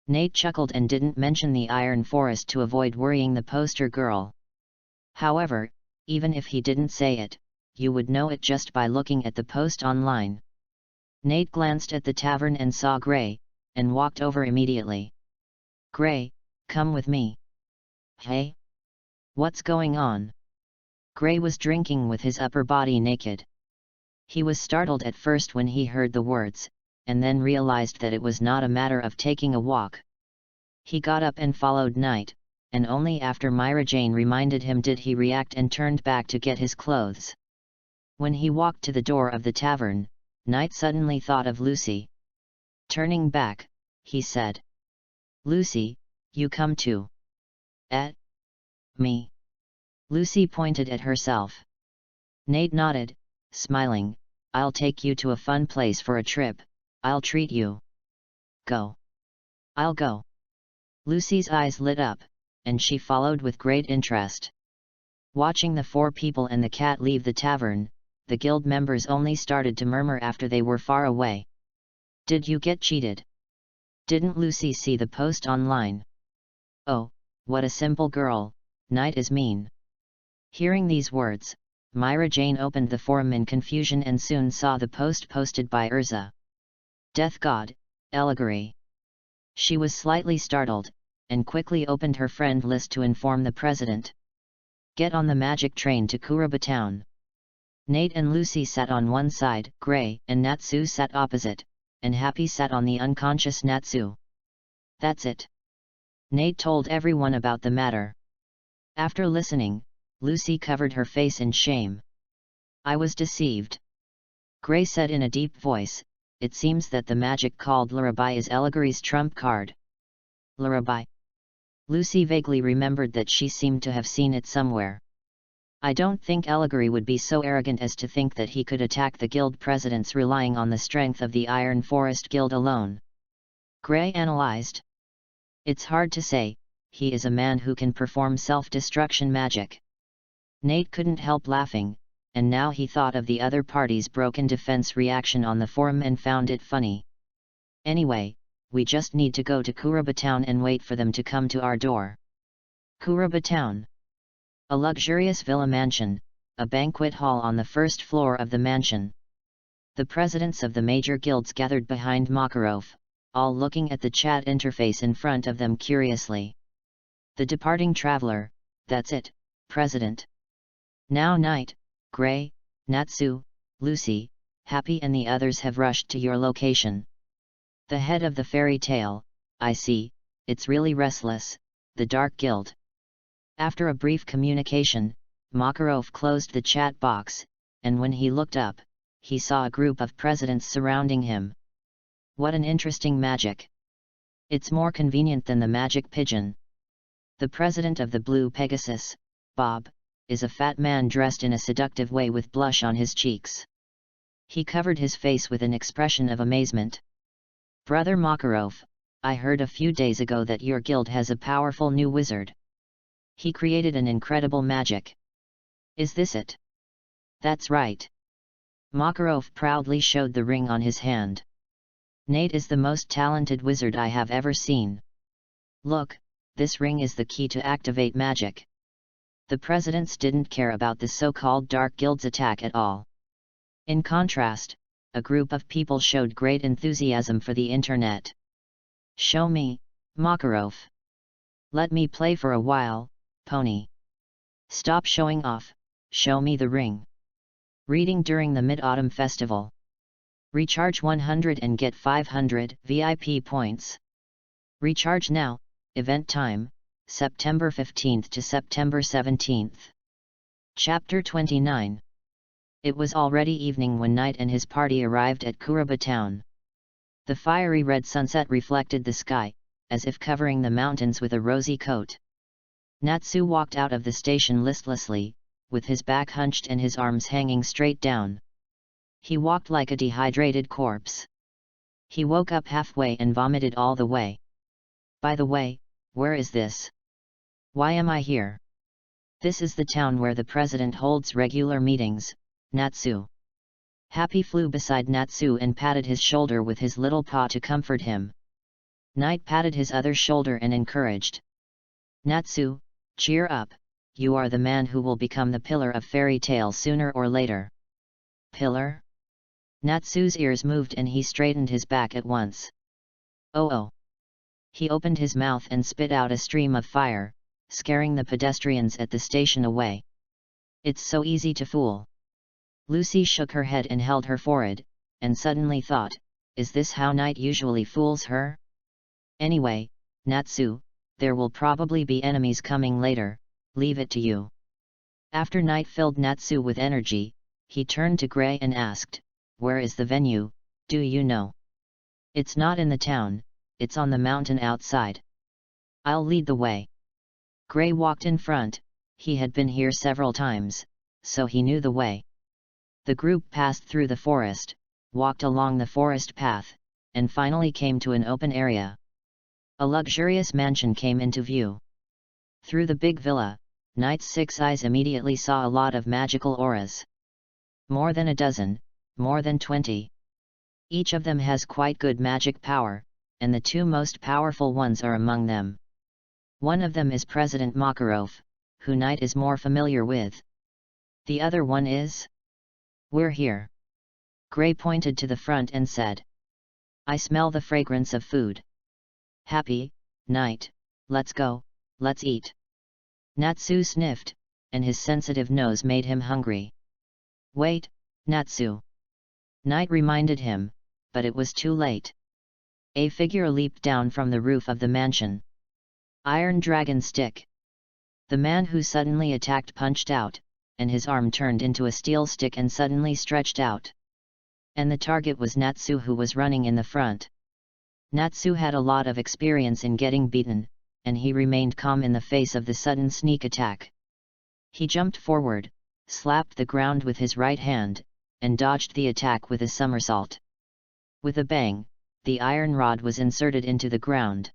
Speaker 1: Nate chuckled and didn't mention the Iron Forest to avoid worrying the poster girl. However, even if he didn't say it, you would know it just by looking at the post online. Nate glanced at the tavern and saw Gray, and walked over immediately. Gray, come with me. Hey? What's going on? Gray was drinking with his upper body naked. He was startled at first when he heard the words, and then realized that it was not a matter of taking a walk. He got up and followed Knight, and only after Myra Jane reminded him did he react and turned back to get his clothes. When he walked to the door of the tavern, Knight suddenly thought of Lucy. Turning back, he said, Lucy, you come too. Me? Lucy pointed at herself. Nate nodded, smiling, I'll take you to a fun place for a trip, I'll treat you. Go. I'll go. Lucy's eyes lit up, and she followed with great interest. Watching the four people and the cat leave the tavern, the guild members only started to murmur after they were far away. Did you get cheated? Didn't Lucy see the post online? Oh, what a simple girl, Knight is mean. Hearing these words, Myra Jane opened the forum in confusion and soon saw the post posted by Urza. Death God, Allegory. She was slightly startled, and quickly opened her friend list to inform the president. Get on the magic train to Kuroba town. Nate and Lucy sat on one side, Gray and Natsu sat opposite, and Happy sat on the unconscious Natsu. That's it. Nate told everyone about the matter. After listening, Lucy covered her face in shame. I was deceived. Gray said in a deep voice, it seems that the magic called Lullaby is Allegory's trump card. Lullaby. Lucy vaguely remembered that she seemed to have seen it somewhere. I don't think Allegory would be so arrogant as to think that he could attack the guild presidents relying on the strength of the Iron Forest Guild alone. Gray analyzed. It's hard to say, he is a man who can perform self-destruction magic. Nate couldn't help laughing, and now he thought of the other party's broken defense reaction on the forum and found it funny. Anyway, we just need to go to Kuruba Town and wait for them to come to our door. Kuruba Town. A luxurious villa mansion, a banquet hall on the first floor of the mansion. The presidents of the major guilds gathered behind Makarov, all looking at the chat interface in front of them curiously. The departing traveler, that's it, President. Now Knight, Gray, Natsu, Lucy, Happy and the others have rushed to your location. The head of the fairy tale, I see, it's really restless, the Dark Guild. After a brief communication, Makarov closed the chat box, and when he looked up, he saw a group of presidents surrounding him. What an interesting magic! It's more convenient than the magic pigeon. The president of the Blue Pegasus, Bob, is a fat man dressed in a seductive way with blush on his cheeks. He covered his face with an expression of amazement. Brother Makarov, I heard a few days ago that your guild has a powerful new wizard. He created an incredible magic. Is this it? That's right. Makarov proudly showed the ring on his hand. Nate is the most talented wizard I have ever seen. Look, this ring is the key to activate magic. The presidents didn't care about the so-called Dark Guild's attack at all. In contrast, a group of people showed great enthusiasm for the internet. Show me, Makarov. Let me play for a while, pony. Stop showing off, show me the ring. Reading during the Mid-Autumn Festival. Recharge 100 and get 500 VIP points. Recharge now, event time, September 15th to September 17th. Chapter 29. It was already evening when Knight and his party arrived at Kuruba Town. The fiery red sunset reflected the sky, as if covering the mountains with a rosy coat. Natsu walked out of the station listlessly, with his back hunched and his arms hanging straight down. He walked like a dehydrated corpse. He woke up halfway and vomited all the way. By the way, where is this? Why am I here? This is the town where the president holds regular meetings, Natsu. Happy flew beside Natsu and patted his shoulder with his little paw to comfort him. Knight patted his other shoulder and encouraged. Natsu, cheer up, you are the man who will become the pillar of fairy tale sooner or later. Pillar? Natsu's ears moved and he straightened his back at once. Oh. He opened his mouth and spit out a stream of fire, scaring the pedestrians at the station away. It's so easy to fool. Lucy shook her head and held her forehead, and suddenly thought, is this how Knight usually fools her? Anyway, Natsu, there will probably be enemies coming later, leave it to you. After Knight filled Natsu with energy, he turned to Gray and asked, where is the venue, do you know? It's not in the town, it's on the mountain outside. I'll lead the way. Gray walked in front, he had been here several times, so he knew the way. The group passed through the forest, walked along the forest path, and finally came to an open area. A luxurious mansion came into view. Through the big villa, Knight's 6 eyes immediately saw a lot of magical auras. More than a dozen, more than 20. Each of them has quite good magic power, and the 2 most powerful ones are among them. One of them is President Makarov, who Knight is more familiar with. The other one is? We're here. Gray pointed to the front and said. I smell the fragrance of food. Happy, Knight, let's go, let's eat. Natsu sniffed, and his sensitive nose made him hungry. Wait, Natsu. Knight reminded him, but it was too late. A figure leaped down from the roof of the mansion. Iron Dragon Stick. The man who suddenly attacked punched out, and his arm turned into a steel stick and suddenly stretched out. And the target was Natsu, who was running in the front. Natsu had a lot of experience in getting beaten, and he remained calm in the face of the sudden sneak attack. He jumped forward, slapped the ground with his right hand, and dodged the attack with a somersault. With a bang, the iron rod was inserted into the ground.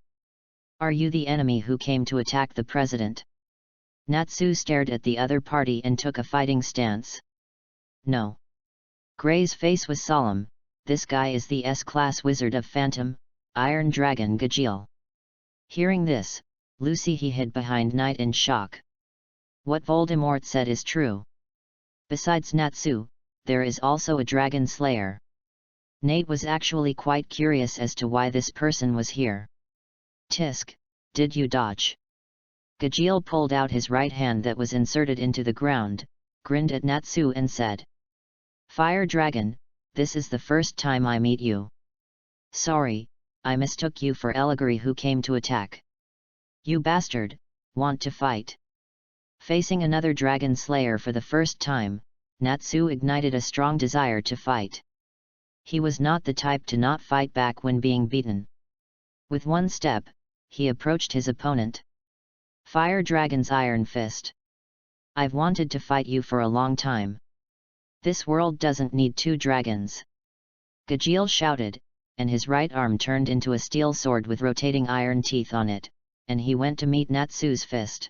Speaker 1: "Are you the enemy who came to attack the president?" Natsu stared at the other party and took a fighting stance. "No." Gray's face was solemn. "This guy is the S-class wizard of Phantom, Iron Dragon Gajeel." Hearing this, Lucy hid behind Knight in shock. What Voldemort said is true. Besides Natsu, there is also a dragon slayer. Nate was actually quite curious as to why this person was here. "Tisk, did you dodge?" Gajeel pulled out his right hand that was inserted into the ground, grinned at Natsu and said, "Fire Dragon, this is the first time I meet you. Sorry, I mistook you for Eligary who came to attack. You bastard, want to fight?" Facing another dragon slayer for the first time, Natsu ignited a strong desire to fight. He was not the type to not fight back when being beaten. With one step, he approached his opponent. Fire Dragon's iron fist. "I've wanted to fight you for a long time. This world doesn't need two dragons." Gajeel shouted, and his right arm turned into a steel sword with rotating iron teeth on it, and he went to meet Natsu's fist.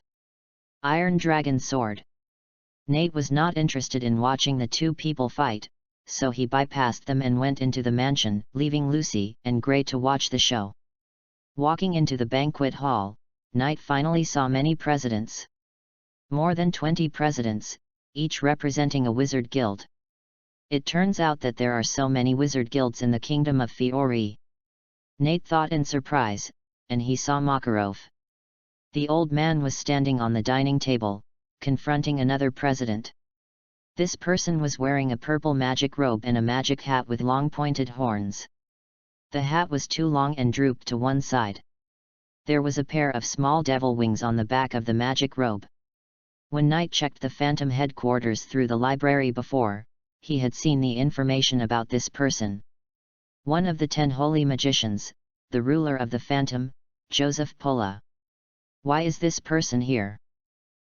Speaker 1: Iron Dragon Sword. Nate was not interested in watching the two people fight, so he bypassed them and went into the mansion, leaving Lucy and Gray to watch the show. Walking into the banquet hall, Knight finally saw many presidents. More than 20 presidents, each representing a wizard guild. It turns out that there are so many wizard guilds in the kingdom of Fiori. Nate thought in surprise, and he saw Makarov. The old man was standing on the dining table, confronting another president. This person was wearing a purple magic robe and a magic hat with long pointed horns. The hat was too long and drooped to one side. There was a pair of small devil wings on the back of the magic robe. When Knight checked the Phantom headquarters through the library before, he had seen the information about this person. One of the 10 holy magicians, the ruler of the Phantom, Joseph Pola. Why is this person here?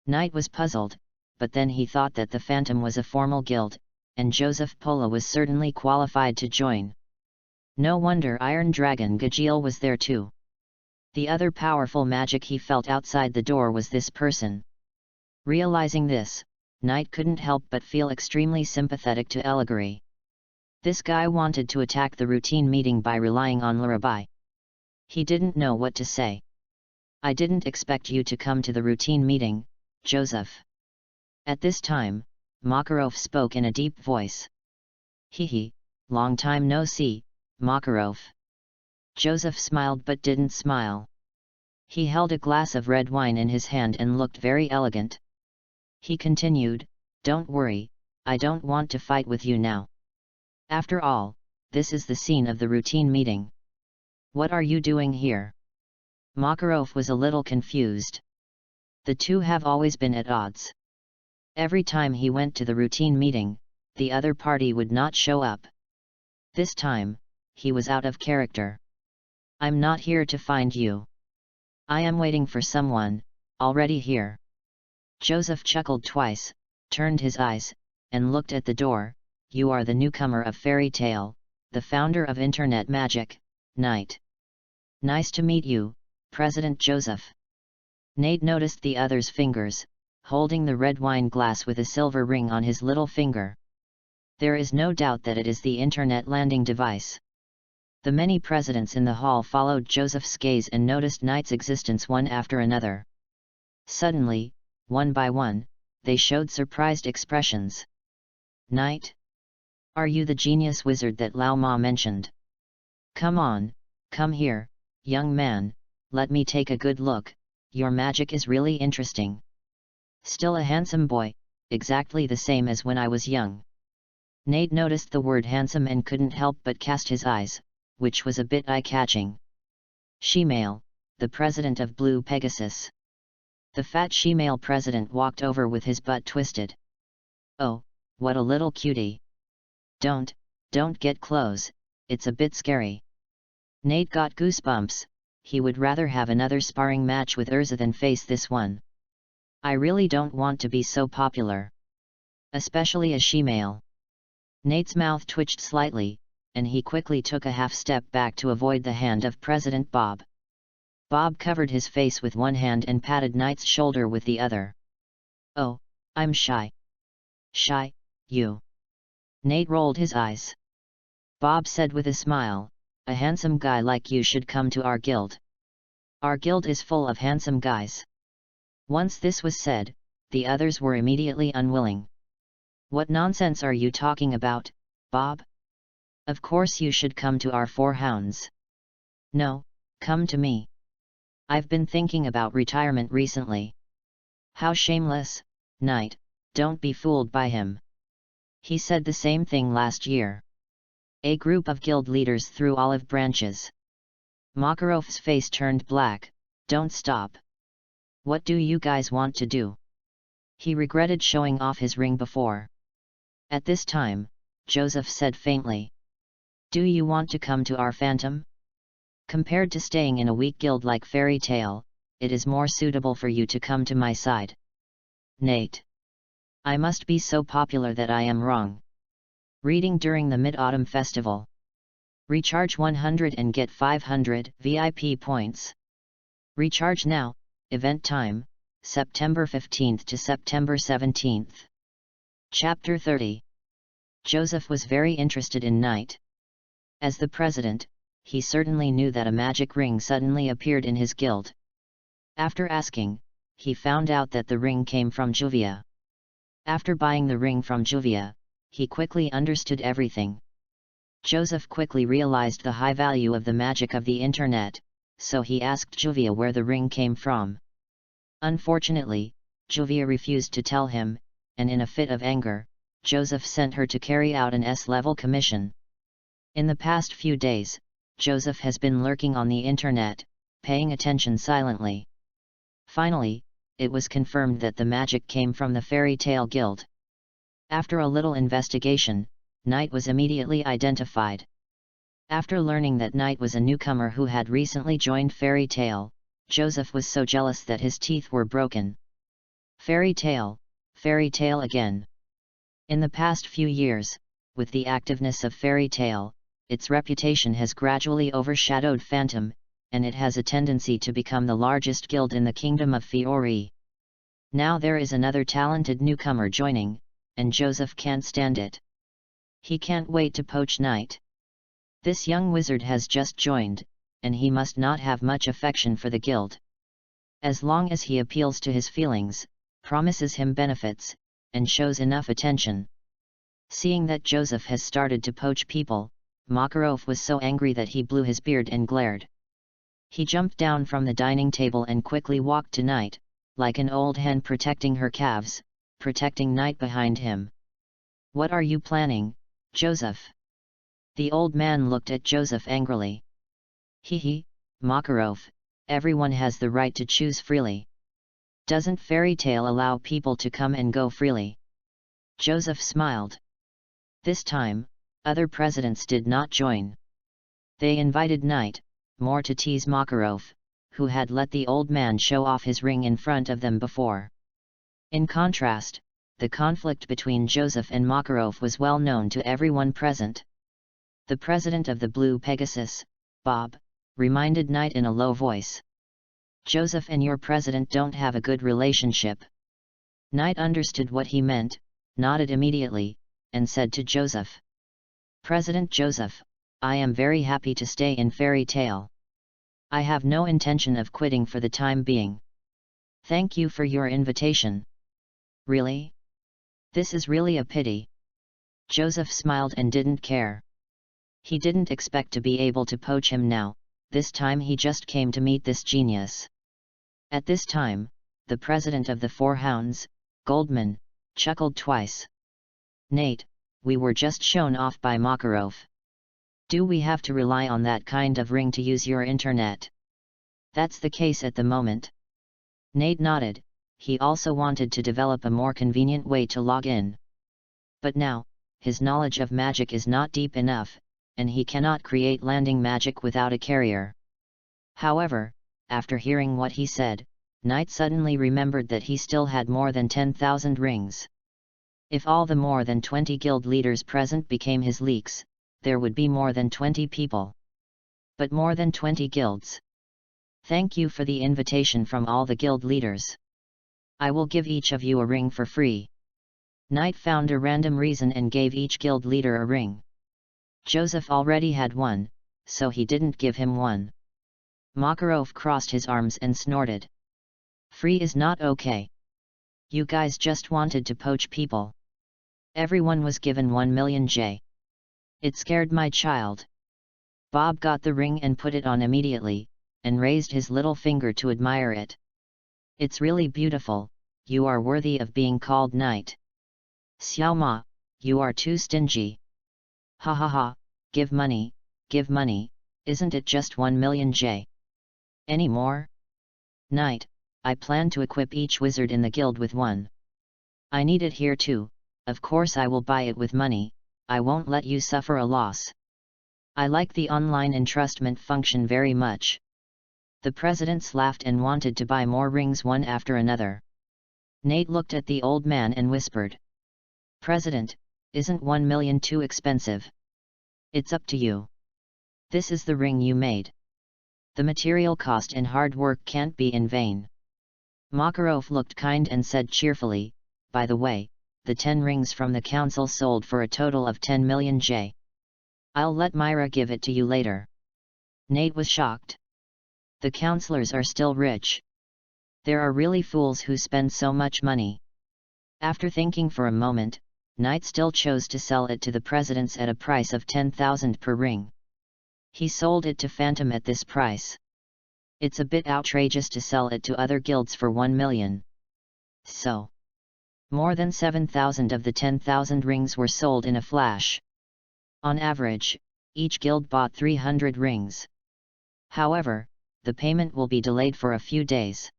Speaker 1: Knight was puzzled, but then he thought that the Phantom was a formal guild, and Joseph Pola was certainly qualified to join. No wonder Iron Dragon Gajeel was there too. The other powerful magic he felt outside the door was this person. Realizing this, Knight couldn't help but feel extremely sympathetic to Eligary. This guy wanted to attack the routine meeting by relying on Larabai. He didn't know what to say. "I didn't expect you to come to the routine meeting, Joseph." At this time, Makarov spoke in a deep voice. "Hee, long time no see, Makarov." Joseph smiled but didn't smile. He held a glass of red wine in his hand and looked very elegant. He continued, "Don't worry, I don't want to fight with you now. After all, this is the scene of the routine meeting. What are you doing here?" Makarov was a little confused. The two have always been at odds. Every time he went to the routine meeting, the other party would not show up. This time, he was out of character. "I'm not here to find you. I am waiting for someone, already here." Joseph chuckled twice, turned his eyes, and looked at the door. "You are the newcomer of Fairy Tale, the founder of Internet Magic, Knight. Nice to meet you, President Joseph." Nate noticed the other's fingers, holding the red wine glass with a silver ring on his little finger. There is no doubt that it is the Internet landing device. The many presidents in the hall followed Joseph's gaze and noticed Knight's existence one after another. Suddenly, one by one, they showed surprised expressions. "Knight? Are you the genius wizard that Lao Ma mentioned? Come on, come here, young man, let me take a good look, your magic is really interesting. Still a handsome boy, exactly the same as when I was young." Nate noticed the word handsome and couldn't help but cast his eyes, which was a bit eye-catching. Shemale, the president of Blue Pegasus. The fat shemale president walked over with his butt twisted. Oh, what a little cutie. Don't get close, it's a bit scary. Nate got goosebumps. He would rather have another sparring match with Urza than face this one. I really don't want to be so popular. Especially a she-male. Nate's mouth twitched slightly, and he quickly took a half step back to avoid the hand of President Bob. Bob covered his face with one hand and patted Nate's shoulder with the other. Oh, I'm shy. Shy, you? Nate rolled his eyes. Bob said with a smile, a handsome guy like you should come to our guild. Our guild is full of handsome guys. Once this was said, the others were immediately unwilling. What nonsense are you talking about, Bob? Of course you should come to our four hounds. No, come to me. I've been thinking about retirement recently. How shameless, Knight, don't be fooled by him. He said the same thing last year. A group of guild leaders threw olive branches. Makarov's face turned black. Don't stop. What do you guys want to do? He regretted showing off his ring before. At this time, Joseph said faintly. Do you want to come to our phantom? Compared to staying in a weak guild like Fairy Tale, it is more suitable for you to come to my side. Nate. I must be so popular that I am wrong. Reading during the Mid-Autumn Festival. Recharge 100 and get 500 VIP points. Recharge now. Event time, September 15th to September 17th. Chapter 30. Joseph was very interested in Knight. As the president, he certainly knew that a magic ring suddenly appeared in his guild. After asking, he found out that the ring came from Juvia. After buying the ring from Juvia, he quickly understood everything. Joseph quickly realized the high value of the magic of the internet, so he asked Juvia where the ring came from. Unfortunately, Juvia refused to tell him, and in a fit of anger, Joseph sent her to carry out an S-level commission. In the past few days, Joseph has been lurking on the internet, paying attention silently. Finally, it was confirmed that the magic came from the Fairy Tale Guild. After a little investigation, Knight was immediately identified. After learning that Knight was a newcomer who had recently joined Fairy Tale, Joseph was so jealous that his teeth were broken. Fairy Tale again. In the past few years, with the activeness of Fairy Tale, its reputation has gradually overshadowed Phantom, and it has a tendency to become the largest guild in the Kingdom of Fiori. Now there is another talented newcomer joining, and Joseph can't stand it. He can't wait to poach Knight. This young wizard has just joined, and he must not have much affection for the guild. As long as he appeals to his feelings, promises him benefits, and shows enough attention. Seeing that Joseph has started to poach people, Makarov was so angry that he blew his beard and glared. He jumped down from the dining table and quickly walked to Knight, like an old hen protecting her calves, protecting Knight behind him. What are you planning, Joseph? The old man looked at Joseph angrily. Hee, Makarov, everyone has the right to choose freely. Doesn't Fairy Tale allow people to come and go freely? Joseph smiled. This time, other presidents did not join. They invited Knight, more to tease Makarov, who had let the old man show off his ring in front of them before. In contrast, the conflict between Joseph and Makarov was well known to everyone present. The president of the Blue Pegasus, Bob, reminded Knight in a low voice. Joseph and your president don't have a good relationship. Knight understood what he meant, nodded immediately, and said to Joseph. President Joseph, I am very happy to stay in Fairy Tale. I have no intention of quitting for the time being. Thank you for your invitation. Really? This is really a pity. Joseph smiled and didn't care. He didn't expect to be able to poach him now, this time he just came to meet this genius. At this time, the president of the Four Hounds, Goldman, chuckled twice. Nate, we were just shown off by Makarov. Do we have to rely on that kind of ring to use your internet? That's the case at the moment. Nate nodded. He also wanted to develop a more convenient way to log in. But now, his knowledge of magic is not deep enough, and he cannot create landing magic without a carrier. However, after hearing what he said, Knight suddenly remembered that he still had more than 10,000 rings. If all the more than 20 guild leaders present became his leaks, there would be more than 20 people. But more than 20 guilds. Thank you for the invitation from all the guild leaders. I will give each of you a ring for free. Knight found a random reason and gave each guild leader a ring. Joseph already had one, so he didn't give him one. Makarov crossed his arms and snorted. Free is not okay. You guys just wanted to poach people. Everyone was given 1 million J. It scared my child. Bob got the ring and put it on immediately, and raised his little finger to admire it. It's really beautiful, you are worthy of being called knight. Xiao Ma, you are too stingy. Ha ha ha, give money, isn't it just 1 million J? Any more? Knight, I plan to equip each wizard in the guild with one. I need it here too, of course I will buy it with money, I won't let you suffer a loss. I like the online entrustment function very much. The presidents laughed and wanted to buy more rings one after another. Nate looked at the old man and whispered. President, isn't 1 million too expensive? It's up to you. This is the ring you made. The material cost and hard work can't be in vain. Makarov looked kind and said cheerfully, by the way, the 10 rings from the council sold for a total of 10 million J. I'll let Myra give it to you later. Nate was shocked. The counselors are still rich. There are really fools who spend so much money. After thinking for a moment, Knight still chose to sell it to the presidents at a price of 10,000 per ring. He sold it to Phantom at this price. It's a bit outrageous to sell it to other guilds for 1 million. So, more than 7,000 of the 10,000 rings were sold in a flash. On average, each guild bought 300 rings. However, the payment will be delayed for a few days.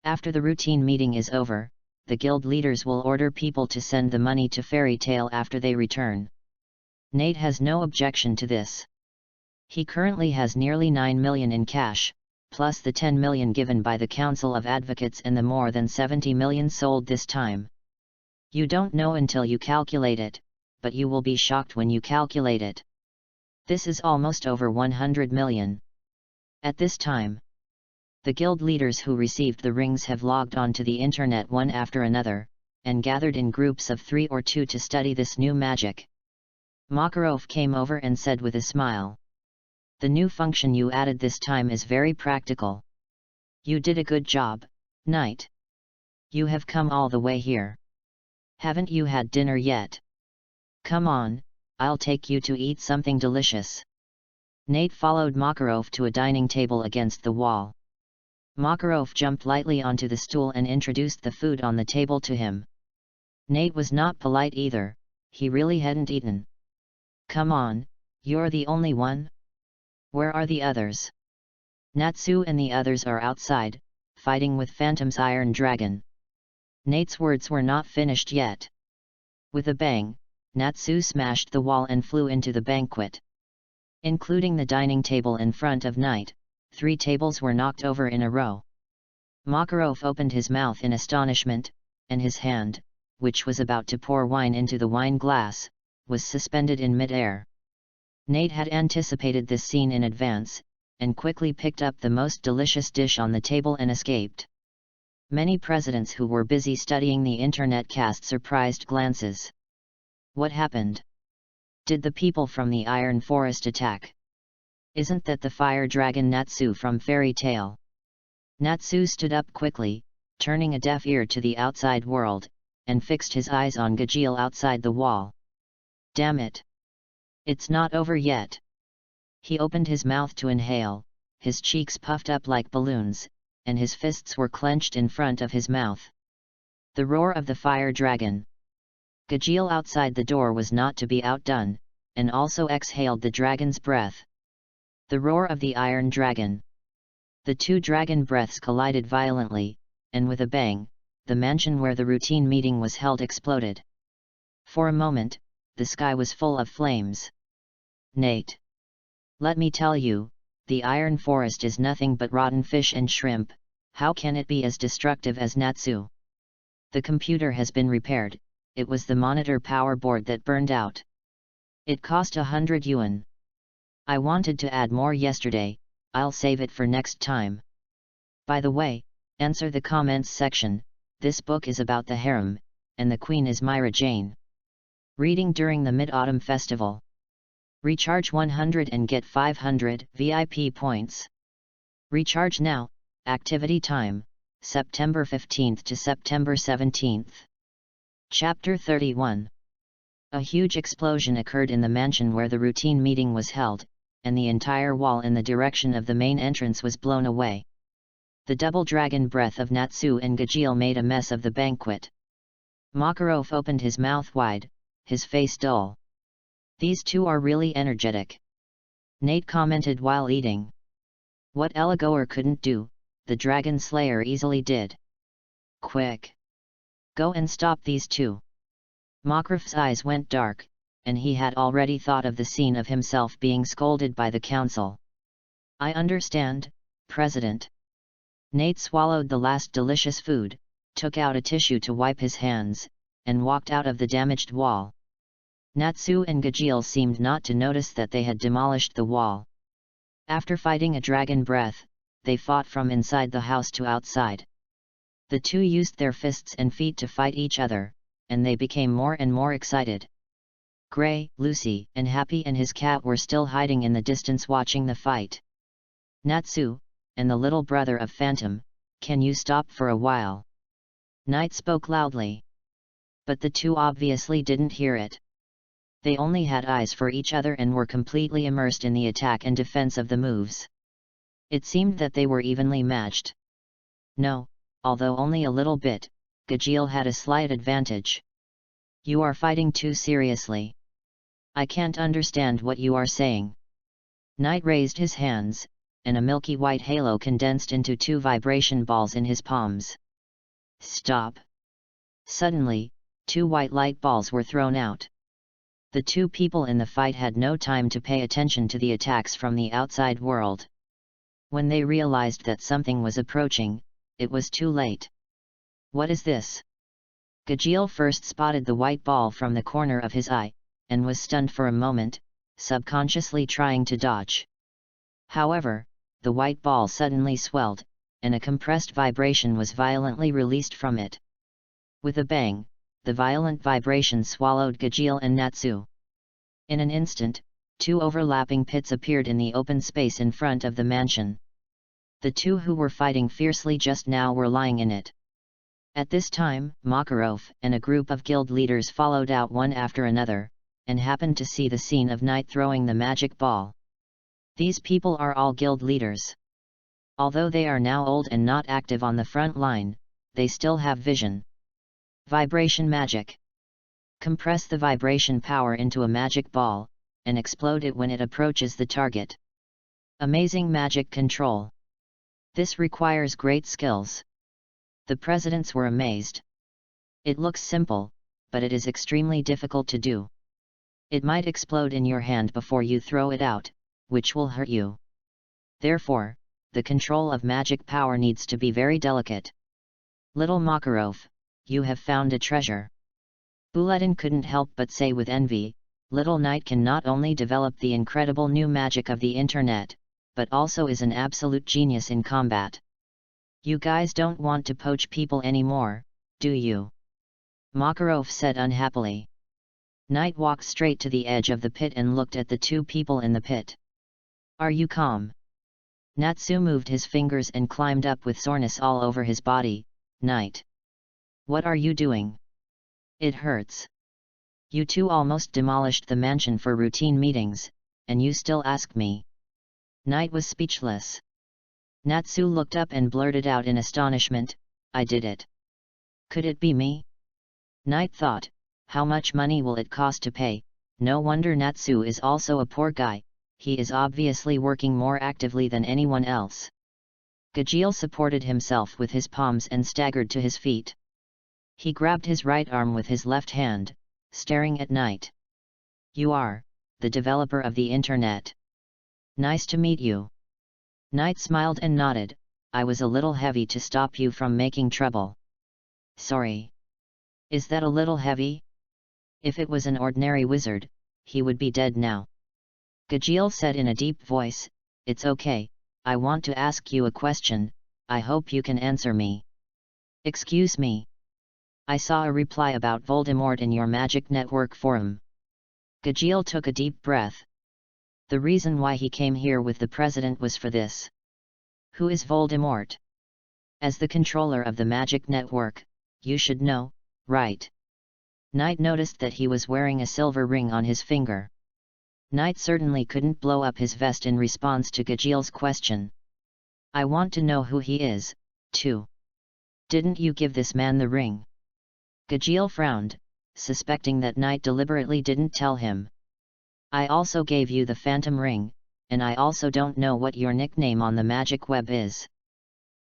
Speaker 1: After the routine meeting is over, the guild leaders will order people to send the money to Fairy Tale after they return. Nate has no objection to this. He currently has nearly 9 million in cash, plus the 10 million given by the Council of Advocates and the more than 70 million sold this time. You don't know until you calculate it, but you will be shocked when you calculate it. This is almost over 100 million. At this time, the guild leaders who received the rings have logged on to the internet one after another, and gathered in groups of 3 or 2 to study this new magic. Makarov came over and said with a smile. The new function you added this time is very practical. You did a good job, Knight. You have come all the way here. Haven't you had dinner yet? Come on, I'll take you to eat something delicious. Nate followed Makarov to a dining table against the wall. Makarov jumped lightly onto the stool and introduced the food on the table to him. Nate was not polite either, he really hadn't eaten. Come on, you're the only one? Where are the others? Natsu and the others are outside, fighting with Phantom's Iron Dragon. Nate's words were not finished yet. With a bang, Natsu smashed the wall and flew into the banquet. Including the dining table in front of Knight, 3 tables were knocked over in a row. Makarov opened his mouth in astonishment, and his hand, which was about to pour wine into the wine glass, was suspended in mid-air. Nate had anticipated this scene in advance, and quickly picked up the most delicious dish on the table and escaped. Many presidents who were busy studying the internet cast surprised glances. What happened? Did the people from the Iron Forest attack? Isn't that the fire dragon Natsu from Fairy Tale? Natsu stood up quickly, turning a deaf ear to the outside world, and fixed his eyes on Gajeel outside the wall. Damn it! It's not over yet. He opened his mouth to inhale, his cheeks puffed up like balloons, and his fists were clenched in front of his mouth. The roar of the fire dragon. Gajeel outside the door was not to be outdone, and also exhaled the dragon's breath. The roar of the Iron Dragon. The 2 dragon breaths collided violently, and with a bang, the mansion where the routine meeting was held exploded. For a moment, the sky was full of flames. Nate! Let me tell you, the iron forest is nothing but rotten fish and shrimp. How can it be as destructive as Natsu? The computer has been repaired. It was the monitor power board that burned out. It cost 100 yuan. I wanted to add more yesterday. I'll save it for next time. By the way, answer the comments section. This book is about the harem, and the queen is Myra Jane. Reading during the Mid-Autumn Festival. Recharge 100 and get 500 VIP points. Recharge now. Activity time, September 15th to September 17th. Chapter 31. A huge explosion occurred in the mansion where the routine meeting was held, and the entire wall in the direction of the main entrance was blown away. The double dragon breath of Natsu and Gajeel made a mess of the banquet. Makarov opened his mouth wide, his face dull. These two are really energetic. Nate commented while eating. What Eligoer couldn't do, the Dragon Slayer easily did. Quick! Go and stop these two. Makarov's eyes went dark, and he had already thought of the scene of himself being scolded by the council. I understand, President. Nate swallowed the last delicious food, took out a tissue to wipe his hands, and walked out of the damaged wall. Natsu and Gajeel seemed not to notice that they had demolished the wall. After fighting a dragon breath, they fought from inside the house to outside. The two used their fists and feet to fight each other, and they became more and more excited. Gray, Lucy, and Happy and his cat were still hiding in the distance watching the fight. Natsu, and the little brother of Phantom, can you stop for a while? Knight spoke loudly. But the two obviously didn't hear it. They only had eyes for each other and were completely immersed in the attack and defense of the moves. It seemed that they were evenly matched. No, although only a little bit, Gajeel had a slight advantage. You are fighting too seriously. I can't understand what you are saying. Knight raised his hands, and a milky white halo condensed into 2 vibration balls in his palms. Stop! Suddenly, 2 white light balls were thrown out. The two people in the fight had no time to pay attention to the attacks from the outside world. When they realized that something was approaching, it was too late. What is this? Gajeel first spotted the white ball from the corner of his eye, and was stunned for a moment, subconsciously trying to dodge. However, the white ball suddenly swelled, and a compressed vibration was violently released from it. With a bang, the violent vibration swallowed Gajeel and Natsu. In an instant, 2 overlapping pits appeared in the open space in front of the mansion. The two who were fighting fiercely just now were lying in it. At this time, Makarov and a group of guild leaders followed out one after another, and happened to see the scene of Knight throwing the magic ball. These people are all guild leaders. Although they are now old and not active on the front line, they still have vision. Vibration magic. Compress the vibration power into a magic ball, and explode it when it approaches the target. Amazing magic control. This requires great skills. The presidents were amazed. It looks simple, but it is extremely difficult to do. It might explode in your hand before you throw it out, which will hurt you. Therefore, the control of magic power needs to be very delicate. Little Makarov, you have found a treasure. Buletin couldn't help but say with envy, Little Knight can not only develop the incredible new magic of the internet, but also is an absolute genius in combat. You guys don't want to poach people anymore, do you? Makarov said unhappily. Knight walked straight to the edge of the pit and looked at the two people in the pit. Are you calm? Natsu moved his fingers and climbed up with soreness all over his body. Knight. What are you doing? It hurts. You two almost demolished the mansion for routine meetings, and you still ask me. Knight was speechless. Natsu looked up and blurted out in astonishment, I did it. Could it be me? Knight thought, how much money will it cost to pay? No wonder Natsu is also a poor guy, he is obviously working more actively than anyone else. Gajeel supported himself with his palms and staggered to his feet. He grabbed his right arm with his left hand, staring at Knight. You are the developer of the internet. Nice to meet you. Knight smiled and nodded. I was a little heavy to stop you from making trouble. Sorry. Is that a little heavy? If it was an ordinary wizard, he would be dead now. Gajeel said in a deep voice, It's okay, I want to ask you a question, I hope you can answer me. Excuse me. I saw a reply about Voldemort in your Magic Network forum. Gajeel took a deep breath. The reason why he came here with the president was for this. Who is Voldemort? As the controller of the Magic Network, you should know, right? Knight noticed that he was wearing a silver ring on his finger. Knight certainly couldn't blow up his vest in response to Gajeel's question. I want to know who he is, too. Didn't you give this man the ring? Gajeel frowned, suspecting that Knight deliberately didn't tell him. I also gave you the phantom ring, and I also don't know what your nickname on the magic web is.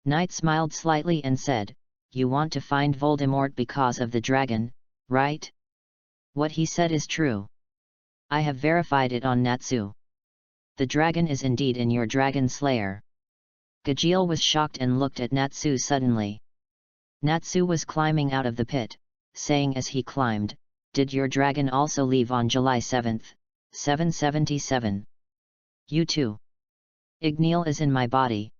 Speaker 1: Knight smiled slightly and said, You want to find Voldemort because of the dragon, right? What he said is true. I have verified it on Natsu. The dragon is indeed in your dragon slayer. Gajeel was shocked and looked at Natsu suddenly. Natsu was climbing out of the pit, saying as he climbed, Did your dragon also leave on July 7th, 777? You too. Igneel is in my body.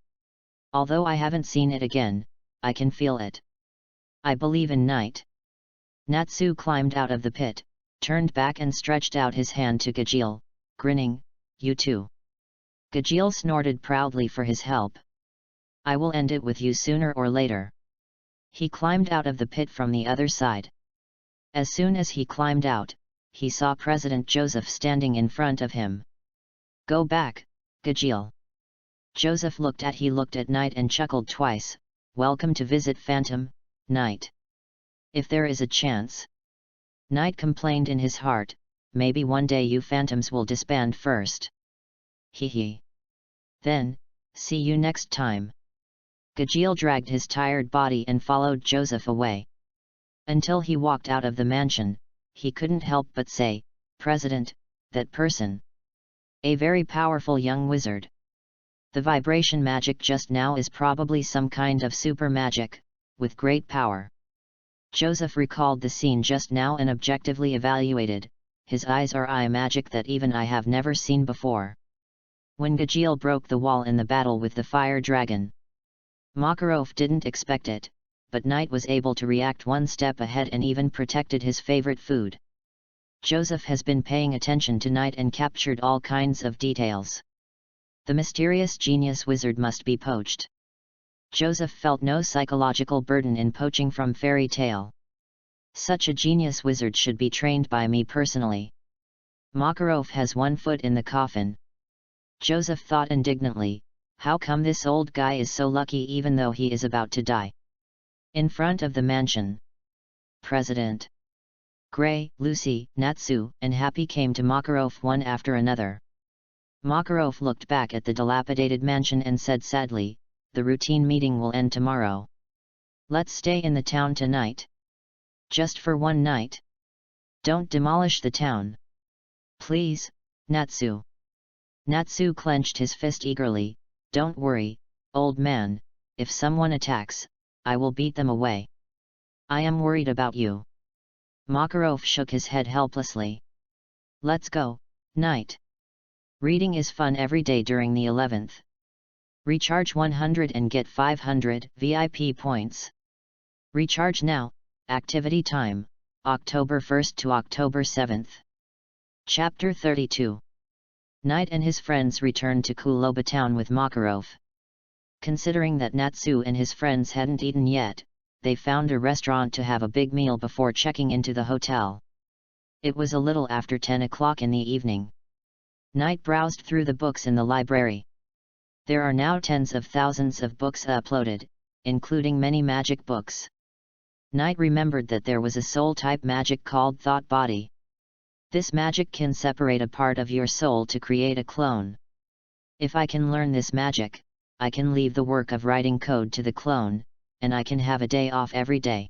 Speaker 1: Although I haven't seen it again, I can feel it. I believe in Knight. Natsu climbed out of the pit, turned back and stretched out his hand to Gajeel, grinning, You too. Gajeel snorted proudly for his help. I will end it with you sooner or later. He climbed out of the pit from the other side. As soon as he climbed out, he saw President Joseph standing in front of him. Go back, Gajeel. Joseph looked at Knight and chuckled twice. Welcome to visit Phantom, Knight. If there is a chance. Knight complained in his heart, maybe one day you phantoms will disband first. Hee. Then, see you next time. Gajeel dragged his tired body and followed Joseph away. Until he walked out of the mansion, he couldn't help but say, President, that person. A very powerful young wizard. The vibration magic just now is probably some kind of super magic, with great power. Joseph recalled the scene just now and objectively evaluated, his eyes are eye magic that even I have never seen before. When Gajeel broke the wall in the battle with the fire dragon, Makarov didn't expect it, but Knight was able to react one step ahead and even protected his favorite food. Joseph has been paying attention to Knight and captured all kinds of details. The mysterious genius wizard must be poached. Joseph felt no psychological burden in poaching from fairy tale. Such a genius wizard should be trained by me personally. Makarov has one foot in the coffin. Joseph thought indignantly, how come this old guy is so lucky even though he is about to die? In front of the mansion, President Gray, Lucy, Natsu, and Happy came to Makarov one after another. Makarov looked back at the dilapidated mansion and said sadly, the routine meeting will end tomorrow. Let's stay in the town tonight. Just for one night. Don't demolish the town. Please, Natsu. Natsu clenched his fist eagerly, don't worry, old man, if someone attacks, I will beat them away. I am worried about you. Makarov shook his head helplessly. Let's go, Knight. Reading is fun every day during the 11th. Recharge 100 and get 500 VIP points. Recharge now, activity time, October 1st to October 7th. Chapter 32. Knight and his friends returned to Kuloba town with Makarov. Considering that Natsu and his friends hadn't eaten yet, they found a restaurant to have a big meal before checking into the hotel. It was a little after 10 o'clock in the evening. Knight browsed through the books in the library. There are now tens of thousands of books uploaded, including many magic books. Knight remembered that there was a soul-type magic called Thought Body. This magic can separate a part of your soul to create a clone. If I can learn this magic, I can leave the work of writing code to the clone, and I can have a day off every day.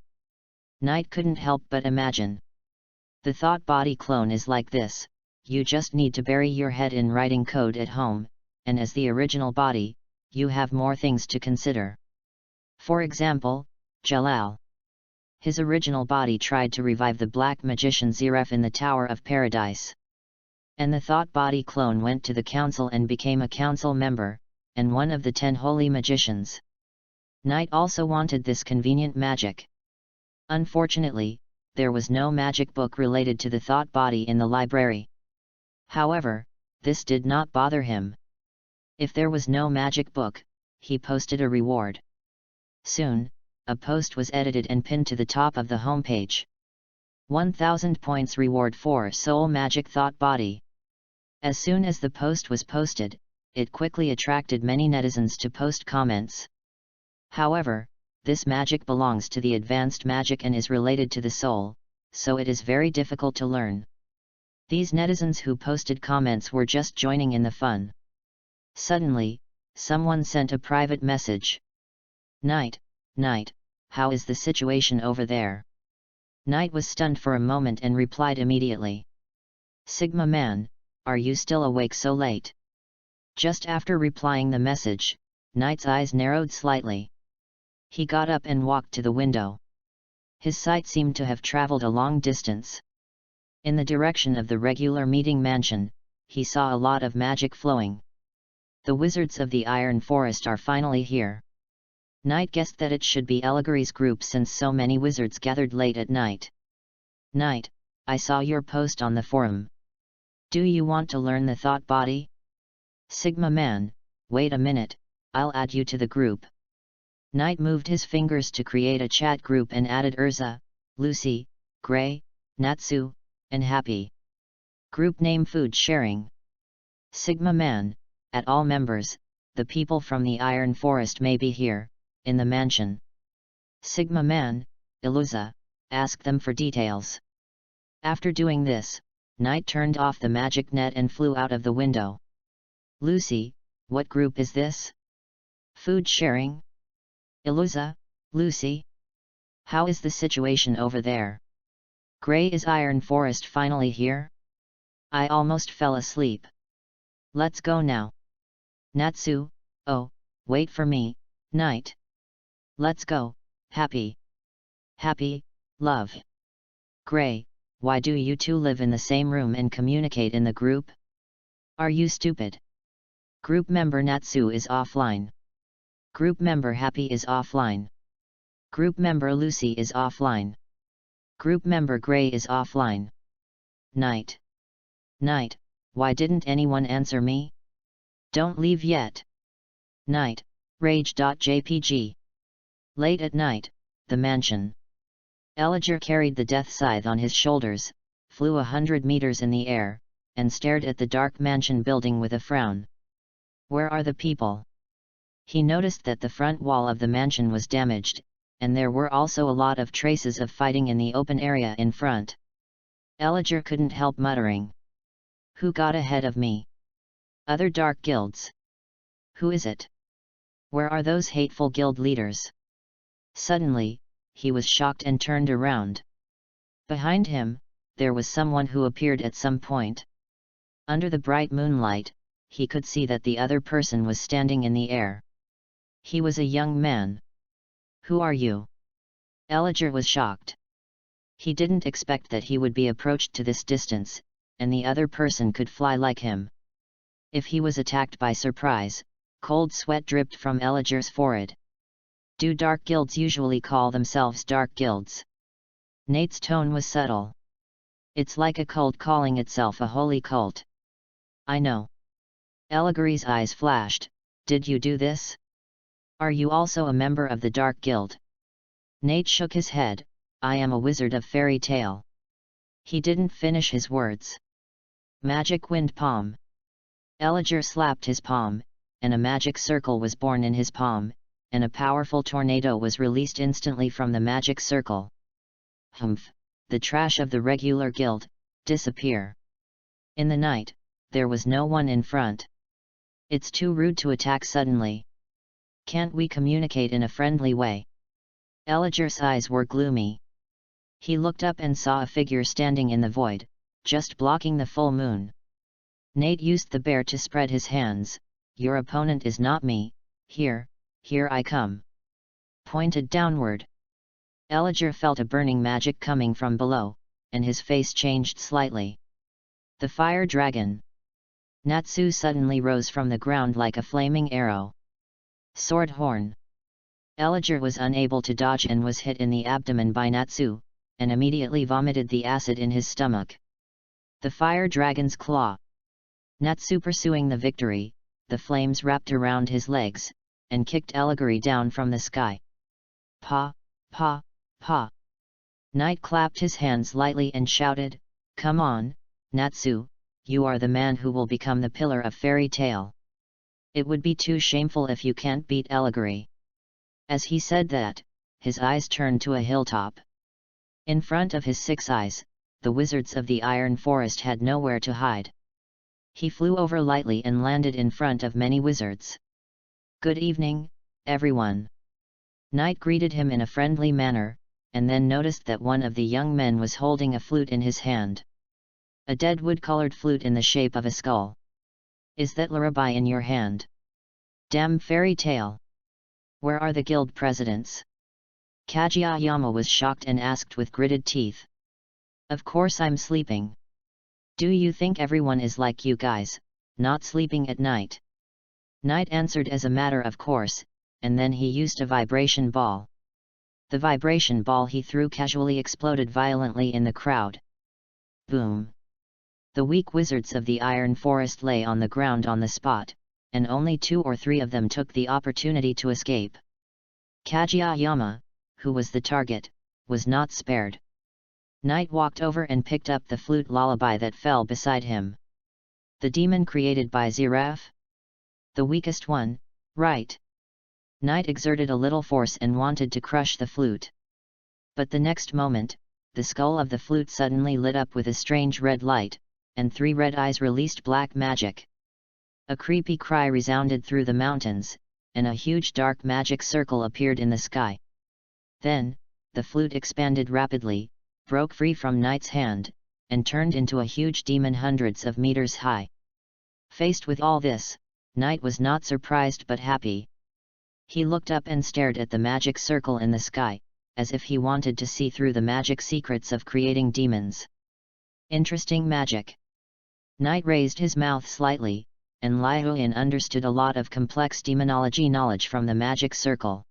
Speaker 1: Knight couldn't help but imagine. The thought body clone is like this: you just need to bury your head in writing code at home, and as the original body, you have more things to consider. For example, Jalal. His original body tried to revive the black magician Zeref in the Tower of Paradise. And the thought body clone went to the council and became a council member, and one of the 10 holy magicians. Knight also wanted this convenient magic. Unfortunately, there was no magic book related to the thought body in the library. However, this did not bother him. If there was no magic book, he posted a reward. Soon, a post was edited and pinned to the top of the homepage. 1000 points reward for Soul Magic Thought Body. As soon as the post was posted, it quickly attracted many netizens to post comments. However, this magic belongs to the advanced magic and is related to the soul, so it is very difficult to learn. These netizens who posted comments were just joining in the fun. Suddenly, someone sent a private message. Knight, how is the situation over there? Knight was stunned for a moment and replied immediately. Sigma man, are you still awake so late? Just after replying the message, Knight's eyes narrowed slightly. He got up and walked to the window. His sight seemed to have traveled a long distance. In the direction of the regular meeting mansion, he saw a lot of magic flowing. The wizards of the Iron Forest are finally here. Knight guessed that it should be Allegory's group since so many wizards gathered late at night. Knight, I saw your post on the forum. Do you want to learn the thought body? Sigma man, wait a minute, I'll add you to the group. Knight moved his fingers to create a chat group and added Urza, Lucy, Gray, Natsu, and Happy. Group name Food Sharing. Sigma man, at all members, the people from the Iron Forest may be here, in the mansion. Sigma man, Iluza, ask them for details. After doing this, Knight turned off the magic net and flew out of the window. Lucy, what group is this? Food sharing? Iluza, Lucy? How is the situation over there? Gray, is Iron Forest finally here? I almost fell asleep. Let's go now. Natsu, oh, wait for me, Knight. Let's go, Happy. Happy, love. Gray, why do you two live in the same room and communicate in the group? Are you stupid? Group member Natsu is offline. Group member Happy is offline. Group member Lucy is offline. Group member Gray is offline. Knight, why didn't anyone answer me? Don't leave yet. Knight, rage.jpg. Late at night, the mansion. Elijah carried the death scythe on his shoulders, flew 100 meters in the air, and stared at the dark mansion building with a frown. Where are the people? He noticed that the front wall of the mansion was damaged, and there were also a lot of traces of fighting in the open area in front. Elijah couldn't help muttering. Who got ahead of me? Other dark guilds. Who is it? Where are those hateful guild leaders? Suddenly, he was shocked and turned around. Behind him, there was someone who appeared at some point. Under the bright moonlight, he could see that the other person was standing in the air. He was a young man. Who are you? Elijah was shocked. He didn't expect that he would be approached to this distance, and the other person could fly like him. If he was attacked by surprise, cold sweat dripped from Elijah's forehead. Do dark guilds usually call themselves dark guilds? Nate's tone was subtle. It's like a cult calling itself a holy cult. I know. Allegory's eyes flashed. Did you do this? Are you also a member of the Dark Guild? Nate shook his head. I am a wizard of fairy tale. He didn't finish his words. Magic wind palm. Elijah slapped his palm, and a magic circle was born in his palm, and a powerful tornado was released instantly from the magic circle. Humph! The trash of the regular guild, disappear. In the night, there was no one in front. It's too rude to attack suddenly. Can't we communicate in a friendly way? Elijah's eyes were gloomy. He looked up and saw a figure standing in the void, just blocking the full moon. Nate used the bear to spread his hands. "Your opponent is not me, here I come." Pointed downward. Elijah felt a burning magic coming from below, and his face changed slightly. The fire dragon. Natsu suddenly rose from the ground like a flaming arrow. Sword horn. Elijah was unable to dodge and was hit in the abdomen by Natsu, and immediately vomited the acid in his stomach. The fire dragon's claw. Natsu pursuing the victory, the flames wrapped around his legs, and kicked Elijah down from the sky. Pa, pa, pa. Knight clapped his hands lightly and shouted, "Come on, Natsu, you are the man who will become the pillar of fairy tale. It would be too shameful if you can't beat Elijah." As he said that, his eyes turned to a hilltop. In front of his 6 eyes, the wizards of the Iron Forest had nowhere to hide. He flew over lightly and landed in front of many wizards. "Good evening, everyone." Knight greeted him in a friendly manner, and then noticed that one of the young men was holding a flute in his hand. A dead wood-colored flute in the shape of a skull. "Is that lullaby in your hand? Damn fairy tale! Where are the guild presidents?" Kageyama was shocked and asked with gritted teeth. "Of course I'm sleeping. Do you think everyone is like you guys, not sleeping at night?" Knight answered as a matter of course, and then he used a vibration ball. The vibration ball he threw casually exploded violently in the crowd. Boom! The weak wizards of the Iron Forest lay on the ground on the spot, and only 2 or 3 of them took the opportunity to escape. Kageyama, who was the target, was not spared. Knight walked over and picked up the flute lullaby that fell beside him. "The demon created by Ziraf? The weakest one, right?" Knight exerted a little force and wanted to crush the flute. But the next moment, the skull of the flute suddenly lit up with a strange red light, and 3 red eyes released black magic. A creepy cry resounded through the mountains, and a huge dark magic circle appeared in the sky. Then, the flute expanded rapidly, broke free from Knight's hand, and turned into a huge demon hundreds of meters high. Faced with all this, Knight was not surprised but happy. He looked up and stared at the magic circle in the sky, as if he wanted to see through the magic secrets of creating demons. Interesting magic. Knight raised his mouth slightly, and Liuyin understood a lot of complex demonology knowledge from the magic circle.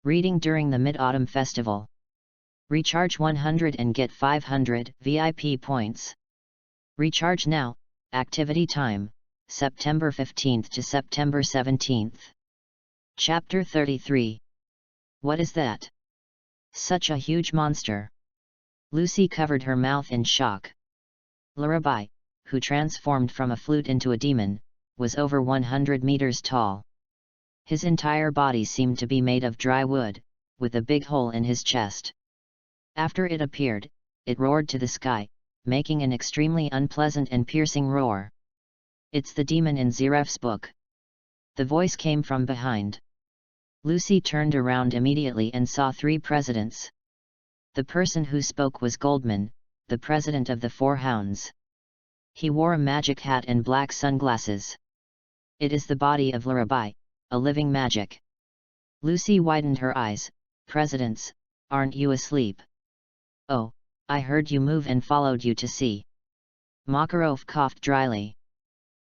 Speaker 1: Reading during the Mid-Autumn Festival. Recharge 100 and get 500 VIP points. Recharge now. Activity time, September 15th to September 17th. Chapter 33. What is that? Such a huge monster. Lucy covered her mouth in shock. Lullaby, who transformed from a flute into a demon, was over 100 meters tall. His entire body seemed to be made of dry wood, with a big hole in his chest. After it appeared, it roared to the sky, making an extremely unpleasant and piercing roar. "It's the demon in Ziraf's book." The voice came from behind. Lucy turned around immediately and saw 3 presidents. The person who spoke was Goldman, the president of the 4 Hounds. He wore a magic hat and black sunglasses. "It is the body of Lullaby, a living magic." Lucy widened her eyes. "Presidents, aren't you asleep?" "Oh, I heard you move and followed you to see." Makarov coughed dryly.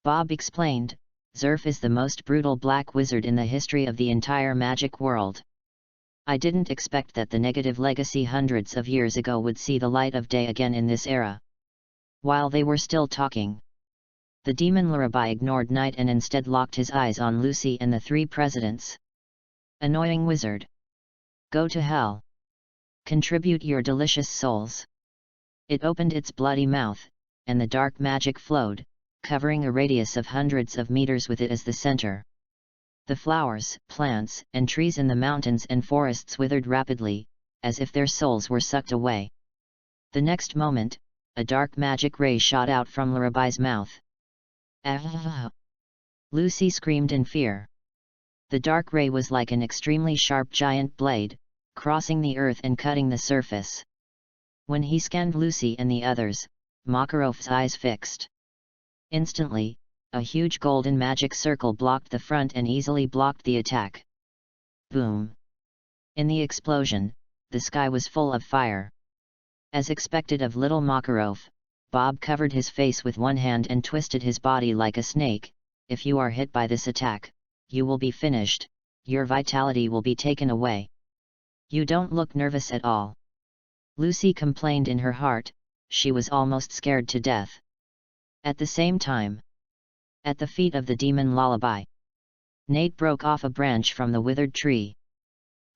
Speaker 1: Bob explained, "Zerf is the most brutal black wizard in the history of the entire magic world. I didn't expect that the negative legacy hundreds of years ago would see the light of day again in this era." While they were still talking, the demon Lullaby ignored Knight and instead locked his eyes on Lucy and the 3 presidents. "Annoying wizard. Go to hell. Contribute your delicious souls." It opened its bloody mouth, and the dark magic flowed, covering a radius of hundreds of meters with it as the center. The flowers, plants, and trees in the mountains and forests withered rapidly, as if their souls were sucked away. The next moment, a dark magic ray shot out from Lullaby's mouth. "Ah!" Lucy screamed in fear. The dark ray was like an extremely sharp giant blade, crossing the earth and cutting the surface. When he scanned Lucy and the others, Makarov's eyes fixed. Instantly, a huge golden magic circle blocked the front and easily blocked the attack. Boom! In the explosion, the sky was full of fire. As expected of little Makarov, Bob covered his face with one hand and twisted his body like a snake. If you are hit by this attack, you will be finished, your vitality will be taken away. You don't look nervous at all. Lucy complained in her heart, she was almost scared to death. At the same time, at the feet of the demon Lullaby, Nate broke off a branch from the withered tree.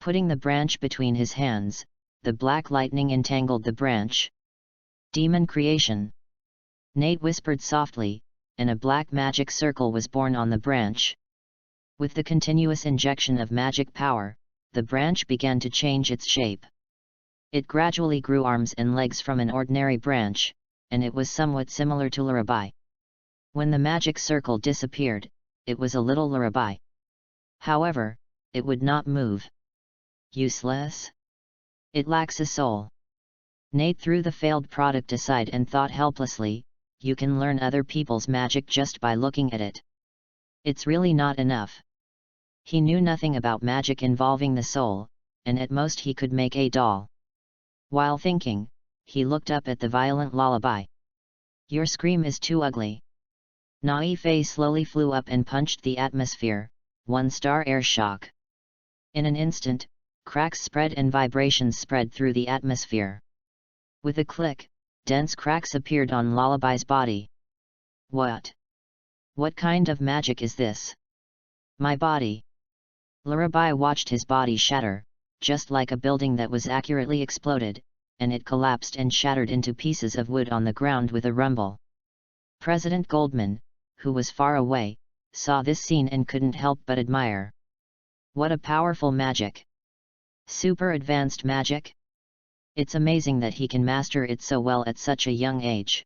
Speaker 1: Putting the branch between his hands, the black lightning entangled the branch. Demon creation! Nate whispered softly, and a black magic circle was born on the branch. With the continuous injection of magic power, the branch began to change its shape. It gradually grew arms and legs from an ordinary branch, and it was somewhat similar to Lullaby. When the magic circle disappeared, it was a little Lullaby. However, it would not move. Useless? It lacks a soul. Nate threw the failed product aside and thought helplessly, you can learn other people's magic just by looking at it. It's really not enough. He knew nothing about magic involving the soul, and at most he could make a doll. While thinking, he looked up at the violent Lullaby. Your scream is too ugly. Naife slowly flew up and punched the atmosphere, 1-star air shock. In an instant, cracks spread and vibrations spread through the atmosphere. With a click, dense cracks appeared on Lullaby's body. What? What kind of magic is this? My body. Lullaby watched his body shatter, just like a building that was accurately exploded, and it collapsed and shattered into pieces of wood on the ground with a rumble. President Goldman, who was far away, saw this scene and couldn't help but admire. What a powerful magic! Super advanced magic? It's amazing that he can master it so well at such a young age.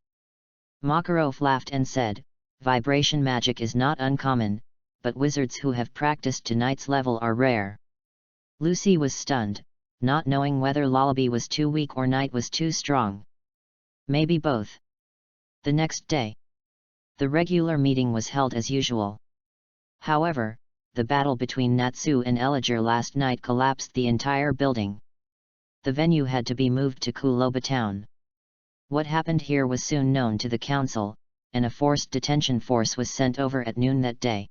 Speaker 1: Makarov laughed and said, vibration magic is not uncommon, but wizards who have practiced to knight's level are rare. Lucy was stunned, not knowing whether Lullaby was too weak or Knight was too strong. Maybe both. The next day, the regular meeting was held as usual. However, the battle between Natsu and Elijah last night collapsed the entire building. The venue had to be moved to Kuloba town. What happened here was soon known to the council, and a forced detention force was sent over at noon that day.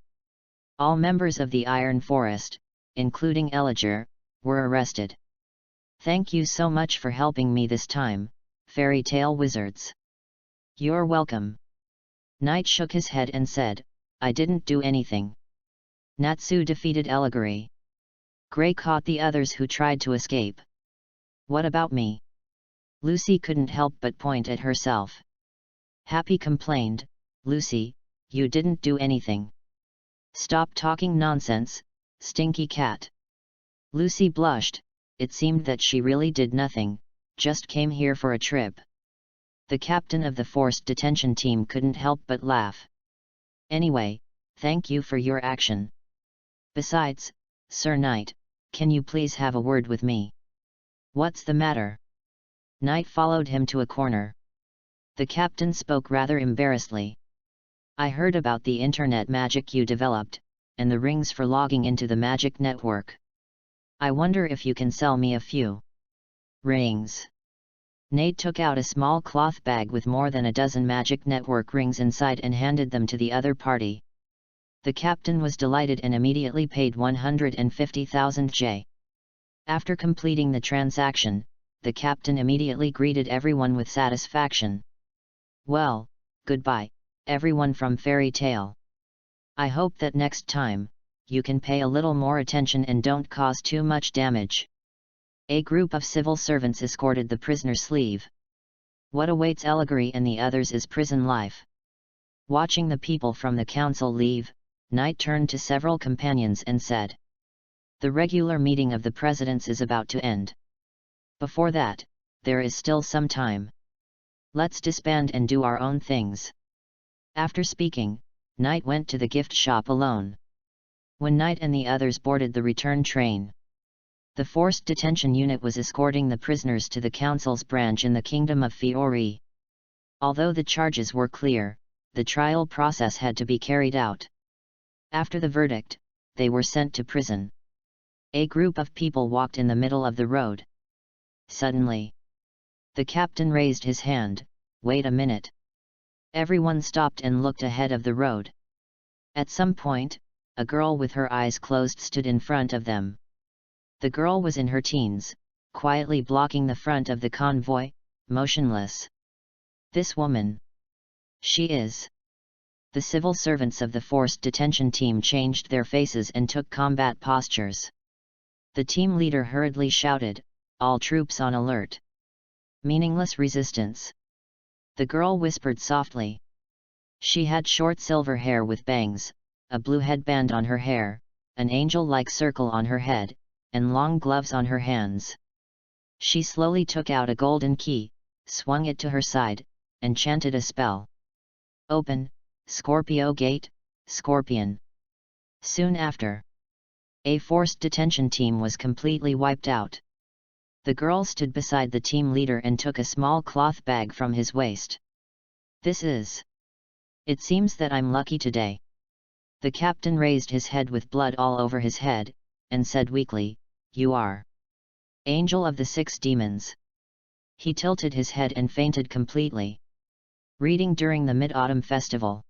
Speaker 1: All members of the Iron Forest, including Elijah, were arrested. Thank you so much for helping me this time, fairy tale wizards. You're welcome. Knight shook his head and said, I didn't do anything. Natsu defeated Eliguri. Gray caught the others who tried to escape. What about me? Lucy couldn't help but point at herself. Happy complained, Lucy, you didn't do anything. Stop talking nonsense, stinky cat. Lucy blushed, it seemed that she really did nothing, just came here for a trip. The captain of the forced detention team couldn't help but laugh. Anyway, thank you for your action. Besides, Sir Knight, can you please have a word with me? What's the matter? Knight followed him to a corner. The captain spoke rather embarrassedly. I heard about the internet magic you developed, and the rings for logging into the magic network. I wonder if you can sell me a few rings. Nate took out a small cloth bag with more than a dozen magic network rings inside and handed them to the other party. The captain was delighted and immediately paid 150,000 J. After completing the transaction, the captain immediately greeted everyone with satisfaction. Well, goodbye, everyone from Fairy Tale. I hope that next time, you can pay a little more attention and don't cause too much damage. A group of civil servants escorted the prisoner's sleeve. What awaits Eliguri and the others is prison life. Watching the people from the council leave, Knight turned to several companions and said, the regular meeting of the presidents is about to end. Before that, there is still some time. Let's disband and do our own things. After speaking, Knight went to the gift shop alone. When Knight and the others boarded the return train, The forced detention unit was escorting the prisoners to the council's branch in the Kingdom of Fiori. Although the charges were clear, the trial process had to be carried out. After the verdict, they were sent to prison. A group of people walked in the middle of the road. Suddenly, the captain raised his hand. Wait a minute. Everyone stopped and looked ahead of the road. At some point, a girl with her eyes closed stood in front of them. The girl was in her teens, quietly blocking the front of the convoy, motionless. This woman. She is. The civil servants of the forced detention team changed their faces and took combat postures. The team leader hurriedly shouted, "All troops on alert. Meaningless resistance." The girl whispered softly. She had short silver hair with bangs, a blue headband on her hair, an angel-like circle on her head, and long gloves on her hands. She slowly took out a golden key, swung it to her side, and chanted a spell. "Open, Scorpio Gate, Scorpion." Soon after, a forced detention team was completely wiped out. The girl stood beside the team leader and took a small cloth bag from his waist. "This is. It seems that I'm lucky today." The captain raised his head with blood all over his head, and said weakly, "You are Angel of the Six Demons." He tilted his head and fainted completely. Reading during the Mid-Autumn Festival.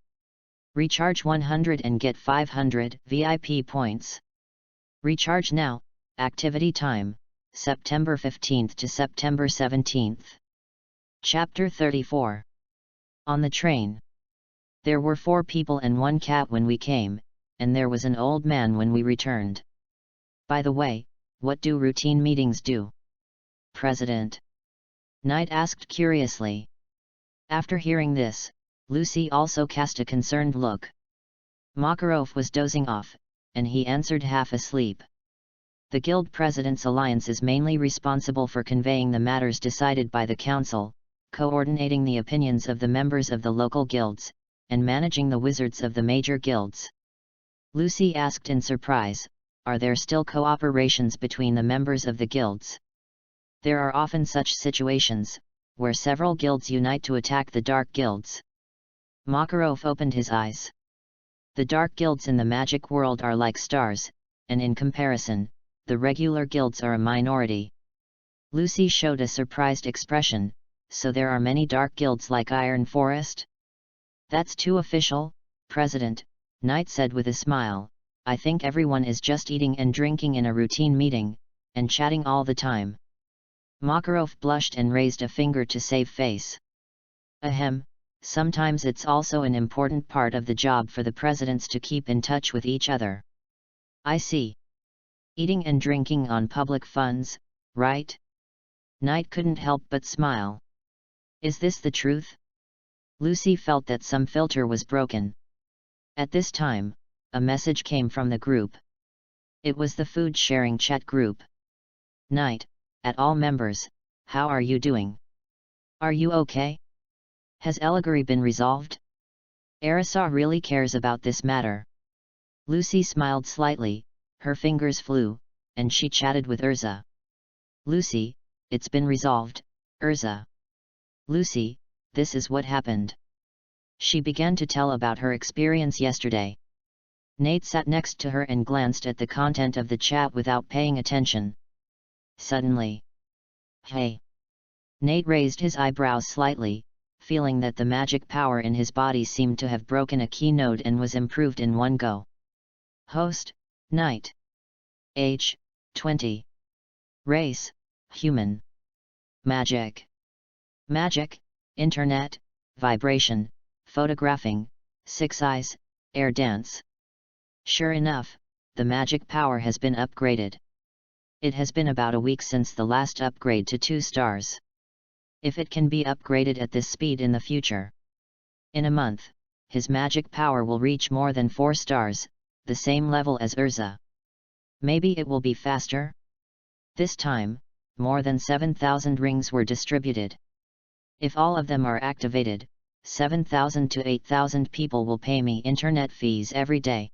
Speaker 1: Recharge 100 and get 500 VIP points. Recharge now. Activity time, September 15th to September 17th. Chapter 34. On the train. There were 4 people and 1 cat when we came, and there was an old man when we returned. By the way, what do routine meetings do? President Knight asked curiously. After hearing this, Lucy also cast a concerned look. Makarov was dozing off, and he answered half asleep. The Guild President's Alliance is mainly responsible for conveying the matters decided by the Council, coordinating the opinions of the members of the local guilds, and managing the wizards of the major guilds. Lucy asked in surprise, "Are there still cooperations between the members of the guilds?" "There are often such situations, where several guilds unite to attack the dark guilds." Makarov opened his eyes. "The dark guilds in the magic world are like stars, and in comparison, the regular guilds are a minority." Lucy showed a surprised expression. "So there are many dark guilds like Iron Forest?" "That's too official, President," Knight said with a smile. "I think everyone is just eating and drinking in a routine meeting, and chatting all the time." Makarov blushed and raised a finger to save face. "Ahem, sometimes it's also an important part of the job for the presidents to keep in touch with each other." "I see. Eating and drinking on public funds, right?" Knight couldn't help but smile. "Is this the truth?" Lucy felt that some filter was broken. At this time, a message came from the group. It was the food-sharing chat group. "Knight, at all members, how are you doing? Are you okay? Has Allegory been resolved? Arisa really cares about this matter." Lucy smiled slightly, her fingers flew, and she chatted with Urza. "Lucy, it's been resolved, Urza." "Lucy, this is what happened." She began to tell about her experience yesterday. Nate sat next to her and glanced at the content of the chat without paying attention. Suddenly, "Hey!" Nate raised his eyebrows slightly, feeling that the magic power in his body seemed to have broken a key node and was improved in one go. Host, Knight. Age, 20. Race, human. Magic. Magic, internet, vibration, photographing, 6 eyes, air dance. Sure enough, the magic power has been upgraded. It has been about a week since the last upgrade to 2 stars. If it can be upgraded at this speed in the future, in a month, his magic power will reach more than 4 stars, the same level as Urza. Maybe it will be faster? This time, more than 7,000 rings were distributed. If all of them are activated, 7,000 to 8,000 people will pay me internet fees every day.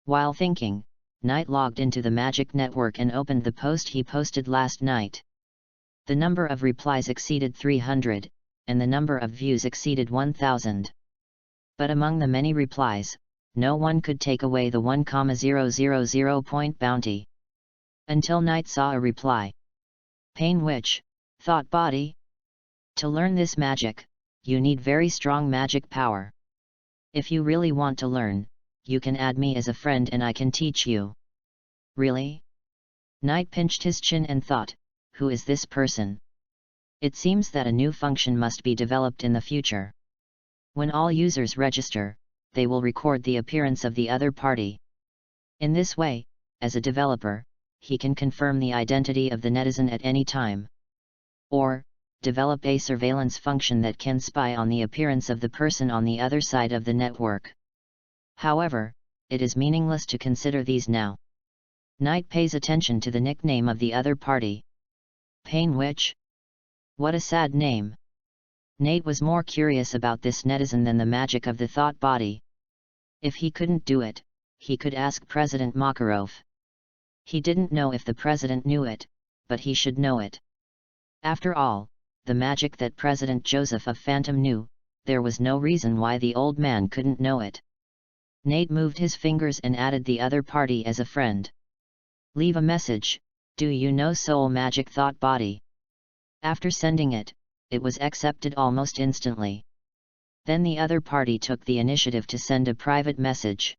Speaker 1: While thinking, Knight logged into the magic network and opened the post he posted last night. The number of replies exceeded 300, and the number of views exceeded 1,000. But among the many replies, no one could take away the 1,000 point bounty. Until Knight saw a reply. Pain Witch, Thought Body. To learn this magic, you need very strong magic power. If you really want to learn, you can add me as a friend and I can teach you. Really? Knight pinched his chin and thought, who is this person? It seems that a new function must be developed in the future. When all users register, they will record the appearance of the other party. In this way, as a developer, he can confirm the identity of the netizen at any time. Or, develop a surveillance function that can spy on the appearance of the person on the other side of the network. However, it is meaningless to consider these now. Knight pays attention to the nickname of the other party. Pain Witch? What a sad name. Nate was more curious about this netizen than the magic of the thought body. If he couldn't do it, he could ask President Makarov. He didn't know if the president knew it, but he should know it. After all, the magic that President Joseph of Phantom knew, there was no reason why the old man couldn't know it. Nate moved his fingers and added the other party as a friend. Leave a message, do you know Soul Magic Thought Body? After sending it, it was accepted almost instantly. Then the other party took the initiative to send a private message.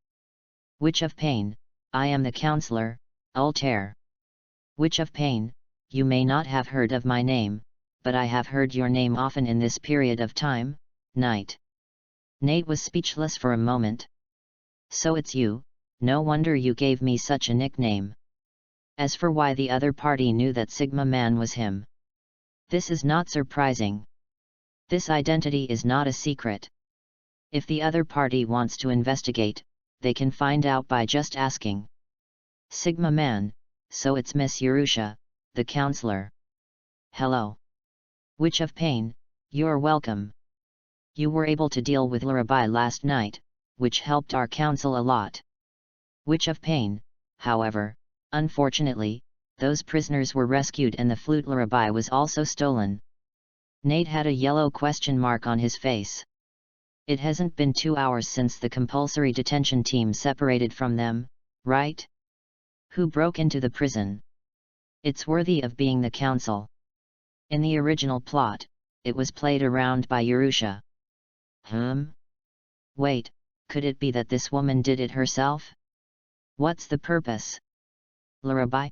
Speaker 1: Witch of Pain, I am the counselor, Altair. Witch of Pain, you may not have heard of my name, but I have heard your name often in this period of time, Knight. Nate was speechless for a moment. So it's you, no wonder you gave me such a nickname. As for why the other party knew that Sigma Man was him, this is not surprising. This identity is not a secret. If the other party wants to investigate, they can find out by just asking. Sigma Man, so it's Miss Yerusha, the counselor. Hello. Witch of Pain, you're welcome. You were able to deal with Lurabai last night, which helped our council a lot. Witch of Pain, however, unfortunately, those prisoners were rescued and the flute Lurabai was also stolen. Nate had a yellow question mark on his face. It hasn't been 2 hours since the compulsory detention team separated from them, right? Who broke into the prison? It's worthy of being the council. In the original plot, it was played around by Yerusha. Wait, could it be that this woman did it herself? What's the purpose? Lurabai?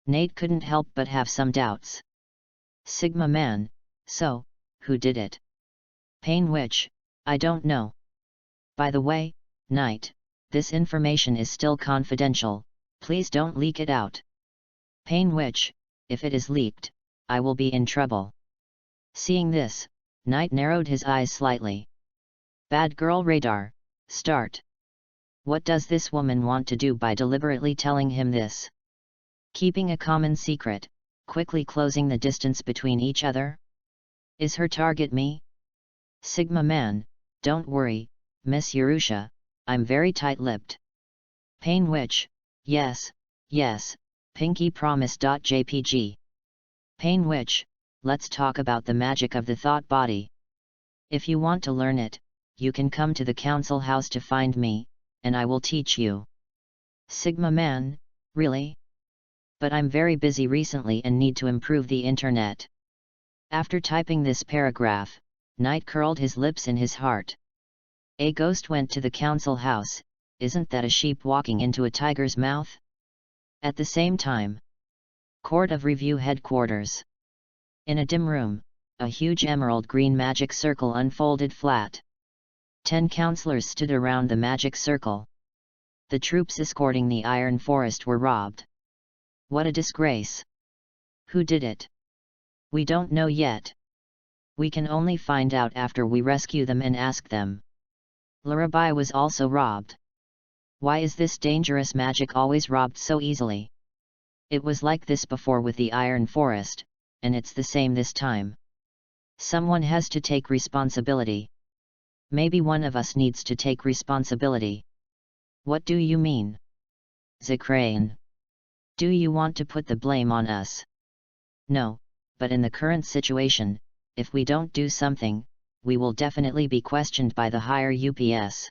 Speaker 1: Nate couldn't help but have some doubts. Sigma Man, so, who did it? Pain Witch, I don't know. By the way, Knight, this information is still confidential, please don't leak it out. Pain Witch, if it is leaked, I will be in trouble. Seeing this, Knight narrowed his eyes slightly. Bad girl radar, start. What does this woman want to do by deliberately telling him this? Keeping a common secret, quickly closing the distance between each other? Is her target me? Sigma Man, don't worry, Miss Yerusha, I'm very tight-lipped. Pain Witch, yes, Pinky Promise.jpg. Pain Witch, let's talk about the magic of the thought body. If you want to learn it, you can come to the council house to find me, and I will teach you. Sigma Man, really? But I'm very busy recently and need to improve the internet. After typing this paragraph, Knight curled his lips in his heart. A ghost went to the council house, isn't that a sheep walking into a tiger's mouth? At the same time, Court of Review headquarters. In a dim room, a huge emerald green magic circle unfolded flat. 10 counselors stood around the magic circle. The troops escorting the Iron Forest were robbed. What a disgrace! Who did it? We don't know yet. We can only find out after we rescue them and ask them. Lurabai was also robbed. Why is this dangerous magic always robbed so easily? It was like this before with the Iron Forest, and it's the same this time. Someone has to take responsibility. Maybe one of us needs to take responsibility. What do you mean? Zakrane. Do you want to put the blame on us? No, but in the current situation, if we don't do something, we will definitely be questioned by the higher UPS.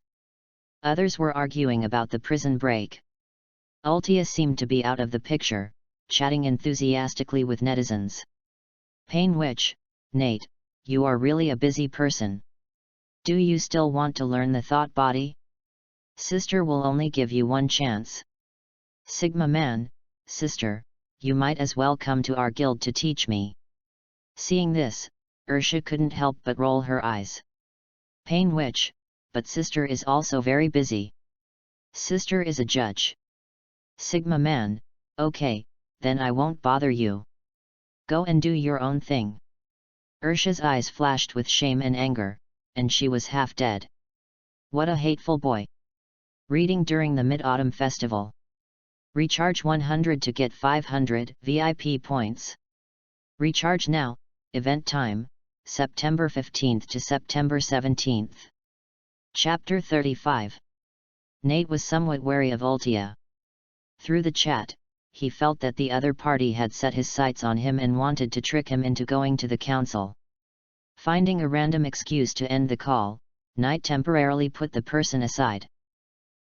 Speaker 1: Others were arguing about the prison break. Ultia seemed to be out of the picture, chatting enthusiastically with netizens. Painwich, Nate, you are really a busy person. Do you still want to learn the thought body? Sister will only give you one chance. Sigma Man, sister, you might as well come to our guild to teach me. Seeing this, Ursha couldn't help but roll her eyes. Painwich, but sister is also very busy. Sister is a judge. Sigma Man, okay, then I won't bother you. Go and do your own thing. Ursha's eyes flashed with shame and anger, and she was half dead. What a hateful boy. Reading during the Mid-Autumn Festival. Recharge 100 to get 500 VIP points. Recharge now, event time, September 15th to September 17th. Chapter 35. Nate was somewhat wary of Ultia. Through the chat, he felt that the other party had set his sights on him and wanted to trick him into going to the council. Finding a random excuse to end the call, Knight temporarily put the person aside.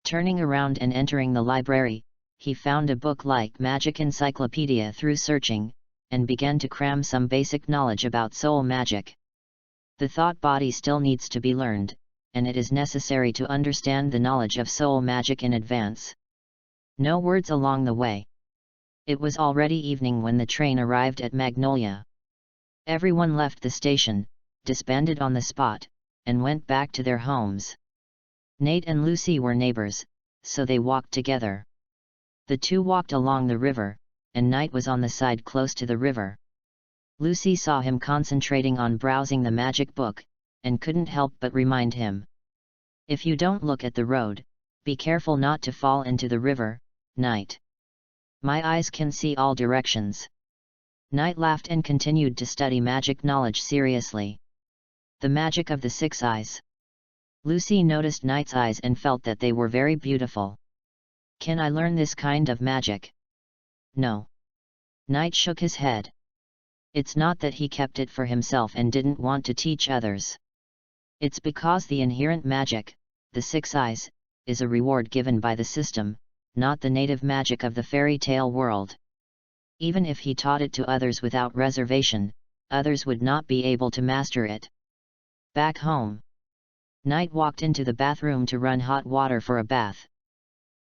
Speaker 1: Turning around and entering the library, he found a book like Magic Encyclopedia through searching, and began to cram some basic knowledge about soul magic. The thought body still needs to be learned, and it is necessary to understand the knowledge of soul magic in advance. No words along the way. It was already evening when the train arrived at Magnolia. Everyone left the station, disbanded on the spot, and went back to their homes. Nate and Lucy were neighbors, so they walked together. The two walked along the river, and Knight was on the side close to the river. Lucy saw him concentrating on browsing the magic book, and couldn't help but remind him. If you don't look at the road, be careful not to fall into the river, Knight. My eyes can see all directions. Knight laughed and continued to study magic knowledge seriously. The magic of the six eyes. Lucy noticed Knight's eyes and felt that they were very beautiful. Can I learn this kind of magic? No. Knight shook his head. It's not that he kept it for himself and didn't want to teach others. It's because the inherent magic, the six eyes, is a reward given by the system, not the native magic of the fairy tale world. Even if he taught it to others without reservation, others would not be able to master it. Back home. Knight walked into the bathroom to run hot water for a bath.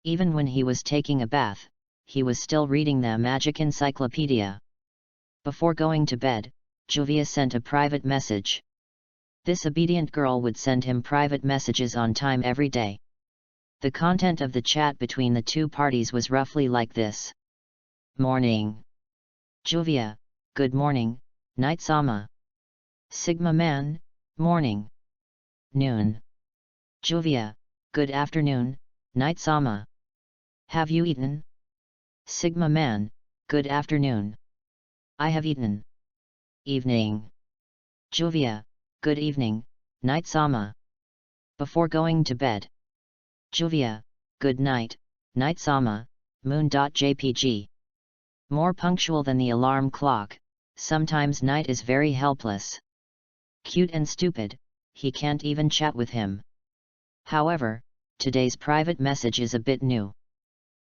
Speaker 1: Even when he was taking a bath, he was still reading the Magic Encyclopedia. Before going to bed, Juvia sent a private message. This obedient girl would send him private messages on time every day. The content of the chat between the two parties was roughly like this. Morning. Juvia, good morning, Knight-sama. Sigma Man, morning. Noon. Juvia, good afternoon, Knight-sama. Have you eaten? Sigma Man, good afternoon. I have eaten. Evening. Juvia, good evening, Knight-sama. Before going to bed. Juvia, good night, Knight-sama, moon.jpg. More punctual than the alarm clock, sometimes Knight is very helpless. Cute and stupid, he can't even chat with him. However, today's private message is a bit new.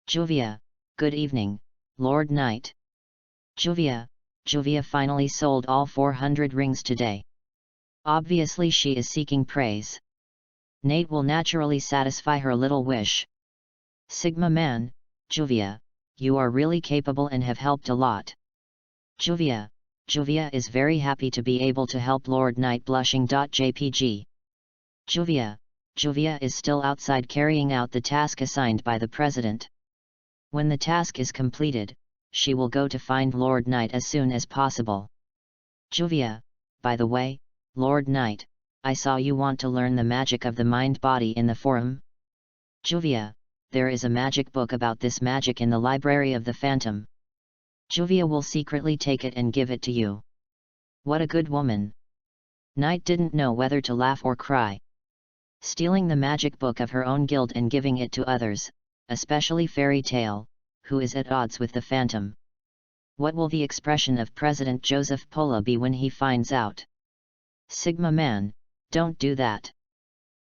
Speaker 1: Juvia, good evening, Lord Knight. Juvia finally sold all 400 rings today. Obviously she is seeking praise. Nate will naturally satisfy her little wish. Sigma Man, Juvia, you are really capable and have helped a lot. Juvia is very happy to be able to help Lord Knight blushing.jpg. Juvia is still outside carrying out the task assigned by the president. When the task is completed, she will go to find Lord Knight as soon as possible. Juvia, by the way, Lord Knight, I saw you want to learn the magic of the mind-body in the forum. Juvia, there is a magic book about this magic in the library of the Phantom. Juvia will secretly take it and give it to you. What a good woman. Knight didn't know whether to laugh or cry. Stealing the magic book of her own guild and giving it to others, especially fairy tale, who is at odds with the Phantom. What will the expression of President Joseph Pola be when he finds out? Sigma Man, don't do that.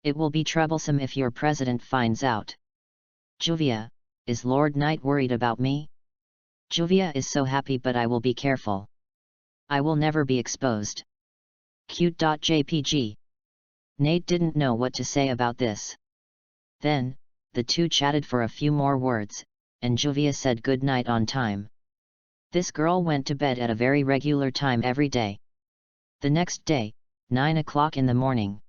Speaker 1: It will be troublesome if your president finds out. Juvia, is Lord Knight worried about me? Juvia is so happy, but I will be careful. I will never be exposed. Cute.jpg. Nate didn't know what to say about this. Then, the two chatted for a few more words, and Juvia said good night on time. This girl went to bed at a very regular time every day. The next day, 9 o'clock in the morning.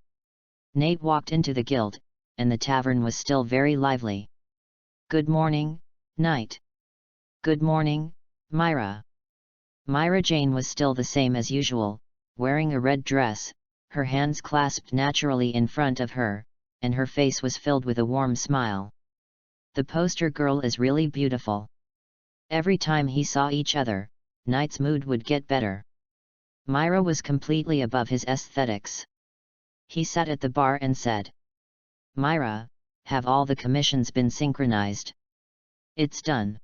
Speaker 1: Nate walked into the guild, and the tavern was still very lively. Good morning, Knight. Good morning, Myra. Myra Jane was still the same as usual, wearing a red dress, her hands clasped naturally in front of her, and her face was filled with a warm smile. The poster girl is really beautiful. Every time he saw each other, Knight's mood would get better. Myra was completely above his aesthetics. He sat at the bar and said, Myra, have all the commissions been synchronized? It's done.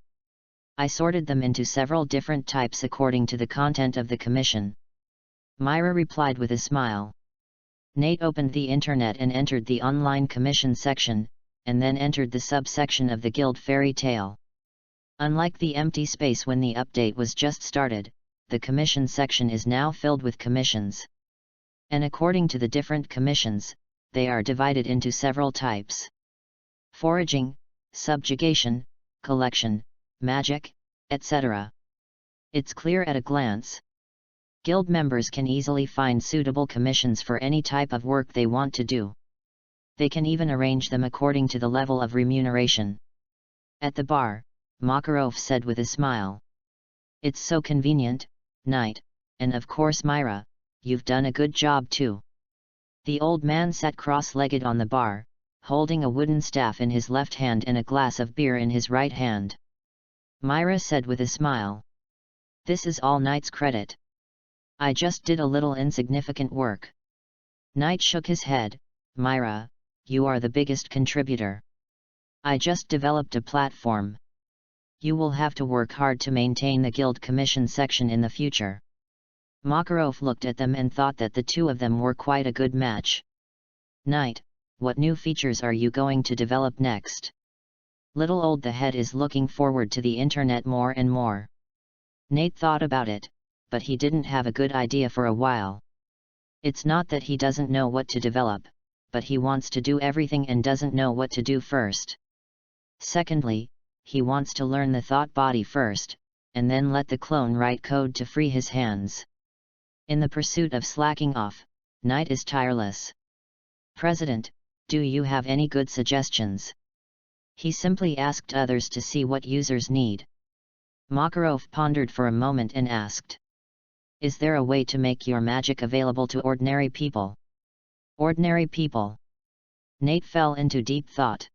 Speaker 1: I sorted them into several different types according to the content of the commission. Myra replied with a smile. Nate opened the internet and entered the online commission section, and then entered the subsection of the Guild Fairy Tale. Unlike the empty space when the update was just started, the commission section is now filled with commissions. And according to the different commissions, they are divided into several types: foraging, subjugation, collection, magic, etc. It's clear at a glance. Guild members can easily find suitable commissions for any type of work they want to do. They can even arrange them according to the level of remuneration. At the bar, Makarov said with a smile. It's so convenient, Knight, and of course Myra, you've done a good job too. The old man sat cross-legged on the bar, holding a wooden staff in his left hand and a glass of beer in his right hand. Myra said with a smile. This is all Knight's credit. I just did a little insignificant work. Knight shook his head. Myra, you are the biggest contributor. I just developed a platform. You will have to work hard to maintain the guild commission section in the future. Makarov looked at them and thought that the two of them were quite a good match. Knight, what new features are you going to develop next? Little old the head is looking forward to the internet more and more. Nate thought about it, but he didn't have a good idea for a while. It's not that he doesn't know what to develop, but he wants to do everything and doesn't know what to do first. Secondly, he wants to learn the thought body first, and then let the clone write code to free his hands. In the pursuit of slacking off, Knight is tireless. President, do you have any good suggestions? He simply asked others to see what users need. Makarov pondered for a moment and asked. Is there a way to make your magic available to ordinary people? Ordinary people? Nate fell into deep thought.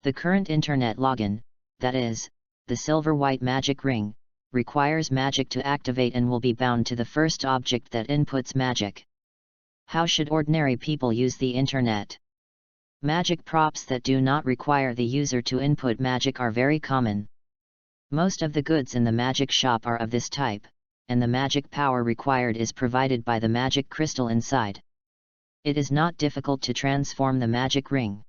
Speaker 1: The current internet login, that is, the silver-white magic ring, requires magic to activate and will be bound to the first object that inputs magic. How should ordinary people use the internet? Magic props that do not require the user to input magic are very common. Most of the goods in the magic shop are of this type, and the magic power required is provided by the magic crystal inside. It is not difficult to transform the magic ring.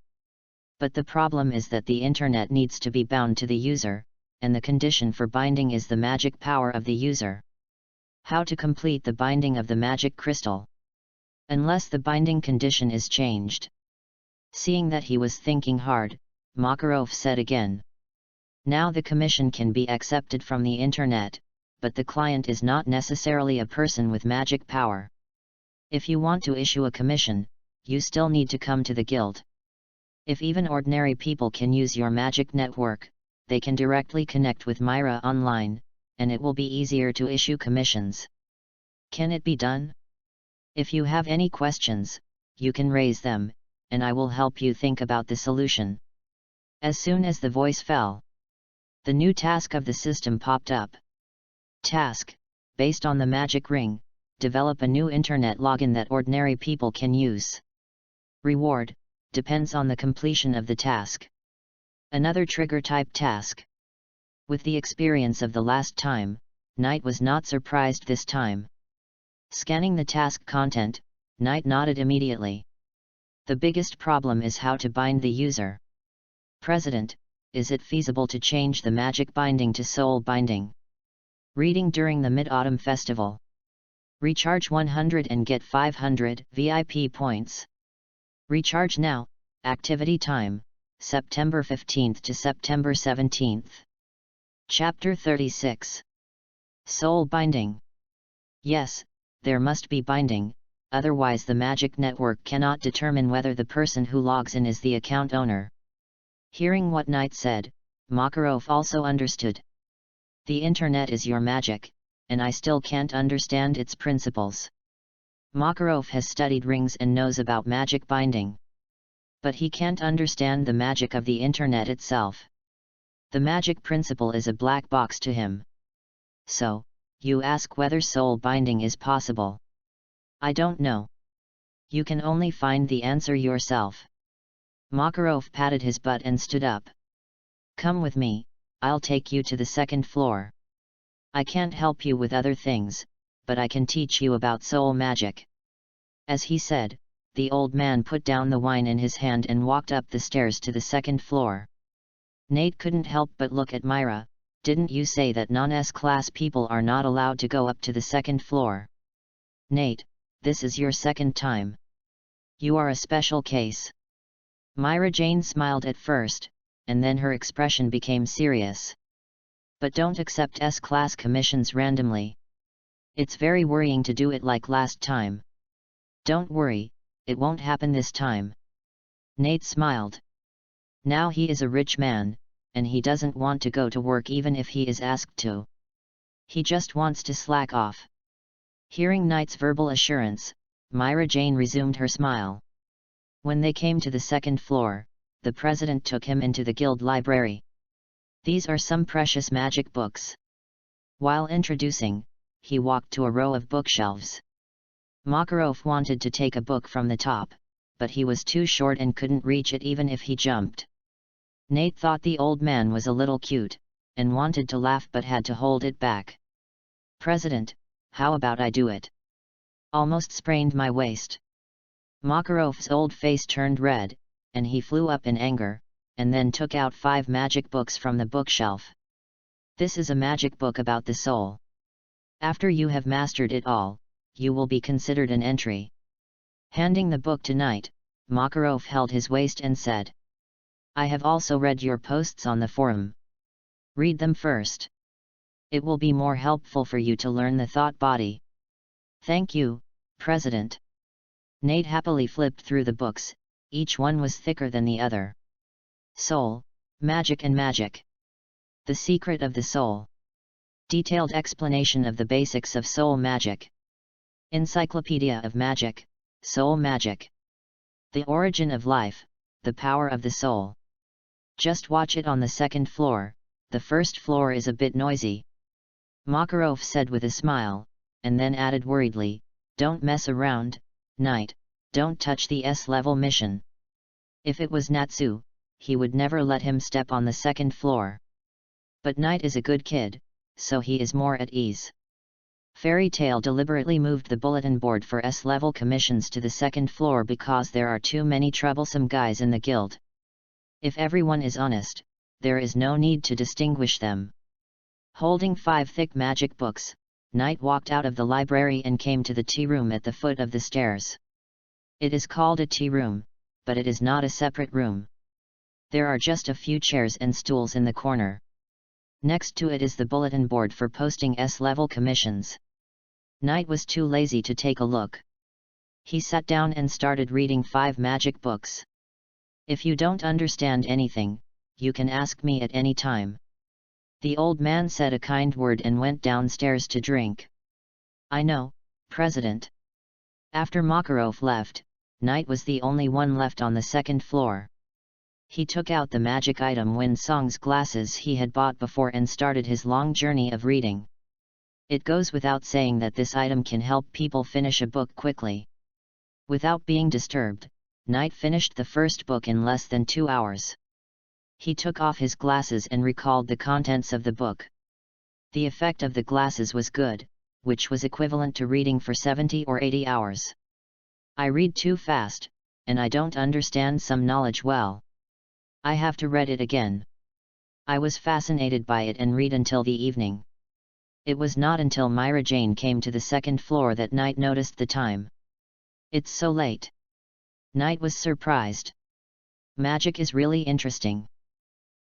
Speaker 1: But the problem is that the internet needs to be bound to the user, and the condition for binding is the magic power of the user. How to complete the binding of the magic crystal? Unless the binding condition is changed. Seeing that he was thinking hard, Makarov said again. Now the commission can be accepted from the internet, but the client is not necessarily a person with magic power. If you want to issue a commission, you still need to come to the guild. If even ordinary people can use your magic network, they can directly connect with Myra online, and it will be easier to issue commissions. Can it be done? If you have any questions, you can raise them, and I will help you think about the solution. As soon as the voice fell, the new task of the system popped up. Task, based on the magic ring, develop a new internet login that ordinary people can use. Reward, depends on the completion of the task. Another trigger-type task. With the experience of the last time, Knight was not surprised this time. Scanning the task content, Knight nodded immediately. The biggest problem is how to bind the user. President, is it feasible to change the magic binding to soul binding? Reading during the Mid-Autumn Festival. Recharge 100 and get 500 VIP points. Recharge now. Activity time, September 15th to September 17th. Chapter 36. Soul binding. Yes, there must be binding, otherwise the magic network cannot determine whether the person who logs in is the account owner. Hearing what Knight said, Makarov also understood. The internet is your magic, and I still can't understand its principles. Makarov has studied rings and knows about magic binding. But he can't understand the magic of the internet itself. The magic principle is a black box to him. So, you ask whether soul binding is possible. I don't know. You can only find the answer yourself. Makarov patted his butt and stood up. Come with me, I'll take you to the second floor. I can't help you with other things, but I can teach you about soul magic. As he said, the old man put down the wine in his hand and walked up the stairs to the second floor. Nate couldn't help but look at Myra. Didn't you say that non-S-class people are not allowed to go up to the second floor? Nate, this is your second time. You are a special case. Myra Jane smiled at first, and then her expression became serious. But don't accept S-class commissions randomly. It's very worrying to do it like last time. Don't worry, it won't happen this time. Nate smiled. Now he is a rich man, and he doesn't want to go to work even if he is asked to. He just wants to slack off. Hearing Knight's verbal assurance, Myra Jane resumed her smile. When they came to the second floor, the president took him into the guild library. These are some precious magic books. While introducing, he walked to a row of bookshelves. Makarov wanted to take a book from the top, but he was too short and couldn't reach it even if he jumped. Nate thought the old man was a little cute, and wanted to laugh but had to hold it back. President, how about I do it? Almost sprained my waist. Makarov's old face turned red, and he flew up in anger, and then took out 5 magic books from the bookshelf. This is a magic book about the soul. After you have mastered it all, you will be considered an entry. Handing the book to Knight, Makarov held his waist and said, I have also read your posts on the forum. Read them first. It will be more helpful for you to learn the thought body. Thank you, President. Nate happily flipped through the books, each one was thicker than the other. Soul, Magic and Magic. The Secret of the Soul. Detailed explanation of the basics of soul magic. Encyclopedia of Magic, Soul Magic. The Origin of Life, the Power of the Soul. Just watch it on the second floor, the first floor is a bit noisy. Makarov said with a smile, and then added worriedly, don't mess around, Knight, don't touch the S-level mission. If it was Natsu, he would never let him step on the second floor. But Knight is a good kid, so he is more at ease. Fairy Tale deliberately moved the bulletin board for S-level commissions to the second floor because there are too many troublesome guys in the guild. If everyone is honest, there is no need to distinguish them. Holding 5 thick magic books, Knight walked out of the library and came to the tea room at the foot of the stairs. It is called a tea room, but it is not a separate room. There are just a few chairs and stools in the corner. Next to it is the bulletin board for posting S-level commissions. Knight was too lazy to take a look. He sat down and started reading 5 magic books. If you don't understand anything, you can ask me at any time. The old man said a kind word and went downstairs to drink. I know, President. After Makarov left, Knight was the only one left on the second floor. He took out the magic item Wind Song's glasses he had bought before and started his long journey of reading. It goes without saying that this item can help people finish a book quickly. Without being disturbed, Knight finished the first book in less than 2 hours. He took off his glasses and recalled the contents of the book. The effect of the glasses was good, which was equivalent to reading for 70 or 80 hours. I read too fast, and I don't understand some knowledge well. I have to read it again. I was fascinated by it and read until the evening. It was not until Myra Jane came to the second floor that Knight noticed the time. It's so late. Knight was surprised. Magic is really interesting.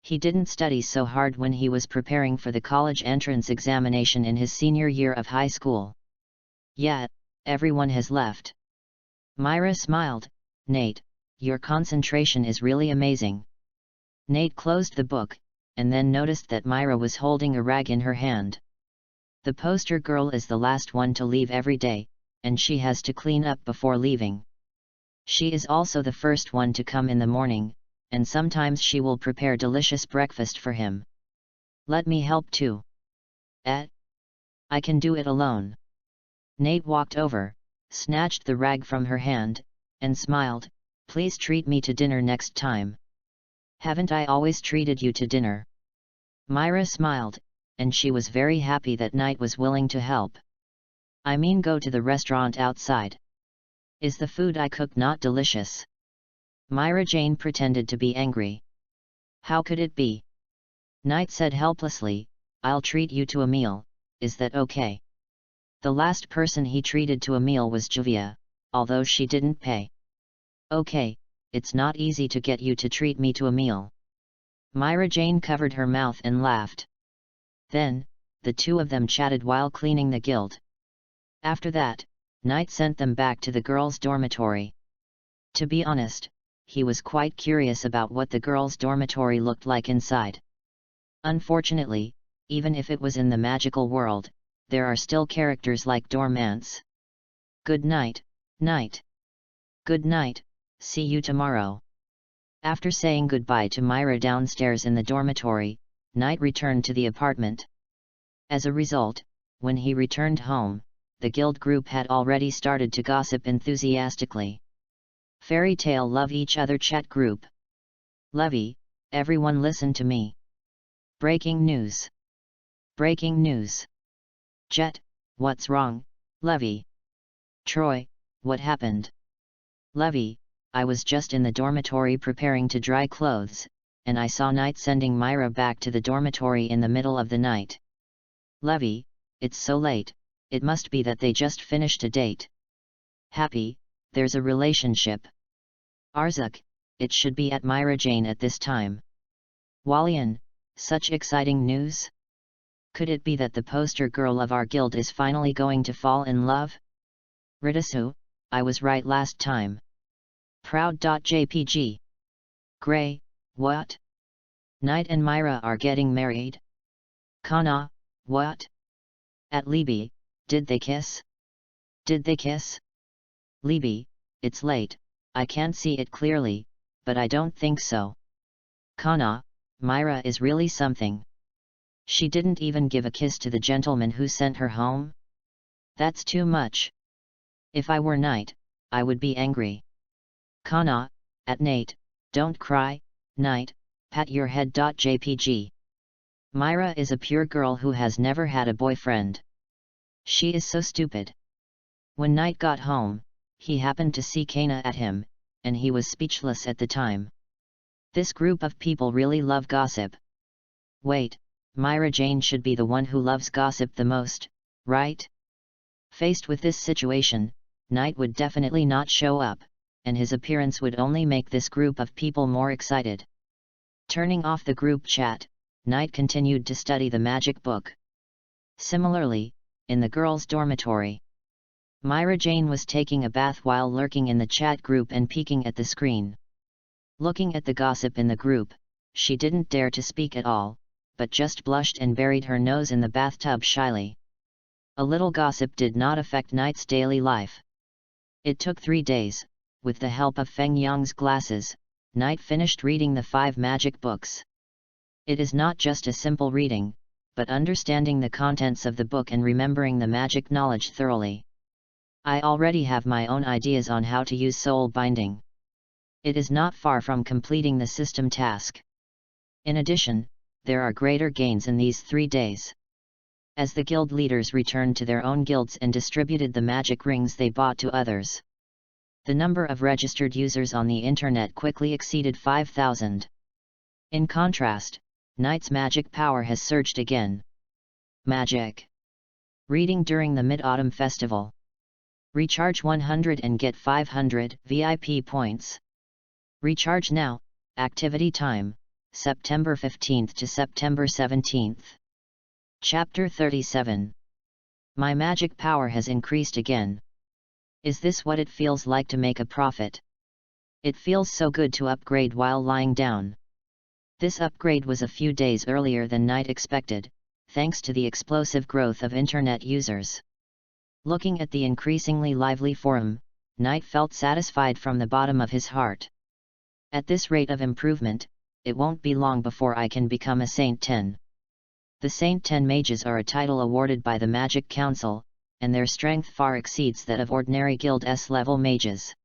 Speaker 1: He didn't study so hard when he was preparing for the college entrance examination in his senior year of high school. Yet, everyone has left. Myra smiled. Nate, your concentration is really amazing. Nate closed the book, and then noticed that Myra was holding a rag in her hand. The poster girl is the last one to leave every day, and she has to clean up before leaving. She is also the first one to come in the morning, and sometimes she will prepare delicious breakfast for him. Let me help too. I can do it alone. Nate walked over, snatched the rag from her hand, and smiled. Please treat me to dinner next time. Haven't I always treated you to dinner? Myra smiled, and she was very happy that Knight was willing to help. I mean, go to the restaurant outside. Is the food I cook not delicious? Myra Jane pretended to be angry. How could it be? Knight said helplessly, I'll treat you to a meal, is that okay? The last person he treated to a meal was Juvia, although she didn't pay. Okay, it's not easy to get you to treat me to a meal. Myra Jane covered her mouth and laughed. Then, the two of them chatted while cleaning the guild. After that, Knight sent them back to the girls' dormitory. To be honest, he was quite curious about what the girls' dormitory looked like inside. Unfortunately, even if it was in the magical world, there are still characters like dormants. Good night, Knight. Good night, see you tomorrow. After saying goodbye to Myra downstairs in the dormitory, Knight returned to the apartment. As a result, when he returned home, the guild group had already started to gossip enthusiastically. Fairy tale love each other chat group. Levy, everyone listen to me. Breaking news. Breaking news. Jet, what's wrong, Levy? Troy, what happened? Levy, I was just in the dormitory preparing to dry clothes, and I saw Knight sending Myra back to the dormitory in the middle of the night. Levy, it's so late, it must be that they just finished a date. Happy, there's a relationship. Arzuk, it should be at Myra Jane at this time. Walian, such exciting news? Could it be that the poster girl of our guild is finally going to fall in love? Ridasu, I was right last time. Proud.jpg. Gray, what? Knight and Myra are getting married? Kana, what? At Libby, did they kiss? Did they kiss? Libby, it's late, I can't see it clearly, but I don't think so. Kana, Myra is really something. She didn't even give a kiss to the gentleman who sent her home? That's too much. If I were Knight, I would be angry. Kana, at Nate, don't cry, Knight, pat your head. Jpg. Myra is a pure girl who has never had a boyfriend. She is so stupid. When Knight got home, he happened to see Kana at him, and he was speechless at the time. This group of people really love gossip. Wait, Myra Jane should be the one who loves gossip the most, right? Faced with this situation, Knight would definitely not show up, and his appearance would only make this group of people more excited. Turning off the group chat, Knight continued to study the magic book. Similarly, in the girls' dormitory, Myra Jane was taking a bath while lurking in the chat group and peeking at the screen. Looking at the gossip in the group, she didn't dare to speak at all, but just blushed and buried her nose in the bathtub shyly. A little gossip did not affect Knight's daily life. It took 3 days. With the help of Feng Yang's glasses, Knight finished reading the 5 magic books. It is not just a simple reading, but understanding the contents of the book and remembering the magic knowledge thoroughly. I already have my own ideas on how to use soul binding. It is not far from completing the system task. In addition, there are greater gains in these 3 days. As the guild leaders returned to their own guilds and distributed the magic rings they bought to others, the number of registered users on the internet quickly exceeded 5,000. In contrast, Knight's magic power has surged again. Magic Reading during the Mid-Autumn Festival. Recharge 100 and get 500 VIP points. Recharge now. Activity time, September 15th to September 17th. Chapter 37. My magic power has increased again. Is this what it feels like to make a profit? It feels so good to upgrade while lying down. This upgrade was a few days earlier than Knight expected, thanks to the explosive growth of internet users. Looking at the increasingly lively forum, Knight felt satisfied from the bottom of his heart. At this rate of improvement, it won't be long before I can become a Saint 10. The Saint 10 mages are a title awarded by the Magic Council, and their strength far exceeds that of ordinary Guild S-level mages.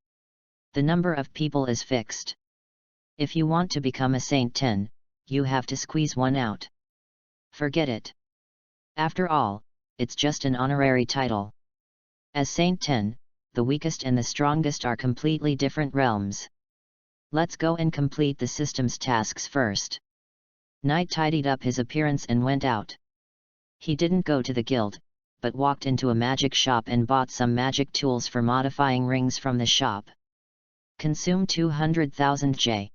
Speaker 1: The number of people is fixed. If you want to become a Saint 10, you have to squeeze one out. Forget it. After all, it's just an honorary title. As Saint 10, the weakest and the strongest are completely different realms. Let's go and complete the system's tasks first. Knight tidied up his appearance and went out. He didn't go to the guild, but walked into a magic shop and bought some magic tools for modifying rings from the shop. Consume 200,000 J.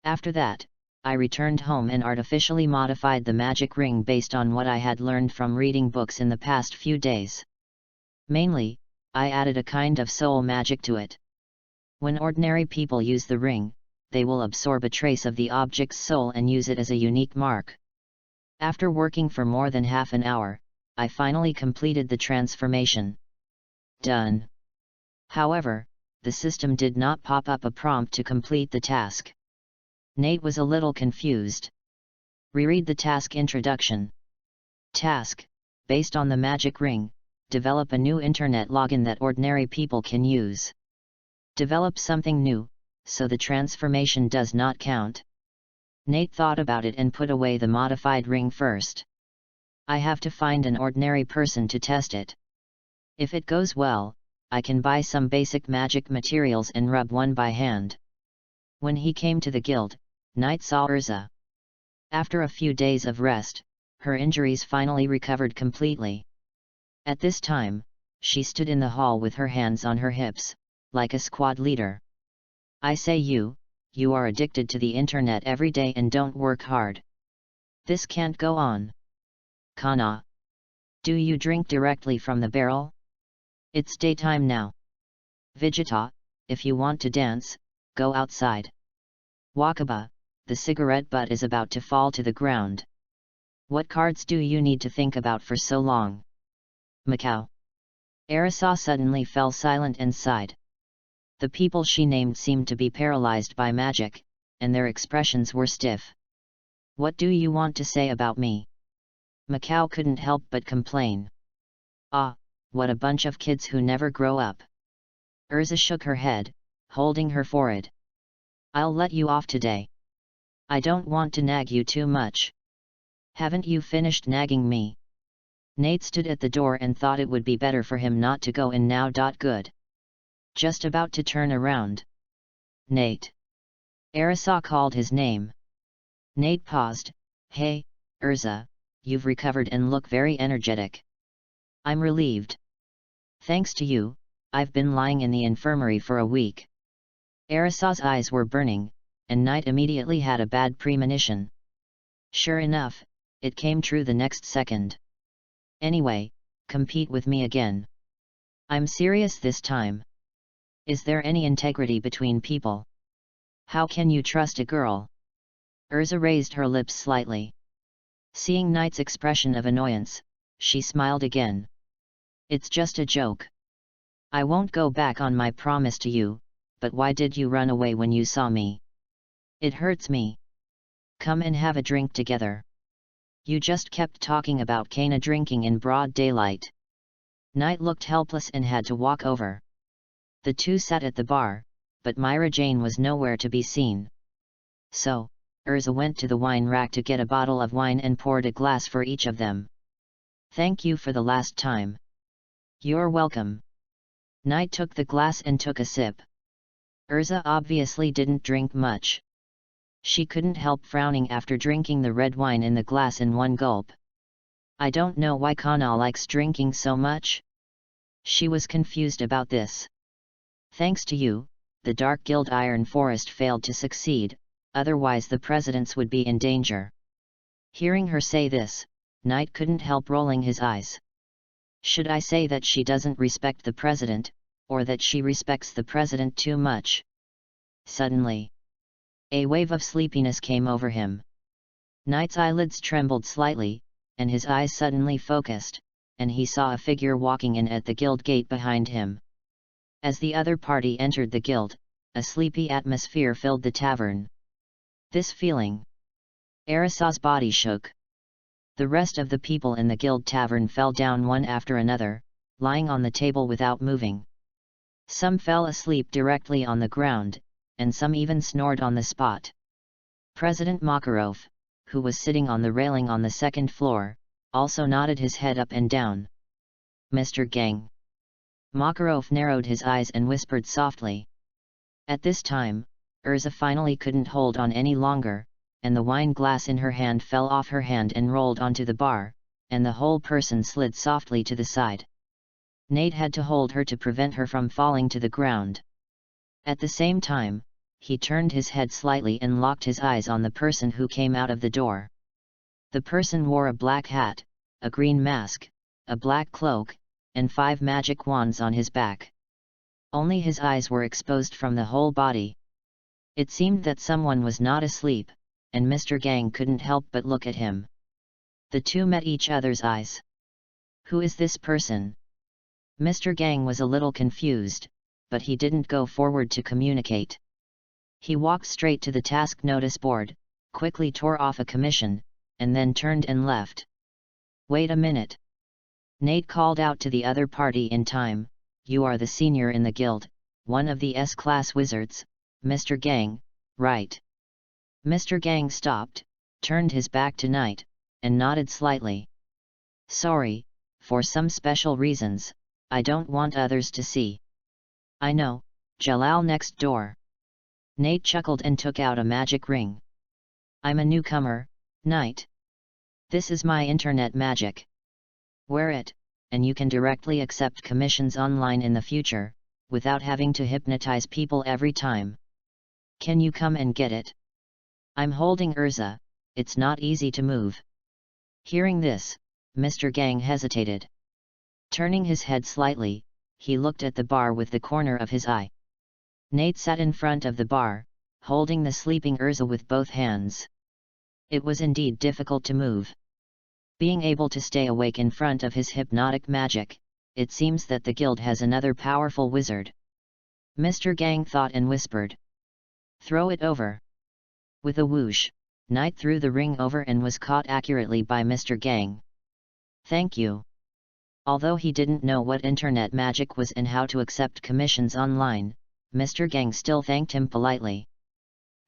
Speaker 1: After that, I returned home and artificially modified the magic ring based on what I had learned from reading books in the past few days. Mainly, I added a kind of soul magic to it. When ordinary people use the ring, they will absorb a trace of the object's soul and use it as a unique mark. After working for more than half an hour, I finally completed the transformation. Done. However, the system did not pop up a prompt to complete the task. Nate was a little confused. Reread the task introduction. Task: based on the magic ring, develop a new internet login that ordinary people can use. Develop something new, so the transformation does not count. Nate thought about it and put away the modified ring first. I have to find an ordinary person to test it. If it goes well, I can buy some basic magic materials and rub one by hand. When he came to the guild, Knight saw Urza. After a few days of rest, her injuries finally recovered completely. At this time, she stood in the hall with her hands on her hips, like a squad leader. I say you are addicted to the internet every day and don't work hard. This can't go on. Kana. Do you drink directly from the barrel? It's daytime now. Vegeta, if you want to dance, go outside. Wakaba, the cigarette butt is about to fall to the ground. What cards do you need to think about for so long? Macau. Arisa suddenly fell silent and sighed. The people she named seemed to be paralyzed by magic, and their expressions were stiff. What do you want to say about me? Macau couldn't help but complain. Ah, what a bunch of kids who never grow up. Urza shook her head, holding her forehead. I'll let you off today. I don't want to nag you too much. Haven't you finished nagging me? Nate stood at the door and thought it would be better for him not to go in now. Good. Just about to turn around. Nate. Arisa called his name. Nate paused. Hey, Urza, you've recovered and look very energetic. I'm relieved. Thanks to you, I've been lying in the infirmary for a week. Arisa's eyes were burning, and Knight immediately had a bad premonition. Sure enough, it came true the next second. Anyway, compete with me again. I'm serious this time. Is there any integrity between people? How can you trust a girl? Urza raised her lips slightly. Seeing Knight's expression of annoyance, she smiled again. It's just a joke. I won't go back on my promise to you, but why did you run away when you saw me? It hurts me. Come and have a drink together. You just kept talking about Kana drinking in broad daylight. Knight looked helpless and had to walk over. The two sat at the bar, but Myra Jane was nowhere to be seen. So, Urza went to the wine rack to get a bottle of wine and poured a glass for each of them. "Thank you for the last time." "You're welcome." Knight took the glass and took a sip. Urza obviously didn't drink much. She couldn't help frowning after drinking the red wine in the glass in one gulp. "I don't know why Kana likes drinking so much." She was confused about this. "Thanks to you, the Dark Guild Iron Forest failed to succeed, otherwise the presidents would be in danger." Hearing her say this, Knight couldn't help rolling his eyes. Should I say that she doesn't respect the president, or that she respects the president too much? Suddenly, a wave of sleepiness came over him. Knight's eyelids trembled slightly, and his eyes suddenly focused, and he saw a figure walking in at the guild gate behind him. As the other party entered the guild, a sleepy atmosphere filled the tavern. This feeling. Arisa's body shook. The rest of the people in the guild tavern fell down one after another, lying on the table without moving. Some fell asleep directly on the ground, and some even snored on the spot. President Makarov, who was sitting on the railing on the second floor, also nodded his head up and down. "Mr. Gang." Makarov narrowed his eyes and whispered softly. At this time, Urza finally couldn't hold on any longer, and the wine glass in her hand fell off her hand and rolled onto the bar, and the whole person slid softly to the side. Nate had to hold her to prevent her from falling to the ground. At the same time, he turned his head slightly and locked his eyes on the person who came out of the door. The person wore a black hat, a green mask, a black cloak, and 5 magic wands on his back. Only his eyes were exposed from the whole body. It seemed that someone was not asleep, and Mr. Gang couldn't help but look at him. The two met each other's eyes. "Who is this person?" Mr. Gang was a little confused, but he didn't go forward to communicate. He walked straight to the task notice board, quickly tore off a commission, and then turned and left. "Wait a minute." Nate called out to the other party in time, "You are the senior in the guild, one of the S-class wizards, Mr. Gang, right?" Mr. Gang stopped, turned his back to Knight, and nodded slightly. "Sorry, for some special reasons, I don't want others to see." "I know, Jalal next door." Nate chuckled and took out a magic ring. "I'm a newcomer, Knight. This is my internet magic. Wear it, and you can directly accept commissions online in the future, without having to hypnotize people every time. Can you come and get it? I'm holding Urza, it's not easy to move." Hearing this, Mr. Gang hesitated. Turning his head slightly, he looked at the bar with the corner of his eye. Nate sat in front of the bar, holding the sleeping Urza with both hands. It was indeed difficult to move. Being able to stay awake in front of his hypnotic magic, it seems that the guild has another powerful wizard. Mr. Gang thought and whispered. "Throw it over." With a whoosh, Knight threw the ring over and was caught accurately by Mr. Gang. "Thank you." Although he didn't know what internet magic was and how to accept commissions online, Mr. Gang still thanked him politely.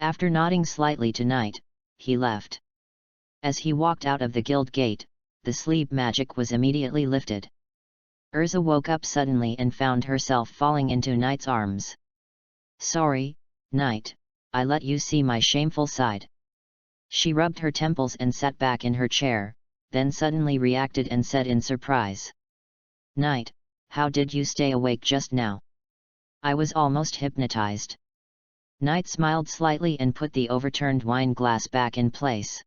Speaker 1: After nodding slightly to Knight, he left. As he walked out of the guild gate, the sleep magic was immediately lifted. Urza woke up suddenly and found herself falling into Knight's arms. "Sorry, Knight, I let you see my shameful side." She rubbed her temples and sat back in her chair, then suddenly reacted and said in surprise. "Knight, how did you stay awake just now? I was almost hypnotized." Knight smiled slightly and put the overturned wine glass back in place.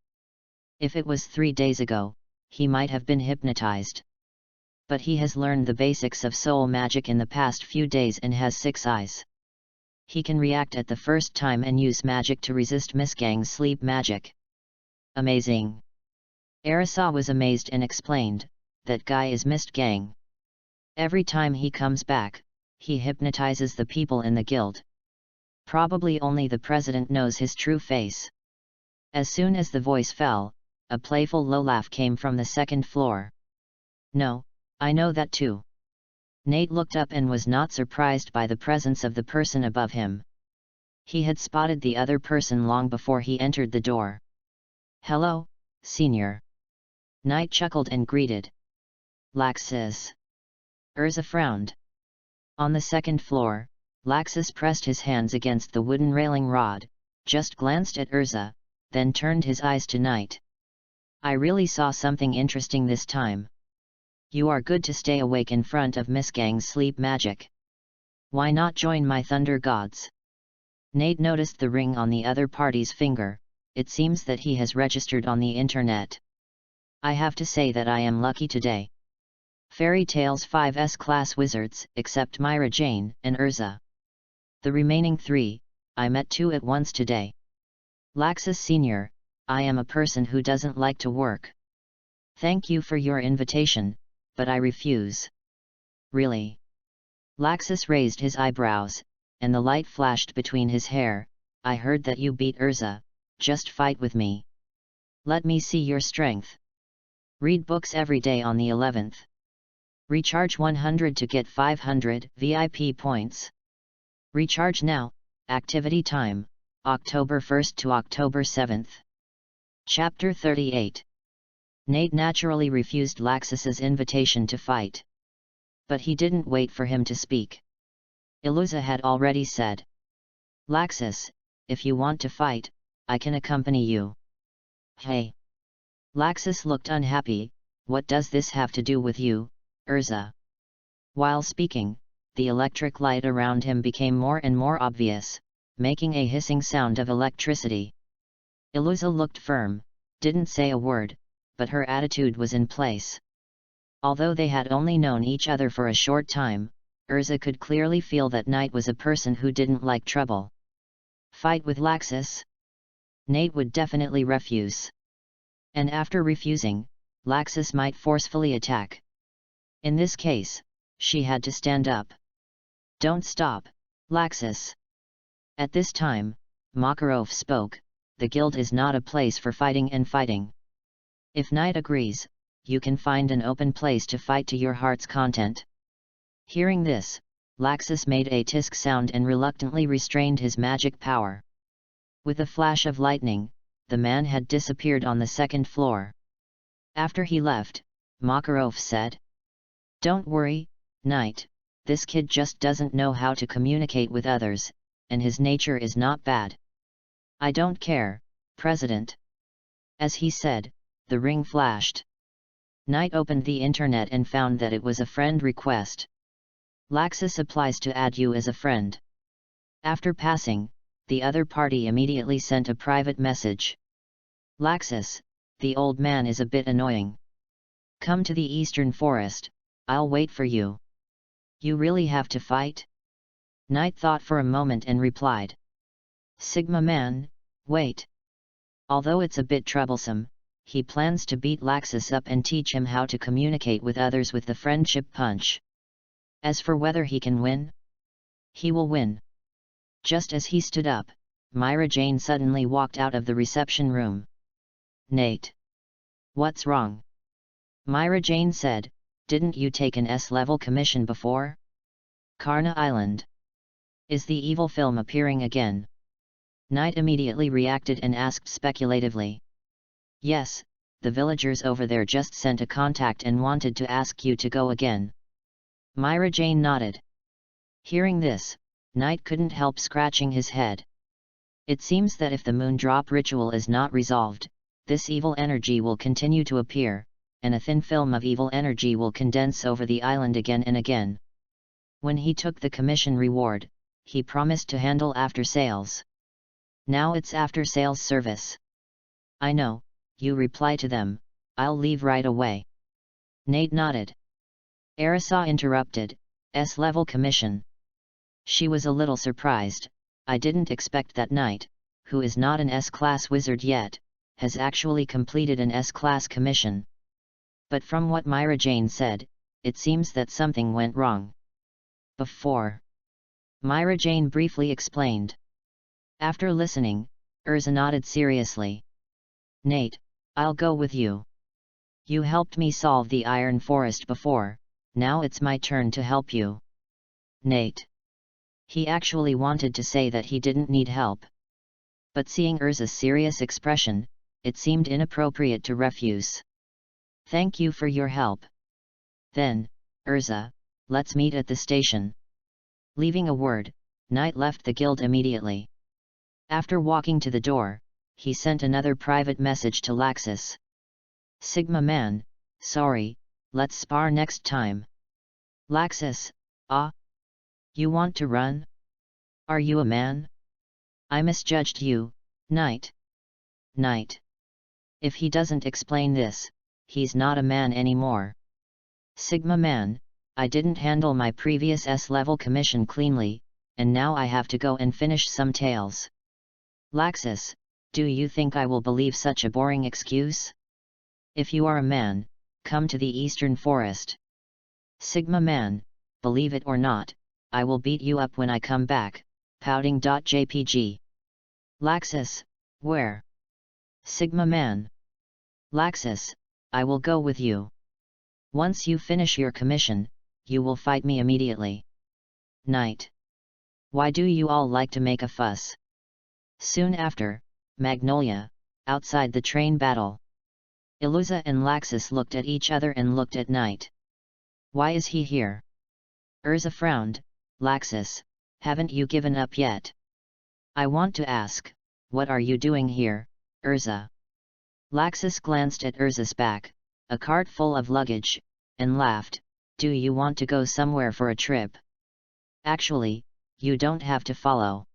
Speaker 1: If it was 3 days ago, he might have been hypnotized. But he has learned the basics of soul magic in the past few days and has 6 eyes. He can react at the first time and use magic to resist Miss Gang's sleep magic. Amazing! Arisa was amazed and explained, "That guy is Mist Gang. Every time he comes back, he hypnotizes the people in the guild. Probably only the president knows his true face." As soon as the voice fell, a playful low laugh came from the second floor. "No, I know that too." Nate looked up and was not surprised by the presence of the person above him. He had spotted the other person long before he entered the door. "Hello, Senior." Knight chuckled and greeted. "Laxus." Urza frowned. On the second floor, Laxus pressed his hands against the wooden railing rod, just glanced at Urza, then turned his eyes to Knight. "I really saw something interesting this time. You are good to stay awake in front of Miss Gang's sleep magic. Why not join my thunder gods?" Nate noticed the ring on the other party's finger. It seems that he has registered on the internet. "I have to say that I am lucky today. Fairy Tale's 5 S-class wizards, except Myra Jane and Urza. The remaining 3, I met 2 at once today. Laxus Senior, I am a person who doesn't like to work. Thank you for your invitation, but I refuse." "Really?" Laxus raised his eyebrows, and the light flashed between his hair. "I heard that you beat Urza, just fight with me. Let me see your strength. Read books every day on the 11th. Recharge 100 to get 500 VIP points. Recharge now, activity time, October 1st to October 7th. Chapter 38. Nate naturally refused Laxus's invitation to fight. But he didn't wait for him to speak. Iluza had already said, "Laxus, if you want to fight, I can accompany you." "Hey." Laxus looked unhappy. "What does this have to do with you, Urza?" While speaking, the electric light around him became more and more obvious, making a hissing sound of electricity. Iluza looked firm, didn't say a word, but her attitude was in place. Although they had only known each other for a short time, Urza could clearly feel that Knight was a person who didn't like trouble. Fight with Laxus? Nate would definitely refuse. And after refusing, Laxus might forcefully attack. In this case, she had to stand up. "Don't stop, Laxus." At this time, Makarov spoke, "The guild is not a place for fighting and fighting. If Knight agrees, you can find an open place to fight to your heart's content." Hearing this, Laxus made a tisk sound and reluctantly restrained his magic power. With a flash of lightning, the man had disappeared on the second floor. After he left, Makarov said, "Don't worry, Knight, this kid just doesn't know how to communicate with others, and his nature is not bad. I don't care, President." As he said, the ring flashed. Knight opened the internet and found that it was a friend request. "Laxus applies to add you as a friend." After passing, the other party immediately sent a private message. "Laxus, the old man is a bit annoying. Come to the Eastern Forest, I'll wait for you." "You really have to fight?" Knight thought for a moment and replied. "Sigma man, wait." Although it's a bit troublesome, he plans to beat Laxus up and teach him how to communicate with others with the friendship punch. As for whether he can win, he will win. Just as he stood up, Myra Jane suddenly walked out of the reception room. "Nate. What's wrong?" Myra Jane said, "Didn't you take an S-level commission before? Karna Island. Is the evil film appearing again?" Knight immediately reacted and asked speculatively. "Yes, the villagers over there just sent a contact and wanted to ask you to go again." Myra Jane nodded. Hearing this, Knight couldn't help scratching his head. It seems that if the moon drop ritual is not resolved, this evil energy will continue to appear, and a thin film of evil energy will condense over the island again and again. When he took the commission reward, he promised to handle after-sales. Now it's after-sales service. "I know, you reply to them, I'll leave right away." Nate nodded. Arisa interrupted, "S-level commission." She was a little surprised. "I didn't expect that Knight, who is not an S-class wizard yet, has actually completed an S-class commission." But from what Myra Jane said, it seems that something went wrong. "Before," Myra Jane briefly explained. After listening, Urza nodded seriously. "Nate, I'll go with you. You helped me solve the Iron Forest before, now it's my turn to help you." "Nate." He actually wanted to say that he didn't need help. But seeing Urza's serious expression, it seemed inappropriate to refuse. Thank you for your help. Then, Urza, let's meet at the station. Leaving a word, Knight left the guild immediately. After walking to the door, he sent another private message to Laxus. Sigma man, sorry, let's spar next time. Laxus, ah? You want to run? Are you a man? I misjudged you, Knight. Knight. If he doesn't explain this, he's not a man anymore. Sigma man, I didn't handle my previous S-level commission cleanly, and now I have to go and finish some tales. Laxus, do you think I will believe such a boring excuse? If you are a man, come to the Eastern Forest. Sigma man, believe it or not, I will beat you up when I come back, pouting.jpg. Laxus, where? Sigma man. Laxus, I will go with you. Once you finish your commission, you will fight me immediately. Knight. Why do you all like to make a fuss? Soon after, Magnolia, outside the train battle. Iluza and Laxus looked at each other and looked at Knight. Why is he here? Urza frowned. Laxus, haven't you given up yet? I want to ask, what are you doing here, Urza? Laxus glanced at Urza's back, a cart full of luggage, and laughed. Do you want to go somewhere for a trip? Actually, you don't have to follow.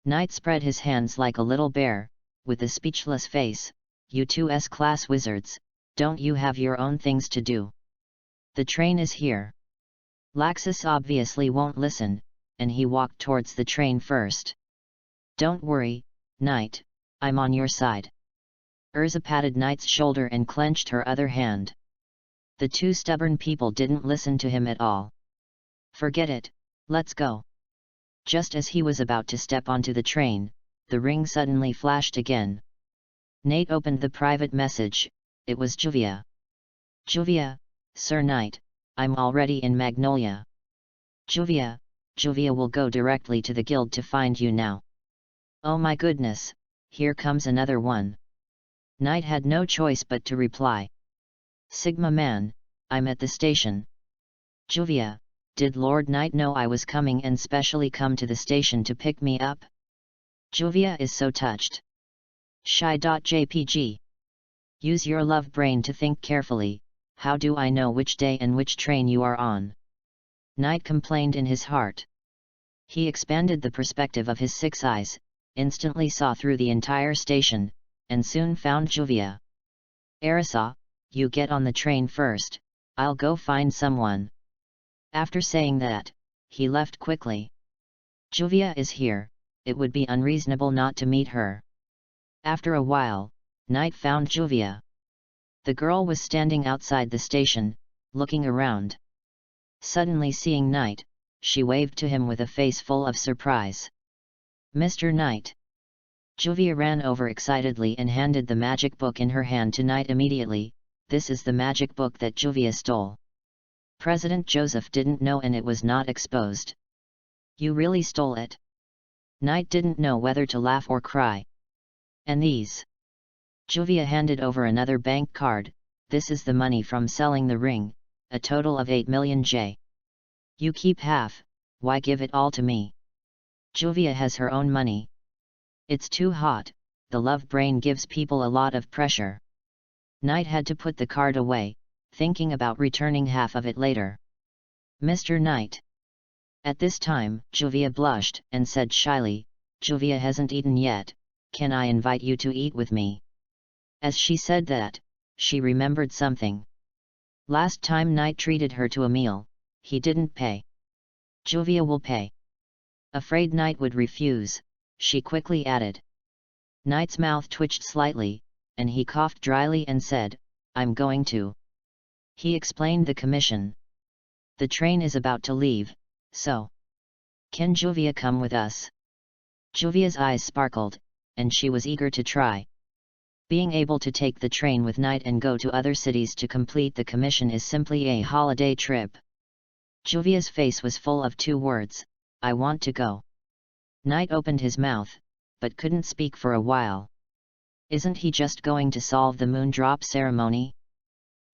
Speaker 1: Knight spread his hands like a little bear, with a speechless face. You two S-class wizards, don't you have your own things to do? The train is here. Laxus obviously won't listen, and he walked towards the train first. Don't worry, Knight, I'm on your side. Urza patted Knight's shoulder and clenched her other hand. The two stubborn people didn't listen to him at all. Forget it, let's go. Just as he was about to step onto the train, the ring suddenly flashed again. Nate opened the private message. It was Juvia. Juvia, Sir Knight, I'm already in Magnolia. Juvia will go directly to the guild to find you now. Oh my goodness, here comes another one. Knight had no choice but to reply. Sigma man, I'm at the station. Juvia, did Lord Knight know I was coming and specially come to the station to pick me up? Juvia is so touched. Shy.jpg. Use your love brain to think carefully. How do I know which day and which train you are on? Knight complained in his heart. He expanded the perspective of his 6 eyes, instantly saw through the entire station, and soon found Juvia. Arisa, you get on the train first, I'll go find someone. After saying that, he left quickly. Juvia is here, it would be unreasonable not to meet her. After a while, Knight found Juvia. The girl was standing outside the station, looking around. Suddenly seeing Knight, she waved to him with a face full of surprise. Mr. Knight. Juvia ran over excitedly and handed the magic book in her hand to Knight immediately. This is the magic book that Juvia stole. President Joseph didn't know and it was not exposed. You really stole it? Knight didn't know whether to laugh or cry. And these? Juvia handed over another bank card. This is the money from selling the ring, a total of 8 million J. You keep half, why give it all to me? Juvia has her own money. It's too hot, the love brain gives people a lot of pressure. Knight had to put the card away, thinking about returning half of it later. Mr. Knight. At this time, Juvia blushed and said shyly, Juvia hasn't eaten yet, can I invite you to eat with me? As she said that, she remembered something. Last time Knight treated her to a meal, he didn't pay. Juvia will pay. Afraid Knight would refuse, she quickly added. Knight's mouth twitched slightly, and he coughed dryly and said, I'm going to. He explained the commission. The train is about to leave, so. Can Juvia come with us? Juvia's eyes sparkled, and she was eager to try. Being able to take the train with Knight and go to other cities to complete the commission is simply a holiday trip. Juvia's face was full of 2 words, I want to go. Knight opened his mouth, but couldn't speak for a while. Isn't he just going to solve the moondrop ceremony?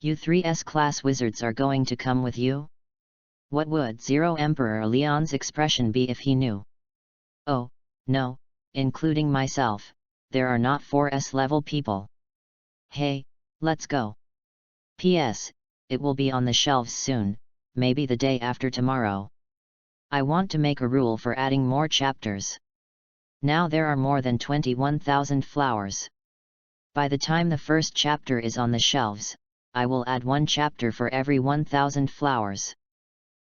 Speaker 1: You 3 S-class wizards are going to come with you? What would Zero Emperor Leon's expression be if he knew? Oh, no, including myself, there are not 4S level people. Hey, let's go. P.S. It will be on the shelves soon, maybe the day after tomorrow. I want to make a rule for adding more chapters. Now there are more than 21,000 flowers. By the time the first chapter is on the shelves, I will add 1 chapter for every 1,000 flowers.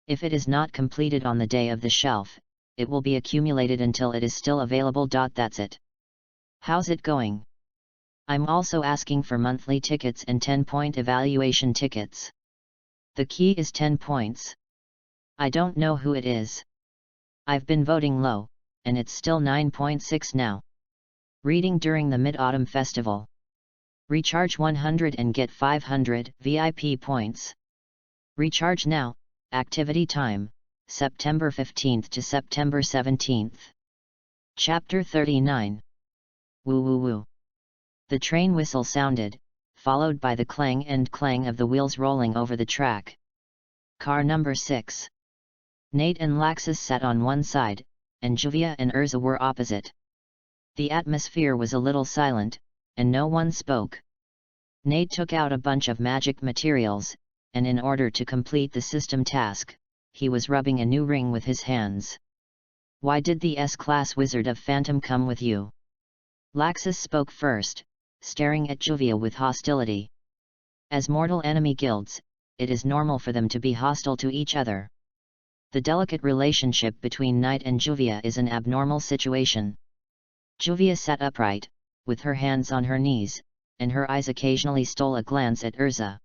Speaker 1: If it is not completed on the day of the shelf, it will be accumulated until it is still available. That's it. How's it going? I'm also asking for monthly tickets and 10-point evaluation tickets. The key is 10 points. I don't know who it is. I've been voting low, and it's still 9.6 now. Reading during the Mid-Autumn Festival. Recharge 100 and get 500 VIP points. Recharge now. Activity time, September 15th to September 17th. Chapter 39. Woo woo woo. The train whistle sounded, followed by the clang and clang of the wheels rolling over the track. Car number 6. Nate and Laxus sat on one side, and Juvia and Urza were opposite. The atmosphere was a little silent, and no one spoke. Nate took out a bunch of magic materials, and in order to complete the system task, he was rubbing a new ring with his hands. Why did the S-class wizard of Phantom come with you? Laxus spoke first, staring at Juvia with hostility. As mortal enemy guilds, it is normal for them to be hostile to each other. The delicate relationship between Knight and Juvia is an abnormal situation. Juvia sat upright, with her hands on her knees, and her eyes occasionally stole a glance at Urza.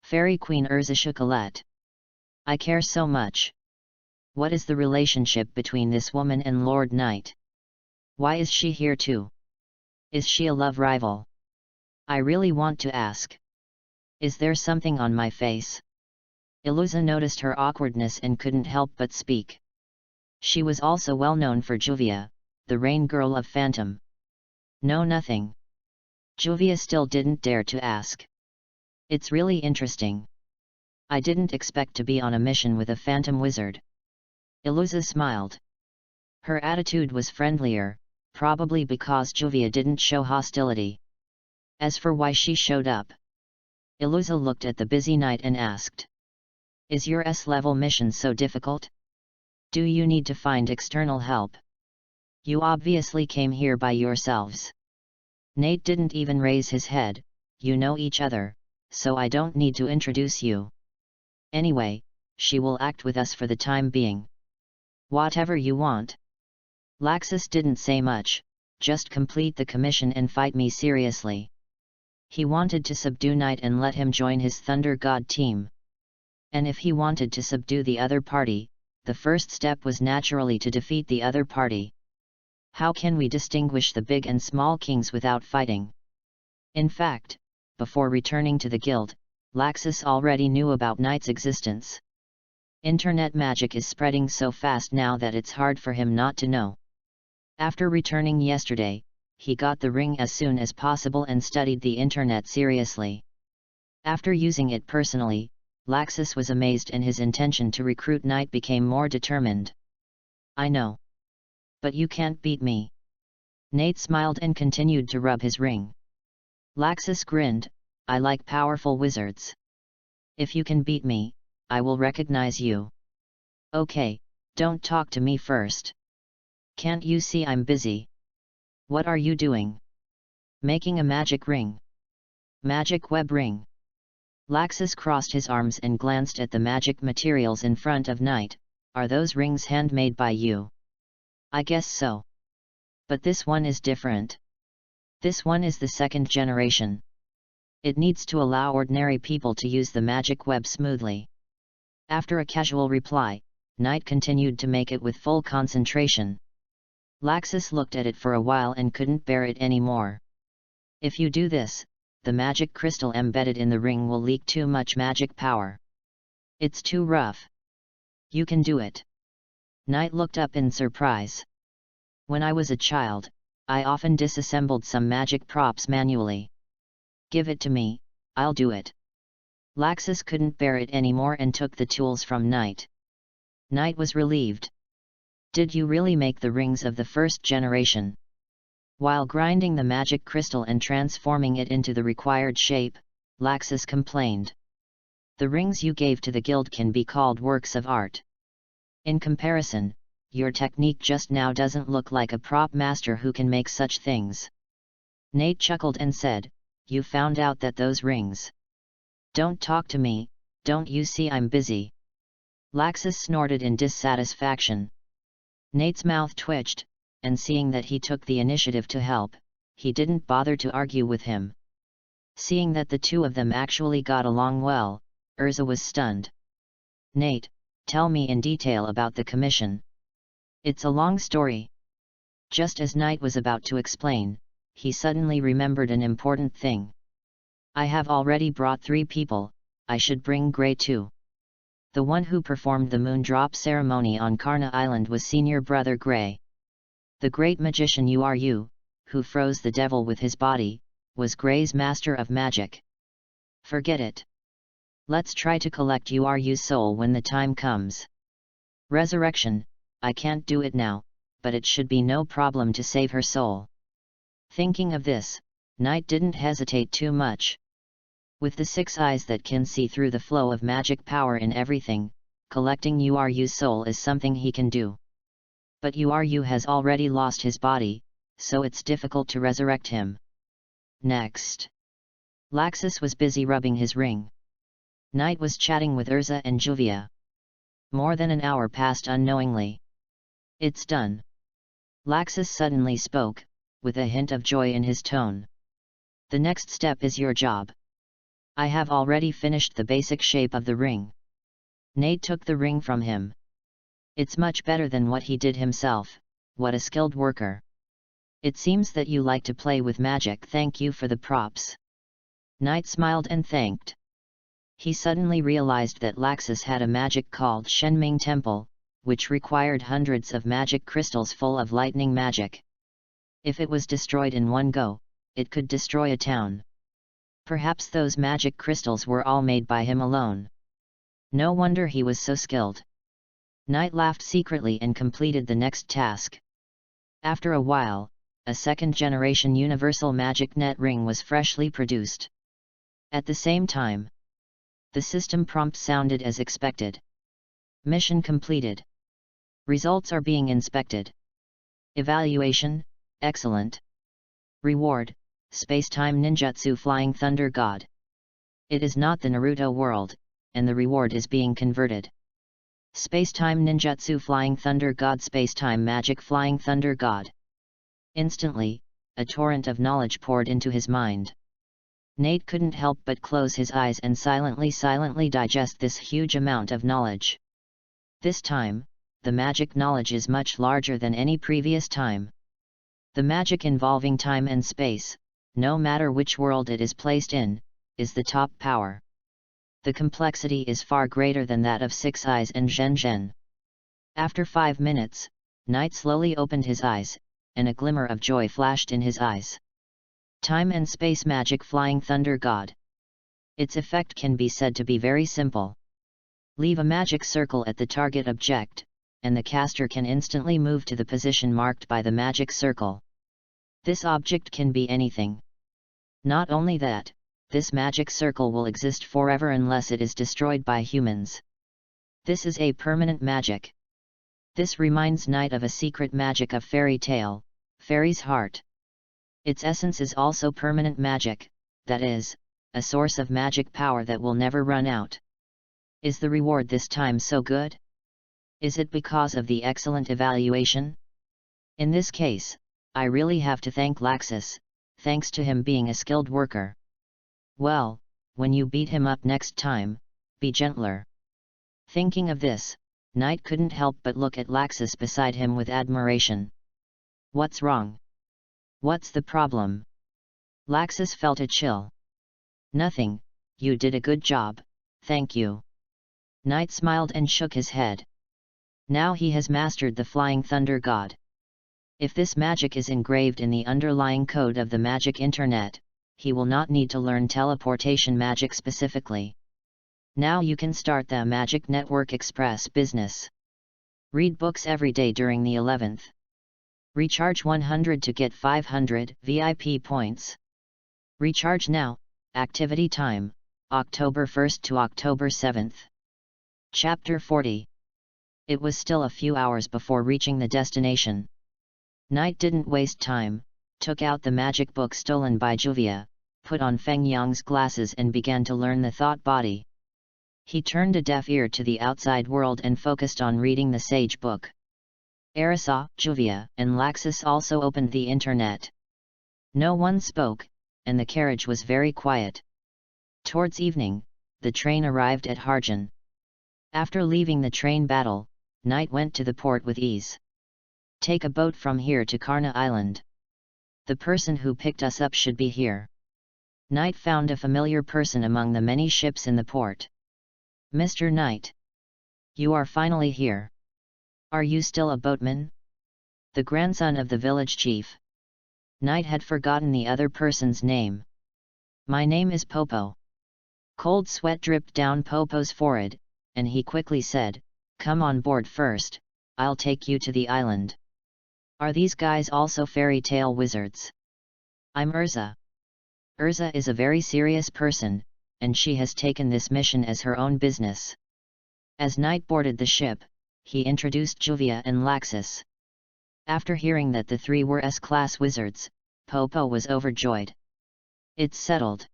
Speaker 1: Fairy Queen Urza Chocolate. I care so much. What is the relationship between this woman and Lord Knight? Why is she here too? Is she a love rival? I really want to ask. Is there something on my face? Iluza noticed her awkwardness and couldn't help but speak. She was also well known for Juvia, the rain girl of Phantom. No, nothing. Juvia still didn't dare to ask. It's really interesting. I didn't expect to be on a mission with a phantom wizard. Iluza smiled. Her attitude was friendlier, probably because Juvia didn't show hostility. As for why she showed up, Iluza looked at the busy Knight and asked. Is your S-level mission so difficult? Do you need to find external help? You obviously came here by yourselves. Nate didn't even raise his head. You know each other, so I don't need to introduce you. Anyway, she will act with us for the time being. Whatever you want. Laxus didn't say much, just complete the commission and fight me seriously. He wanted to subdue Knight and let him join his Thunder God team. And if he wanted to subdue the other party, the first step was naturally to defeat the other party. How can we distinguish the big and small kings without fighting? In fact, before returning to the guild, Laxus already knew about Knight's existence. Internet magic is spreading so fast now that it's hard for him not to know. After returning yesterday, he got the ring as soon as possible and studied the internet seriously. After using it personally, Laxus was amazed and his intention to recruit Knight became more determined. I know. But you can't beat me. Nate smiled and continued to rub his ring. Laxus grinned, I like powerful wizards. If you can beat me, I will recognize you. Okay, don't talk to me first. Can't you see I'm busy? What are you doing? Making a magic ring. Magic web ring. Laxus crossed his arms and glanced at the magic materials in front of Knight. Are those rings handmade by you? I guess so. But this one is different. This one is the second generation. It needs to allow ordinary people to use the magic web smoothly. After a casual reply, Knight continued to make it with full concentration. Laxus looked at it for a while and couldn't bear it anymore. If you do this, the magic crystal embedded in the ring will leak too much magic power. It's too rough. You can do it. Knight looked up in surprise. When I was a child, I often disassembled some magic props manually. Give it to me, I'll do it. Laxus couldn't bear it anymore and took the tools from Knight. Knight was relieved. Did you really make the rings of the first generation? While grinding the magic crystal and transforming it into the required shape, Laxus complained. The rings you gave to the guild can be called works of art. In comparison, your technique just now doesn't look like a prop master who can make such things. Nate chuckled and said, You found out that those rings. Don't talk to me, don't you see I'm busy? Laxus snorted in dissatisfaction. Nate's mouth twitched, and seeing that he took the initiative to help, he didn't bother to argue with him. Seeing that the two of them actually got along well, Urza was stunned. Nate, tell me in detail about the commission. It's a long story. Just as Knight was about to explain, he suddenly remembered an important thing. I have already brought 3 people, I should bring Grey too. The one who performed the moondrop ceremony on Karna Island was Senior Brother Grey. The great magician Uru, who froze the devil with his body, was Grey's master of magic. Forget it. Let's try to collect Uru's soul when the time comes. Resurrection, I can't do it now, but it should be no problem to save her soul. Thinking of this, Knight didn't hesitate too much. With the 6 eyes that can see through the flow of magic power in everything, collecting Uru's soul is something he can do. But Uru has already lost his body, so it's difficult to resurrect him. Next. Laxus was busy rubbing his ring. Knight was chatting with Urza and Juvia. More than an hour passed unknowingly. It's done. Laxus suddenly spoke, with a hint of joy in his tone. The next step is your job. I have already finished the basic shape of the ring. Nate took the ring from him. It's much better than what he did himself, what a skilled worker. It seems that you like to play with magic. Thank you for the props. Knight smiled and thanked. He suddenly realized that Laxus had a magic called Shenming Temple, which required hundreds of magic crystals full of lightning magic. If it was destroyed in one go, it could destroy a town. Perhaps those magic crystals were all made by him alone. No wonder he was so skilled. Knight laughed secretly and completed the next task. After a while, a 2nd-generation universal magic net ring was freshly produced. At the same time, the system prompt sounded as expected. Mission completed. Results are being inspected. Evaluation, excellent. Reward, Spacetime Ninjutsu Flying Thunder God. It is not the Naruto world, and the reward is being converted. Spacetime Ninjutsu Flying Thunder God, Spacetime Magic Flying Thunder God. Instantly, a torrent of knowledge poured into his mind. Nate couldn't help but close his eyes and silently digest this huge amount of knowledge. This time, the magic knowledge is much larger than any previous time. The magic involving time and space, no matter which world it is placed in, is the top power. The complexity is far greater than that of 6 eyes and Zhen Zhen. After 5 minutes, Knight slowly opened his eyes, and a glimmer of joy flashed in his eyes. Time and space magic flying thunder god. Its effect can be said to be very simple. Leave a magic circle at the target object, and the caster can instantly move to the position marked by the magic circle. This object can be anything. Not only that, this magic circle will exist forever unless it is destroyed by humans. This is a permanent magic. This reminds Knight of a secret magic of fairy tale, Fairy's Heart. Its essence is also permanent magic, that is, a source of magic power that will never run out. Is the reward this time so good? Is it because of the excellent evaluation? In this case, I really have to thank Laxus, thanks to him being a skilled worker. Well, when you beat him up next time, be gentler. Thinking of this, Knight couldn't help but look at Laxus beside him with admiration. What's wrong? What's the problem? Laxus felt a chill. Nothing, you did a good job, thank you. Knight smiled and shook his head. Now he has mastered the Flying Thunder God. If this magic is engraved in the underlying code of the magic internet, he will not need to learn teleportation magic specifically. Now you can start the Magic Network Express business. Read books every day during the 11th. Recharge 100 to get 500 VIP points. Recharge now. Activity time, October 1st to October 7th. Chapter 40. It was still a few hours before reaching the destination. Knight didn't waste time, took out the magic book stolen by Juvia, put on Feng Yang's glasses and began to learn the thought body. He turned a deaf ear to the outside world and focused on reading the sage book. Arisa, Juvia, and Laxus also opened the internet. No one spoke, and the carriage was very quiet. Towards evening, the train arrived at Harjan. After leaving the train battle, Knight went to the port with ease. Take a boat from here to Karna Island. The person who picked us up should be here. Knight found a familiar person among the many ships in the port. Mr. Knight. You are finally here. Are you still a boatman? The grandson of the village chief. Knight had forgotten the other person's name. My name is Popo. Cold sweat dripped down Popo's forehead, and he quickly said, Come on board first, I'll take you to the island. Are these guys also fairy tale wizards? I'm Urza. Urza is a very serious person, and she has taken this mission as her own business. As Knight boarded the ship, he introduced Juvia and Laxus. After hearing that the three were S-class wizards, Popo was overjoyed. It's settled.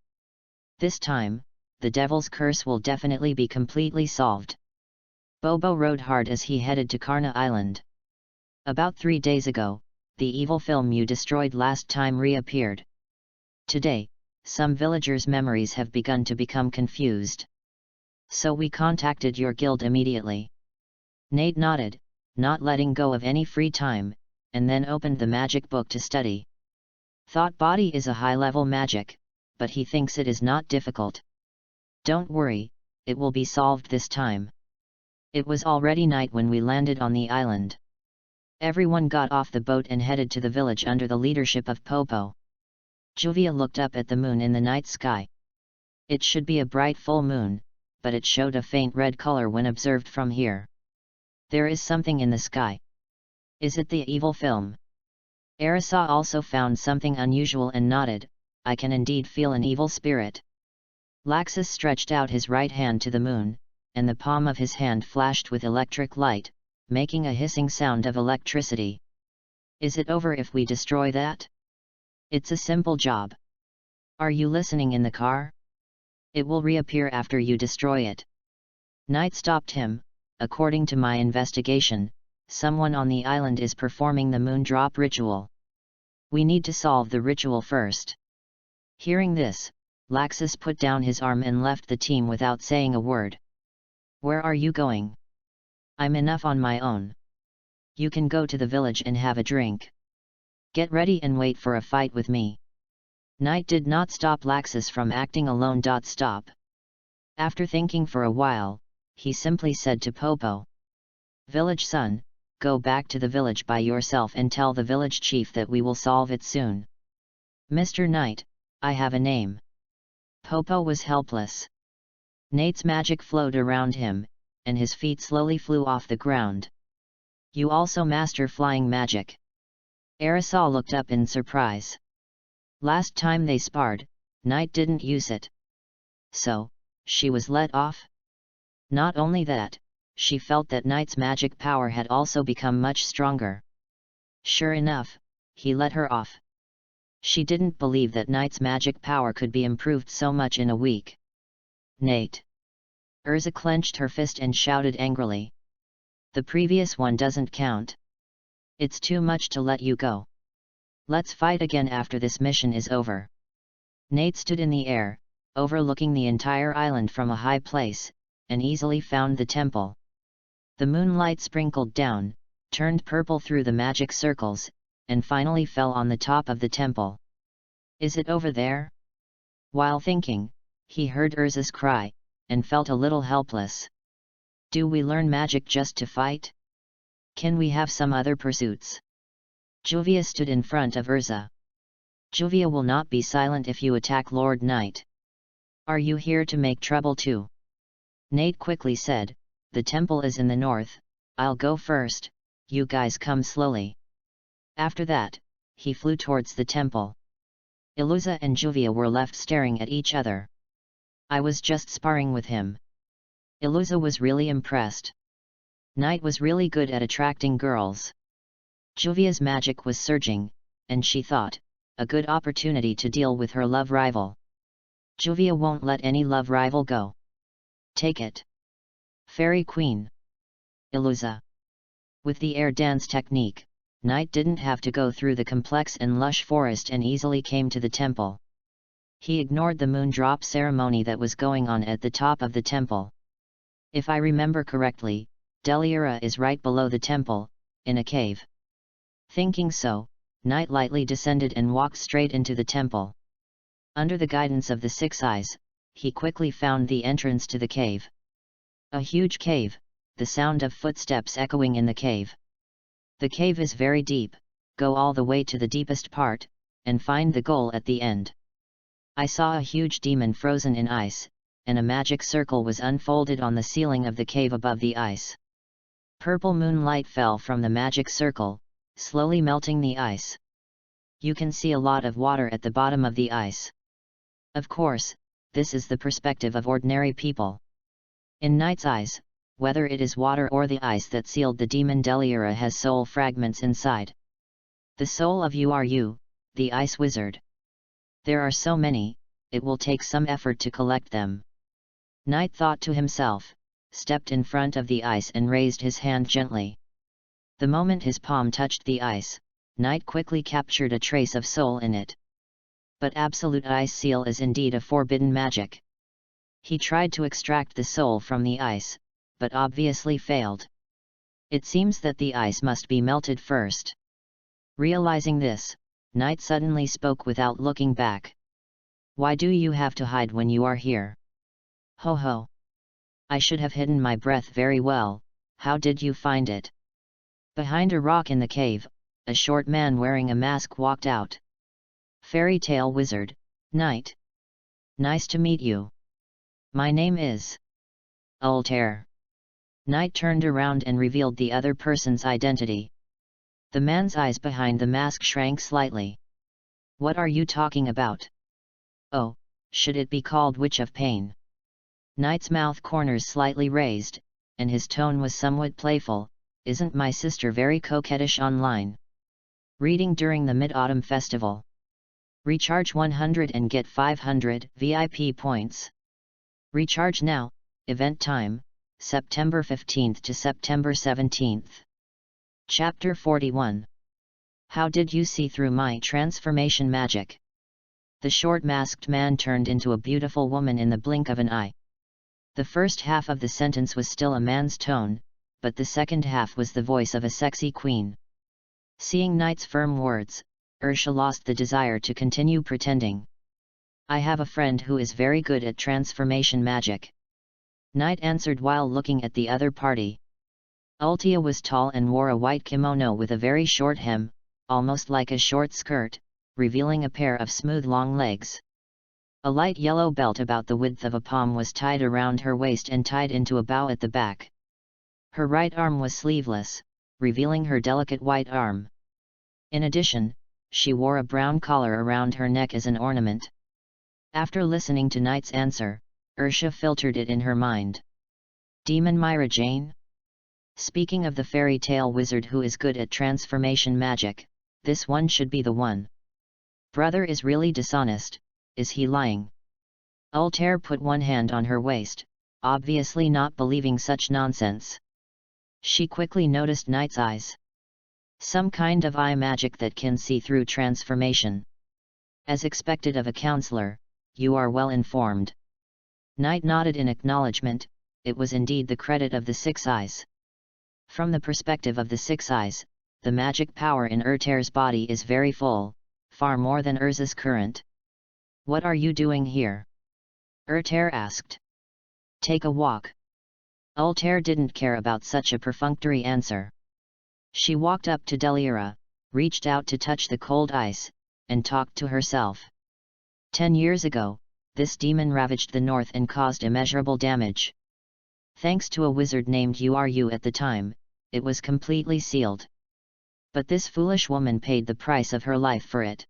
Speaker 1: This time, the devil's curse will definitely be completely solved. Bobo rode hard as he headed to Karna Island. About 3 days ago, the evil film you destroyed last time reappeared. Today, some villagers' memories have begun to become confused. So we contacted your guild immediately. Nate nodded, not letting go of any free time, and then opened the magic book to study. Thought body is a high-level magic, but he thinks it is not difficult. Don't worry, it will be solved this time. It was already night when we landed on the island. Everyone got off the boat and headed to the village under the leadership of Popo. Juvia looked up at the moon in the night sky. It should be a bright full moon, but it showed a faint red color when observed from here. There is something in the sky. Is it the evil film? Arisa also found something unusual and nodded, I can indeed feel an evil spirit. Laxus stretched out his right hand to the moon, and the palm of his hand flashed with electric light, making a hissing sound of electricity. Is it over if we destroy that? It's a simple job. Are you listening in the car? It will reappear after you destroy it. Knight stopped him. According to my investigation, someone on the island is performing the moon drop ritual. We need to solve the ritual first. Hearing this, Laxus put down his arm and left the team without saying a word. Where are you going? I'm enough on my own. You can go to the village and have a drink. Get ready and wait for a fight with me. Knight did not stop Laxus from acting alone. Stop. After thinking for a while, he simply said to Popo. Village son, go back to the village by yourself and tell the village chief that we will solve it soon. Mr. Knight, I have a name. Popo was helpless. Nate's magic flowed around him, and his feet slowly flew off the ground. You also master flying magic. Arisa looked up in surprise. Last time they sparred, Knight didn't use it. So, she was let off? Not only that, she felt that Knight's magic power had also become much stronger. Sure enough, he let her off. She didn't believe that Knight's magic power could be improved so much in a week. Nate. Urza clenched her fist and shouted angrily. The previous one doesn't count. It's too much to let you go. Let's fight again after this mission is over. Nate stood in the air, overlooking the entire island from a high place, and easily found the temple. The moonlight sprinkled down, turned purple through the magic circles, and finally fell on the top of the temple. Is it over there? While thinking, he heard Urza's cry, and felt a little helpless. Do we learn magic just to fight? Can we have some other pursuits? Juvia stood in front of Urza. Juvia will not be silent if you attack Lord Knight. Are you here to make trouble too? Nate quickly said, the temple is in the north, I'll go first, you guys come slowly. After that, he flew towards the temple. Iluza and Juvia were left staring at each other. I was just sparring with him. Iluza was really impressed. Knight was really good at attracting girls. Juvia's magic was surging, and she thought, a good opportunity to deal with her love rival. Juvia won't let any love rival go. Take it. Fairy Queen. Iluza. With the air dance technique, Knight didn't have to go through the complex and lush forest and easily came to the temple. He ignored the moondrop ceremony that was going on at the top of the temple. If I remember correctly, Deliura is right below the temple, in a cave. Thinking so, Knight lightly descended and walked straight into the temple. Under the guidance of the Six Eyes, he quickly found the entrance to the cave. A huge cave, the sound of footsteps echoing in the cave. The cave is very deep, go all the way to the deepest part, and find the goal at the end. I saw a huge demon frozen in ice, and a magic circle was unfolded on the ceiling of the cave above the ice. Purple moonlight fell from the magic circle, slowly melting the ice. You can see a lot of water at the bottom of the ice. Of course, this is the perspective of ordinary people. In Knight's eyes, whether it is water or the ice that sealed the demon Deliura has soul fragments inside. The soul of you are you, the ice wizard. There are so many, it will take some effort to collect them. Knight thought to himself, stepped in front of the ice and raised his hand gently. The moment his palm touched the ice, Knight quickly captured a trace of soul in it. But absolute ice seal is indeed a forbidden magic. He tried to extract the soul from the ice, but obviously failed. It seems that the ice must be melted first. Realizing this, Knight suddenly spoke without looking back. Why do you have to hide when you are here? Ho ho! I should have hidden my breath very well, how did you find it? Behind a rock in the cave, a short man wearing a mask walked out. Fairy Tale Wizard, Knight. Nice to meet you. My name is Altair. Knight turned around and revealed the other person's identity. The man's eyes behind the mask shrank slightly. What are you talking about? Oh, should it be called Witch of Pain? Knight's mouth corners slightly raised, and his tone was somewhat playful. Isn't my sister very coquettish online? Reading during the Mid-Autumn Festival. Recharge 100 and get 500 VIP points. Recharge now, event time, September 15th to September 17th. Chapter 41. How did you see through my transformation magic? The short masked man turned into a beautiful woman in the blink of an eye. The first half of the sentence was still a man's tone, but the second half was the voice of a sexy queen. Seeing Knight's firm words, Ursha lost the desire to continue pretending. I have a friend who is very good at transformation magic. Knight answered while looking at the other party. Ultia was tall and wore a white kimono with a very short hem, almost like a short skirt, revealing a pair of smooth long legs. A light yellow belt about the width of a palm was tied around her waist and tied into a bow at the back. Her right arm was sleeveless, revealing her delicate white arm. In addition, she wore a brown collar around her neck as an ornament. After listening to Knight's answer, Ursha filtered it in her mind. Demon Myra Jane? Speaking of the fairy tale wizard who is good at transformation magic, this one should be the one. Brother is really dishonest, is he lying? Altair put one hand on her waist, obviously not believing such nonsense. She quickly noticed Knight's eyes. Some kind of eye magic that can see through transformation. As expected of a counselor, you are well informed. Knight nodded in acknowledgement, it was indeed the credit of the Six Eyes. From the perspective of the Six Eyes, the magic power in Altair's body is very full, far more than Urza's current. What are you doing here? Altair asked. Take a walk. Altair didn't care about such a perfunctory answer. She walked up to Deliera, reached out to touch the cold ice, and talked to herself. 10 years ago, this demon ravaged the north and caused immeasurable damage. Thanks to a wizard named Uru at the time, it was completely sealed. But this foolish woman paid the price of her life for it.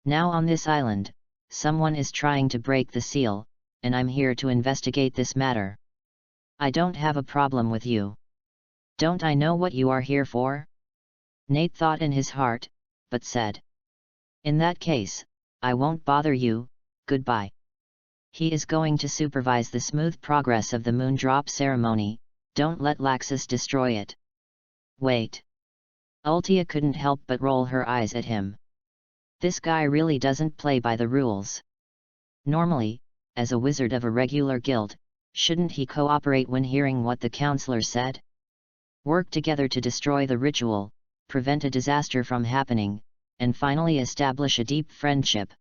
Speaker 1: Now on this island, someone is trying to break the seal, and I'm here to investigate this matter. I don't have a problem with you. Don't I know what you are here for? Nate thought in his heart, but said. In that case, I won't bother you, goodbye. He is going to supervise the smooth progress of the moondrop ceremony, don't let Laxus destroy it. Wait. Ultia couldn't help but roll her eyes at him. This guy really doesn't play by the rules. Normally, as a wizard of a regular guild, shouldn't he cooperate when hearing what the counselor said? Work together to destroy the ritual, prevent a disaster from happening, and finally establish a deep friendship.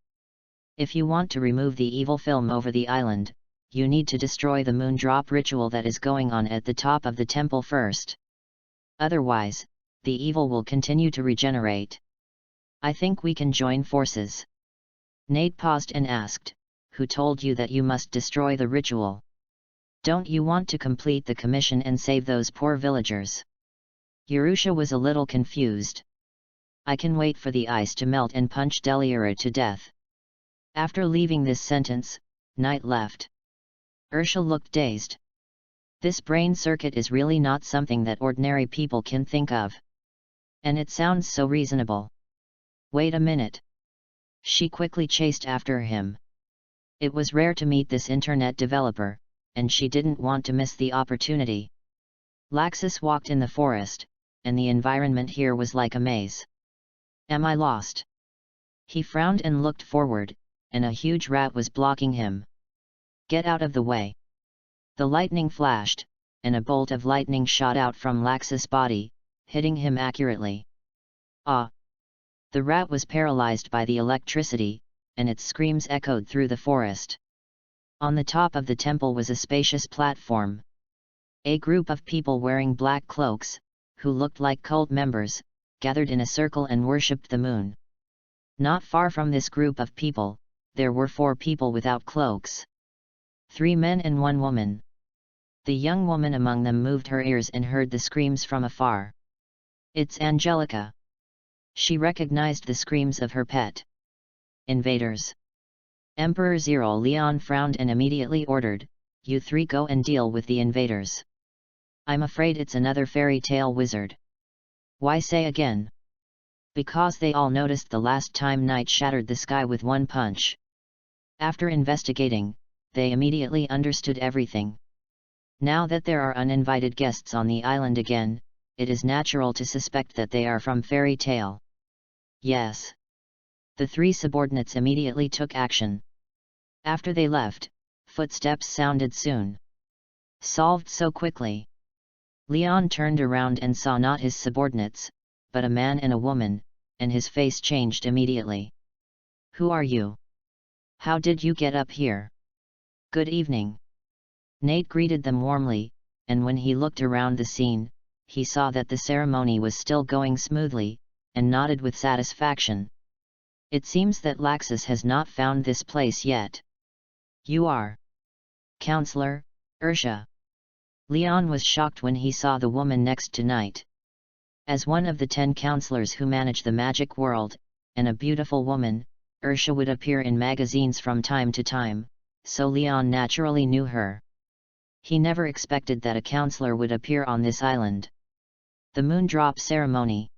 Speaker 1: If you want to remove the evil film over the island, you need to destroy the moondrop ritual that is going on at the top of the temple first. Otherwise, the evil will continue to regenerate. I think we can join forces. Nate paused and asked, who told you that you must destroy the ritual? Don't you want to complete the commission and save those poor villagers? Urusha was a little confused. I can wait for the ice to melt and punch Deliera to death. After leaving this sentence, Knight left. Ursha looked dazed. This brain circuit is really not something that ordinary people can think of. And it sounds so reasonable. Wait a minute. She quickly chased after him. It was rare to meet this internet developer, and she didn't want to miss the opportunity. Laxus walked in the forest, and the environment here was like a maze. Am I lost? He frowned and looked forward, and a huge rat was blocking him. Get out of the way. The lightning flashed, and a bolt of lightning shot out from Laxus' body, hitting him accurately. Ah! The rat was paralyzed by the electricity, and its screams echoed through the forest. On the top of the temple was a spacious platform. A group of people wearing black cloaks, who looked like cult members, gathered in a circle and worshipped the moon. Not far from this group of people, there were 4 people without cloaks. 3 men and 1 woman. The young woman among them moved her ears and heard the screams from afar. It's Angelica. She recognized the screams of her pet. Invaders. Emperor Zero Leon frowned and immediately ordered, you 3 go and deal with the invaders. I'm afraid it's another fairy tale wizard. Why say again? Because they all noticed the last time Knight shattered the sky with 1 punch. After investigating, they immediately understood everything. Now that there are uninvited guests on the island again, it is natural to suspect that they are from fairy tale. Yes. The 3 subordinates immediately took action. After they left, footsteps sounded soon. Solved so quickly. Leon turned around and saw not his subordinates, but a man and a woman, and his face changed immediately. Who are you? How did you get up here? Good evening. Nate greeted them warmly, and when he looked around the scene, he saw that the ceremony was still going smoothly, and nodded with satisfaction. It seems that Laxus has not found this place yet. You are Counselor Ursha. Leon was shocked when he saw the woman next to Knight. As one of the 10 counselors who manage the magic world, and a beautiful woman, Ursha would appear in magazines from time to time, so Leon naturally knew her. He never expected that a counselor would appear on this island. The moondrop ceremony.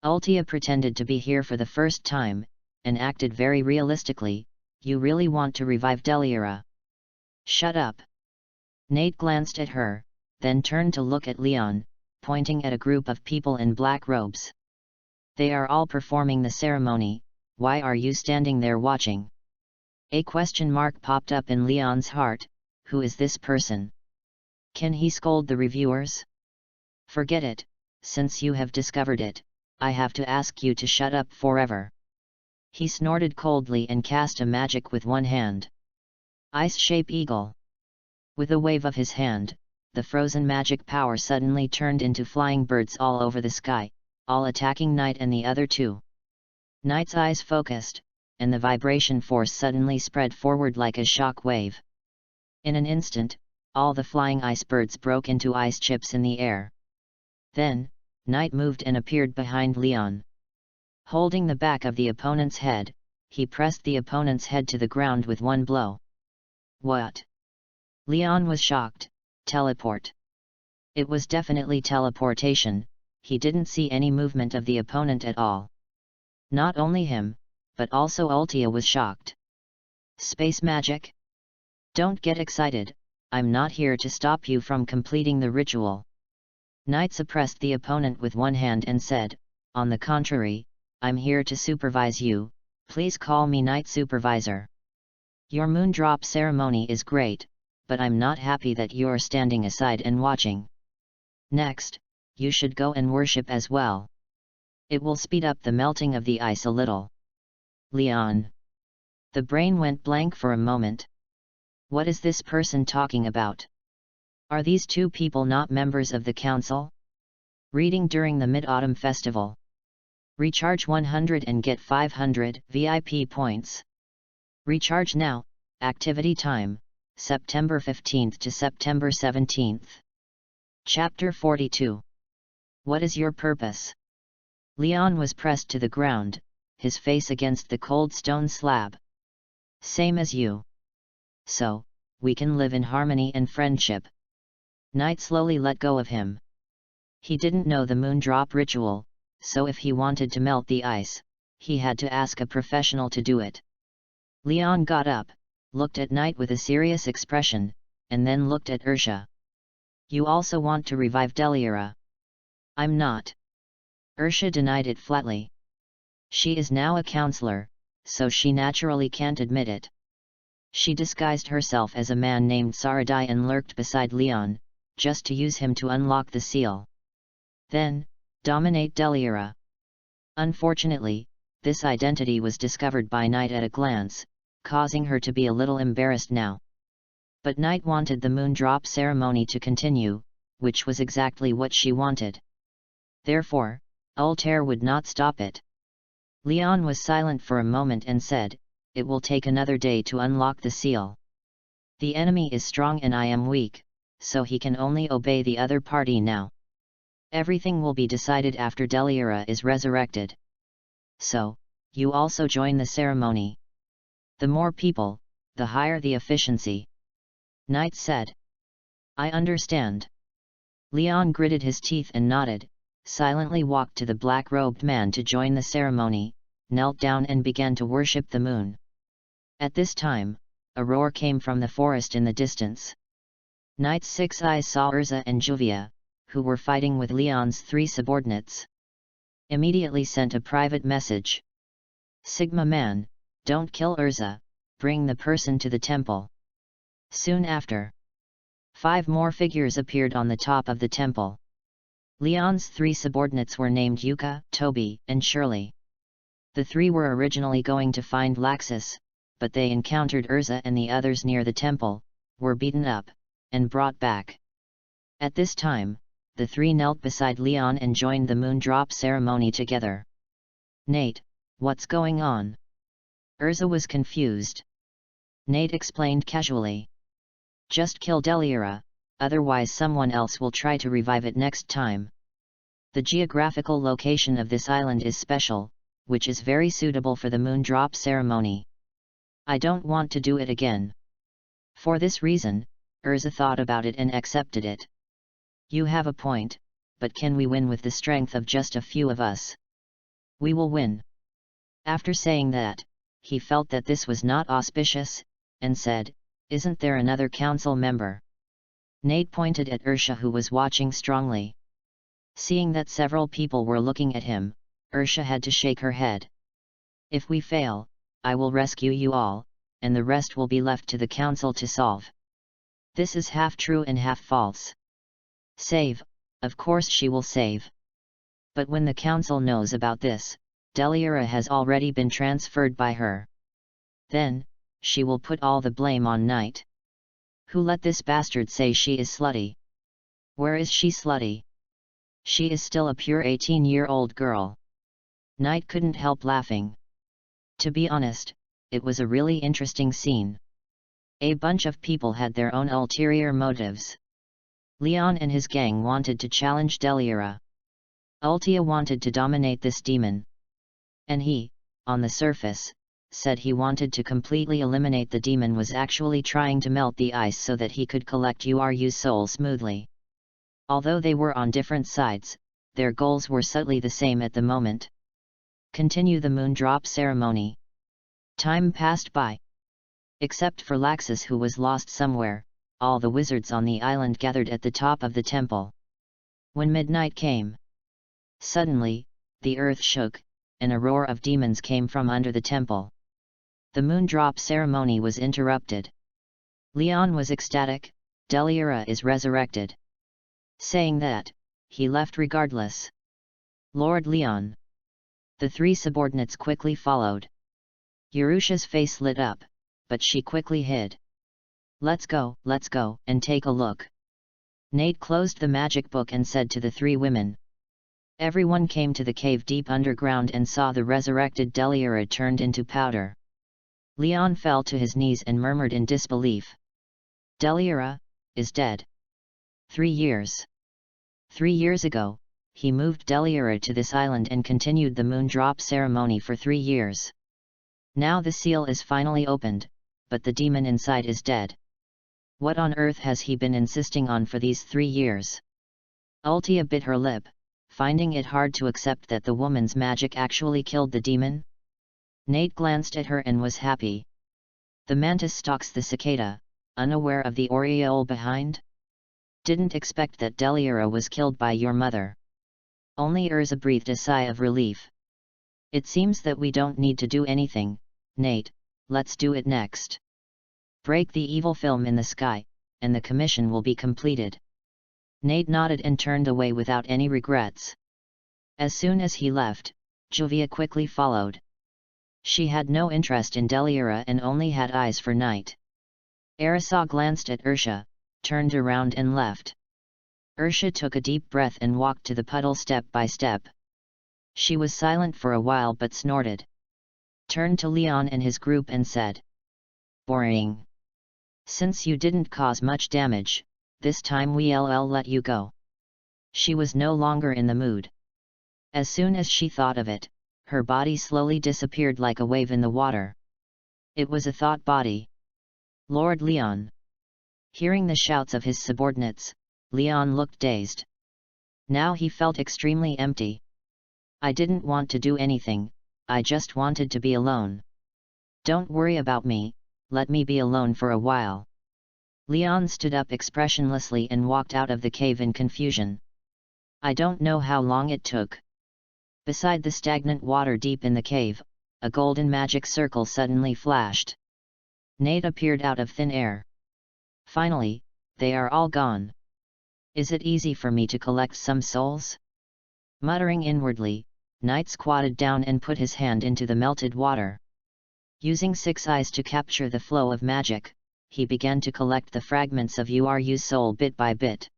Speaker 1: Ultia pretended to be here for the first time, and acted very realistically. You really want to revive Deliera? Shut up. Nate glanced at her, then turned to look at Leon, pointing at a group of people in black robes. They are all performing the ceremony, why are you standing there watching? A question mark popped up in Leon's heart, who is this person? Can he scold the reviewers? Forget it, since you have discovered it, I have to ask you to shut up forever. He snorted coldly and cast a magic with 1 hand. Ice-shape eagle. With a wave of his hand, the frozen magic power suddenly turned into flying birds all over the sky, all attacking Knight and the other two. Knight's eyes focused, and the vibration force suddenly spread forward like a shock wave. In an instant, all the flying ice birds broke into ice chips in the air. Then, Knight moved and appeared behind Leon. Holding the back of the opponent's head, he pressed the opponent's head to the ground with one blow. What? Leon was shocked. Teleport. It was definitely teleportation. He didn't see any movement of the opponent at all. Not only him, but also Altia was shocked. Space magic? Don't get excited, I'm not here to stop you from completing the ritual. Knight suppressed the opponent with one hand and said, on the contrary, I'm here to supervise you, please call me Knight Supervisor. Your moondrop ceremony is great, but I'm not happy that you're standing aside and watching. Next, you should go and worship as well. It will speed up the melting of the ice a little. Leon. The brain went blank for a moment. What is this person talking about? Are these two people not members of the council? Reading during the Mid-Autumn Festival. Recharge 100 and get 500 VIP points. Recharge now, activity time, September 15th to September 17th. Chapter 42. What is your purpose? Leon was pressed to the ground, his face against the cold stone slab. Same as you. So, we can live in harmony and friendship. Knight slowly let go of him. He didn't know the moondrop ritual, so if he wanted to melt the ice, he had to ask a professional to do it. Leon got up, looked at Knight with a serious expression, and then looked at Ursha. You also want to revive Deliara? I'm not. Ursha denied it flatly. She is now a counselor, so she naturally can't admit it. She disguised herself as a man named Saradai and lurked beside Leon, just to use him to unlock the seal. Then, dominate Deliara. Unfortunately, this identity was discovered by Knight at a glance, causing her to be a little embarrassed now. But Knight wanted the moondrop ceremony to continue, which was exactly what she wanted. Therefore, Altair would not stop it. Leon was silent for a moment and said, it will take another day to unlock the seal. The enemy is strong and I am weak, so he can only obey the other party now. Everything will be decided after Deliara is resurrected. So, you also join the ceremony. The more people, the higher the efficiency. Knight said. I understand. Leon gritted his teeth and nodded, silently walked to the black-robed man to join the ceremony, knelt down and began to worship the moon. At this time, a roar came from the forest in the distance. Knight's 6 eyes saw Urza and Juvia, who were fighting with Leon's 3 subordinates. Immediately sent a private message. Sigma man, don't kill Urza, bring the person to the temple. Soon after, 5 more figures appeared on the top of the temple. Leon's 3 subordinates were named Yuka, Toby, and Shirley. The 3 were originally going to find Laxus, but they encountered Urza and the others near the temple, were beaten up, and brought back. At this time, the 3 knelt beside Leon and joined the moondrop ceremony together. Nate, what's going on? Urza was confused. Nate explained casually. Just kill Deliara, otherwise someone else will try to revive it next time. The geographical location of this island is special, which is very suitable for the moondrop ceremony. I don't want to do it again. For this reason, Urza thought about it and accepted it. You have a point, but can we win with the strength of just a few of us? We will win. After saying that, he felt that this was not auspicious, and said, isn't there another council member? Nate pointed at Ursha who was watching strongly. Seeing that several people were looking at him, Ursha had to shake her head. If we fail, I will rescue you all, and the rest will be left to the council to solve. This is half true and half false. Save, of course she will save. But when the council knows about this, Deliara has already been transferred by her. Then, she will put all the blame on Knight. Who let this bastard say she is slutty? Where is she, slutty? She is still a pure 18-year-old girl. Knight couldn't help laughing. To be honest, it was a really interesting scene. A bunch of people had their own ulterior motives. Leon and his gang wanted to challenge Deliara. Ultia wanted to dominate this demon. And he, on the surface, said he wanted to completely eliminate the demon, was actually trying to melt the ice so that he could collect Uru's soul smoothly. Although they were on different sides, their goals were subtly the same at the moment. Continue the moon drop ceremony. Time passed by. Except for Laxus, who was lost somewhere, all the wizards on the island gathered at the top of the temple. When midnight came, suddenly, the earth shook, and a roar of demons came from under the temple. The moon drop ceremony was interrupted. Leon was ecstatic. Deliara is resurrected. Saying that, he left regardless. Lord Leon. The three subordinates quickly followed. Urusha's face lit up, but she quickly hid. Let's go, and take a look. Nate closed the magic book and said to the three women. Everyone came to the cave deep underground and saw the resurrected Deliara turned into powder. Leon fell to his knees and murmured in disbelief. Deliara is dead. 3 years. 3 years ago, he moved Deliara to this island and continued the moon drop ceremony for 3 years. Now the seal is finally opened, but the demon inside is dead. What on earth has he been insisting on for these 3 years? Ultia bit her lip, finding it hard to accept that the woman's magic actually killed the demon. Nate glanced at her and was happy. The mantis stalks the cicada, unaware of the aureole behind? Didn't expect that Deliara was killed by your mother. Only Urza breathed a sigh of relief. It seems that we don't need to do anything, Nate, let's do it next. Break the evil film in the sky, and the commission will be completed. Nate nodded and turned away without any regrets. As soon as he left, Jovia quickly followed. She had no interest in Deliara and only had eyes for Knight. Arisa glanced at Ursha, turned around and left. Ursha took a deep breath and walked to the puddle step by step. She was silent for a while but snorted. Turned to Leon and his group and said. Boring. Since you didn't cause much damage, this time we'll let you go. She was no longer in the mood. As soon as she thought of it, her body slowly disappeared like a wave in the water. It was a thought body. Lord Leon. Hearing the shouts of his subordinates, Leon looked dazed. Now he felt extremely empty. I didn't want to do anything, I just wanted to be alone. Don't worry about me, let me be alone for a while. Leon stood up expressionlessly and walked out of the cave in confusion. I don't know how long it took. Beside the stagnant water deep in the cave, a golden magic circle suddenly flashed. Nate appeared out of thin air. Finally, they are all gone. Is it easy for me to collect some souls? Muttering inwardly, Knight squatted down and put his hand into the melted water. Using 6 eyes to capture the flow of magic, he began to collect the fragments of Uru's soul bit by bit.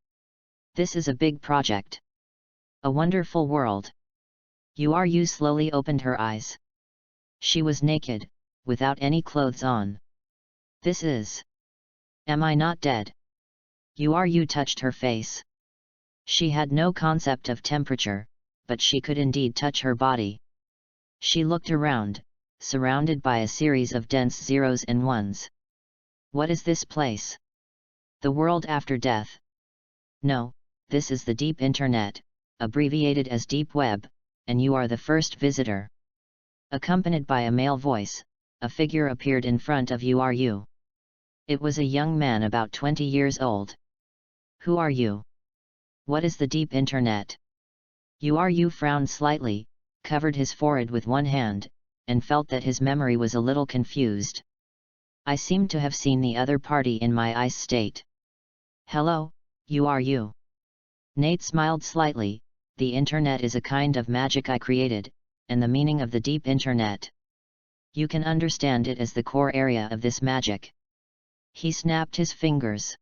Speaker 1: This is a big project. A wonderful world. Uru slowly opened her eyes. She was naked, without any clothes on. This is... Am I not dead? Uru touched her face. She had no concept of temperature, but she could indeed touch her body. She looked around, surrounded by a series of dense zeros and ones. What is this place? The world after death? No, this is the deep internet, abbreviated as deep web, and you are the first visitor. Accompanied by a male voice, a figure appeared in front of Uru. It was a young man about 20 years old. Who are you? What is the deep internet? Uru frowned slightly, covered his forehead with one hand, and felt that his memory was a little confused. I seem to have seen the other party in my ice state. Hello, Uru. Nate smiled slightly. The internet is a kind of magic I created, and the meaning of the deep internet. You can understand it as the core area of this magic. He snapped his fingers.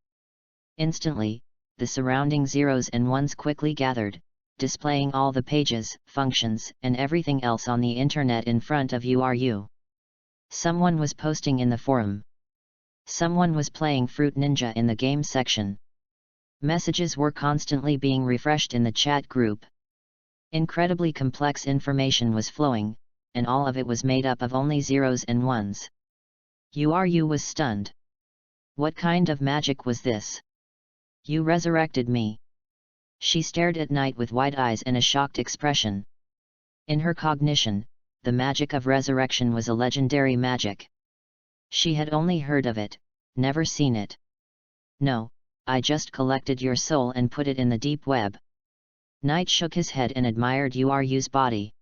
Speaker 1: Instantly, the surrounding zeros and ones quickly gathered, displaying all the pages, functions, and everything else on the internet in front of you. Someone was posting in the forum. Someone was playing Fruit Ninja in the game section. Messages were constantly being refreshed in the chat group. Incredibly complex information was flowing, and all of it was made up of only zeros and ones. You was stunned. What kind of magic was this? You resurrected me. She stared at Night with wide eyes and a shocked expression. In her cognition, the magic of resurrection was a legendary magic. She had only heard of it, never seen it. No, I just collected your soul and put it in the deep web. Night shook his head and admired Yu's body.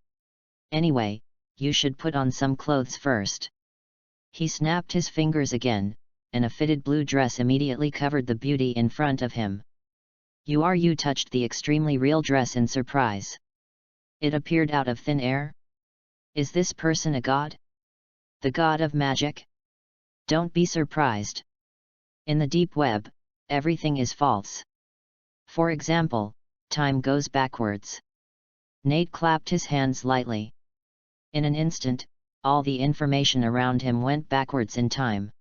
Speaker 1: Anyway, you should put on some clothes first. He snapped his fingers again, and a fitted blue dress immediately covered the beauty in front of him. Yu touched the extremely real dress in surprise. It appeared out of thin air. Is this person a god? The god of magic? Don't be surprised. In the deep web, everything is false. For example, time goes backwards. Nate clapped his hands lightly. In an instant, all the information around him went backwards in time.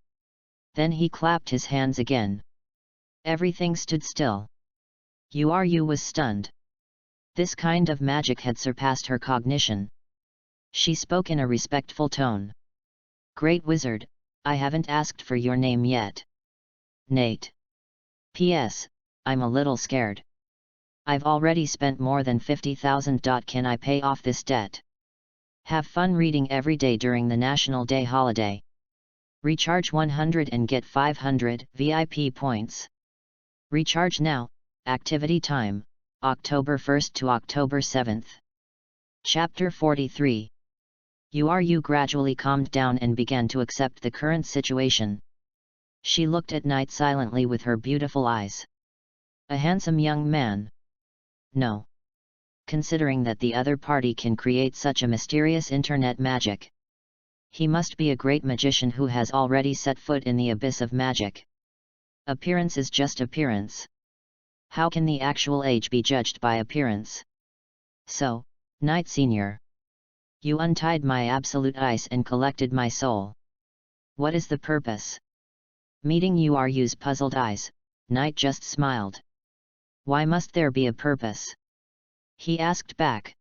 Speaker 1: Then he clapped his hands again. Everything stood still. Yu was stunned. This kind of magic had surpassed her cognition. She spoke in a respectful tone. Great Wizard, I haven't asked for your name yet. Nate. P.S. I'm a little scared. I've already spent more than 50,000. Can I pay off this debt? Have fun reading every day during the National Day holiday. Recharge 100 and get 500 VIP points. Recharge now. Activity time, October 1st to October 7th. Chapter 43. Yu gradually calmed down and began to accept the current situation. She looked at Night silently with her beautiful eyes. A handsome young man? No. Considering that the other party can create such a mysterious internet magic. He must be a great magician who has already set foot in the abyss of magic. Appearance is just appearance. How can the actual age be judged by appearance? So, Night Senior. You untied my absolute ice and collected my soul. What is the purpose? Meeting Yu's puzzled eyes, Night just smiled. Why must there be a purpose? He asked back.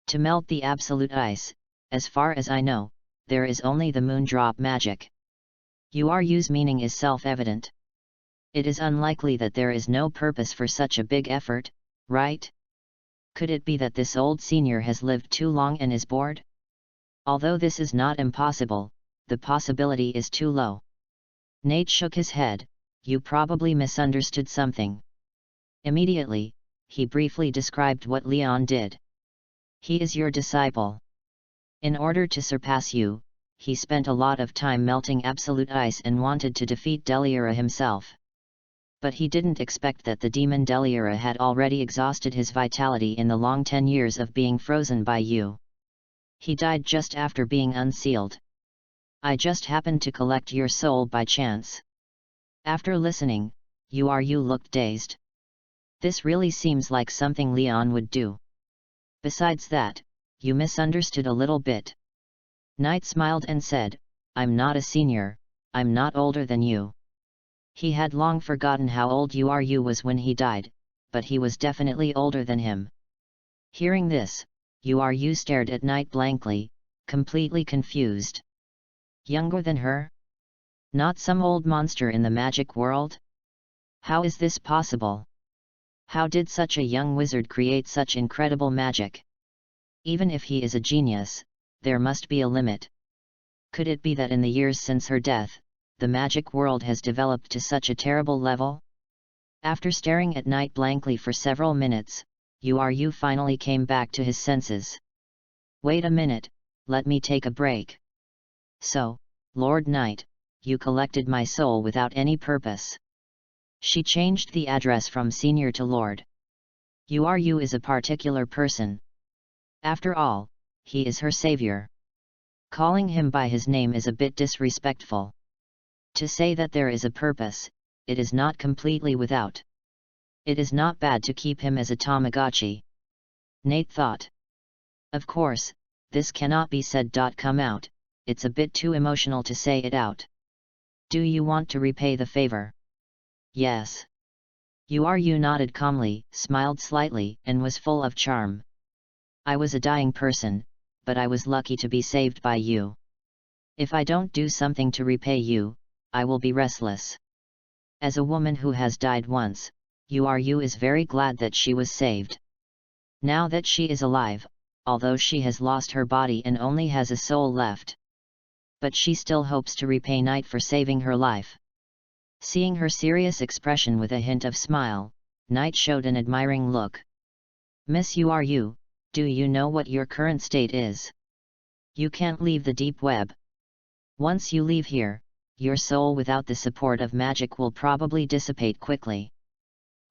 Speaker 1: To melt the absolute ice, as far as I know, there is only the moondrop magic. Yu's meaning is self-evident. It is unlikely that there is no purpose for such a big effort, right? Could it be that this old senior has lived too long and is bored? Although this is not impossible, the possibility is too low. Nate shook his head. You probably misunderstood something. Immediately, he briefly described what Leon did. He is your disciple. In order to surpass you, he spent a lot of time melting absolute ice and wanted to defeat Deliera himself. But he didn't expect that the demon Deliera had already exhausted his vitality in the long 10 years of being frozen by you. He died just after being unsealed. I just happened to collect your soul by chance. After listening, Yu looked dazed. This really seems like something Leon would do. Besides that, you misunderstood a little bit. Knight smiled and said, I'm not a senior, I'm not older than you. He had long forgotten how old Yu was when he died, but he was definitely older than him. Hearing this, Yu stared at Knight blankly, completely confused. Younger than her? Not some old monster in the magic world? How is this possible? How did such a young wizard create such incredible magic? Even if he is a genius, there must be a limit. Could it be that in the years since her death, the magic world has developed to such a terrible level? After staring at Knight blankly for several minutes, Yu finally came back to his senses. Wait a minute, let me take a break. So, Lord Knight, you collected my soul without any purpose. She changed the address from senior to lord. Yu is a particular person. After all, he is her savior. Calling him by his name is a bit disrespectful. To say that there is a purpose, it is not completely without. It is not bad to keep him as a Tamagotchi. Nate thought. Of course, this cannot be said. Come out, it's a bit too emotional to say it out. Do you want to repay the favor? Yes. You nodded calmly, smiled slightly, and was full of charm. I was a dying person, but I was lucky to be saved by you. If I don't do something to repay you, I will be restless. As a woman who has died once, you is very glad that she was saved. Now that she is alive, although she has lost her body and only has a soul left. But she still hopes to repay Knight for saving her life. Seeing her serious expression with a hint of smile, Knight showed an admiring look. Miss do you know what your current state is? You can't leave the deep web. Once you leave here, your soul without the support of magic will probably dissipate quickly.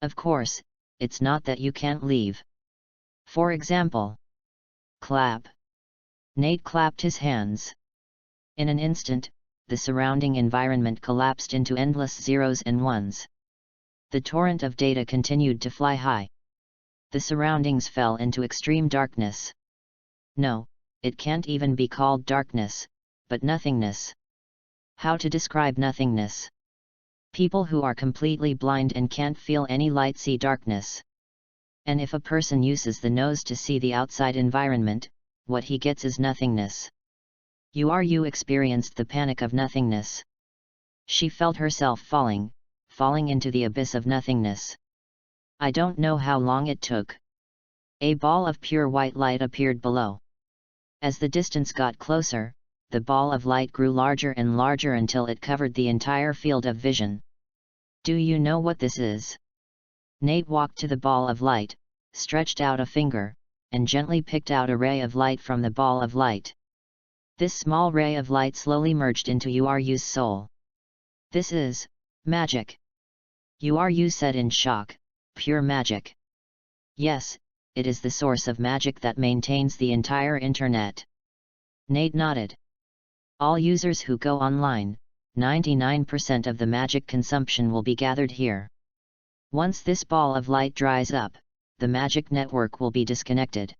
Speaker 1: Of course, it's not that you can't leave. For example, clap. Nate clapped his hands. In an instant, the surrounding environment collapsed into endless zeros and ones. The torrent of data continued to fly high. The surroundings fell into extreme darkness. No, it can't even be called darkness, but nothingness. How to describe nothingness? People who are completely blind and can't feel any light see darkness. And if a person uses the nose to see the outside environment, what he gets is nothingness. You experienced the panic of nothingness. She felt herself falling into the abyss of nothingness. I don't know how long it took. A ball of pure white light appeared below. As the distance got closer, the ball of light grew larger and larger until it covered the entire field of vision. Do you know what this is? Nate walked to the ball of light, stretched out a finger, and gently picked out a ray of light from the ball of light. This small ray of light slowly merged into Uru's soul. This is magic. Uru said in shock. Pure magic. Yes, it is the source of magic that maintains the entire internet. Nate nodded. All users who go online, 99% of the magic consumption will be gathered here. Once this ball of light dries up, the magic network will be disconnected.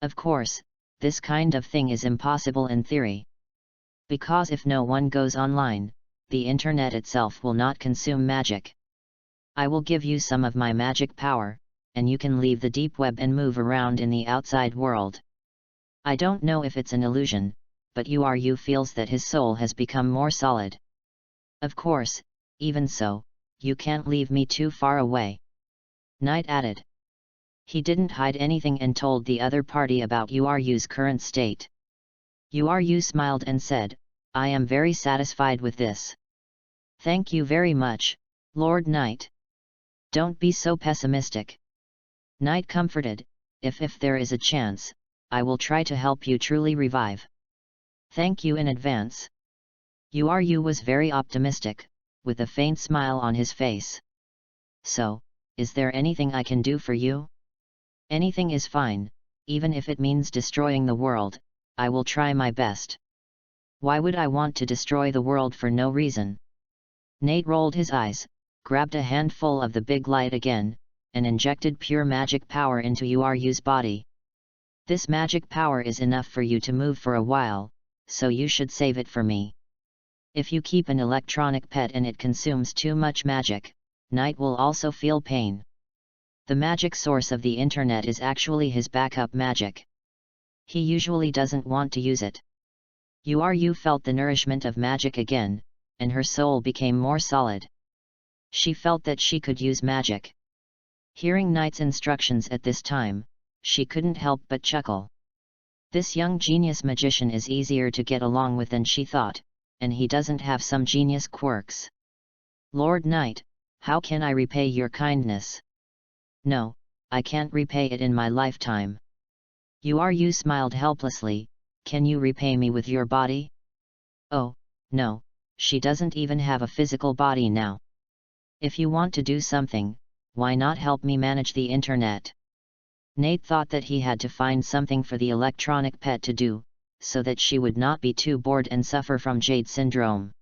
Speaker 1: Of course, this kind of thing is impossible in theory. Because if no one goes online, the internet itself will not consume magic. I will give you some of my magic power, and you can leave the deep web and move around in the outside world. I don't know if it's an illusion, but Uru feels that his soul has become more solid. Of course, even so, you can't leave me too far away. Knight added. He didn't hide anything and told the other party about Uru's current state. Uru smiled and said, I am very satisfied with this. Thank you very much, Lord Knight. Don't be so pessimistic. Knight comforted, if there is a chance, I will try to help you truly revive. Thank you in advance. Uru was very optimistic, with a faint smile on his face. So, is there anything I can do for you? Anything is fine, even if it means destroying the world, I will try my best. Why would I want to destroy the world for no reason? Nate rolled his eyes, grabbed a handful of the big light again, and injected pure magic power into Uru's body. This magic power is enough for you to move for a while, so you should save it for me. If you keep an electronic pet and it consumes too much magic, Knight will also feel pain. The magic source of the internet is actually his backup magic. He usually doesn't want to use it. Uru felt the nourishment of magic again, and her soul became more solid. She felt that she could use magic. Hearing Knight's instructions at this time, she couldn't help but chuckle. This young genius magician is easier to get along with than she thought, and he doesn't have some genius quirks. Lord Knight, how can I repay your kindness? No, I can't repay it in my lifetime. Uru smiled helplessly. Can you repay me with your body? Oh, no, she doesn't even have a physical body now. If you want to do something, why not help me manage the internet? Nate thought that he had to find something for the electronic pet to do, so that she would not be too bored and suffer from Jade syndrome.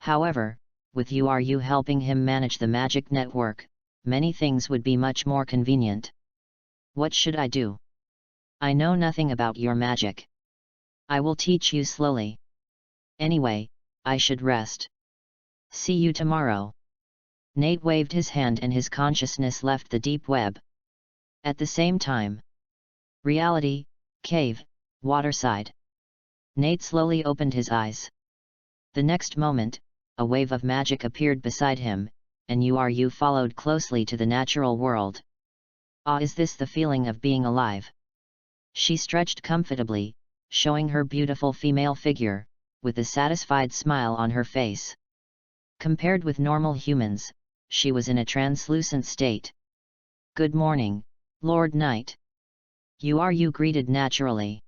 Speaker 1: However, with Uru helping him manage the magic network, many things would be much more convenient. What should I do? I know nothing about your magic. I will teach you slowly. Anyway, I should rest. See you tomorrow. Nate waved his hand and his consciousness left the deep web. At the same time. Reality, cave, waterside. Nate slowly opened his eyes. The next moment, a wave of magic appeared beside him, and you followed closely to the natural world. Ah, is this the feeling of being alive? She stretched comfortably, showing her beautiful female figure, with a satisfied smile on her face. Compared with normal humans, she was in a translucent state. Good morning, Lord Knight. You greeted naturally.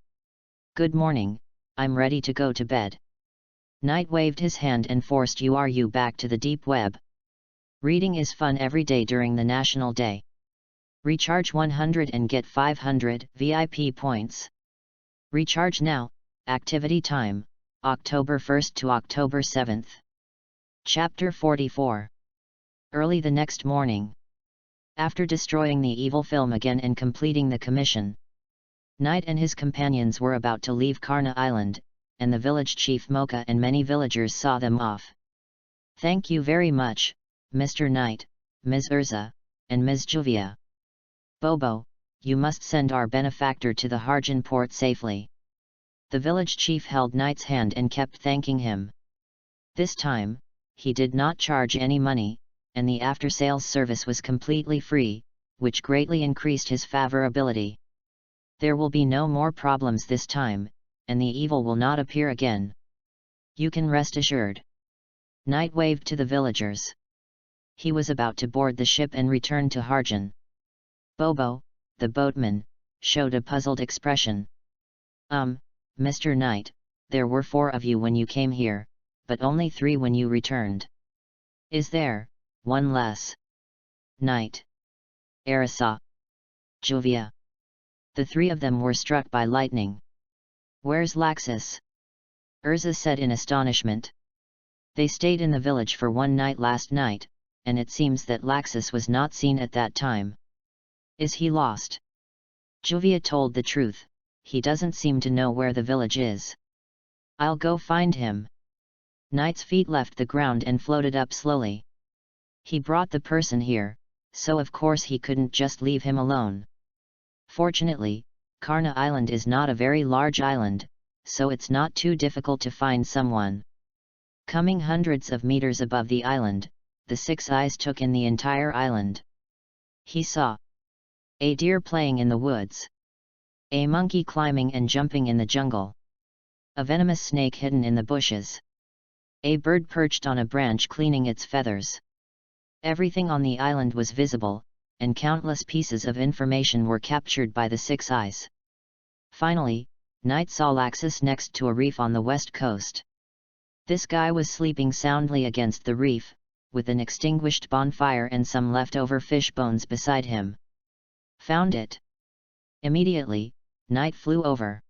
Speaker 1: Good morning, I'm ready to go to bed. Knight waved his hand and forced you back to the deep web. Reading is fun every day during the National Day. Recharge 100 and get 500 VIP points. Recharge now. Activity time, October 1st to October 7th. Chapter 44. Early the next morning. After destroying the evil film again and completing the commission, Knight and his companions were about to leave Karna Island, and the village chief Mocha and many villagers saw them off. Thank you very much, Mr. Knight, Ms. Urza, and Ms. Juvia. Bobo, you must send our benefactor to the Harjan port safely. The village chief held Knight's hand and kept thanking him. This time, he did not charge any money, and the after-sales service was completely free, which greatly increased his favorability. There will be no more problems this time, and the evil will not appear again. You can rest assured. Knight waved to the villagers. He was about to board the ship and return to Harjan. Bobo, the boatman, showed a puzzled expression. Mr. Knight, there were 4 of you when you came here, but only 3 when you returned. Is there one less? Knight. Arisa. Juvia. The 3 of them were struck by lightning. Where's Laxus? Urza said in astonishment. They stayed in the village for 1 night last night, and it seems that Laxus was not seen at that time. Is he lost? Juvia told the truth, he doesn't seem to know where the village is. I'll go find him. Knight's feet left the ground and floated up slowly. He brought the person here, so of course he couldn't just leave him alone. Fortunately, Karna Island is not a very large island, so it's not too difficult to find someone. Coming hundreds of meters above the island, the 6 eyes took in the entire island. He saw a deer playing in the woods, a monkey climbing and jumping in the jungle, a venomous snake hidden in the bushes, a bird perched on a branch cleaning its feathers. Everything on the island was visible, and countless pieces of information were captured by the 6 eyes. Finally, Knight saw Laxus next to a reef on the west coast. This guy was sleeping soundly against the reef, with an extinguished bonfire and some leftover fish bones beside him. Found it. Immediately, Knight flew over.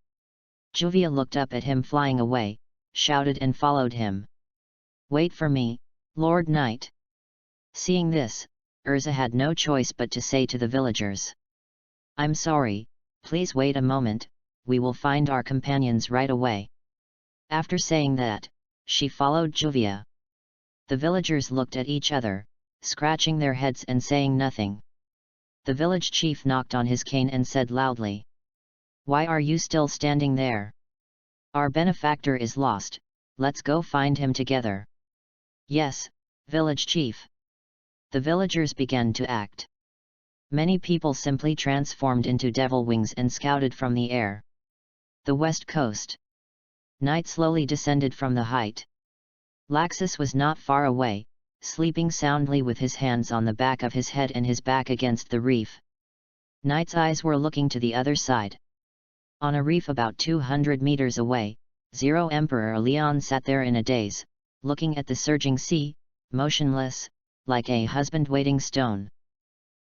Speaker 1: Juvia looked up at him flying away, shouted and followed him. Wait for me, Lord Knight. Seeing this, Urza had no choice but to say to the villagers. I'm sorry, please wait a moment, we will find our companions right away. After saying that, she followed Juvia. The villagers looked at each other, scratching their heads and saying nothing. The village chief knocked on his cane and said loudly. Why are you still standing there? Our benefactor is lost, let's go find him together. Yes, village chief. The villagers began to act. Many people simply transformed into devil wings and scouted from the air. The west coast. Knight slowly descended from the height. Laxus was not far away, sleeping soundly with his hands on the back of his head and his back against the reef. Knight's eyes were looking to the other side. On a reef about 200 meters away, Zero Emperor Leon sat there in a daze, looking at the surging sea, motionless, like a husband-waiting stone.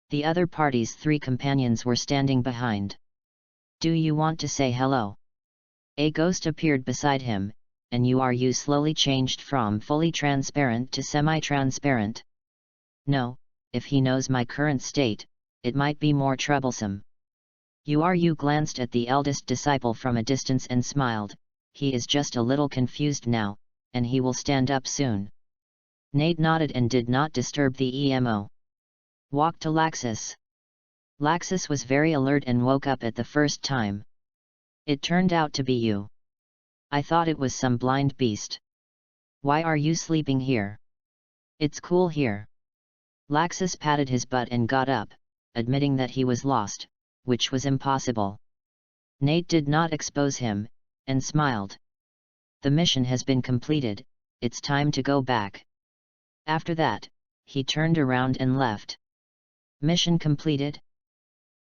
Speaker 1: The other party's 3 companions were standing behind. Do you want to say hello? A ghost appeared beside him, and you slowly changed from fully transparent to semi-transparent. No, if he knows my current state, it might be more troublesome. You glanced at the eldest disciple from a distance and smiled. He is just a little confused now, and he will stand up soon. Nate nodded and did not disturb the emo. Walked to Laxus. Laxus was very alert and woke up at the first time. It turned out to be you. I thought it was some blind beast. Why are you sleeping here? It's cool here. Laxus patted his butt and got up, admitting that he was lost, which was impossible. Nate did not expose him, and smiled. The mission has been completed, it's time to go back. After that, he turned around and left. Mission completed?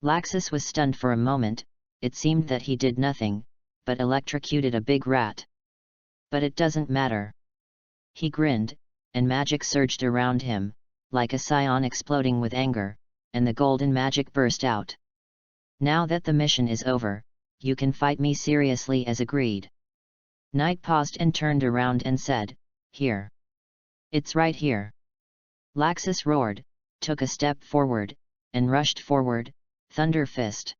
Speaker 1: Laxus was stunned for a moment. It seemed that he did nothing, but electrocuted a big rat. But it doesn't matter. He grinned, and magic surged around him, like a scion exploding with anger, and the golden magic burst out. Now that the mission is over, you can fight me seriously as agreed. Knight paused and turned around and said, Here. It's right here. Laxus roared, took a step forward, and rushed forward, Thunder Fist.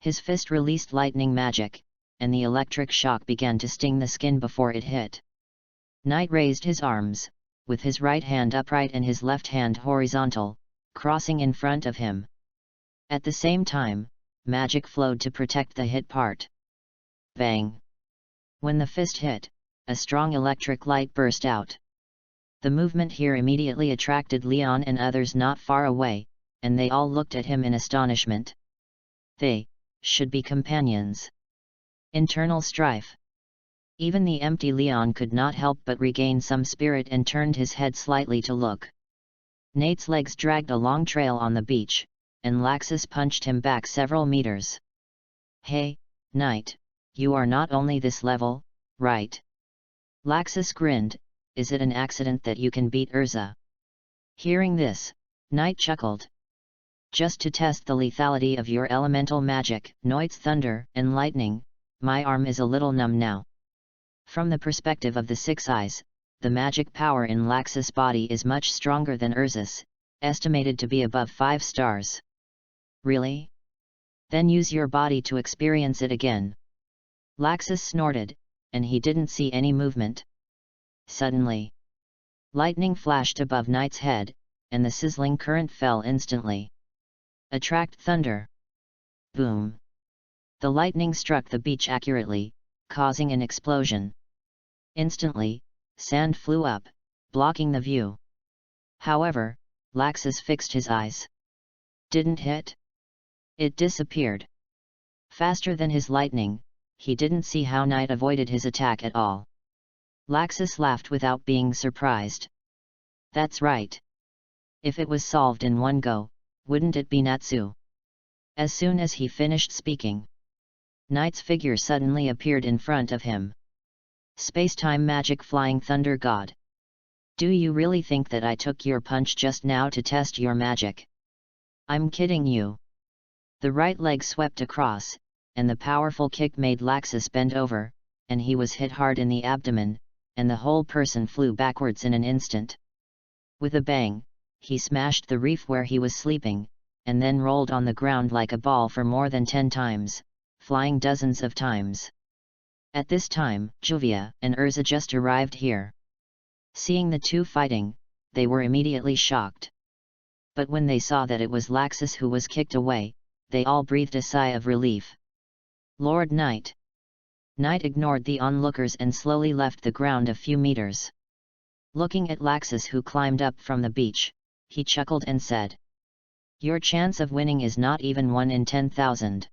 Speaker 1: His fist released lightning magic, and the electric shock began to sting the skin before it hit. Knight raised his arms, with his right hand upright and his left hand horizontal, crossing in front of him. At the same time, magic flowed to protect the hit part. Bang! When the fist hit, a strong electric light burst out. The movement here immediately attracted Leon and others not far away, and they all looked at him in astonishment. They should be companions. Internal strife. Even the empty Leon could not help but regain some spirit and turned his head slightly to look. Nate's legs dragged a long trail on the beach, and Laxus punched him back several meters. Hey, Knight, you are not only this level, right? Laxus grinned. Is it an accident that you can beat Urza? Hearing this, Knight chuckled. Just to test the lethality of your elemental magic, Noit's thunder and lightning, my arm is a little numb now. From the perspective of the Six Eyes, the magic power in Laxus' body is much stronger than Urza's, estimated to be above 5 stars. Really? Then use your body to experience it again. Laxus snorted, and he didn't see any movement. Suddenly, lightning flashed above Knight's head, and the sizzling current fell instantly. Attract thunder. Boom! The lightning struck the beach accurately, causing an explosion. Instantly, sand flew up, blocking the view. However, Laxus fixed his eyes. Didn't hit? It disappeared. Faster than his lightning, he didn't see how Knight avoided his attack at all. Laxus laughed without being surprised. That's right. If it was solved in one go, wouldn't it be Natsu? As soon as he finished speaking, Knight's figure suddenly appeared in front of him. Space-time magic flying thunder god. Do you really think that I took your punch just now to test your magic? I'm kidding you. The right leg swept across, and the powerful kick made Laxus bend over, and he was hit hard in the abdomen, and the whole person flew backwards in an instant. With a bang, he smashed the reef where he was sleeping, and then rolled on the ground like a ball for more than 10 times, flying dozens of times. At this time, Juvia and Urza just arrived here. Seeing the two fighting, they were immediately shocked. But when they saw that it was Laxus who was kicked away, they all breathed a sigh of relief. Lord Knight. Knight ignored the onlookers and slowly left the ground a few meters. Looking at Laxus who climbed up from the beach, he chuckled and said, Your chance of winning is not even 1 in 10,000.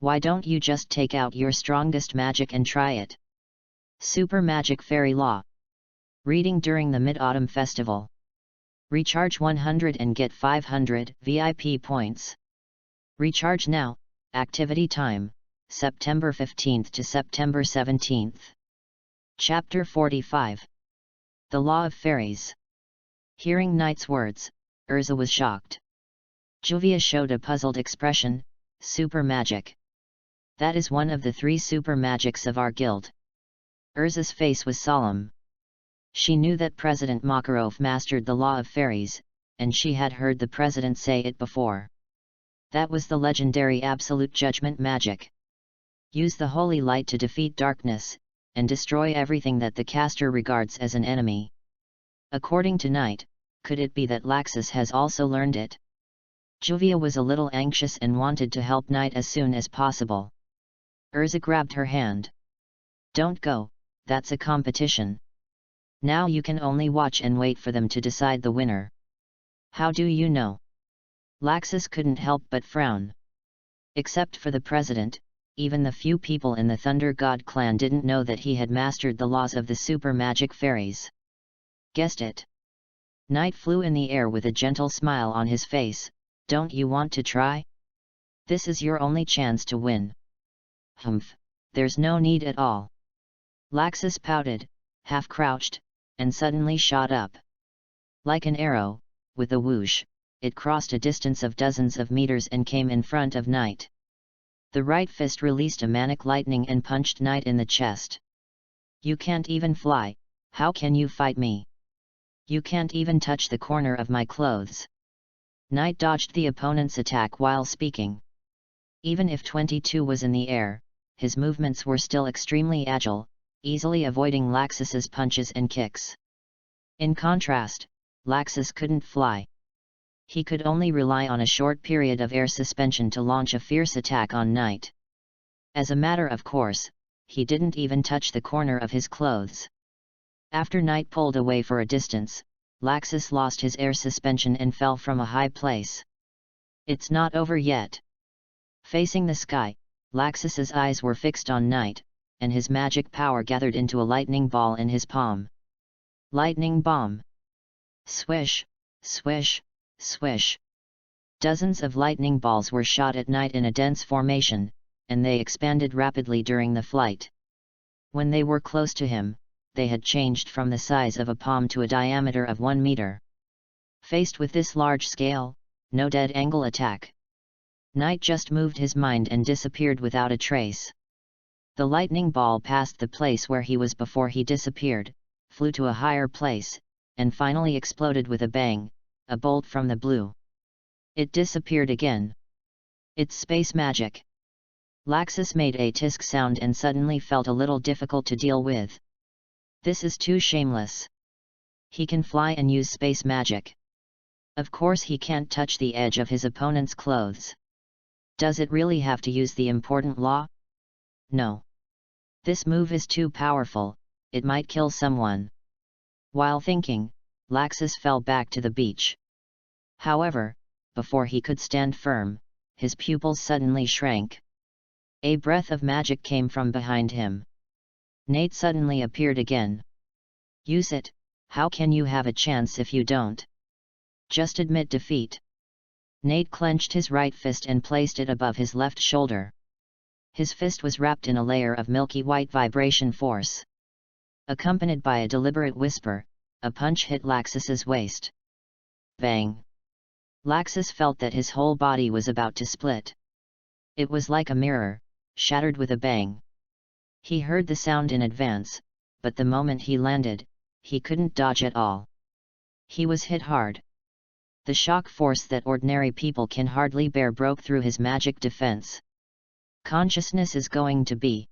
Speaker 1: Why don't you just take out your strongest magic and try it? Super Magic Fairy Law. Reading during the Mid-Autumn Festival. Recharge 100 and get 500 VIP points. Recharge now, activity time, September 15th to September 17th. Chapter 45. The Law of Fairies. Hearing Knight's words, Urza was shocked. Juvia showed a puzzled expression. Super magic. That is one of the 3 super magics of our guild. Urza's face was solemn. She knew that President Makarov mastered the Law of Fairies, and she had heard the president say it before. That was the legendary absolute judgment magic. Use the holy light to defeat darkness, and destroy everything that the caster regards as an enemy. According to Knight, could it be that Laxus has also learned it? Juvia was a little anxious and wanted to help Knight as soon as possible. Urza grabbed her hand. Don't go, that's a competition. Now you can only watch and wait for them to decide the winner. How do you know? Laxus couldn't help but frown. Except for the president, even the few people in the Thunder God clan didn't know that he had mastered the laws of the super magic fairies. Guessed it. Knight flew in the air with a gentle smile on his face. Don't you want to try? This is your only chance to win. Humph, there's no need at all. Laxus pouted, half-crouched, and suddenly shot up. Like an arrow, with a whoosh, it crossed a distance of dozens of meters and came in front of Knight. The right fist released a manic lightning and punched Knight in the chest. You can't even fly, how can you fight me? You can't even touch the corner of my clothes. Knight dodged the opponent's attack while speaking. Even if 22 was in the air, his movements were still extremely agile, easily avoiding Laxus's punches and kicks. In contrast, Laxus couldn't fly. He could only rely on a short period of air suspension to launch a fierce attack on Knight. As a matter of course, he didn't even touch the corner of his clothes. After Knight pulled away for a distance, Laxus lost his air suspension and fell from a high place. It's not over yet. Facing the sky, Laxus's eyes were fixed on Knight, and his magic power gathered into a lightning ball in his palm. Lightning bomb! Swish, swish, swish. Dozens of lightning balls were shot at Knight in a dense formation, and they expanded rapidly during the flight. When they were close to him, they had changed from the size of a palm to a diameter of 1 meter. Faced with this large-scale, no dead-angle attack, Knight just moved his mind and disappeared without a trace. The lightning ball passed the place where he was before he disappeared, flew to a higher place, and finally exploded with a bang, a bolt from the blue. It disappeared again. It's space magic. Laxus made a tisk sound and suddenly felt a little difficult to deal with. This is too shameless. He can fly and use space magic. Of course he can't touch the edge of his opponent's clothes. Does it really have to use the important law? No. This move is too powerful, it might kill someone. While thinking, Laxus fell back to the beach. However, before he could stand firm, his pupils suddenly shrank. A breath of magic came from behind him. Nate suddenly appeared again. Use it, how can you have a chance if you don't? Just admit defeat. Nate clenched his right fist and placed it above his left shoulder. His fist was wrapped in a layer of milky white vibration force. Accompanied by a deliberate whisper, a punch hit Laxus's waist. Bang! Laxus felt that his whole body was about to split. It was like a mirror, shattered with a bang. He heard the sound in advance, but the moment he landed, he couldn't dodge at all. He was hit hard. The shock force that ordinary people can hardly bear broke through his magic defense. Consciousness is going to be.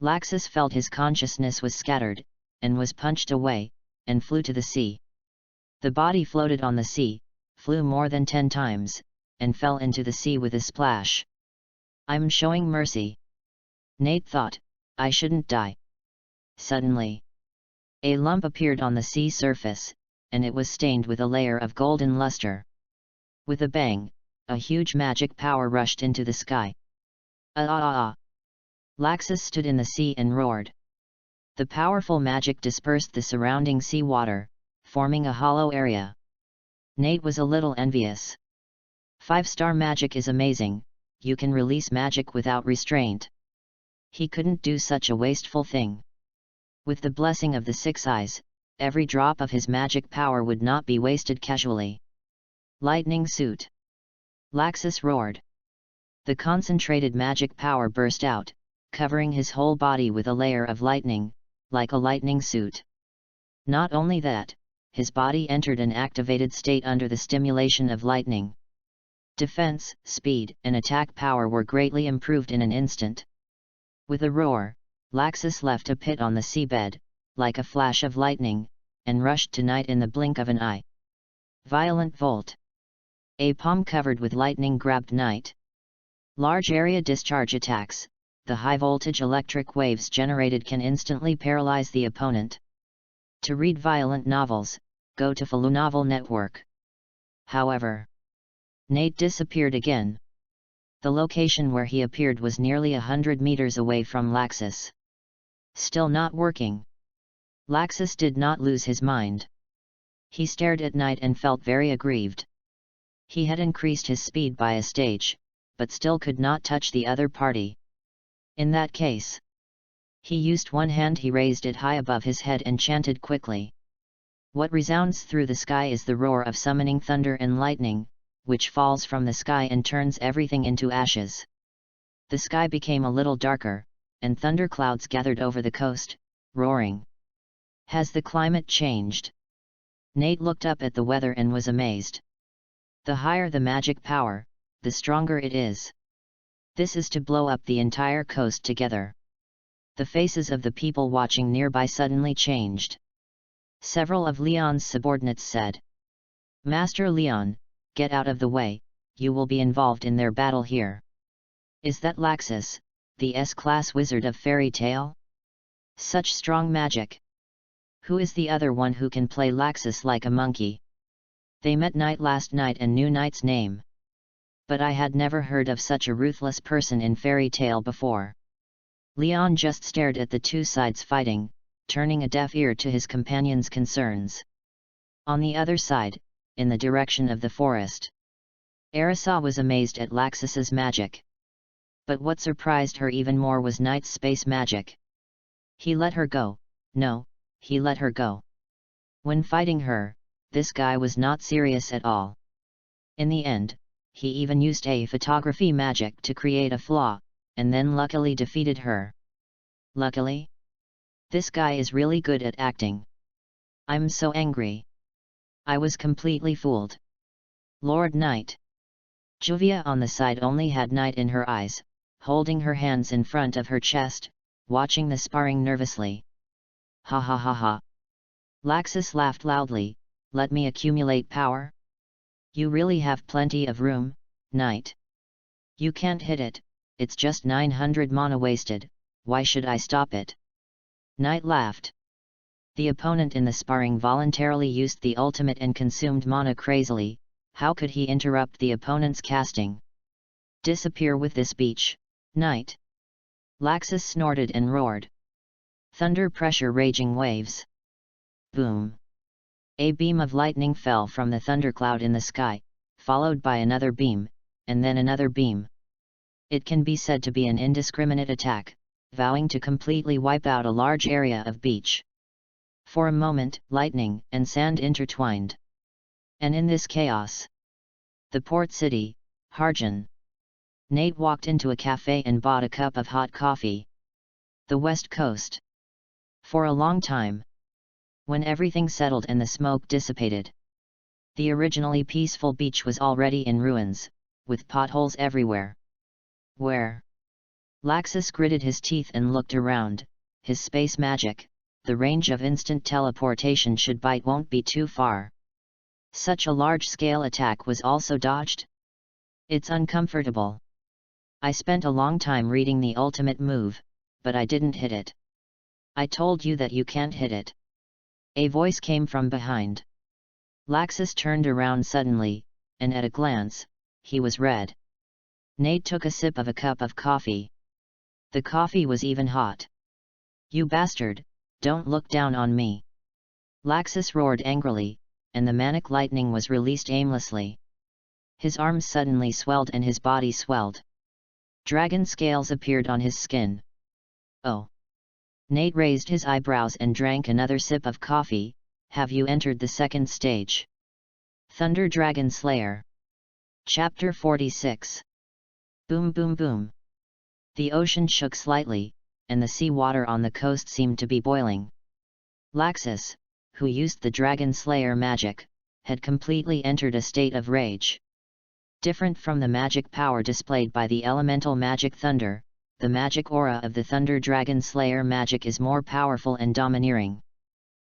Speaker 1: Laxus felt his consciousness was scattered, and was punched away, and flew to the sea. The body floated on the sea, flew more than 10 times, and fell into the sea with a splash. I'm showing mercy. Nate thought, I shouldn't die. Suddenly, a lump appeared on the sea surface, and it was stained with a layer of golden luster. With a bang, a huge magic power rushed into the sky. Ah ah ah! Laxus stood in the sea and roared. The powerful magic dispersed the surrounding sea water, forming a hollow area. Nate was a little envious. 5-star magic is amazing, you can release magic without restraint. He couldn't do such a wasteful thing. With the blessing of the 6 eyes, every drop of his magic power would not be wasted casually. Lightning suit! Laxus roared. The concentrated magic power burst out, covering his whole body with a layer of lightning, like a lightning suit. Not only that, his body entered an activated state under the stimulation of lightning. Defense, speed, and attack power were greatly improved in an instant. With a roar, Laxus left a pit on the seabed, like a flash of lightning, and rushed to Knight in the blink of an eye. Violent volt. A palm covered with lightning grabbed Knight. Large area discharge attacks, the high-voltage electric waves generated can instantly paralyze the opponent. To read violent novels, go to Falu Novel Network. However, Nate disappeared again. The location where he appeared was nearly 100 meters away from Laxus. Still not working. Laxus did not lose his mind. He stared at Knight and felt very aggrieved. He had increased his speed by a stage, but still could not touch the other party. In that case, he used one hand. He raised it high above his head and chanted quickly. What resounds through the sky is the roar of summoning thunder and lightning, which falls from the sky and turns everything into ashes. The sky became a little darker, and thunderclouds gathered over the coast, roaring. Has the climate changed? Nate looked up at the weather and was amazed. The higher the magic power, the stronger it is. This is to blow up the entire coast together. The faces of the people watching nearby suddenly changed. Several of Leon's subordinates said, "Master Leon, get out of the way, you will be involved in their battle here." Is that Laxus, the S-class wizard of fairy tale? Such strong magic! Who is the other one who can play Laxus like a monkey? They met Knight last night and knew Knight's name. But I had never heard of such a ruthless person in fairy tale before. Leon just stared at the two sides fighting, turning a deaf ear to his companion's concerns. On the other side, in the direction of the forest, Arisa was amazed at Laxus's magic. But what surprised her even more was Knight's space magic. He let her go. No, he let her go. When fighting her, this guy was not serious at all. In the end, he even used a photography magic to create a flaw, and then luckily defeated her. Luckily? This guy is really good at acting. I'm so angry. I was completely fooled. Lord Knight. Juvia on the side only had Knight in her eyes, holding her hands in front of her chest, watching the sparring nervously. Ha ha ha ha. Laxus laughed loudly. Let me accumulate power? You really have plenty of room, Knight. You can't hit it, it's just 900 mana wasted, why should I stop it? Knight laughed. The opponent in the sparring voluntarily used the ultimate and consumed mana crazily. How could he interrupt the opponent's casting? Disappear with this beach, Knight. Laxus snorted and roared. Thunder pressure raging waves. Boom. A beam of lightning fell from the thundercloud in the sky, followed by another beam, and then another beam. It can be said to be an indiscriminate attack, vowing to completely wipe out a large area of beach. For a moment, lightning and sand intertwined. And in this chaos, the port city, Harjan. Nate walked into a cafe and bought a cup of hot coffee. The West Coast. For a long time. When everything settled and the smoke dissipated, the originally peaceful beach was already in ruins, with potholes everywhere. Where? Laxus gritted his teeth and looked around. His space magic, the range of instant teleportation should bite won't be too far. Such a large-scale attack was also dodged? It's uncomfortable. I spent a long time reading the ultimate move, but I didn't hit it. I told you that you can't hit it. A voice came from behind. Laxus turned around suddenly, and at a glance, he was red. Nate took a sip of a cup of coffee. The coffee was even hot. You bastard, don't look down on me. Laxus roared angrily, and the manic lightning was released aimlessly. His arms suddenly swelled and his body swelled. Dragon scales appeared on his skin. Oh! Nate raised his eyebrows and drank another sip of coffee. Have you entered the second stage? Thunder Dragon Slayer. Chapter 46. Boom boom boom. The ocean shook slightly, and the sea water on the coast seemed to be boiling. Laxus, who used the Dragon Slayer magic, had completely entered a state of rage. Different from the magic power displayed by the elemental magic thunder, the magic aura of the Thunder Dragon Slayer magic is more powerful and domineering.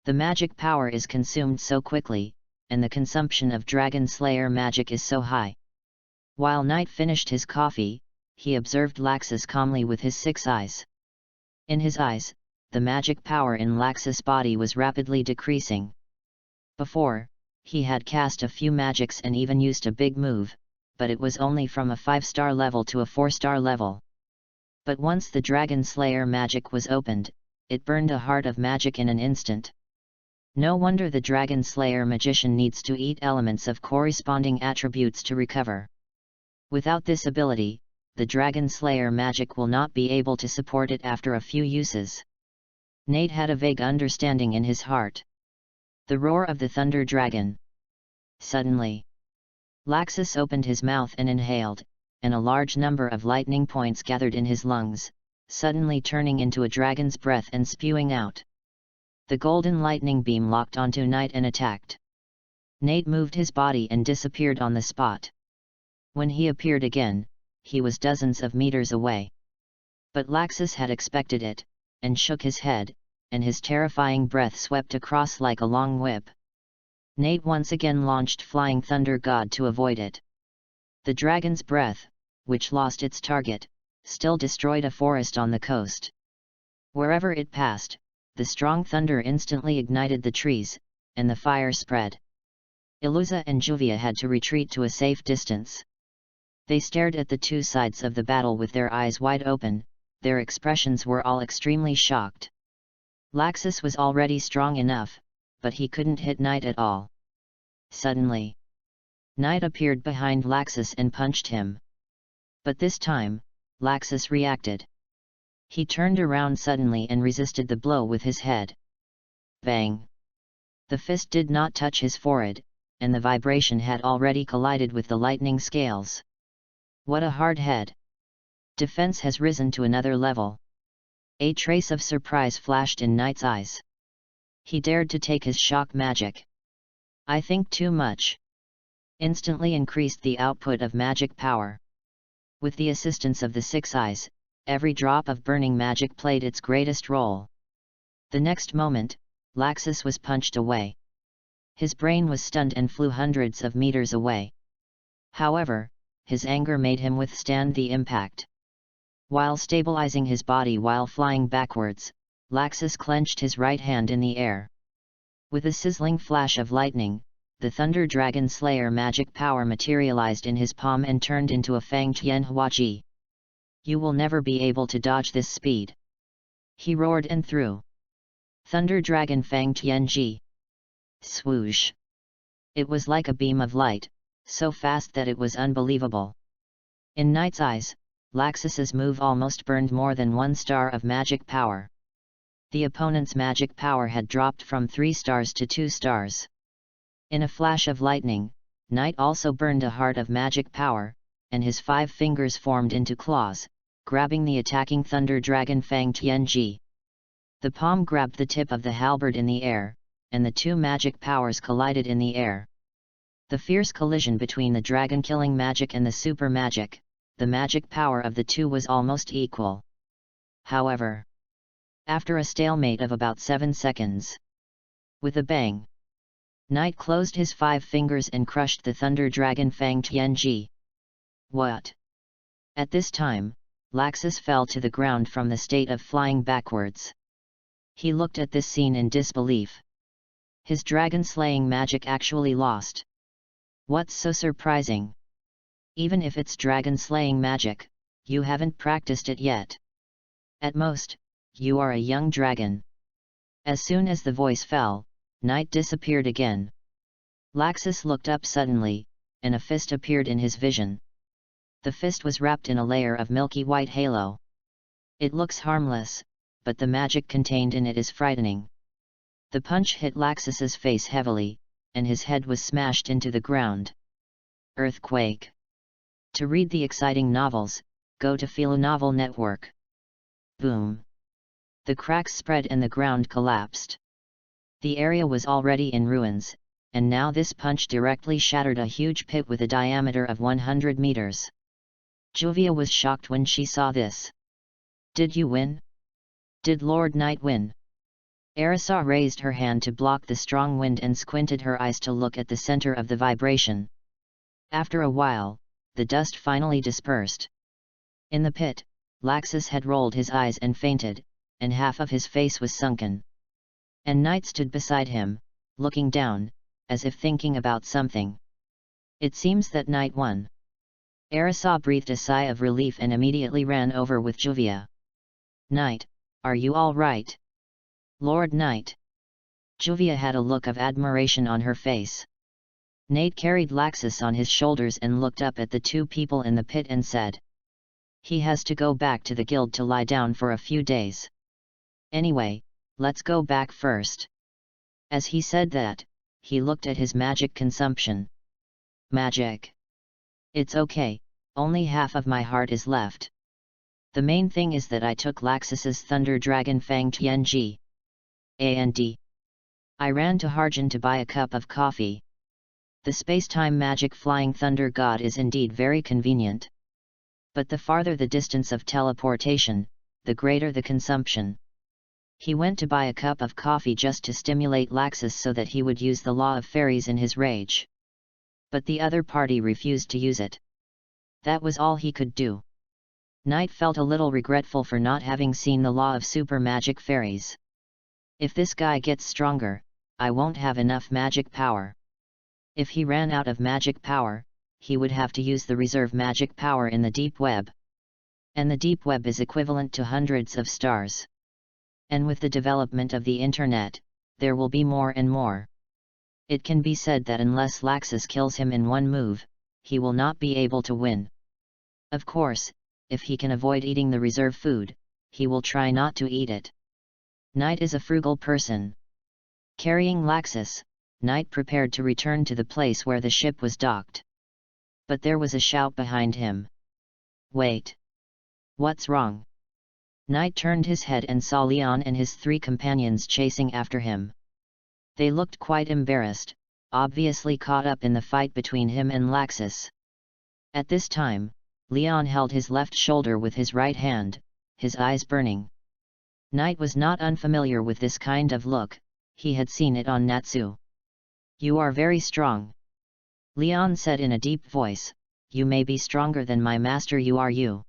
Speaker 1: The magic power is consumed so quickly, and the consumption of Dragon Slayer magic is so high. While Knight finished his coffee, he observed Laxus calmly with his 6 eyes. In his eyes, the magic power in Laxus' body was rapidly decreasing. Before, he had cast a few magics and even used a big move, but it was only from a 5-star level to a 4-star level. But once the Dragon Slayer magic was opened, it burned a heart of magic in an instant. No wonder the Dragon Slayer magician needs to eat elements of corresponding attributes to recover. Without this ability, the Dragon Slayer magic will not be able to support it after a few uses. Nate had a vague understanding in his heart. The roar of the Thunder Dragon. Suddenly, Laxus opened his mouth and inhaled, and a large number of lightning points gathered in his lungs, suddenly turning into a dragon's breath and spewing out. The golden lightning beam locked onto Knight and attacked. Nate moved his body and disappeared on the spot. When he appeared again, he was dozens of meters away. But Laxus had expected it, and shook his head, and his terrifying breath swept across like a long whip. Nate once again launched Flying Thunder God to avoid it. The dragon's breath, which lost its target, still destroyed a forest on the coast. Wherever it passed, the strong thunder instantly ignited the trees, and the fire spread. Iluza and Juvia had to retreat to a safe distance. They stared at the two sides of the battle with their eyes wide open, their expressions were all extremely shocked. Laxus was already strong enough, but he couldn't hit Knight at all. Suddenly, Knight appeared behind Laxus and punched him. But this time, Laxus reacted. He turned around suddenly and resisted the blow with his head. Bang! The fist did not touch his forehead, and the vibration had already collided with the lightning scales. What a hard head! Defense has risen to another level. A trace of surprise flashed in Knight's eyes. He dared to take his shock magic. I think too much. Instantly increased the output of magic power. With the assistance of the 6 eyes, every drop of burning magic played its greatest role. The next moment, Laxus was punched away. His brain was stunned and flew hundreds of meters away. However, his anger made him withstand the impact. While stabilizing his body while flying backwards, Laxus clenched his right hand in the air. With a sizzling flash of lightning, the Thunder Dragon Slayer magic power materialized in his palm and turned into a Fang Tian Huaji. You will never be able to dodge this speed. He roared and threw. Thunder Dragon Fang Tianji. Swoosh! It was like a beam of light, so fast that it was unbelievable. In Knight's eyes, Laxus's move almost burned more than 1 star of magic power. The opponent's magic power had dropped from 3 stars to 2 stars. In a flash of lightning, Knight also burned a heart of magic power, and his 5 fingers formed into claws, grabbing the attacking Thunder Dragon Fang Tianji. The palm grabbed the tip of the halberd in the air, and the 2 magic powers collided in the air. The fierce collision between the dragon-killing magic and the super magic, the magic power of the 2 was almost equal. However, after a stalemate of about 7 seconds, with a bang, Knight closed his 5 fingers and crushed the Thunder Dragon Fang Tianji. What? At this time, Laxus fell to the ground from the state of flying backwards. He looked at this scene in disbelief. His dragon-slaying magic actually lost. What's so surprising? Even if it's dragon-slaying magic, you haven't practiced it yet. At most, you are a young dragon. As soon as the voice fell, Knight disappeared again. Laxus looked up suddenly, and a fist appeared in his vision. The fist was wrapped in a layer of milky white halo. It looks harmless, but the magic contained in it is frightening. The punch hit Laxus's face heavily, and his head was smashed into the ground. Earthquake. To read the exciting novels, go to Philo Novel Network. Boom. The cracks spread and the ground collapsed. The area was already in ruins, and now this punch directly shattered a huge pit with a diameter of 100 meters. Juvia was shocked when she saw this. Did you win? Did Lord Knight win? Arisa raised her hand to block the strong wind and squinted her eyes to look at the center of the vibration. After a while, the dust finally dispersed. In the pit, Laxus had rolled his eyes and fainted, and half of his face was sunken. And Knight stood beside him, looking down, as if thinking about something. It seems that Knight won. Arisa breathed a sigh of relief and immediately ran over with Juvia. Knight, are you all right? Lord Knight. Juvia had a look of admiration on her face. Nate carried Laxus on his shoulders and looked up at the two people in the pit and said, "He has to go back to the guild to lie down for a few days. Anyway, let's go back first." As he said that, he looked at his magic consumption. Magic. It's okay, only half of my heart is left. The main thing is that I took Laxus's Thunder Dragon Fang Tianji. And I ran to Harjan to buy a cup of coffee. The space-time magic flying thunder god is indeed very convenient. But the farther the distance of teleportation, the greater the consumption. He went to buy a cup of coffee just to stimulate Laxus so that he would use the law of fairies in his rage. But the other party refused to use it. That was all he could do. Knight felt a little regretful for not having seen the law of super magic fairies. If this guy gets stronger, I won't have enough magic power. If he ran out of magic power, he would have to use the reserve magic power in the deep web. And the deep web is equivalent to hundreds of stars. And with the development of the internet, there will be more and more. It can be said that unless Laxus kills him in one move, he will not be able to win. Of course, if he can avoid eating the reserve food, he will try not to eat it. Knight is a frugal person. Carrying Laxus, Knight prepared to return to the place where the ship was docked. But there was a shout behind him. Wait! What's wrong? Knight turned his head and saw Leon and his three companions chasing after him. They looked quite embarrassed, obviously caught up in the fight between him and Laxus. At this time, Leon held his left shoulder with his right hand, his eyes burning. Knight was not unfamiliar with this kind of look, he had seen it on Natsu. "You are very strong," Leon said in a deep voice. "You may be stronger than my master you.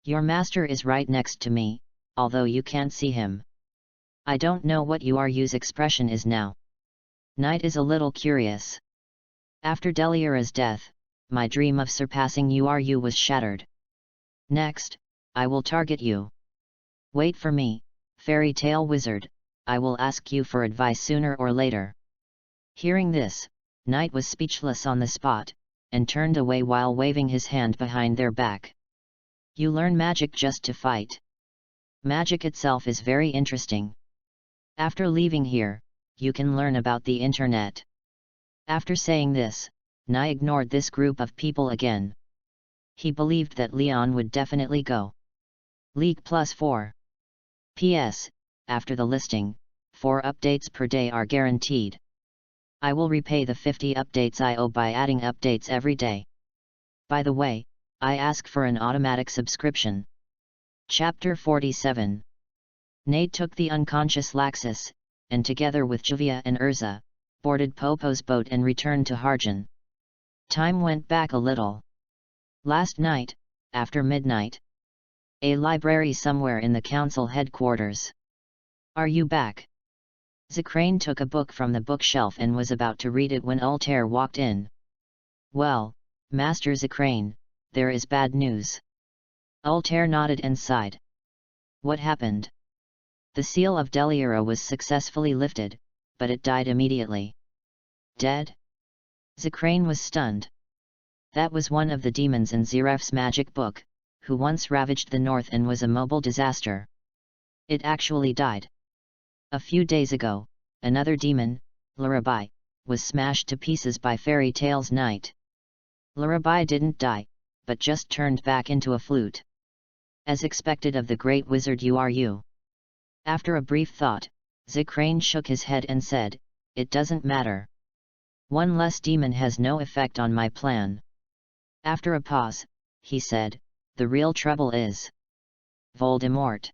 Speaker 1: Your master is right next to me, although you can't see him. I don't know what Yu's expression is now." Knight is a little curious. After Delira's death, my dream of surpassing Yu was shattered. Next, I will target you. Wait for me, fairy tale wizard, I will ask you for advice sooner or later. Hearing this, Knight was speechless on the spot, and turned away while waving his hand behind their back. You learn magic just to fight. Magic itself is very interesting. After leaving here, you can learn about the internet. After saying this, Knight ignored this group of people again. He believed that Leon would definitely go. League +4. P.S. After the listing, 4 updates per day are guaranteed. I will repay the 50 updates I owe by adding updates every day. By the way, I ask for an automatic subscription. Chapter 47. Nate took the unconscious Laxus, and together with Juvia and Urza, boarded Popo's boat and returned to Harjan. Time went back a little. Last night, after midnight. A library somewhere in the council headquarters. Are you back? Zakrane took a book from the bookshelf and was about to read it when Altair walked in. Well, Master Zakrane, there is bad news. Altair nodded and sighed. What happened? The seal of Delira was successfully lifted, but it died immediately. Dead? Zakrane was stunned. That was one of the demons in Zeref's magic book, who once ravaged the north and was a mobile disaster. It actually died. A few days ago, another demon, Larabai, was smashed to pieces by Fairy Tale's Knight. Larabai didn't die, but just turned back into a flute. As expected of the great wizard Uru. After a brief thought, Crane shook his head and said, "It doesn't matter. One less demon has no effect on my plan." After a pause, he said, "The real trouble is Voldemort.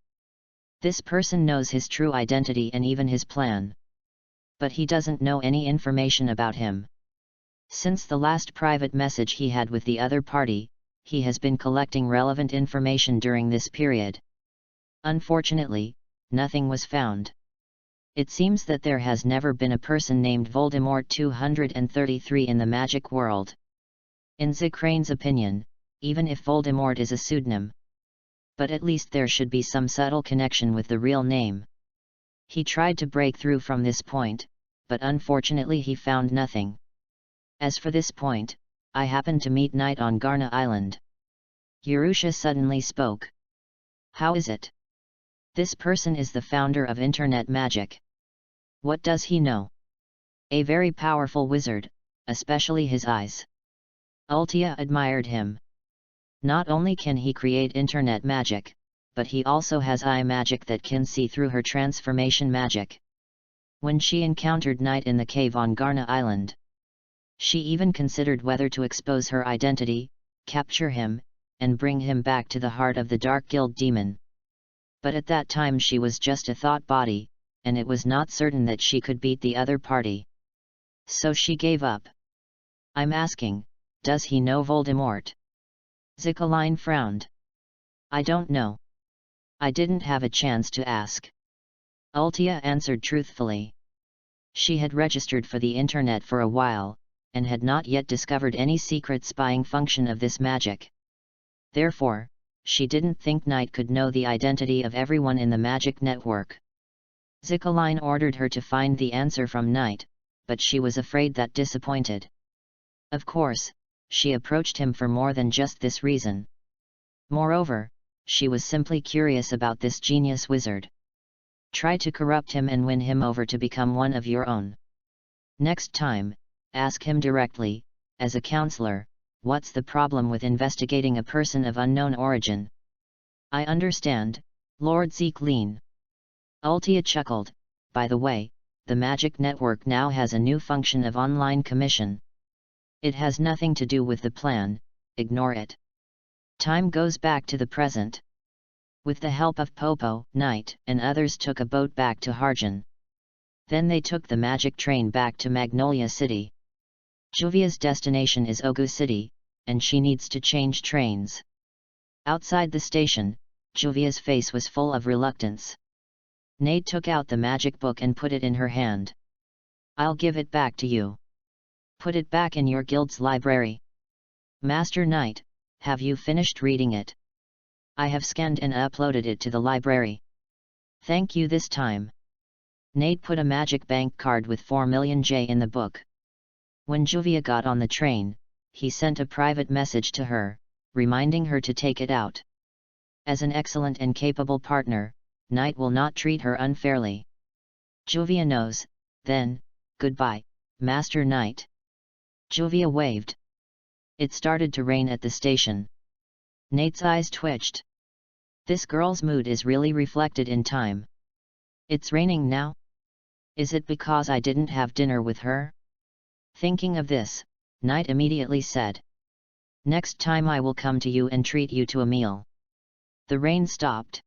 Speaker 1: This person knows his true identity and even his plan. But he doesn't know any information about him. Since the last private message he had with the other party, he has been collecting relevant information during this period. Unfortunately, nothing was found. It seems that there has never been a person named Voldemort 233 in the magic world. In Crane's opinion, even if Voldemort is a pseudonym, but at least there should be some subtle connection with the real name. He tried to break through from this point, but unfortunately he found nothing. As for this point, I happened to meet Knight on Garna Island." Urusha suddenly spoke. "How is it? This person is the founder of internet magic. What does he know?" "A very powerful wizard, especially his eyes." Ultia admired him. "Not only can he create internet magic, but he also has eye magic that can see through her transformation magic." When she encountered Knight in the cave on Garna Island, she even considered whether to expose her identity, capture him, and bring him back to the heart of the Dark Guild demon. But at that time she was just a thought body, and it was not certain that she could beat the other party. So she gave up. "I'm asking, does he know Voldemort?" Zikaline frowned. "I don't know. I didn't have a chance to ask." Ultia answered truthfully. She had registered for the internet for a while, and had not yet discovered any secret spying function of this magic. Therefore, she didn't think Knight could know the identity of everyone in the magic network. Zikaline ordered her to find the answer from Knight, but she was afraid that disappointed. Of course, she approached him for more than just this reason. Moreover, she was simply curious about this genius wizard. Try to corrupt him and win him over to become one of your own. Next time, ask him directly, as a counselor, what's the problem with investigating a person of unknown origin? "I understand, Lord Zekline." Ultia chuckled. "By the way, the Magic Network now has a new function of online commission. It has nothing to do with the plan, ignore it." Time goes back to the present. With the help of Popo, Knight and others took a boat back to Harjan. Then they took the magic train back to Magnolia City. Juvia's destination is Ogu City, and she needs to change trains. Outside the station, Juvia's face was full of reluctance. Nate took out the magic book and put it in her hand. "I'll give it back to you. Put it back in your guild's library." "Master Knight, have you finished reading it?" "I have scanned and uploaded it to the library." "Thank you this time." Nate put a magic bank card with 4 million J in the book. When Juvia got on the train, he sent a private message to her, reminding her to take it out. As an excellent and capable partner, Knight will not treat her unfairly. Juvia knows, then, goodbye, Master Knight. Juvia waved. It started to rain at the station. Nate's eyes twitched. This girl's mood is really reflected in time. It's raining now? Is it because I didn't have dinner with her? Thinking of this, Knight immediately said, "Next time I will come to you and treat you to a meal." The rain stopped.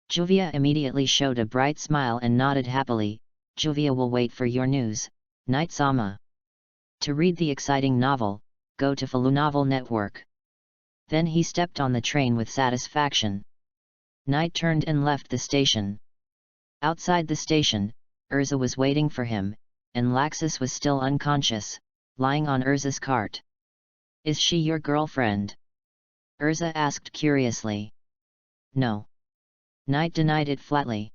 Speaker 1: Juvia immediately showed a bright smile and nodded happily. "Juvia will wait for your news, Knight-sama." To read the exciting novel, go to Falu Novel Network. Then he stepped on the train with satisfaction. Knight turned and left the station. Outside the station, Urza was waiting for him, and Laxus was still unconscious, lying on Urza's cart. "Is she your girlfriend?" Urza asked curiously. "No." Knight denied it flatly.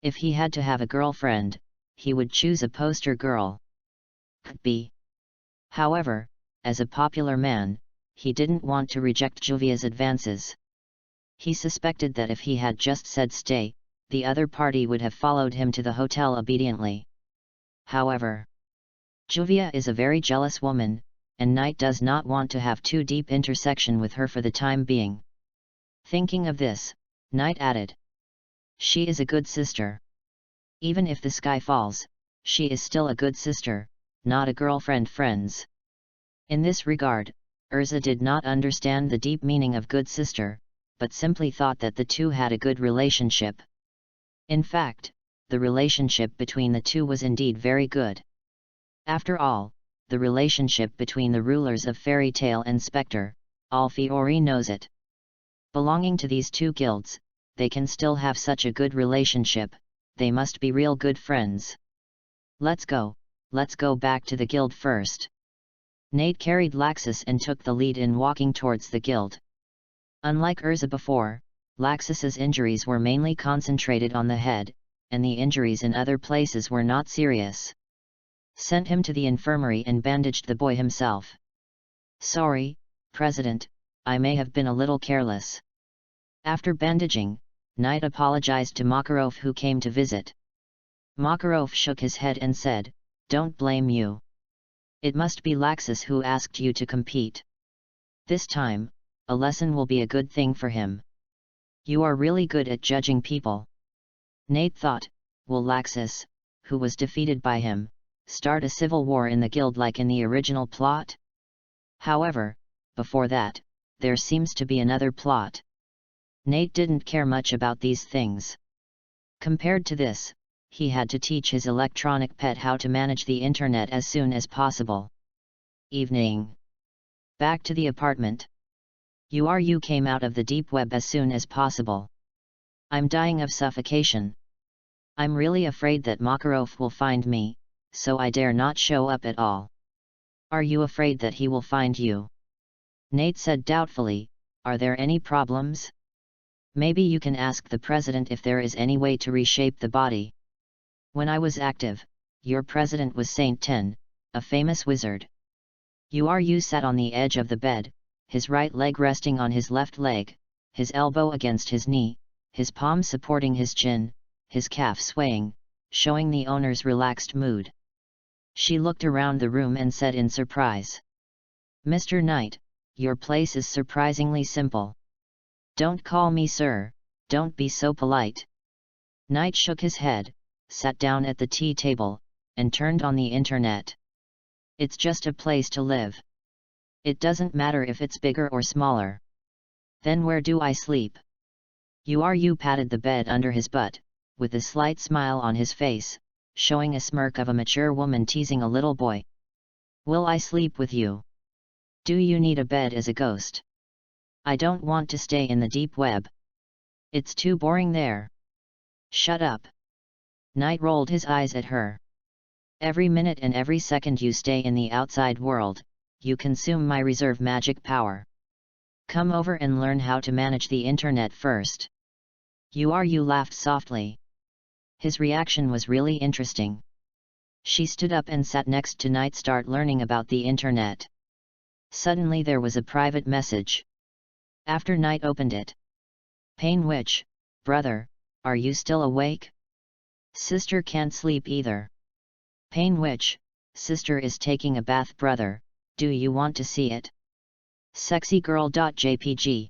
Speaker 1: If he had to have a girlfriend, he would choose a poster girl. B. However, as a popular man, he didn't want to reject Juvia's advances. He suspected that if he had just said stay, the other party would have followed him to the hotel obediently. However, Juvia is a very jealous woman, and Knight does not want to have too deep intersection with her for the time being. Thinking of this, Knight added, "She is a good sister." Even if the sky falls, she is still a good sister, not a girlfriend friends. In this regard, Urza did not understand the deep meaning of good sister, but simply thought that the two had a good relationship. In fact, the relationship between the two was indeed very good. After all, the relationship between the rulers of Fairy Tale and Spectre, Alfieri knows it. Belonging to these two guilds, they can still have such a good relationship, they must be real good friends. Let's go back to the guild first. Nate carried Laxus and took the lead in walking towards the guild. Unlike Urza before, Laxus's injuries were mainly concentrated on the head, and the injuries in other places were not serious. Sent him to the infirmary and bandaged the boy himself. Sorry, President, I may have been a little careless. After bandaging, Knight apologized to Makarov who came to visit. Makarov shook his head and said, "Don't blame you. It must be Laxus who asked you to compete. This time, a lesson will be a good thing for him. You are really good at judging people." Nate thought, will Laxus, who was defeated by him, start a civil war in the guild like in the original plot? However, before that, there seems to be another plot. Nate didn't care much about these things. Compared to this, he had to teach his electronic pet how to manage the internet as soon as possible. Evening. Back to the apartment. You came out of the deep web as soon as possible. I'm dying of suffocation. I'm really afraid that Makarov will find me, so I dare not show up at all. Are you afraid that he will find you? Nate said doubtfully, are there any problems? Maybe you can ask the president if there is any way to reshape the body. When I was active, your president was Saint Ten, a famous wizard. You sat on the edge of the bed, his right leg resting on his left leg, his elbow against his knee, his palm supporting his chin, his calf swaying, showing the owner's relaxed mood. She looked around the room and said in surprise, "Mr. Knight, your place is surprisingly simple." "Don't call me sir, don't be so polite." Knight shook his head, sat down at the tea table, and turned on the internet. "It's just a place to live. It doesn't matter if it's bigger or smaller." "Then where do I sleep?" You patted the bed under his butt, with a slight smile on his face, showing a smirk of a mature woman teasing a little boy. "Will I sleep with you? Do you need a bed as a ghost? I don't want to stay in the deep web. It's too boring there." "Shut up." Knight rolled his eyes at her. "Every minute and every second you stay in the outside world, you consume my reserve magic power. Come over and learn how to manage the internet first." You laughed softly. His reaction was really interesting. She stood up and sat next to Knight start learning about the internet. Suddenly there was a private message. After Knight opened it. "Pain Witch, brother, are you still awake? Sister can't sleep either. Pain Witch, sister is taking a bath brother, do you want to see it? Sexygirl.jpg.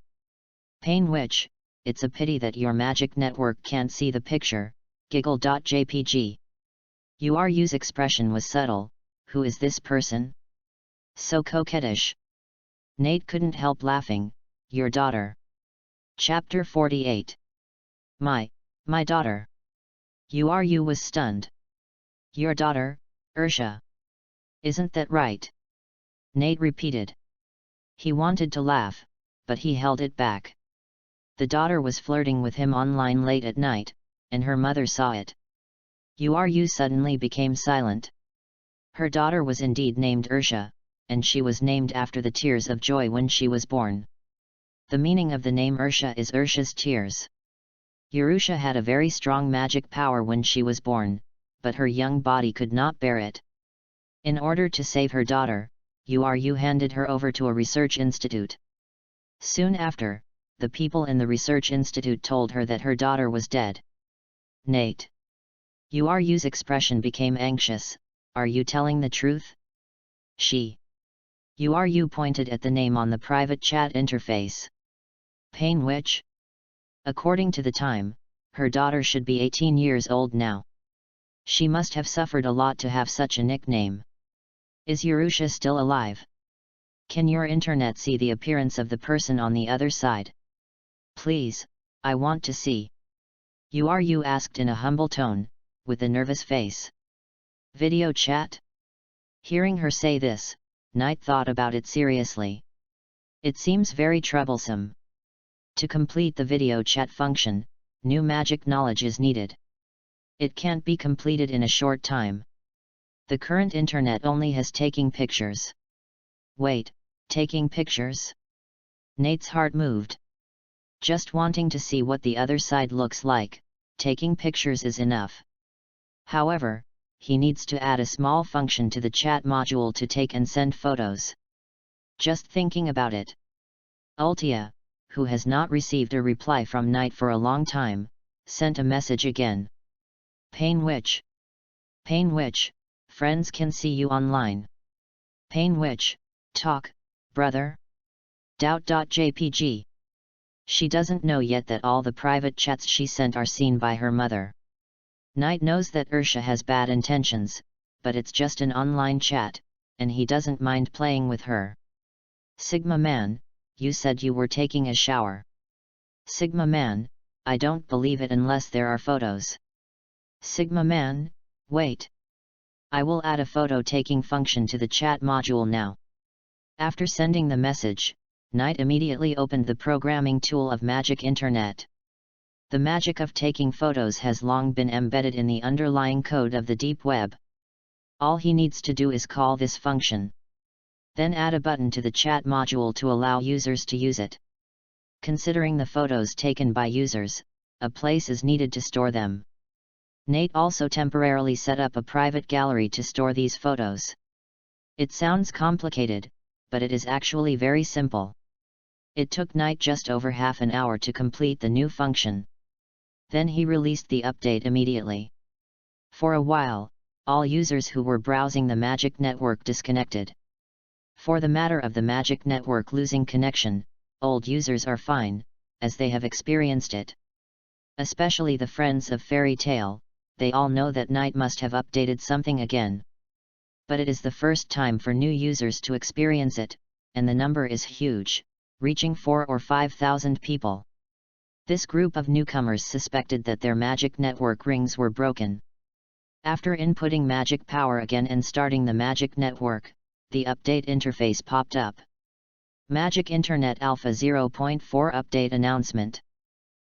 Speaker 1: Pain Witch, it's a pity that your magic network can't see the picture, giggle.jpg. Yu's expression was subtle, who is this person? So coquettish. Nate couldn't help laughing, your daughter. Chapter 48. My daughter. Yu was stunned. Your daughter, Ursha. Isn't that right? Nate repeated. He wanted to laugh, but he held it back. The daughter was flirting with him online late at night, and her mother saw it. Yu suddenly became silent. Her daughter was indeed named Ursha, and she was named after the tears of joy when she was born. The meaning of the name Ursha is Ursha's tears. Urusha had a very strong magic power when she was born, but her young body could not bear it. In order to save her daughter, Yu handed her over to a research institute. Soon after, the people in the research institute told her that her daughter was dead. Nate. Yu's expression became anxious. Are you telling the truth? She. Yu pointed at the name on the private chat interface. Pain Witch? According to the time, her daughter should be 18 years old now. She must have suffered a lot to have such a nickname. Is Urusha still alive? Can your internet see the appearance of the person on the other side? Please, I want to see. You asked in a humble tone, with a nervous face. Video chat? Hearing her say this, Knight thought about it seriously. It seems very troublesome. To complete the video chat function, new magic knowledge is needed. It can't be completed in a short time. The current internet only has taking pictures. Wait, taking pictures? Nate's heart moved. Just wanting to see what the other side looks like, taking pictures is enough. However, he needs to add a small function to the chat module to take and send photos. Just thinking about it. Ultia, who has not received a reply from Knight for a long time, sent a message again. Pain Witch. Pain Witch, friends can see you online. Pain Witch, talk, brother. Doubt.jpg. She doesn't know yet that all the private chats she sent are seen by her mother. Knight knows that Ursha has bad intentions, but it's just an online chat, and he doesn't mind playing with her. Sigma Man, you said you were taking a shower. Sigma Man, I don't believe it unless there are photos. Sigma Man, wait. I will add a photo taking function to the chat module now. After sending the message, Knight immediately opened the programming tool of Magic Internet. The magic of taking photos has long been embedded in the underlying code of the deep web. All he needs to do is call this function. Then add a button to the chat module to allow users to use it. Considering the photos taken by users, a place is needed to store them. Nate also temporarily set up a private gallery to store these photos. It sounds complicated, but it is actually very simple. It took Knight just over half an hour to complete the new function. Then he released the update immediately. For a while, all users who were browsing the Magic Network disconnected. For the matter of the Magic Network losing connection, old users are fine, as they have experienced it. Especially the friends of Fairy Tale, they all know that Knight must have updated something again. But it is the first time for new users to experience it, and the number is huge, reaching 4,000 or 5,000 people. This group of newcomers suspected that their magic network rings were broken. After inputting magic power again and starting the magic network, the update interface popped up. Magic Internet Alpha 0.4 Update Announcement.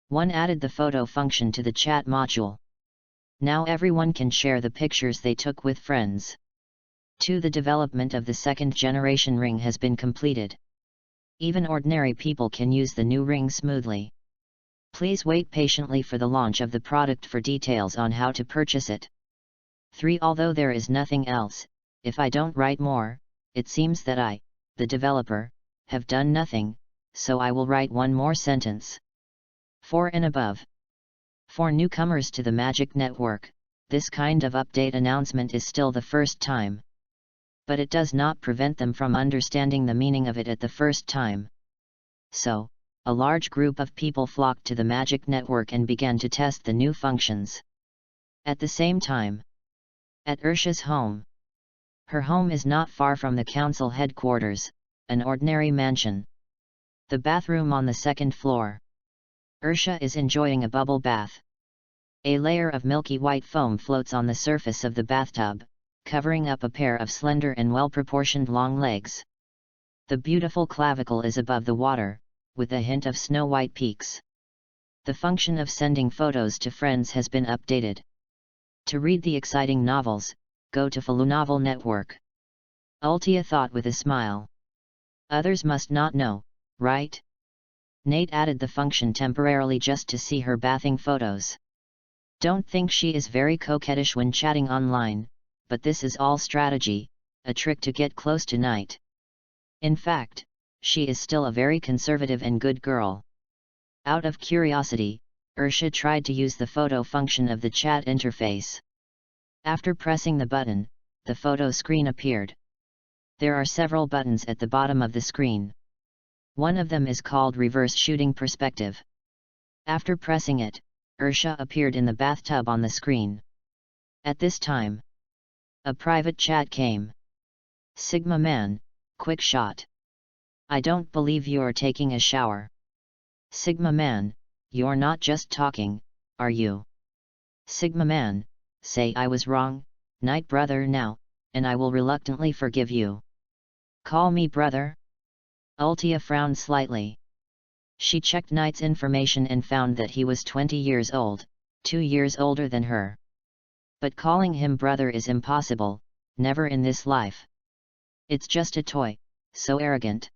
Speaker 1: 1. Added the photo function to the chat module. Now everyone can share the pictures they took with friends. 2. The development of the second generation ring has been completed. Even ordinary people can use the new ring smoothly. Please wait patiently for the launch of the product for details on how to purchase it. 3. Although there is nothing else, if I don't write more, it seems that I, the developer, have done nothing, so I will write one more sentence. 4 and above. For newcomers to the Magic Network, this kind of update announcement is still the first time. But it does not prevent them from understanding the meaning of it at the first time. So, a large group of people flocked to the Magic Network and began to test the new functions. At the same time, at Ursha's home. Her home is not far from the council headquarters, an ordinary mansion. The bathroom on the second floor. Ursha is enjoying a bubble bath. A layer of milky white foam floats on the surface of the bathtub, covering up a pair of slender and well-proportioned long legs. The beautiful clavicle is above the water, with a hint of snow-white peaks. The function of sending photos to friends has been updated. To read the exciting novels, go to Falu Novel Network. Ultia thought with a smile. Others must not know, right? Nate added the function temporarily just to see her bathing photos. Don't think she is very coquettish when chatting online, but this is all strategy, a trick to get close to Knight. In fact, she is still a very conservative and good girl. Out of curiosity, Ursha tried to use the photo function of the chat interface. After pressing the button, the photo screen appeared. There are several buttons at the bottom of the screen. One of them is called Reverse Shooting Perspective. After pressing it, Ursha appeared in the bathtub on the screen. At this time, a private chat came. Sigma man, quick shot. I don't believe you're taking a shower. Sigma man, you're not just talking, are you? Sigma man, say I was wrong, Knight brother now, and I will reluctantly forgive you. Call me brother? Ultia frowned slightly. She checked Knight's information and found that he was 20 years old, 2 years older than her. But calling him brother is impossible, never in this life. It's just a toy, so arrogant.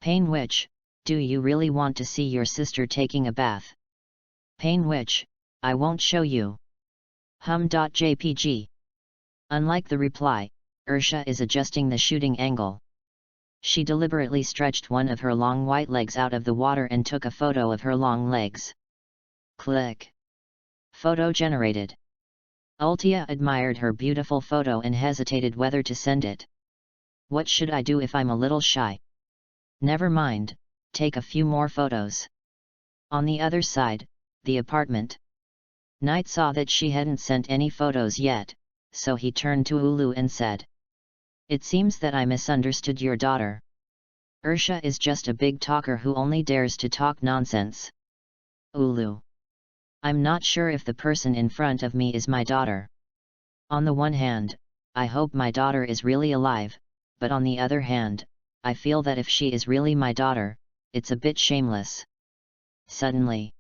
Speaker 1: Pain Witch, do you really want to see your sister taking a bath? Pain Witch, I won't show you. Hum.jpg. Unlike the reply, Ursha is adjusting the shooting angle. She deliberately stretched one of her long white legs out of the water and took a photo of her long legs. Click. Photo generated. Ultia admired her beautiful photo and hesitated whether to send it. What should I do if I'm a little shy? Never mind, take a few more photos. On the other side, the apartment. Knight saw that she hadn't sent any photos yet, so he turned to Ulu and said, "It seems that I misunderstood your daughter. Ursha is just a big talker who only dares to talk nonsense." Ulu. I'm not sure if the person in front of me is my daughter. On the one hand, I hope my daughter is really alive, but on the other hand, I feel that if she is really my daughter, it's a bit shameless. Suddenly.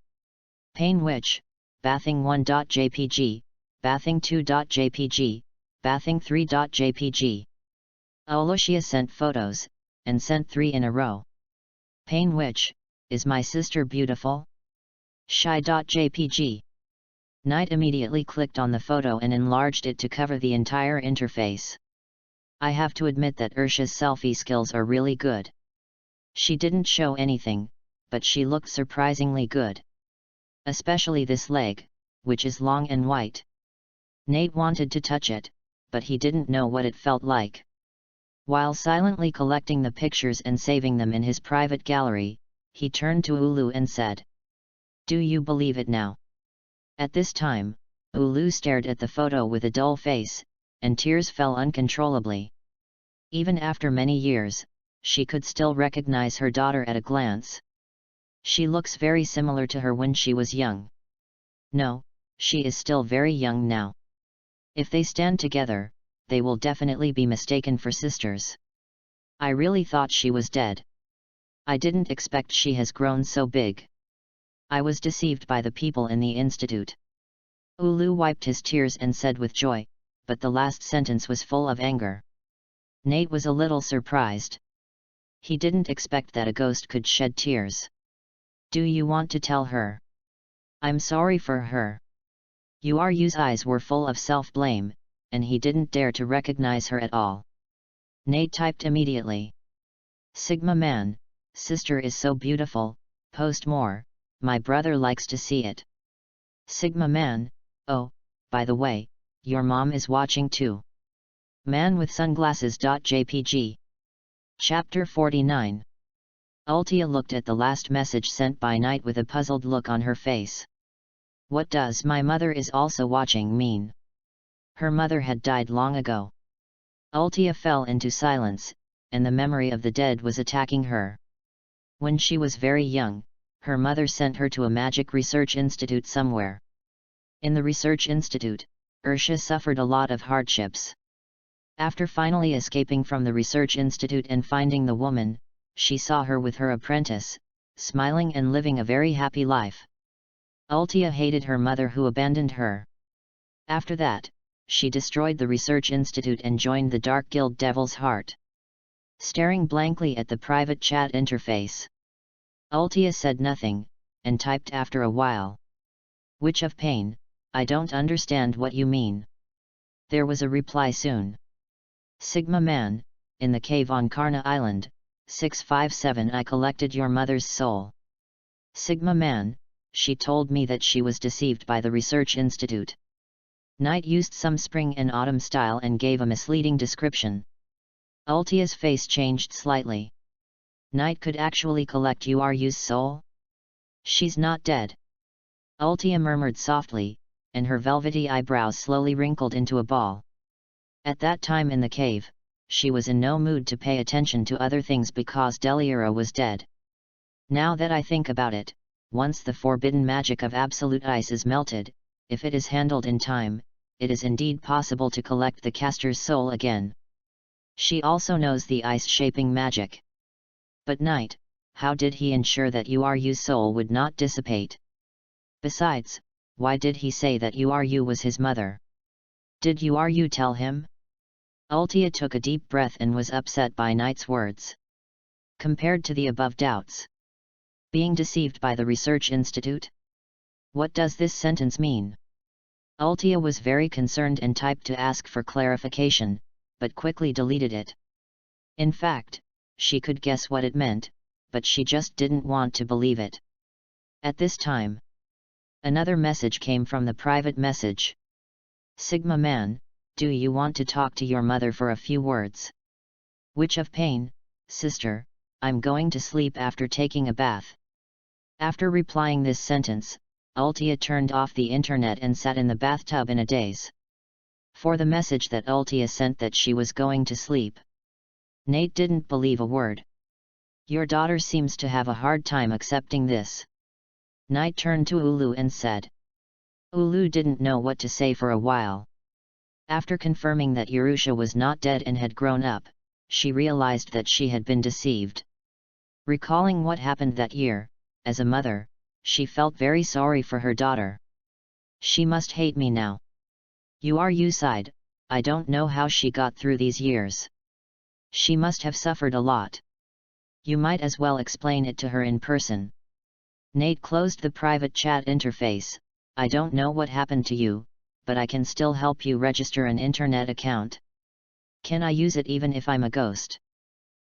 Speaker 1: Pain Witch, bathing1.jpg, bathing2.jpg, bathing3.jpg. Aulushia sent photos, and sent 3 in a row. Pain Witch, is my sister beautiful? Shy.jpg. Knight immediately clicked on the photo and enlarged it to cover the entire interface. I have to admit that Ursha's selfie skills are really good. She didn't show anything, but she looked surprisingly good. Especially this leg, which is long and white. Nate wanted to touch it, but he didn't know what it felt like. While silently collecting the pictures and saving them in his private gallery, he turned to Ulu and said, "Do you believe it now?" At this time, Ulu stared at the photo with a dull face, and tears fell uncontrollably. Even after many years, she could still recognize her daughter at a glance. She looks very similar to her when she was young. No, she is still very young now. If they stand together, they will definitely be mistaken for sisters. I really thought she was dead. I didn't expect she has grown so big. I was deceived by the people in the institute. Ulu wiped his tears and said with joy, but the last sentence was full of anger. Nate was a little surprised. He didn't expect that a ghost could shed tears. Do you want to tell her? I'm sorry for her. Yu's eyes were full of self-blame, and he didn't dare to recognize her at all. Nate typed immediately. Sigma man, sister is so beautiful, post more, my brother likes to see it. Sigma man, oh, by the way, your mom is watching too. Man with sunglasses.jpg. Chapter 49. Ultia looked at the last message sent by Knight with a puzzled look on her face. What does my mother is also watching mean? Her mother had died long ago. Ultia fell into silence, and the memory of the dead was attacking her. When she was very young, her mother sent her to a magic research institute somewhere. In the research institute, Ursha suffered a lot of hardships. After finally escaping from the research institute and finding the woman, she saw her with her apprentice, smiling and living a very happy life. Ultia hated her mother who abandoned her. After that, she destroyed the research institute and joined the Dark Guild Devil's Heart. Staring blankly at the private chat interface, Ultia said nothing, and typed after a while. Witch of Pain, I don't understand what you mean. There was a reply soon. Sigma man, in the cave on Karna Island, 657 I collected your mother's soul. Sigma man, she told me that she was deceived by the research institute. Knight used some spring and autumn style and gave a misleading description. Ultia's face changed slightly. Knight could actually collect Yu's soul? She's not dead. Ultia murmured softly, and her velvety eyebrows slowly wrinkled into a ball. At that time in the cave, she was in no mood to pay attention to other things because Deliera was dead. Now that I think about it, once the forbidden magic of absolute ice is melted, if it is handled in time, it is indeed possible to collect the caster's soul again. She also knows the ice-shaping magic. But Knight, how did he ensure that Uru's soul would not dissipate? Besides, why did he say that Uru was his mother? Did Uru tell him? Ultia took a deep breath and was upset by Knight's words. Compared to the above doubts. Being deceived by the research institute? What does this sentence mean? Ultia was very concerned and typed to ask for clarification, but quickly deleted it. In fact, she could guess what it meant, but she just didn't want to believe it. At this time, another message came from the private message. Sigma Man, do you want to talk to your mother for a few words? Witch of Pain, sister, I'm going to sleep after taking a bath. After replying this sentence, Ultia turned off the internet and sat in the bathtub in a daze. For the message that Ultia sent that she was going to sleep. Nate didn't believe a word. Your daughter seems to have a hard time accepting this. Knight turned to Ulu and said. Ulu didn't know what to say for a while. After confirming that Urusha was not dead and had grown up, she realized that she had been deceived. Recalling what happened that year, as a mother, she felt very sorry for her daughter. She must hate me now. Uru sighed, I don't know how she got through these years. She must have suffered a lot. You might as well explain it to her in person. Nate closed the private chat interface. I don't know what happened to you, but I can still help you register an internet account. Can I use it even if I'm a ghost?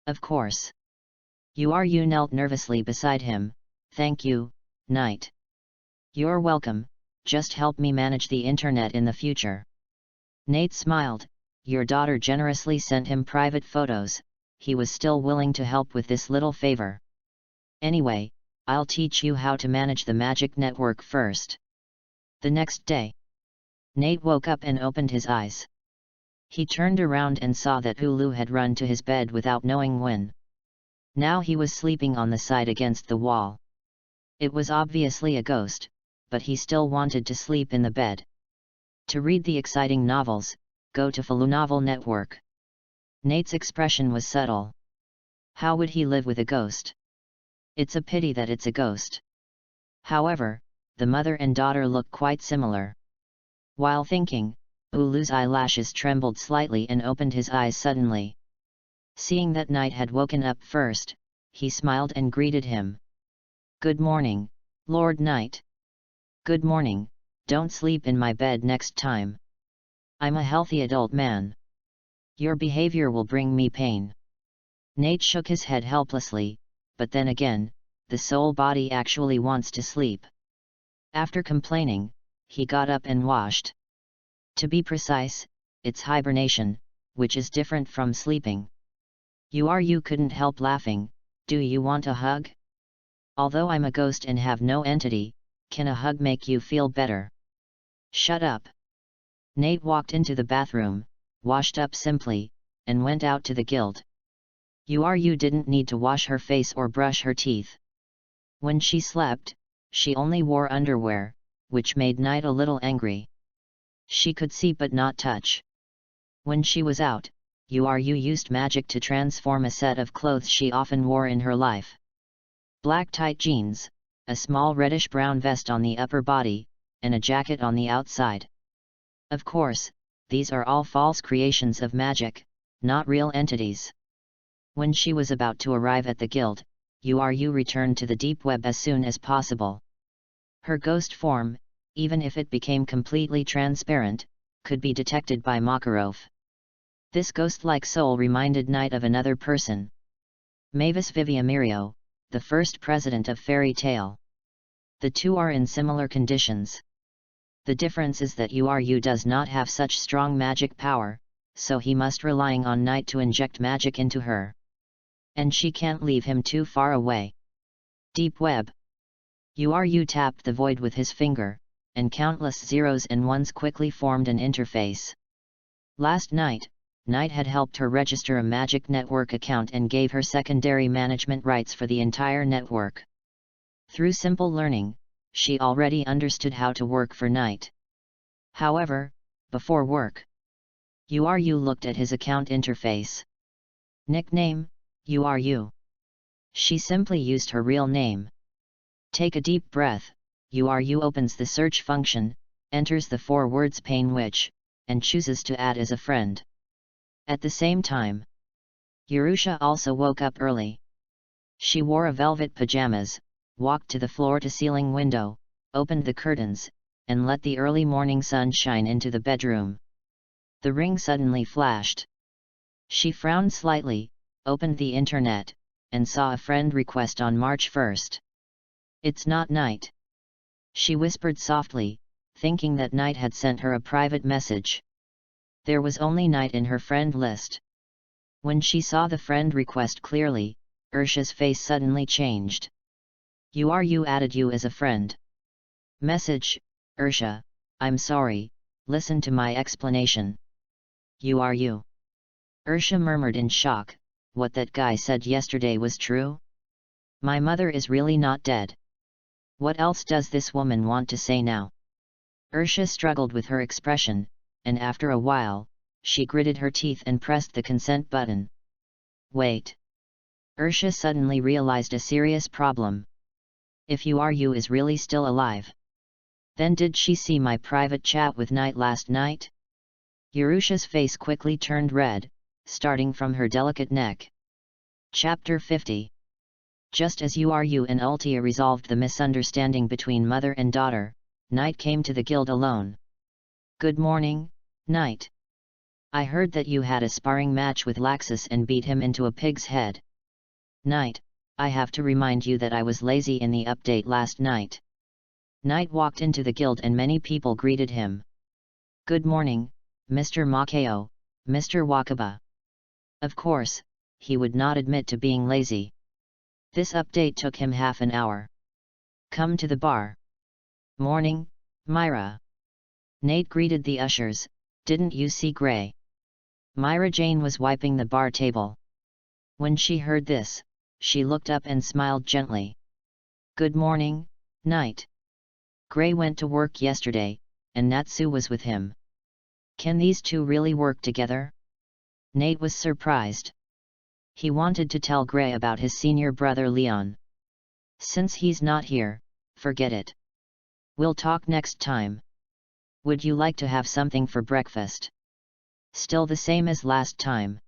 Speaker 1: Of course. Uru knelt nervously beside him. Thank you, Knight. You're welcome, just help me manage the internet in the future. Nate smiled. Your daughter generously sent him private photos. He was still willing to help with this little favor. Anyway, I'll teach you how to manage the magic network first. The next day, Nate woke up and opened his eyes. He turned around and saw that Ulu had run to his bed without knowing when. Now he was sleeping on the side against the wall. It was obviously a ghost, but he still wanted to sleep in the bed. To read the exciting novels, go to Falu Novel Network. Nate's expression was subtle. How would he live with a ghost? It's a pity that it's a ghost. However, the mother and daughter look quite similar. While thinking, Ulu's eyelashes trembled slightly and opened his eyes suddenly. Seeing that Knight had woken up first, he smiled and greeted him. Good morning, Lord Knight. Good morning, don't sleep in my bed next time. I'm a healthy adult man. Your behavior will bring me pain. Nate shook his head helplessly, but then again, the soul body actually wants to sleep. After complaining, he got up and washed. To be precise, it's hibernation, which is different from sleeping. Uru couldn't help laughing. Do you want a hug? Although I'm a ghost and have no entity, can a hug make you feel better? Shut up. Nate walked into the bathroom, washed up simply, and went out to the guild. Uru didn't need to wash her face or brush her teeth. When she slept, she only wore underwear, which made Knight a little angry. She could see but not touch. When she was out, Uru used magic to transform a set of clothes she often wore in her life. Black tight jeans, a small reddish-brown vest on the upper body, and a jacket on the outside. Of course, these are all false creations of magic, not real entities. When she was about to arrive at the guild, Uru returned to the deep web as soon as possible. Her ghost form, even if it became completely transparent, could be detected by Makarov. This ghost-like soul reminded Knight of another person. Mavis Viviamirio, the first president of Fairy Tale. The two are in similar conditions. The difference is that Uru does not have such strong magic power, so he must relying on Knight to inject magic into her. And she can't leave him too far away. Deep web. Uru tapped the void with his finger, and countless zeros and ones quickly formed an interface. Last night, Knight had helped her register a Magic Network account and gave her secondary management rights for the entire network. Through simple learning, she already understood how to work for Knight. However, before work, URU looked at his account interface. Nickname, URU. She simply used her real name. Take a deep breath. URU opens the search function, enters the 4 words pane which, and chooses to add as a friend. At the same time, Urusha also woke up early. She wore a velvet pajamas, walked to the floor-to-ceiling window, opened the curtains, and let the early morning sun shine into the bedroom. The ring suddenly flashed. She frowned slightly, opened the internet, and saw a friend request on March 1st. It's not Knight. She whispered softly, thinking that Knight had sent her a private message. There was only Knight in her friend list. When she saw the friend request clearly, Ursha's face suddenly changed. URU added you as a friend. Message, Ursha, I'm sorry, listen to my explanation. URU. Ursha murmured in shock, what that guy said yesterday was true? My mother is really not dead. What else does this woman want to say now? Ursha struggled with her expression, and after a while, she gritted her teeth and pressed the consent button. Wait. Ursha suddenly realized a serious problem. If URU is really still alive, then did she see my private chat with Knight last night? Urusha's face quickly turned red, starting from her delicate neck. Chapter 50. Just as URU and Ultia resolved the misunderstanding between mother and daughter, Knight came to the guild alone. Good morning, Knight. I heard that you had a sparring match with Laxus and beat him into a pig's head. Knight, I have to remind you that I was lazy in the update last night. Knight walked into the guild and many people greeted him. Good morning, Mr. Makeo, Mr. Wakaba. Of course, he would not admit to being lazy. This update took him half an hour. Come to the bar. Morning, Myra. Nate greeted the ushers, didn't you see Gray? Myra Jane was wiping the bar table. When she heard this, she looked up and smiled gently. Good morning, Knight. Gray went to work yesterday, and Natsu was with him. Can these two really work together? Nate was surprised. He wanted to tell Gray about his senior brother Leon. Since he's not here, forget it. We'll talk next time. Would you like to have something for breakfast? Still the same as last time.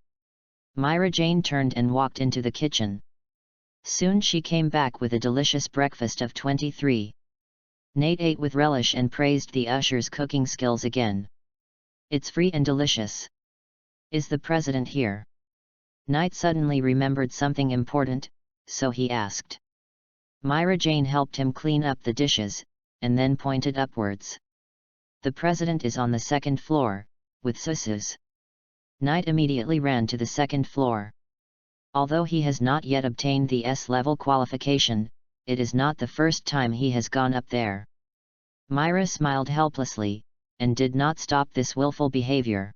Speaker 1: Myra Jane turned and walked into the kitchen. Soon she came back with a delicious breakfast of 23. Nate ate with relish and praised the usher's cooking skills again. It's free and delicious. Is the president here? Knight suddenly remembered something important, so he asked. Myra Jane helped him clean up the dishes, and then pointed upwards. The president is on the second floor, with Susus. Knight immediately ran to the second floor. Although he has not yet obtained the S-level qualification, it is not the first time he has gone up there. Myra smiled helplessly, and did not stop this willful behavior.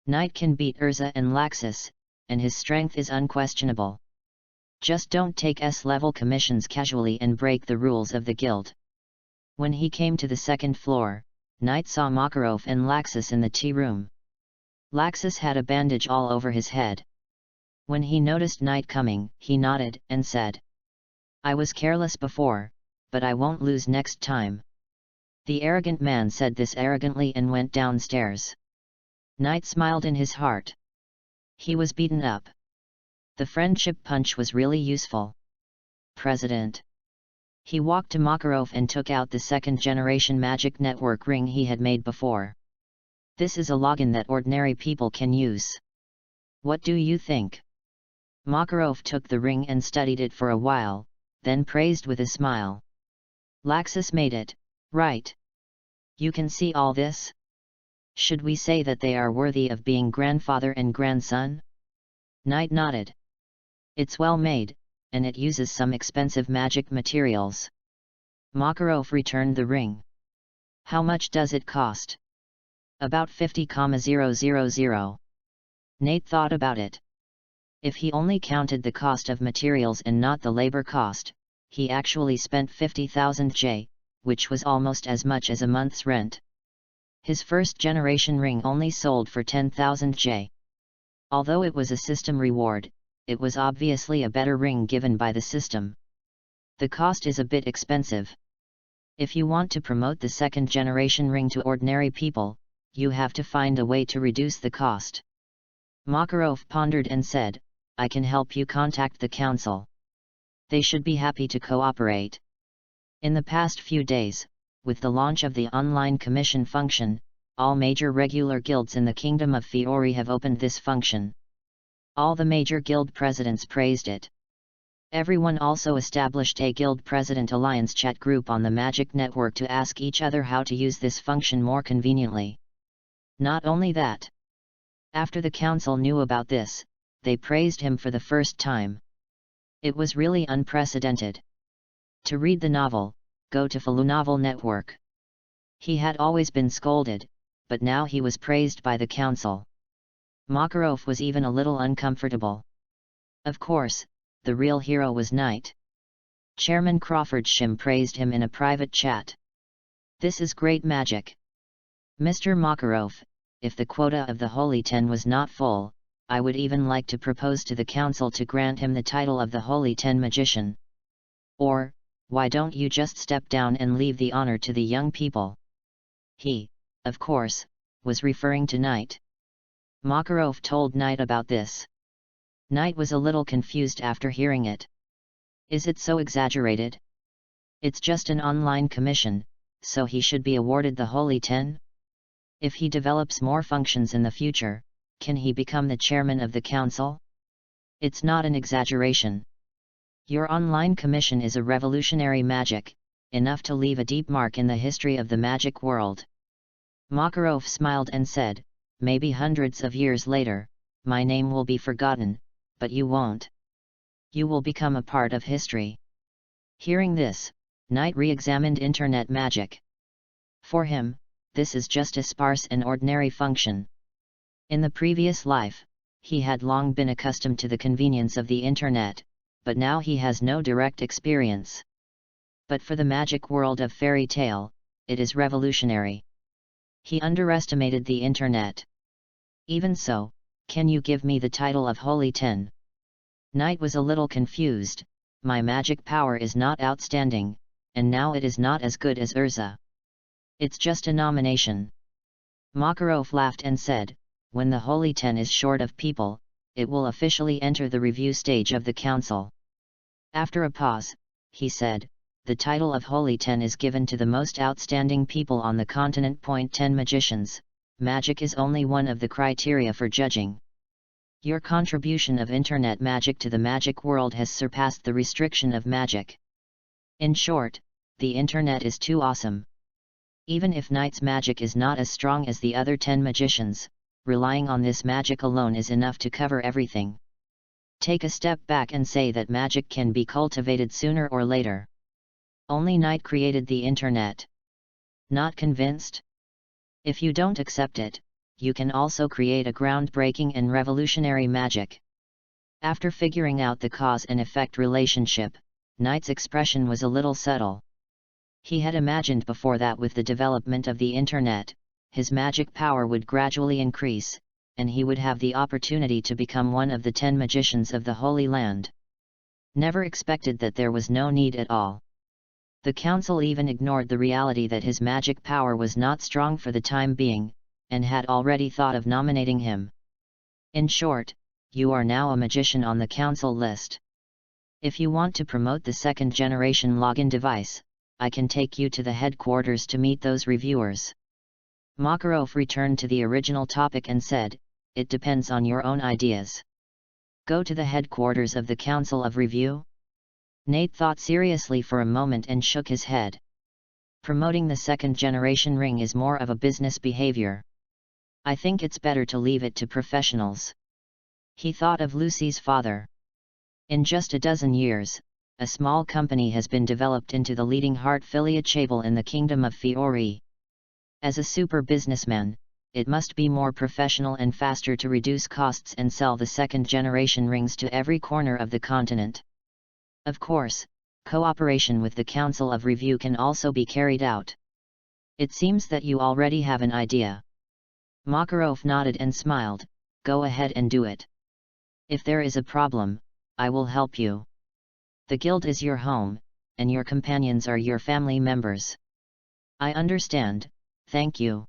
Speaker 1: Knight can beat Urza and Laxus, and his strength is unquestionable. Just don't take S-level commissions casually and break the rules of the guild. When he came to the second floor, Knight saw Makarov and Laxus in the tea room. Laxus had a bandage all over his head. When he noticed Knight coming, he nodded and said, I was careless before, but I won't lose next time. The arrogant man said this arrogantly and went downstairs. Knight smiled in his heart. He was beaten up. The friendship punch was really useful. President. He walked to Makarov and took out the second-generation magic network ring he had made before. This is a login that ordinary people can use. What do you think? Makarov took the ring and studied it for a while, then praised with a smile. Laxus made it, right? You can see all this? Should we say that they are worthy of being grandfather and grandson? Knight nodded. It's well made, and it uses some expensive magic materials. Makarov returned the ring. How much does it cost? About 50,000. Nate thought about it. If he only counted the cost of materials and not the labor cost, he actually spent 50,000 J, which was almost as much as a month's rent. His first generation ring only sold for 10,000 J. Although it was a system reward, it was obviously a better ring given by the system. The cost is a bit expensive. If you want to promote the second generation ring to ordinary people, you have to find a way to reduce the cost. Makarov pondered and said, I can help you contact the council. They should be happy to cooperate. In the past few days, with the launch of the online commission function, all major regular guilds in the Kingdom of Fiori have opened this function. All the major guild presidents praised it. Everyone also established a Guild President Alliance chat group on the Magic Network to ask each other how to use this function more conveniently. Not only that. After the council knew about this, they praised him for the first time. It was really unprecedented. To read the novel, go to Falu Novel Network. He had always been scolded, but now he was praised by the council. Makarov was even a little uncomfortable. Of course, the real hero was Knight. Chairman Crawford Shim praised him in a private chat. This is great magic. Mr. Makarov, if the quota of the Holy Ten was not full, I would even like to propose to the council to grant him the title of the Holy Ten Magician. Or, why don't you just step down and leave the honor to the young people? He, of course, was referring to Knight. Makarov told Knight about this. Knight was a little confused after hearing it. Is it so exaggerated? It's just an online commission, so he should be awarded the Holy Ten? If he develops more functions in the future, can he become the chairman of the council? It's not an exaggeration. Your online commission is a revolutionary magic, enough to leave a deep mark in the history of the magic world. Makarov smiled and said, maybe hundreds of years later, my name will be forgotten, but you won't. You will become a part of history. Hearing this, Knight re-examined internet magic. For him, this is just a sparse and ordinary function. In the previous life, he had long been accustomed to the convenience of the internet, but now he has no direct experience. But for the magic world of fairy tale, it is revolutionary. He underestimated the internet. Even so, can you give me the title of Holy Ten? Knight was a little confused. My magic power is not outstanding, and now it is not as good as Urza. It's just a nomination. Makarov laughed and said, when the Holy Ten is short of people, it will officially enter the review stage of the council. After a pause, he said, the title of Holy Ten is given to the most outstanding people on the continent. 10 Magicians. Magic is only one of the criteria for judging. Your contribution of internet magic to the magic world has surpassed the restriction of magic. In short, the internet is too awesome. Even if Knight's magic is not as strong as the other 10 magicians, relying on this magic alone is enough to cover everything. Take a step back and say that magic can be cultivated sooner or later. Only Knight created the internet. Not convinced? If you don't accept it, you can also create a groundbreaking and revolutionary magic. After figuring out the cause and effect relationship, Knight's expression was a little subtle. He had imagined before that with the development of the internet, his magic power would gradually increase, and he would have the opportunity to become one of the 10 magicians of the Holy Land. Never expected that there was no need at all. The council even ignored the reality that his magic power was not strong for the time being, and had already thought of nominating him. In short, you are now a magician on the council list. If you want to promote the second generation login device, I can take you to the headquarters to meet those reviewers. Makarov returned to the original topic and said, it depends on your own ideas. Go to the headquarters of the Council of Review? Nate thought seriously for a moment and shook his head. Promoting the second generation ring is more of a business behavior. I think it's better to leave it to professionals. He thought of Lucy's father. In just a dozen years, a small company has been developed into the leading heart filia chable in the Kingdom of Fiori. As a super businessman, it must be more professional and faster to reduce costs and sell the second-generation rings to every corner of the continent. Of course, cooperation with the Council of Review can also be carried out. It seems that you already have an idea. Makarov nodded and smiled. Go ahead and do it. If there is a problem, I will help you. The guild is your home, and your companions are your family members. I understand, thank you.